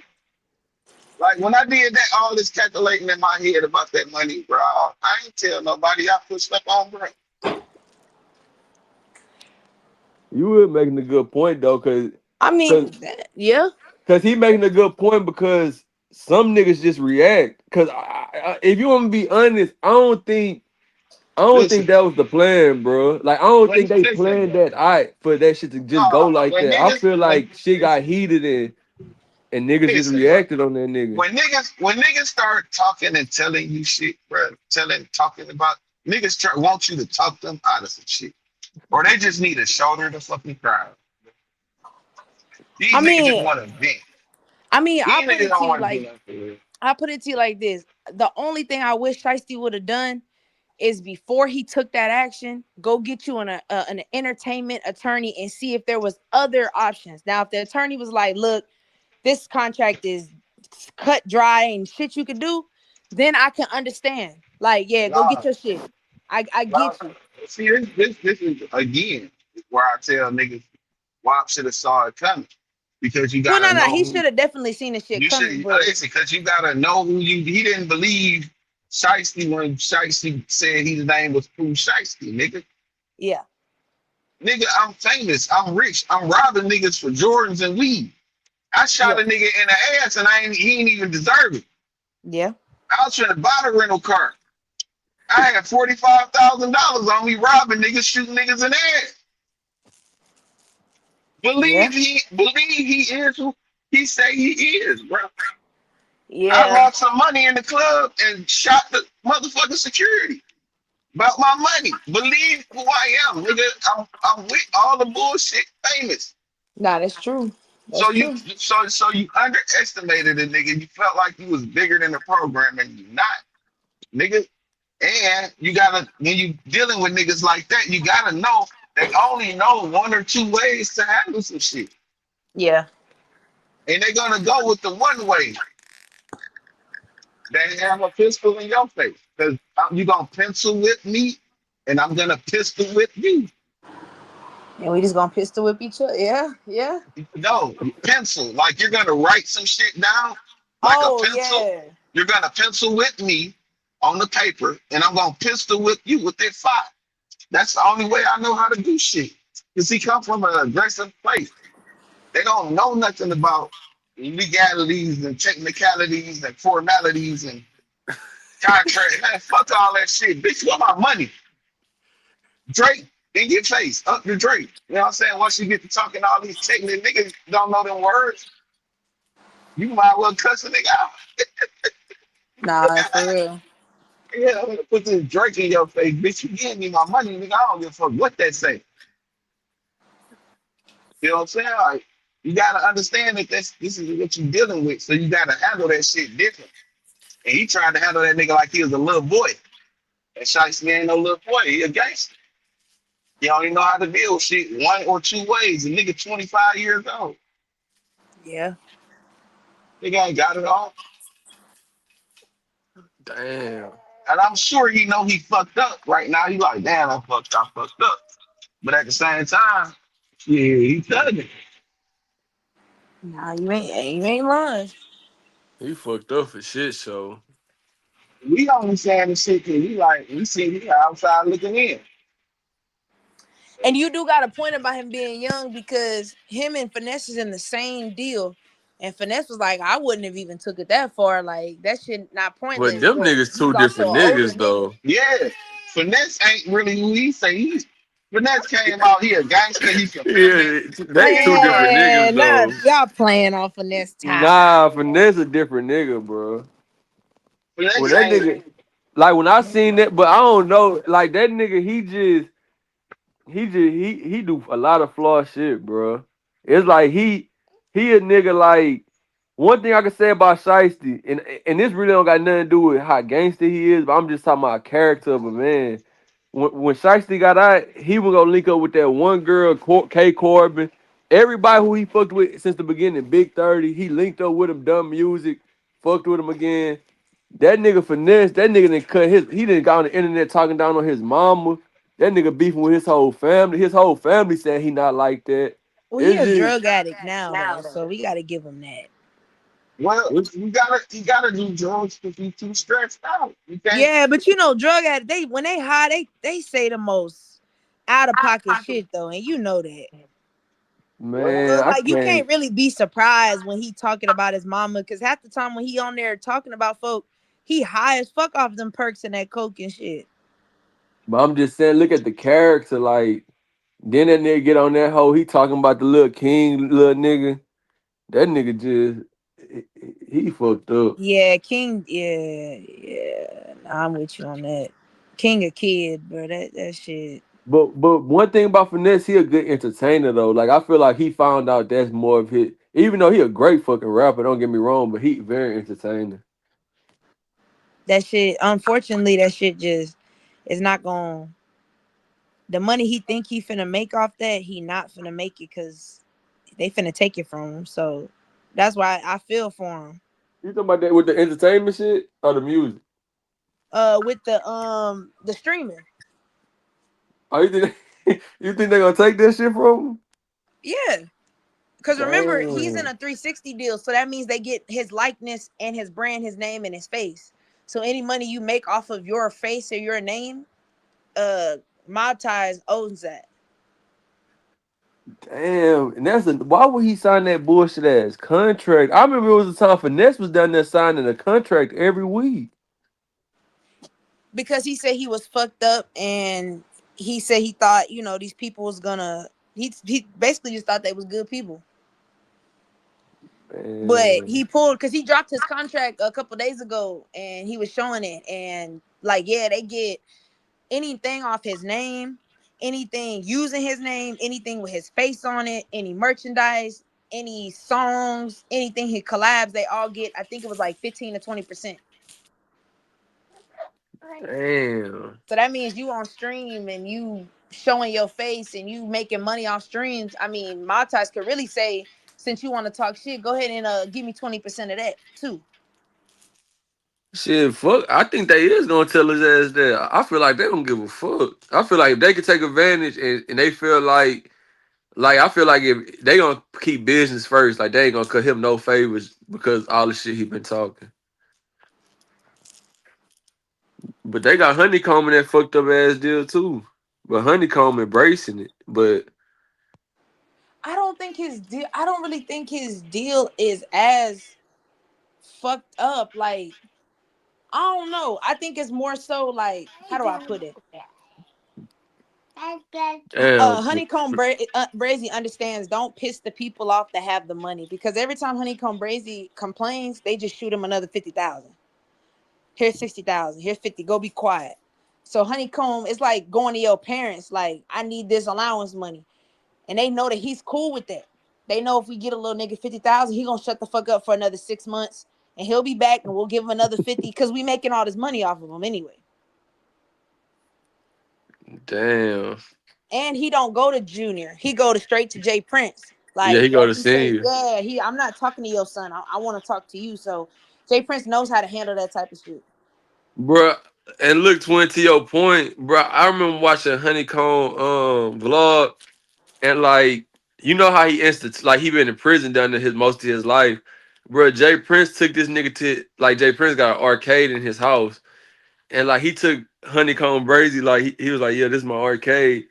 Like when I did that, all this calculating in my head about that money, bro. I ain't tell nobody. I put stuff on, bro. You were making a good point though, cause, I cause, mean, yeah, cause he making a good point because some niggas just react. Cause if you want to be honest, I don't think Listen, that was the plan, bro. Like I don't think they listen, planned bro. that for that shit to just go No, like when that. I niggas, feel when like shit got listen, heated and niggas just listen, bro. reacted on that nigga. When niggas start talking and telling you shit, bro, talking about want you to talk them out of some shit, or they just need a shoulder to fucking cry on. These I niggas just mean, want to vent. I'll These put niggas it to don't you want to do like nothing for real. I'll put it to you like this. The only thing I wish Shiesty would have done is before he took that action, go get you an entertainment attorney and see if there was other options. Now, if the attorney was like, look, this contract is cut dry and shit you could do, then I can understand. Like, yeah, go Nah, get your shit. I nah. get you. See, this is again where I tell niggas WAP should have saw it coming because you Well, gotta no, know he who should have definitely seen the shit you should. coming, but Listen, because you gotta know who you. He didn't believe Shiesty when Shiesty said his name was Pooh Shiesty, nigga. yeah, Nigga, I'm famous. I'm rich. I'm robbing niggas for Jordans and weed. I shot yeah, a nigga in the ass and he ain't even deserve it. yeah. I was trying to buy the rental car. I had $45,000 on me robbing niggas, shooting niggas in the ass. Yeah. Believe he is who he say he is, bro. I Yeah. lost some money in the club and shot the motherfucking security about my money. Believe who I am, nigga. I'm with all the bullshit famous. Nah, that's true. That's So you true. so you underestimated it, nigga. You felt like you was bigger than the program and you not, nigga. And you gotta when you dealing with niggas like that, you gotta know they only know one or two ways to handle some shit. Yeah. And they're gonna go with the one way. They have a pistol in your face. Because you gonna pencil whip me and I'm gonna pistol whip you. And we just gonna pistol whip each other. Yeah, yeah. No, pencil. Like you're gonna write some shit down like a Oh pencil. yeah. You're gonna pencil whip me on the paper and I'm gonna pistol whip you with that fire. That's the only way I know how to do shit. Cause he come from an aggressive place. They don't know nothing about legalities and technicalities and formalities and contract. Man, fuck all that shit. Bitch, you want my money. Drake in your face. Up your Drake. You know what I'm saying? Once you get to talking all these technical niggas don't know them words, you might well cuss a nigga out. Nah, for real. Yeah, I'm gonna put this Drake in your face, bitch. You give me my money, nigga. I don't give a fuck what that say. You know what I'm saying? Like, you gotta understand that this is what you're dealing with. So you gotta handle that shit different. And he tried to handle that nigga like he was a little boy. And Shiesty ain't no little boy. He a gangster. He don't even know how to deal with shit one or two ways. A nigga 25 years old. Yeah. Nigga ain't got it all. Damn. And I'm sure he know he fucked up right now. He like, damn, I fucked up. But at the same time, yeah, he thugging. Nah, you ain't lying. He fucked up for shit show. We only saying this shit because we see he outside looking in. And you do got a point about him being young because him and Finesse is in the same deal. And Finesse was like, I wouldn't have even took it that far. Like, that shit not But pointless. them But niggas he's two also different an older niggas nigga. though. Yeah, Finesse ain't really who he say he's. Finesse came out here, gangster. He's a pimp. Yeah, they two different niggas Man, nah, though. y'all playing on Finesse time. Nah, Finesse a different nigga, bro. Well, Finesse that ain't. nigga, like when I seen that, but I don't know, like that nigga, he do a lot of flaw shit, bro. It's like he a nigga like one thing I can say about Shiesty, and this really don't got nothing to do with how gangster he is, but I'm just talking about character of a man. When Shiesty got out, he was gonna link up with that one girl, K Corbin. Everybody who he fucked with since the beginning, Big 30, he linked up with him, dumb music, fucked with him again. That nigga Finesse, that nigga didn't he didn't got on the internet talking down on his mama. That nigga beefing with his whole family. His whole family saying he not like that. Well, he It's a just drug addict now, though, so we got to give him that. Well, it's, you gotta do drugs if you too stressed out. You can't. Yeah, but drug addict, when they high, they say the most out of pocket shit though, and you know that. man, So I like you can't. can't really be surprised when he talking about his mama, because half the time when he on there talking about folk, he high as fuck off them perks and that coke and shit. But I'm just saying, look at the character. Like, then that nigga get on that hoe. He talking about the little king, little nigga. That nigga just he fucked up. Yeah, King. Yeah. I'm with you on that. King a kid, bro. That shit. But one thing about Finesse, he a good entertainer though. Like I feel like he found out that's more of his. Even though he a great fucking rapper, don't get me wrong, but he very entertaining. That shit. Unfortunately, that shit just it's not going. The money he think he finna make off that, he not finna make it because they finna take it from him. So that's why I feel for him. You talking about that with the entertainment shit or the music? With the streaming. Oh, you think you think they gonna take that shit from him? Yeah. Because remember, he's in Damn. a 360 deal. So that means they get his likeness and his brand, his name, and his face. So any money you make off of your face or your name, Mob Ties owns that. Damn, and why would he sign that bullshit ass contract? I remember it was a time Finesse was down there signing a contract every week. Because he said he was fucked up and he said he thought, these people was gonna he basically just thought they was good people. But Man. he pulled because he dropped his contract a couple days ago and he was showing it. And like, yeah, they get anything off his name, anything using his name, anything with his face on it, any merchandise, any songs, anything he collabs, they all get, I think it was like 15 to 20%. Damn. So that means you on stream and you showing your face and you making money off streams. I mean, Montage could really say, since you want to talk shit, go ahead and give me 20% of that too. Shit, fuck. I think they is gonna tell his ass that. I feel like they don't give a fuck. I feel like if they could take advantage and they feel like I feel like if they gonna keep business first, like they ain't gonna cut him no favors because all the shit he been talking. But they got Honeycomb in that fucked up ass deal too. But Honeycomb embracing it. But I don't think his deal. I don't really think his deal is as fucked up. Like, I don't know. I think it's more so like, how do I put it? damn, Brazy understands. Don't piss the people off that have the money, because every time Honeycomb Brazy complains, they just shoot him another 50,000. Here's 60,000. Here's 50. Go be quiet. So Honeycomb is like going to your parents, like, I need this allowance money, and they know that he's cool with that. They know if we get a little nigga 50,000, he gonna shut the fuck up for another 6 months, and he'll be back, and we'll give him another 50 because we making all this money off of him anyway. damn. And he don't go to Junior. He go to straight to Jay Prince. Yeah, Like, he go to he say, senior. yeah, I'm not talking to your son. I want to talk to you. So Jay Prince knows how to handle that type of shit. Bruh, and look, twin, to your point, bruh, I remember watching Honeycomb vlog, and like, you know how he been in prison done his most of his life. Bruh, Jay Prince took this nigga to, like, Jay Prince got an arcade in his house, and like he took Honeycomb Brazy, like he was like, yeah, this is my arcade.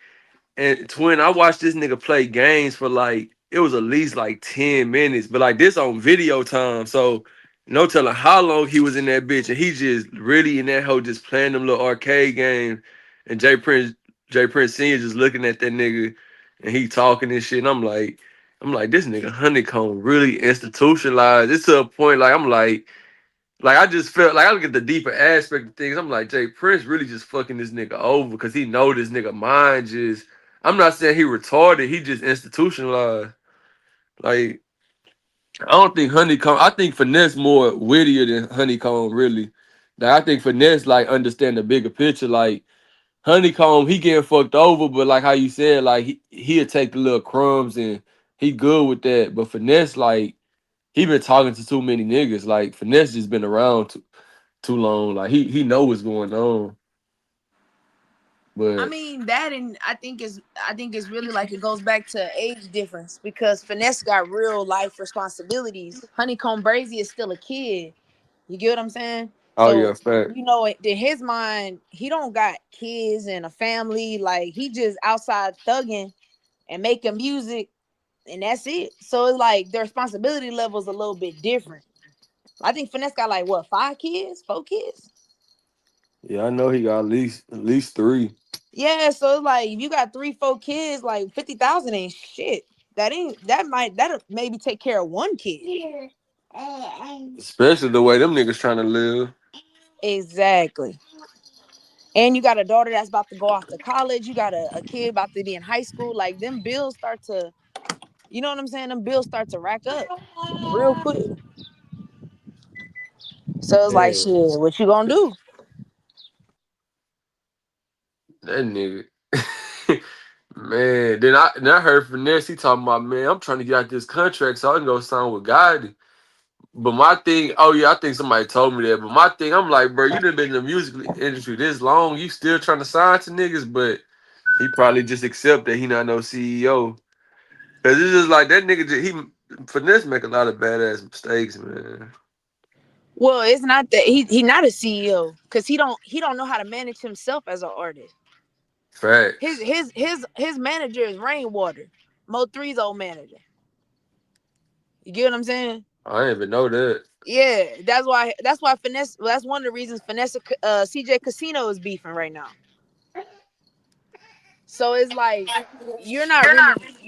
And twin, I watched this nigga play games for like, it was at least like 10 minutes, but like this on video time. So no telling how long he was in that bitch. And he just really in that hoe just playing them little arcade games. And Jay Prince Sr. just looking at that nigga and he talking and shit. And I'm like, this nigga Honeycomb really institutionalized. It's to a point like I just felt like I look at the deeper aspect of things. I'm like, Jay Prince really just fucking this nigga over because he know this nigga mind just. I'm not saying he retarded. He just institutionalized. Like, I don't think Honeycomb. I think Finesse more wittier than Honeycomb. Really, like, I think Finesse like understand the bigger picture. Like Honeycomb, he getting fucked over, but like how you said, like he'll take the little crumbs and he good with that. But Finesse, like he been talking to too many niggas. Like Finesse just been around too long. Like he know what's going on. I But mean, that, and I think it's really like it goes back to age difference, because Finesse got real life responsibilities. Honeycomb Brazy is still a kid. You get what I'm saying? oh yeah, So, fact. in his mind, he don't got kids and a family. Like, he just outside thugging and making music, and that's it. So it's like the responsibility level is a little bit different. I think Finesse got like what, 5 kids, 4 kids? Yeah, I know he got at least 3. Yeah, so it's like if you got 3, 4 kids, like 50,000 ain't shit. That'll maybe take care of 1 kid. Especially the way them niggas trying to live. Exactly. And you got a daughter that's about to go off to college. You got a kid about to be in high school. Like, them bills start to, you know what I'm saying? Them bills start to rack up real quick. So it's like, Man. shit, what you gonna do? That nigga. Man, then I heard Finesse, he talking about, man, I'm trying to get out this contract so I can go sign with Gotti. But my thing, oh yeah, I think somebody told me that. But my thing, I'm like, bro, you done been in the music industry this long, you still trying to sign to niggas, but he probably just accept that he not no CEO. Cause it's just like that nigga Finesse make a lot of badass mistakes, man. Well, it's not that he not a CEO because he don't know how to manage himself as an artist. His Facts. his his his manager is Rainwater, Mo3's old manager. You get what I'm saying? I didn't even know that. Yeah, that's why Finesse. Well, that's one of the reasons Finesse CJ Casino is beefing right now. So it's like you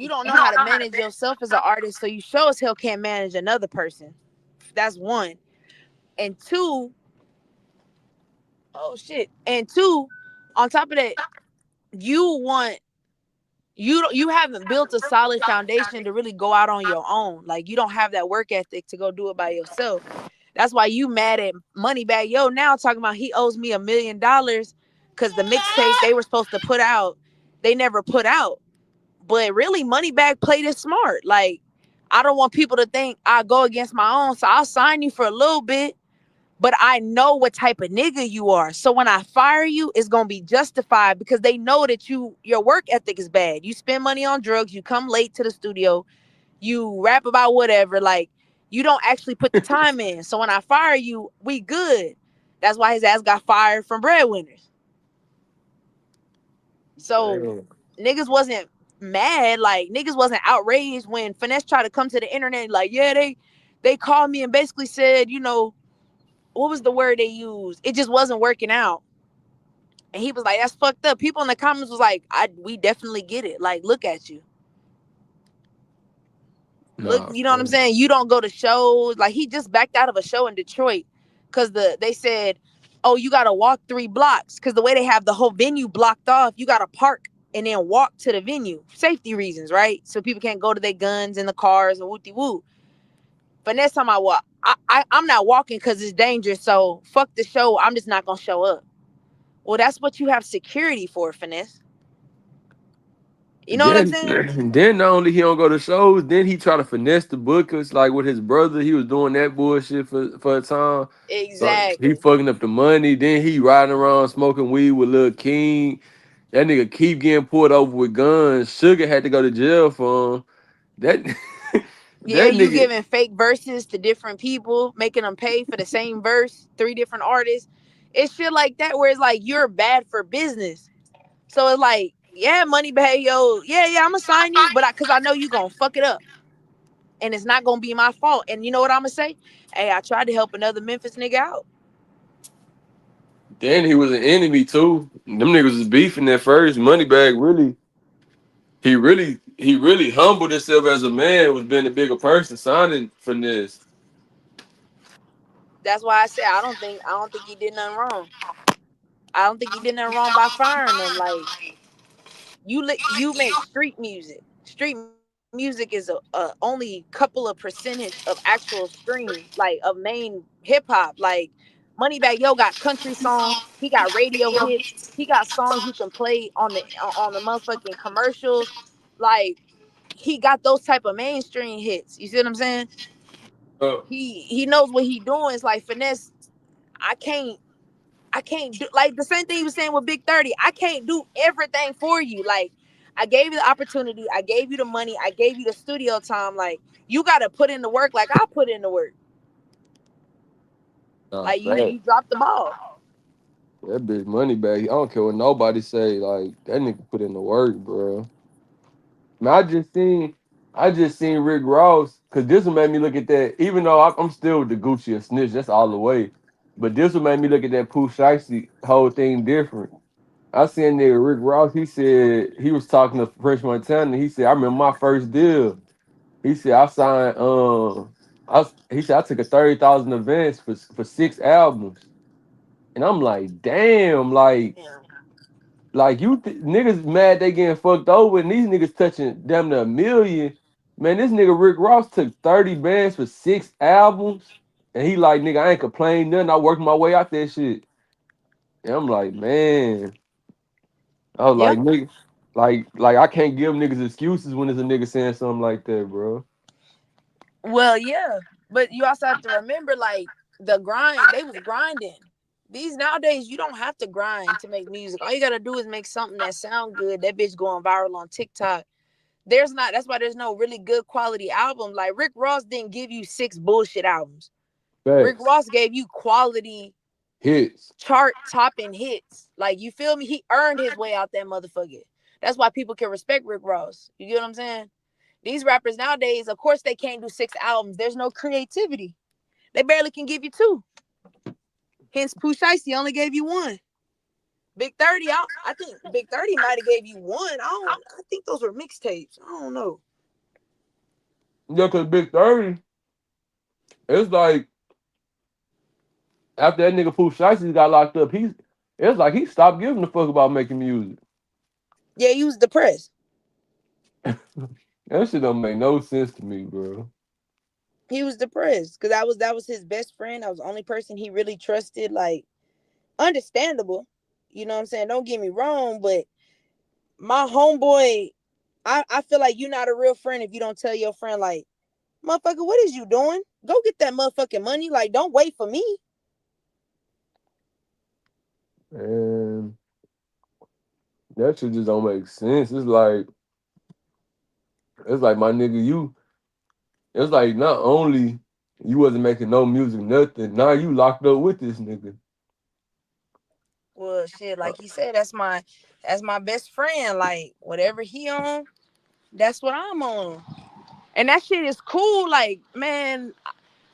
don't know how to manage yourself as an artist, so you sure as hell can't manage another person. That's one. And two, oh shit. And two, on top of that, you want you haven't built a solid foundation to really go out on your own. Like you don't have that work ethic to go do it by yourself. That's why you mad at Moneybagg Yo now talking about he owes me $1 million because the mixtape they were supposed to put out, they never put out. But really, Moneybagg played it smart. Like, I don't want people to think I go against my own, so I'll sign you for a little bit, but I know what type of nigga you are. So when I fire you, it's gonna be justified because they know that your work ethic is bad. You spend money on drugs, you come late to the studio, you rap about whatever, like you don't actually put the time in. So when I fire you, we good. That's why his ass got fired from Breadwinners. So Damn. niggas wasn't mad, like niggas wasn't outraged when Finesse tried to come to the internet like, yeah, they called me and basically said, what was the word they used? It just wasn't working out. And he was like, that's fucked up. People in the comments was like, we definitely get it. Like, look at you. Look, Nah, you know what I'm man. saying? You don't go to shows. Like he just backed out of a show in Detroit because they said, oh, you gotta walk 3 blocks because the way they have the whole venue blocked off, you gotta park and then walk to the venue. Safety reasons, right? So people can't go to their guns in the cars and wooty woo. But next time I walk, I'm not walking because it's dangerous. So fuck the show. I'm just not gonna show up. Well, that's what you have security for, Finesse. You know what I'm Then, saying? then not only he don't go to shows, then he try to finesse the bookers. Like with his brother, he was doing that bullshit for a time. So he Exactly. fucking up the money. Then he riding around smoking weed with Lil King. That nigga keep getting pulled over with guns. Sugar had to go to jail for him. That Yeah, that you nigga. giving fake verses to different people, making them pay for the same verse, 3 different artists. It's shit like that where it's like you're bad for business. So it's like, yeah, Moneybagg Yo, yeah, I'm gonna sign you, but because I know you gonna fuck it up, and it's not gonna be my fault. And you know what I'm gonna say? Hey, I tried to help another Memphis nigga out. Then he was an enemy too. Them niggas was beefing at first. Moneybagg really humbled himself as a man, was being a bigger person, signing finesse. That's why I said I don't think he did nothing wrong. I don't think he did nothing wrong by firing them. Like you make street music. Street music is a only couple of percentage of actual streams, like of main hip hop. Like Moneybagg Yo got country songs. He got radio hits. He got songs you can play on the motherfucking commercials. Like he got those type of mainstream hits. You see what I'm saying? Uh, He knows what he doing. It's like Finesse. I can't I can't do like the same thing he was saying with Big 30. I can't do everything for you. Like I gave you the opportunity, I gave you the money, I gave you the studio time. Like you gotta put in the work like I put in the work. nah, Like you fact. you dropped the ball. That bitch Moneybagg. I don't care what nobody say. Like that nigga put in the work, bro. Man, I just seen Rick Ross because this one made me look at that. Even though I'm still with the Gucci and Snitch, that's all the way. But this one made me look at that Pooh Shiesty whole thing different. I seen nigga Rick Ross. He said he was talking to Fresh Montana. He said I remember my first deal. He said I signed. He said I took a 30,000 advance for 6 albums, and I'm like, damn, Yeah. like niggas mad they getting fucked over, and these niggas touching damn near a million. Man, this nigga Rick Ross took 30 bands for 6 albums, and he like, nigga, I ain't complaining nothing. I worked my way out that shit. And I'm like, man, I was Yeah. like, nigga, like I can't give niggas excuses when there's a nigga saying something like that, bro. Well, yeah, but you also have to remember, like, the grind. They was grinding. These nowadays, you don't have to grind to make music. All you gotta do is make something that sound good. That bitch going viral on TikTok. There's not. That's why there's no really good quality album. Like Rick Ross didn't give you 6 bullshit albums. Rick Facts. Ross gave you quality Hits. chart topping hits. Like, you feel me? He earned his way out that motherfucker. That's why people can respect Rick Ross. You get what I'm saying? These rappers nowadays, of course, they can't do 6 albums. There's no creativity. They barely can give you 2. Hence, Pooh Shiesty only gave you 1. Big 30, I think Big 30 might have gave you 1. I think those were mixtapes. I don't know. Yeah, cause Big 30, it's like after that nigga Pooh Shiesty got locked up, it's like he stopped giving a fuck about making music. Yeah, he was depressed. That shit don't make no sense to me, bro. He was depressed because that was his best friend. That was the only person he really trusted. Like, understandable. You know what I'm saying? Don't get me wrong, but my homeboy, I feel like you're not a real friend if you don't tell your friend, like, motherfucker, what is you doing? Go get that motherfucking money. Like, don't wait for me. And that shit just don't make sense. It's like my nigga, it's like not only you wasn't making no music, nothing. Now you locked up with this nigga. Well, shit, like he said, that's my best friend. Like, whatever he on, that's what I'm on. And that shit is cool. Like, man,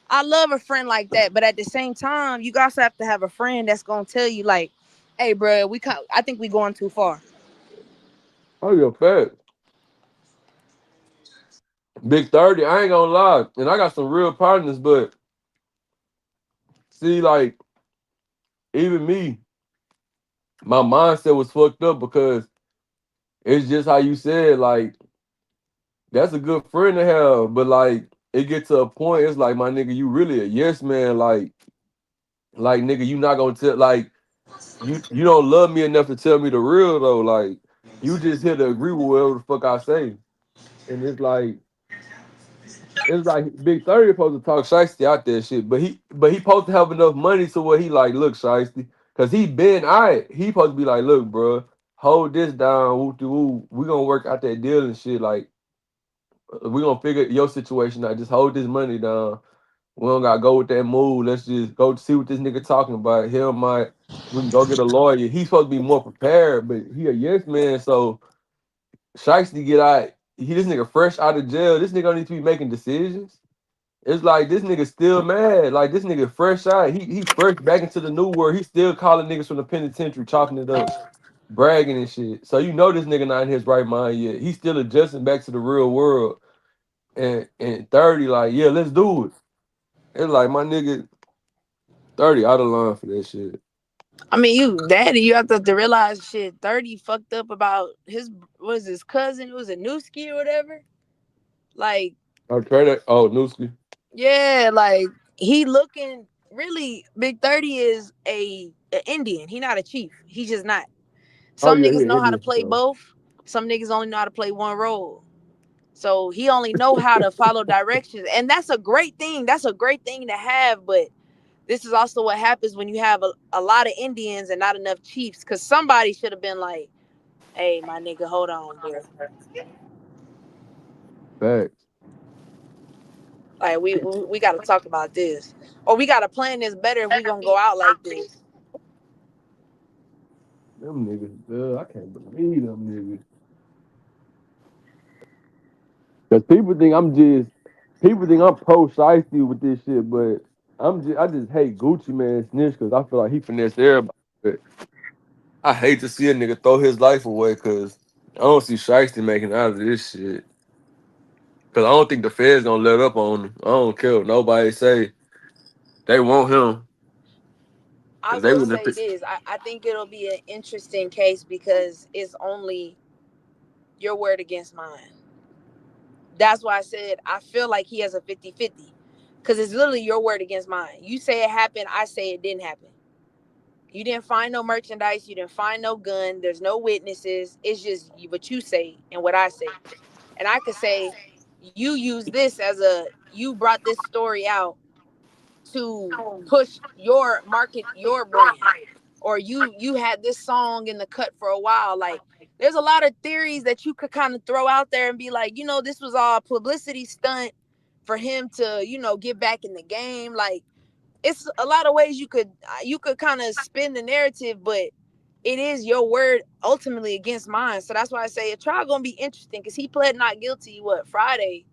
I love a friend like that. But at the same time, you also have to have a friend that's gonna tell you, like, hey, bro, I think we going too far. Oh, you're fat. Big 30, I ain't gonna lie. And I got some real partners, but see, like, even me, my mindset was fucked up because it's just how you said, like, that's a good friend to have, but like it get to a point, it's like my nigga, you really a yes man, like nigga, you not gonna tell like you don't love me enough to tell me the real though. Like you just here to agree with whatever the fuck I say. And it's like Big 30 supposed to talk shiesty out there shit, but he supposed to have enough money to where he like, look, shiesty, cause he supposed to be like, look, bro, hold this down, we gonna work out that deal and shit. Like we gonna figure your situation out. Just hold this money down. We don't gotta go with that move. Let's just go see what this nigga talking about. We can go get a lawyer. He's supposed to be more prepared, but he a yes man. So Shiesty get out. This nigga fresh out of jail. This nigga don't need to be making decisions. It's like this nigga still mad. Like this nigga fresh out. He fresh back into the new world. He still calling niggas from the penitentiary, chopping it up, bragging and shit. So you know this nigga not in his right mind yet. He's still adjusting back to the real world. And 30, like, yeah, let's do it. It's like my nigga 30 out of line for that shit. I mean, you have to realize, shit, 30 fucked up about his cousin, it was a Newski or whatever. Like, I'll try that. Oh, Newski. yeah, like, he looking really, Big 30 is a Indian. He not a chief. He's just not. Oh Some yeah, niggas he know how to Indian play so. both. Some niggas only know how to play one role. So he only know how to follow directions. And that's a great thing. That's a great thing to have. But this is also what happens when you have a lot of Indians and not enough chiefs. Because somebody should have been like, hey, my nigga, hold on, bro. Facts. Like, we got to talk about this. Or we got to plan this better if we going to go out like this. Them niggas, I can't believe them niggas. Cause people think I'm pro shiesty with this shit, but I just hate Gucci Man snitch because I feel like he finessed everybody. But I hate to see a nigga throw his life away because I don't see shiesty making it out of this shit. Cause I don't think the feds gonna let up on him. I don't care what nobody say. They want him. I Cause they will wouldn't say have this. I think it'll be an interesting case because it's only your word against mine. That's why I said I feel like he has a 50-50. Because it's literally your word against mine. You say it happened, I say it didn't happen. You didn't find no merchandise. You didn't find no gun. There's no witnesses. It's just what you say and what I say. And I could say, you use this as you brought this story out to push your market, your brand, or you had this song in the cut for a while. Like, there's a lot of theories that you could kind of throw out there and be like, this was all publicity stunt for him to, get back in the game. Like, it's a lot of ways you could kind of spin the narrative, but it is your word ultimately against mine. So that's why I say a trial gonna be interesting, because he pled not guilty Friday.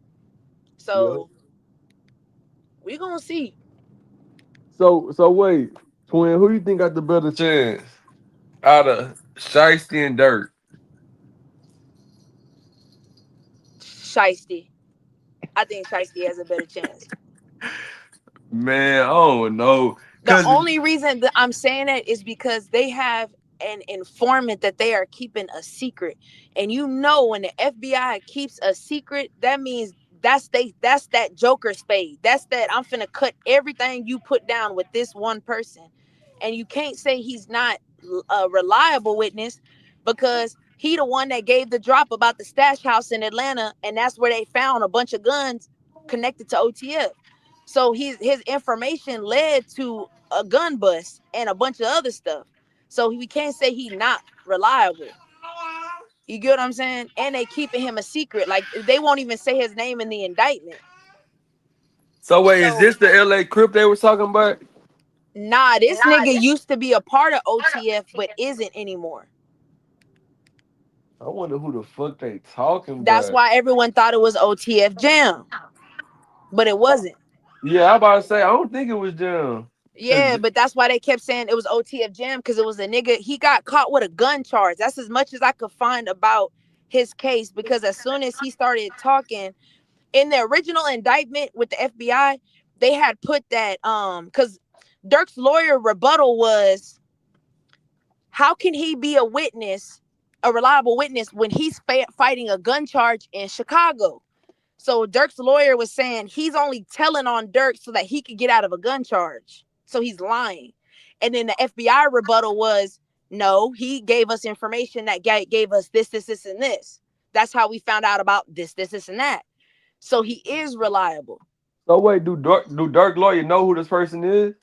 So we gonna see. So wait, twin, who you think got the better chance out of Shiesty and Dirt? Shiesty. I think Shiesty has a better chance. Man, I don't know. The only reason that I'm saying that is because they have an informant that they are keeping a secret. And when the FBI keeps a secret, that means that's that Joker spade. That's that I'm finna cut everything you put down with this one person. And you can't say he's not a reliable witness, because he the one that gave the drop about the stash house in Atlanta, and that's where they found a bunch of guns connected to OTF. So his information led to a gun bust and a bunch of other stuff. So we can't say he's not reliable. You get what I'm saying? And they keeping him a secret. Like, they won't even say his name in the indictment. So wait, is this the LA Crip they were talking about? Nah, this nigga used to be a part of OTF, but isn't anymore. I wonder who the fuck they talking about. That's why everyone thought it was OTF Jam, but it wasn't. Yeah, I'm about to say, I don't think it was Jam. Yeah, but that's why they kept saying it was OTF Jam, because it was a nigga. He got caught with a gun charge. That's as much as I could find about his case, because as soon as he started talking in the original indictment with the FBI, they had put that because Dirk's lawyer rebuttal was, how can he be a witness, a reliable witness, when he's fighting a gun charge in Chicago? So Dirk's lawyer was saying he's only telling on Dirk so that he could get out of a gun charge. So he's lying. And then the FBI rebuttal was, no, he gave us information that gave us this, and this. That's how we found out about this, and that. So he is reliable. So wait, do Dirk lawyer know who this person is?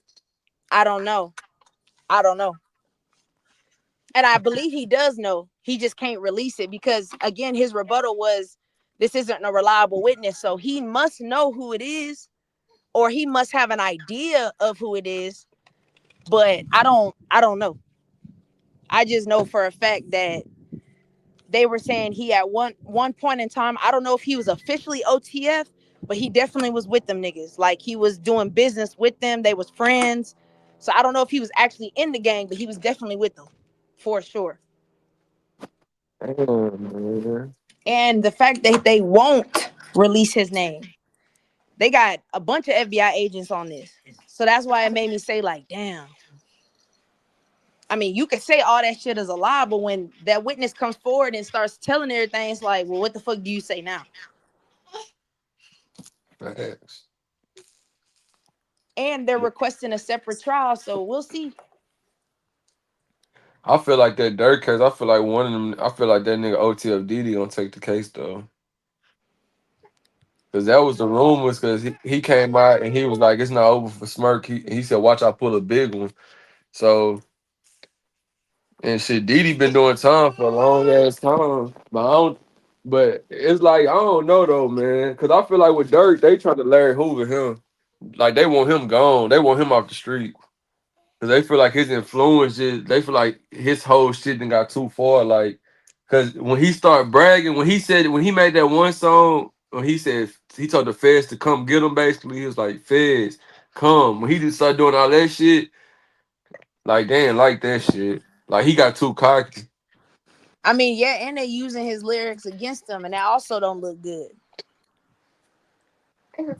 I don't know. And I believe he does know. He just can't release it because, again, his rebuttal was, this isn't a reliable witness. So he must know who it is, or he must have an idea of who it is. But I don't know. I just know for a fact that they were saying he at one point in time, I don't know if he was officially OTF, but he definitely was with them niggas. Like, he was doing business with them. They was friends. So I don't know if he was actually in the gang, but he was definitely with them for sure. And the fact that they won't release his name, they got a bunch of FBI agents on this. So that's why it made me say, like, damn. I mean, you could say all that shit is a lie, but when that witness comes forward and starts telling everything, it's like, well, what the fuck do you say now? Thanks. And they're requesting a separate trial, so we'll see. I feel like that Dirk case, I feel like one of them, I feel like that nigga OTFDD gonna take the case, though. Because that was the rumors, because he came out and he was like, it's not over for Smirk. He said, watch I pull a big one. So, and shit, Diddy been doing time for a long ass time. But it's like, I don't know though, man. Because I feel like with Dirk, they trying to Larry Hoover him. Like, they want him gone. They want him off the street. Because they feel like his influence, they feel like his whole shit done got too far. Like, because when he started bragging, when he made that one song, when he said, he told the feds to come get him, basically, he was like, feds, come. When he just started doing all that shit, like, they ain't like that shit. Like, he got too cocky. I mean, yeah, and they using his lyrics against him, and that also don't look good.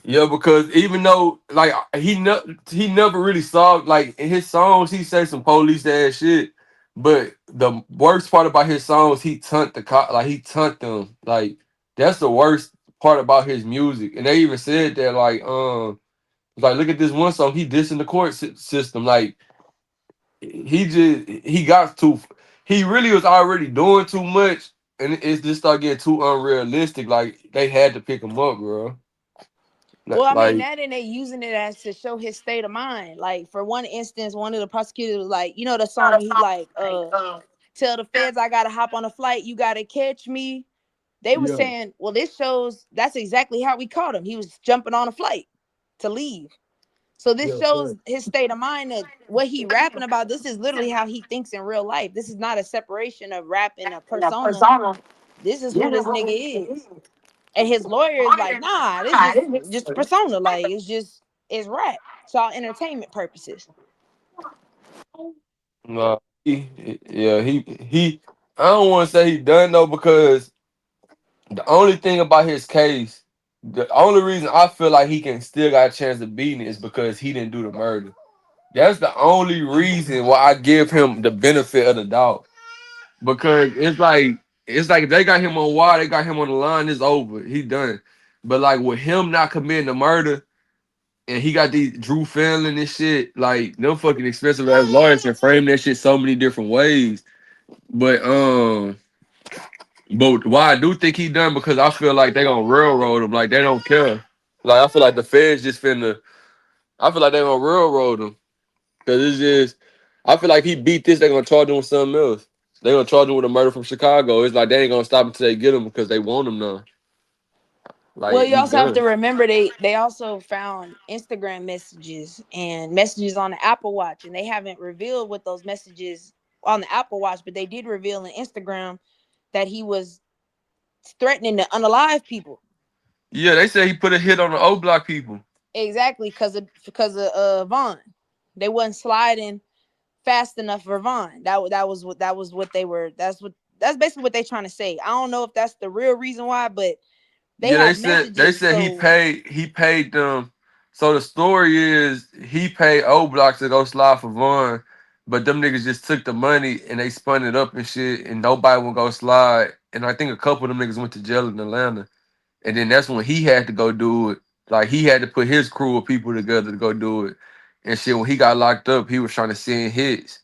Yeah, because even though, like, he never really saw, like, in his songs, he say some police ass shit. But the worst part about his songs, he tunt he tunt them. Like, that's the worst part about his music. And they even said that, like, look at this one song, he dissing the court system. Like, he got too. He really was already doing too much, and it just started getting too unrealistic. Like they had to pick him up, bro. Well, I mean Like that, and they using it as to show his state of mind. Like for one instance, one of the prosecutors was like, you know, the song where he like, tell the feds I gotta hop on a flight, you gotta catch me. They were yeah, saying, well, this shows that's exactly how we caught him. He was jumping on a flight to leave. So this yeah, shows his state of mind, that what he rapping about, this is literally how he thinks in real life. This is not a separation of rap and a persona. This is who this nigga is. And his lawyer is like, nah, this just persona. Like it's rap. It's all entertainment purposes. no, he. I don't want to say he done though because the only thing about his case, the only reason I feel like he can still got a chance of beating it is because he didn't do the murder. That's the only reason why I give him the benefit of the doubt. Because it's like if they got him on wire, they got him on the line, it's over. He done. But like with him not committing the murder and he got these Drew Fallon and shit, like them fucking expensive ass lawyers can frame that shit so many different ways. But why I do think he done because I feel like they gonna railroad him, like they don't care. Like I feel like the feds just finna. I feel like they gonna railroad him because it's just. I feel like he beat this, they gonna charge him with something else. They gonna charge him with a murder from Chicago. It's like they ain't gonna stop until they get him because they want him now. Well, Like you he also have to done. remember they also found Instagram messages and messages on the Apple Watch, and they haven't revealed what those messages on the Apple Watch, but they did reveal in Instagram that he was threatening to unalive people. Yeah, they say he put a hit on the O Block people. Exactly, because of Vaughn. They wasn't sliding fast enough for Vaughn. That was what they were. That's basically what they trying to say. I don't know if that's the real reason why, but they Yeah, they have said they messages. said So he paid them. So the story is he paid O Block to go slide for Vaughn, but them niggas just took the money and they spun it up and shit, and nobody would go slide. And I think a couple of them niggas went to jail in Atlanta, and then that's when he had to go do it. Like he had to put his crew of people together to go do it, and shit. When he got locked up, he was trying to send hits,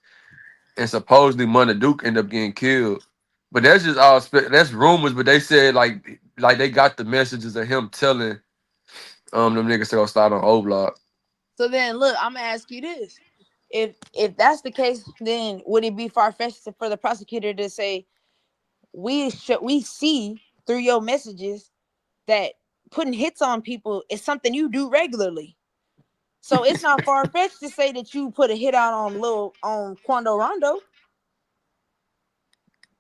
and supposedly Mona Duke ended up getting killed. But that's just all that's rumors. But they said like they got the messages of him telling them niggas to go start on O Block. so then look, I'm gonna ask you this: if that's the case, then would it be far fetched for the prosecutor to say we see through your messages that putting hits on people is something you do regularly? So it's not far fetched to say that you put a hit out on Quando Rondo.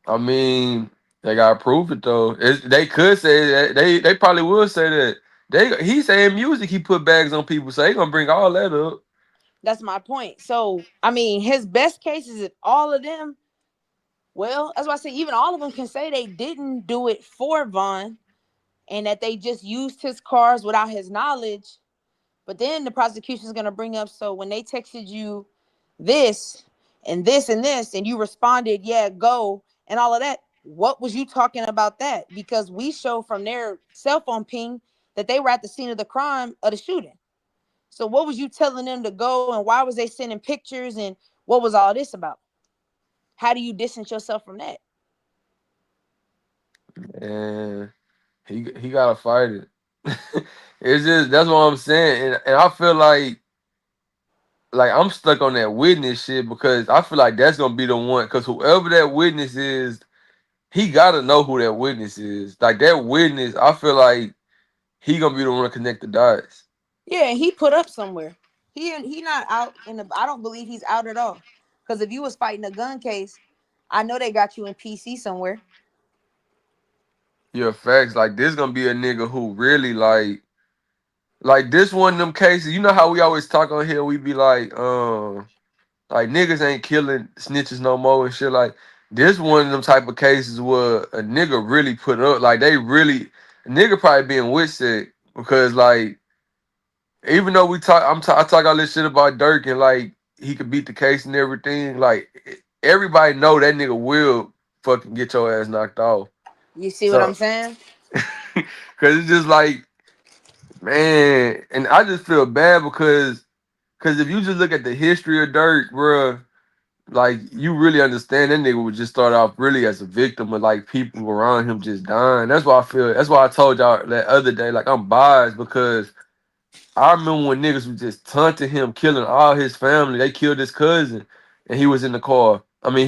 I mean, they gotta prove it though. They could say that they probably will say that. He's saying music he put bags on people, so they gonna bring all that up. That's my point. So I mean, his best case is that all of them. Well, that's why I say even all of them can say they didn't do it for Vaughn and that they just used his cars without his knowledge. But then the prosecution is going to bring up, so when they texted you this and this and this, and you responded, yeah, go, and all of that, what was you talking about that? Because we show from their cell phone ping that they were at the scene of the crime of the shooting. So what was you telling them to go, and why was they sending pictures, and what was all this about? How do you distance yourself from that? And he gotta fight it. It's just that's what I'm saying, and I feel like I'm stuck on that witness shit because I feel like that's gonna be the one. Because whoever that witness is, he gotta know who that witness is. Like that witness, I feel like he gonna be the one to connect the dots. Yeah, and he put up somewhere. He not out in the. I don't believe he's out at all. Because if you was fighting a gun case, I know they got you in PC somewhere. Yeah, facts. Like this gonna be a nigga who really like this one of them cases. You know how we always talk on here? We be like niggas ain't killing snitches no more and shit. Like this one of them type of cases where a nigga really put up. Like they really a nigga probably being wit sick because like even though I talk all this shit about Dirk and like he could beat the case and everything. Like everybody know that nigga will fucking get your ass knocked off. You see what I'm So, saying? cause it's just like, man, and I just feel bad because if you just look at the history of Dirk, bruh, like you really understand that nigga would just start off really as a victim of like people around him just dying. That's why I feel. That's why I told y'all that other day. Like I'm biased because I remember when niggas was just taunting him, killing all his family. They killed his cousin, and he was in the car. I mean,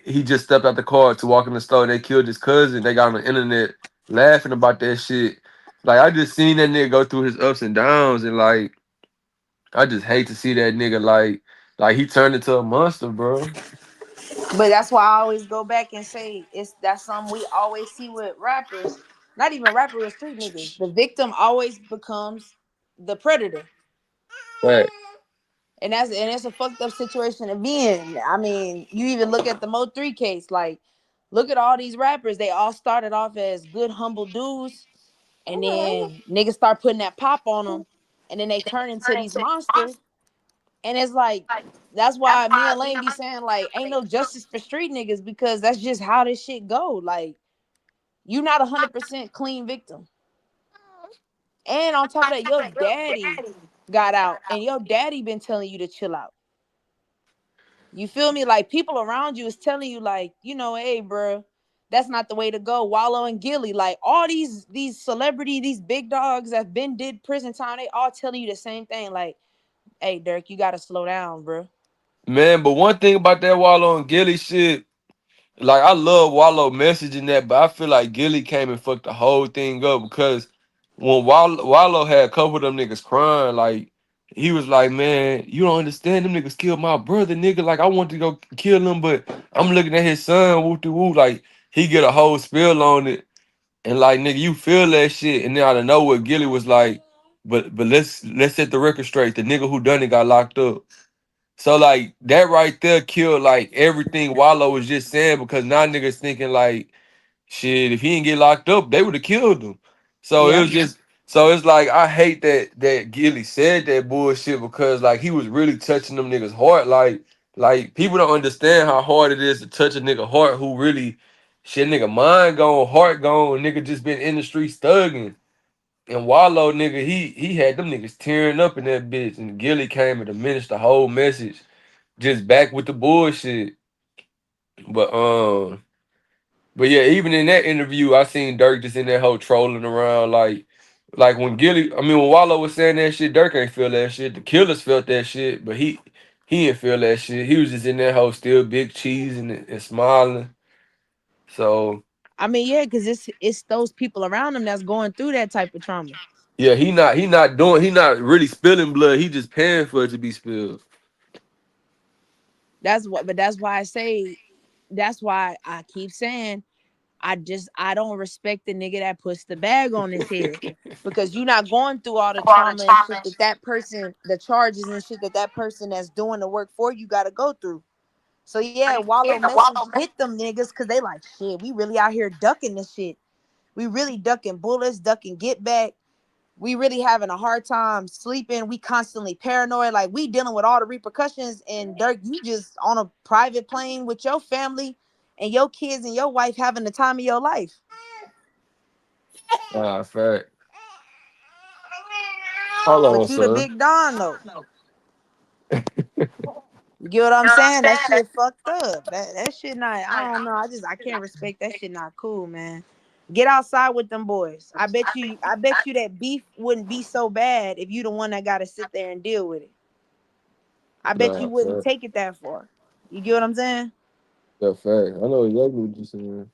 he just stepped out the car to walk in the store. And they killed his cousin. They got on the internet laughing about that shit. Like I just seen that nigga go through his ups and downs, and like I just hate to see that nigga like he turned into a monster, bro. But that's why I always go back and say that's something we always see with rappers. Not even rappers, with street niggas. The victim always becomes the predator. Right. And it's a fucked up situation to be in. I mean, you even look at the Mo3 case, like look at all these rappers. They all started off as good, humble dudes, and then niggas start putting that pop on them, and then they turn into these monsters. And it's like that's why me and Lane be saying like ain't no justice for street niggas because that's just how this shit go. Like you not 100% clean victim. And on top of that, your daddy got out, and your daddy been telling you to chill out. You feel me? Like people around you is telling you like, hey, bro, that's not the way to go. Wallow and Gilly, like all these celebrity, these big dogs that been did prison time, they all telling you the same thing. Like, hey, Dirk, you gotta slow down, bro. Man, but one thing about that Wallow and Gilly shit, like I love Wallow messaging that, but I feel like Gilly came and fucked the whole thing up because when Wallow had a couple of them niggas crying, like he was like, man, you don't understand, them niggas killed my brother, nigga. Like I want to go kill him, but I'm looking at his son, woo woo. Like he get a whole spill on it, and like nigga, you feel that shit, and then out of nowhere, Gilly was like, but let's set the record straight. The nigga who done it got locked up. So like that right there killed like everything Wallow was just saying because now niggas thinking like shit, if he didn't get locked up, they would have killed him. So it Yeah. was just so it's like I hate that Gilly said that bullshit because like he was really touching them niggas' heart. Like people don't understand how hard it is to touch a nigga heart who really shit nigga mind gone, heart gone, nigga just been in the streets thugging. And Wallow nigga, he had them niggas tearing up in that bitch, and Gilly came and diminished the whole message, just back with the bullshit. But but yeah, even in that interview, I seen Dirk just in that whole trolling around, like when Gilly, I mean when Wallow was saying that shit, Dirk ain't feel that shit. The Killers felt that shit, but he didn't feel that shit. He was just in that whole still big cheese and smiling. So I mean, yeah, because it's those people around him that's going through that type of trauma. yeah, he not really spilling blood. He just paying for it to be spilled. That's why I say, that's why I keep saying, I don't respect the nigga that puts the bag on his head because you're not going through all the trauma and shit that person, the charges and shit that person that's doing the work for you got to go through. So yeah, Wallow message hit them niggas because they like shit. We really out here ducking this shit. We really ducking bullets, ducking get back. We really having a hard time sleeping. We constantly paranoid. Like we dealing with all the repercussions. And Dirk, you just on a private plane with your family and your kids and your wife having the time of your life. Ah, fact. Hold on, But you the son. big Don though. You get what I'm saying? That shit fucked up. That shit not. I don't know. I can't respect that shit. Not cool, man. Get outside with them boys. I bet you. That beef wouldn't be so bad if you the one that got to sit there and deal with it. I bet Nah, you wouldn't fact. take it that far. You get what I'm saying? Yeah, fact. I know exactly what you're saying.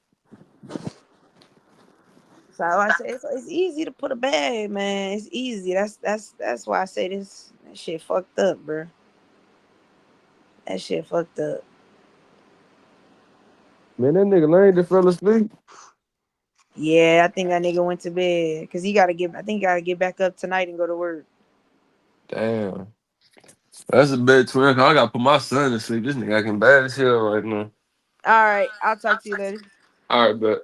So I say it's easy to put a bag, man. It's easy. That's why I say this. That shit fucked up, bro. That shit fucked up. Man, that nigga Lane just fell asleep. Yeah, I think that nigga went to bed because he gotta get. I think he gotta get back up tonight and go to work. Damn. That's a bad twin. I gotta put my son to sleep. This nigga acting bad as hell right now. All right, I'll talk to you later. All right, bet.